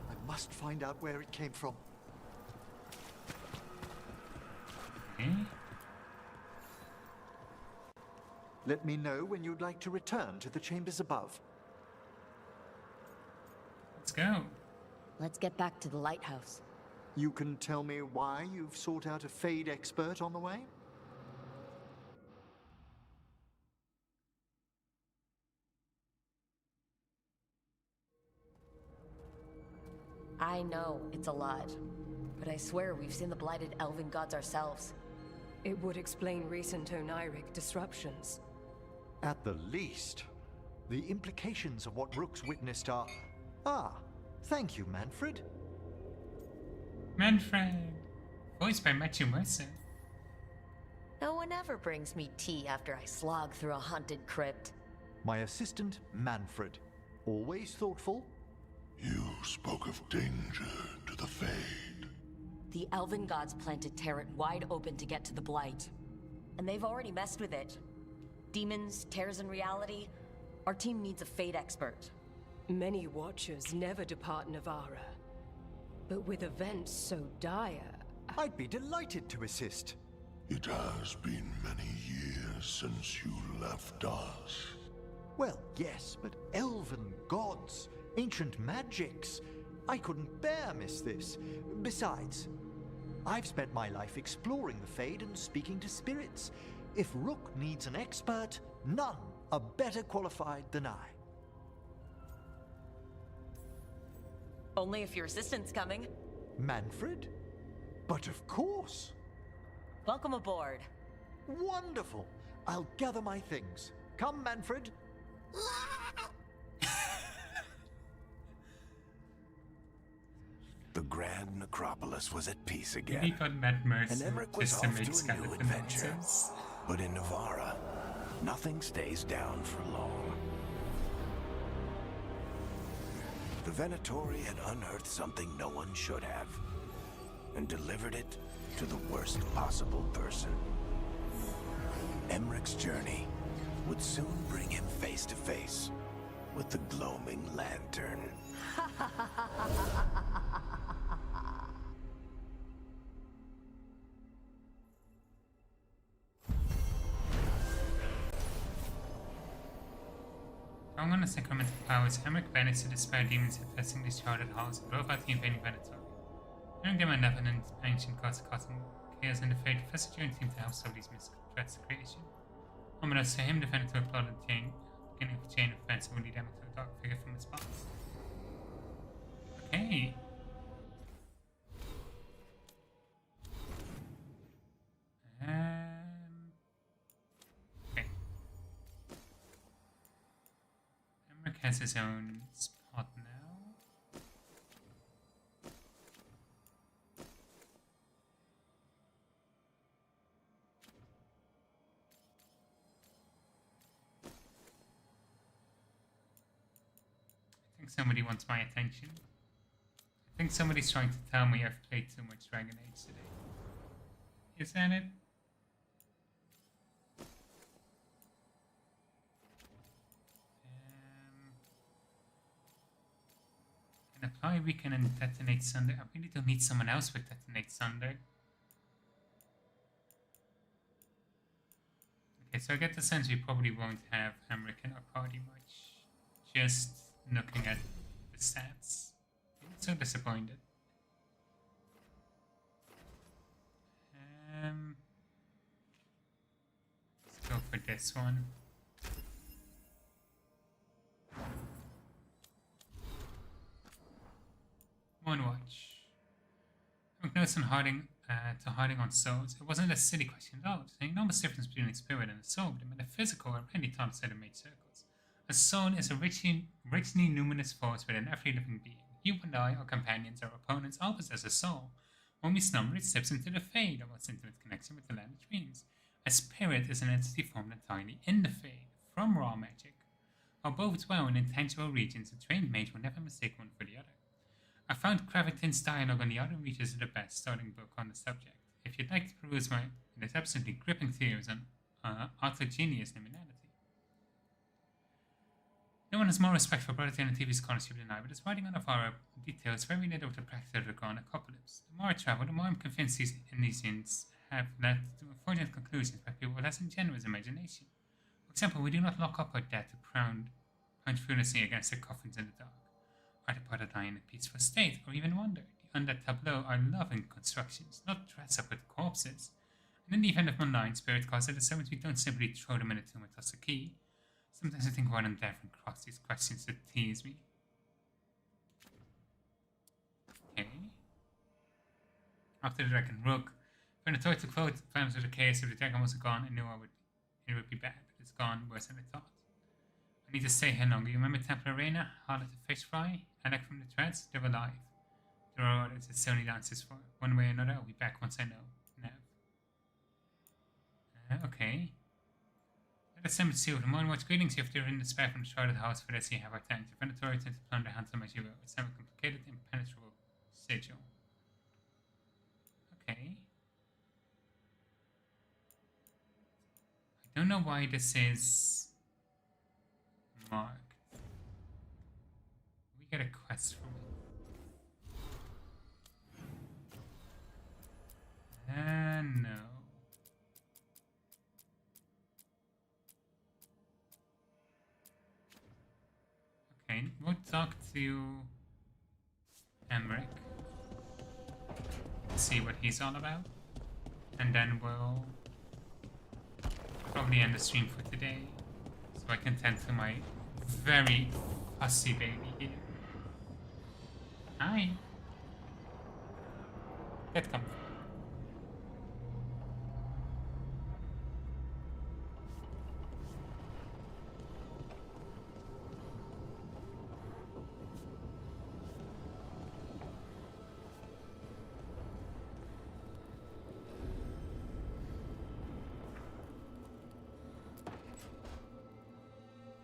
I must find out where it came from. Let me know when you'd like to return to the chambers above. Let's go. Let's get back to the lighthouse. You can tell me why you've sought out a Fade expert on the way? I know it's a lot, but I swear we've seen the blighted elven gods ourselves. It would explain recent Oniric disruptions. At the least. The implications of what Rook's witnessed are... Ah, thank you, Manfred. Manfred. Voiced by Matthew Mercer. No one ever brings me tea after I slog through a haunted crypt. My assistant, Manfred. Always thoughtful. You spoke of danger to the Fade. The Elven gods planted Terran wide open to get to the Blight. And they've already messed with it. Demons, tears in reality. Our team needs a Fade expert. Many Watchers never depart Navarra. But with events so dire... I'd be delighted to assist. It has been many years since you left us. Well, yes, but elven gods, ancient magics. I couldn't bear miss this. Besides, I've spent my life exploring the Fade and speaking to spirits. If Rook needs an expert, none are better qualified than I. Only if your assistant's coming. Manfred? But of course. Welcome aboard. Wonderful. I'll gather my things. Come, Manfred. The Grand Necropolis was at peace again. Maybe got Matt Mercer And Emmerich was just to off make to a new skeleton adventure. monsters. But in Navarra, nothing stays down for long. The Venatori had unearthed something no one should have, and delivered it to the worst possible person. Emmerich's journey would soon bring him face to face with the gloaming lantern. Drawing on the sacramental powers, Emmerich banished the despair demons infesting the shrouded halls and drove out the invading Venatori. Knowing their malevolent ancient gods causing chaos in the Fade, Professor June seemed to help solve these mystical threats to creation. Ominous to him, the Venatori plotted the beginning of a chain of events that would lead Emmerich to a dark figure from his past. Okay. Okay. Emmerich has his own spot now. I think somebody wants my attention. I think somebody's trying to tell me I've played too much Dragon Age today. Is that it? Can apply weaken and detonate Sunder. I really don't need someone else with detonate Sunder. Okay, so I get the sense we probably won't have Emmerich in our party much. Just looking at the stats. I'm so disappointed. Let's go for this one. One watch. Notes on hiding on souls. It wasn't a silly question at all. There's an enormous difference between a spirit and a soul, but the metaphysical are rarely taught outside of made circles. A soul is a richly numinous force within every living being. You and I, our companions, our opponents, all possess a soul. When we slumber, it steps into the Fade, our most intimate connection with the land of dreams. A spirit is an entity formed entirely in the Fade, from raw magic. While both dwell in intangible regions, a trained mage will never mistake one for the other. I found Cravitin's dialogue on the Outer Reaches the best starting book on the subject. If you'd like to peruse it is absolutely gripping theories on autogenius liminality. No one has more respect for Brother and TV scholarship than I, but his writing on Navarra details very little of the practice of the Grand Apocalypse. The more I travel, the more I'm convinced these Indonesians have led to unfortunate conclusions by people with less ingenuous imagination. For example, we do not lock up our dead to punch furiously against their coffins in the dark. Are departed lie in a peaceful state, or even wonder? The undead tableau are loving constructions, not dress up with corpses. And in the event of malign spirit cause at the summit, we don't simply throw them in a tomb and toss a key. Sometimes I think why I'm there and cross these questions that tease me. Okay. After the dragon Rook, when the toy took photos of the case, if the dragon was gone, I knew it would be bad, but it's gone worse than I thought. I need to stay here longer. You remember Temple Arena? Harlot the Fish Fry? Alec from the Threads? They're alive. There are others that still need answers for. One way or another, I'll be back once I know. Nev. Okay. Let us assemble seal the morning watch. Greetings, you have to in the spare from the shrouded house for this you have our tank. The Venatori tend to plunder handsome as you will. It's never complicated, impenetrable sigil. Okay. I don't know why this is marked. We get a quest from it. No. Okay, we'll talk to Emmerich. See what he's all about. And then we'll probably end the stream for today. So I can tend to my very fussy baby here. Hi. Get comfy.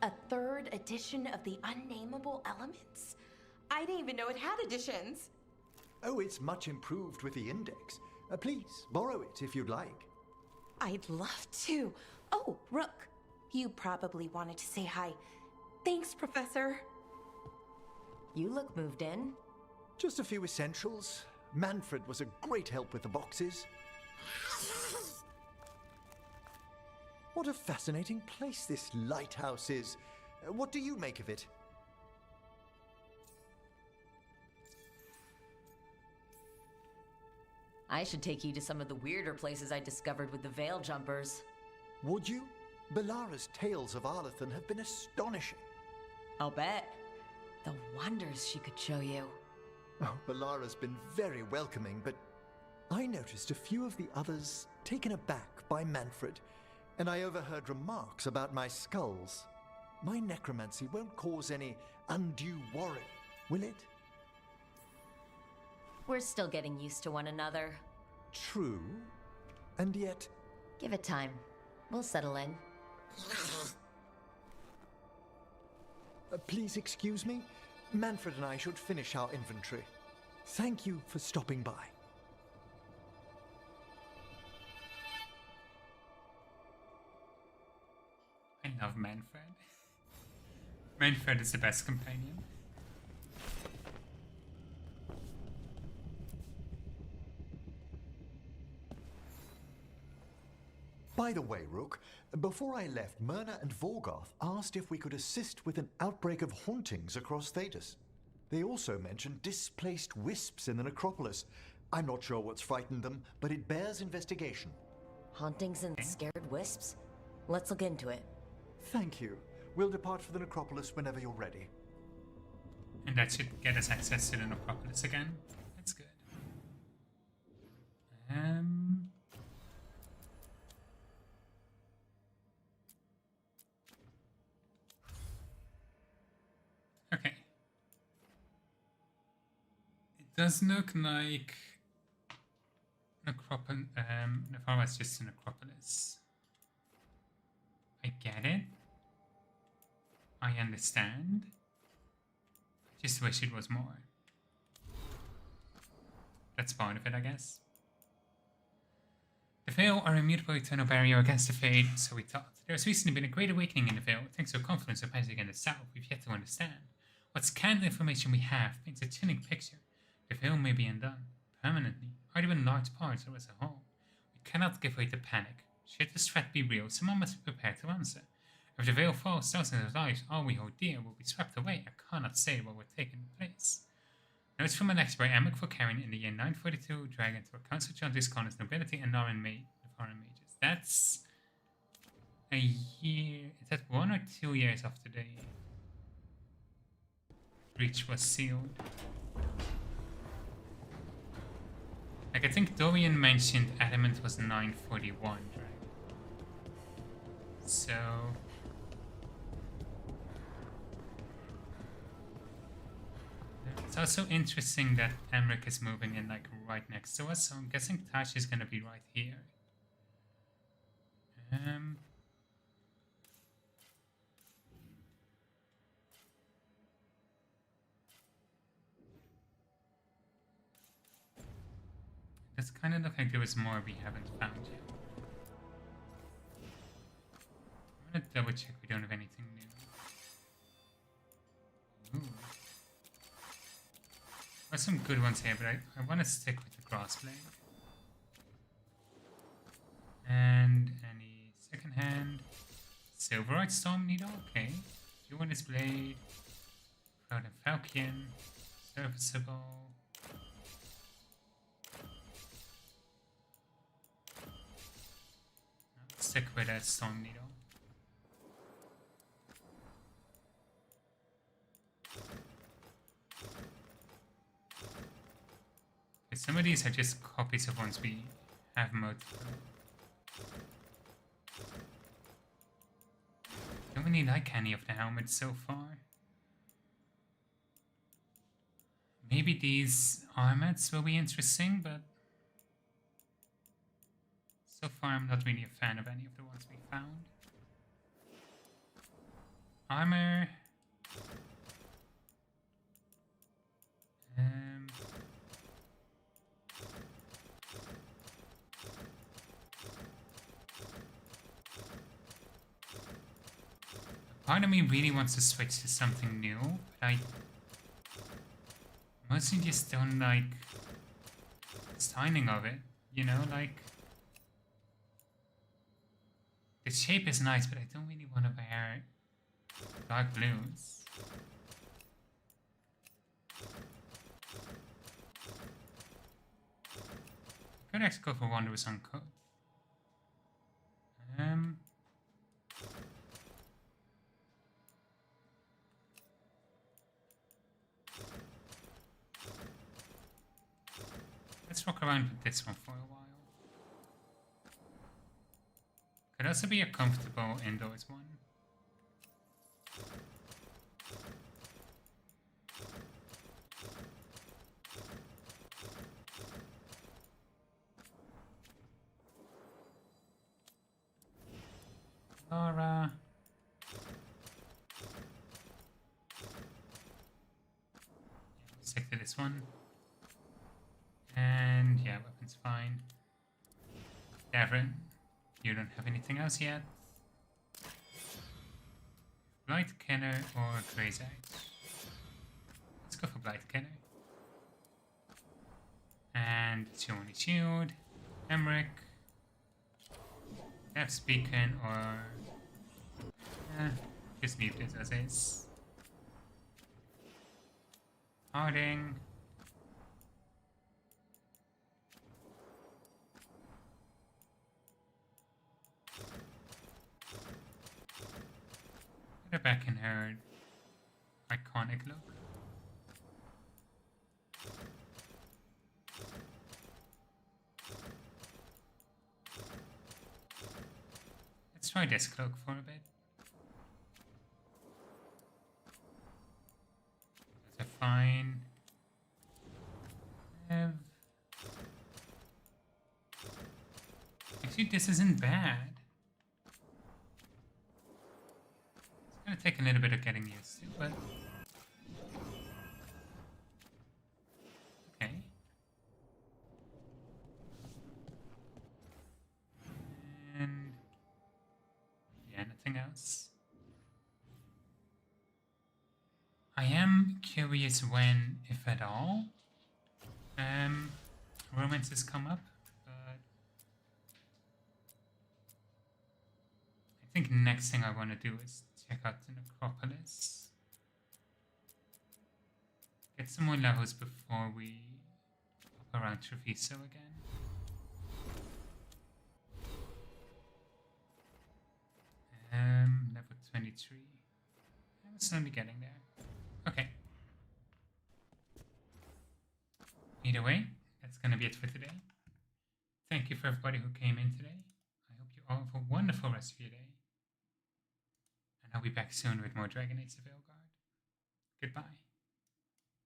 A third edition of the Unnameable Elements? I didn't even know it had editions. Oh, it's much improved with the index. Please, borrow it if you'd like. I'd love to. Oh, Rook, you probably wanted to say hi. Thanks, Professor. You look moved in. Just a few essentials. Manfred was a great help with the boxes. What a fascinating place this lighthouse is. What do you make of it? I should take you to some of the weirder places I discovered with the Veil Jumpers. Would you? Belara's tales of Arlathan have been astonishing. I'll bet. The wonders she could show you. Oh, Belara's been very welcoming, but I noticed a few of the others taken aback by Manfred, and I overheard remarks about my skulls. My necromancy won't cause any undue worry, will it? We're still getting used to one another. True. And yet... Give it time. We'll settle in. Please excuse me. Manfred and I should finish our inventory. Thank you for stopping by. I love Manfred. Manfred is the best companion. By the way, Rook, before I left, Myrna and Vorgoth asked if we could assist with an outbreak of hauntings across Thedas. They also mentioned displaced wisps in the necropolis. I'm not sure what's frightened them, but it bears investigation. Hauntings and scared wisps? Let's look into it. Thank you. We'll depart for the necropolis whenever you're ready. And that should get us access to the necropolis again. That's good. Okay. It does look like Nevarra is just a necropolis. I get it. I understand. I just wish it was more. That's part of it, I guess. The Veil are a mutable eternal barrier against the Fade, so we thought. There has recently been a great awakening in the Veil, thanks to a confluence of magic in the south we've yet to understand. What scant information we have paints a chilling picture. The Veil may be undone, permanently, or even large parts or as a whole. We cannot give way to panic. Should this threat be real, someone must be prepared to answer. If the Veil falls, thousands of lives, all we hold dear, will be swept away. I cannot say what will take place. Notes from an lecture by Emmerich for Karen in the year 942, Dragon to a council John Connor's nobility and Norman mages. That's a year. Is that 1 or 2 years after the breach was sealed? Like, I think Dorian mentioned Adamant was 941, right? So... It's also interesting that Emmerich is moving in, like, right next to us, so I'm guessing Tash is gonna be right here. Um. Does kind of look like there was more we haven't found yet. I'm gonna double check we don't have anything new. Ooh. There's some good ones here, but I want to stick with the grass blade. And any secondhand. Silverite Storm Needle, okay. Jordan's Blade. Proud and Falcon. Serviceable. Stick with that Storm Needle. Okay, some of these are just copies of ones we have mode through. Don't really like any of the helmets so far. Maybe these armors will be interesting, but so far I'm not really a fan of any of the ones we found. Armor. Part of me really wants to switch to something new, but I mostly just don't like the styling of it, you know, like the shape is nice, but I don't really want to wear dark blues. I could actually go for Wanderer's Uncode. Let's walk around with this one for a while. Could also be a comfortable indoors one. Laura. Stick to this one. And yeah, weapon's fine. Davrin, you don't have anything else yet. Blight Kenner or Grey's Edge? Let's go for Blight Kenner. And it's your only shield. Emmerich. Death's Beacon or... just leave this as is. Harding. Put her back in her iconic look. Let's try this cloak for a bit. Those are fine. Actually, this isn't bad. It's gonna take a little bit of getting used to, but okay. And yeah, nothing else. I am curious when, if at all, romances come up, but I think next thing I want to do is check out the Necropolis. Get some more levels before we hop around Treviso again. Level 23. I'm slowly getting there. Okay. Either way, that's gonna be it for today. Thank you for everybody who came in today. I hope you all have a wonderful rest of your day. And I'll be back soon with more Dragon Age The Veilguard. Goodbye.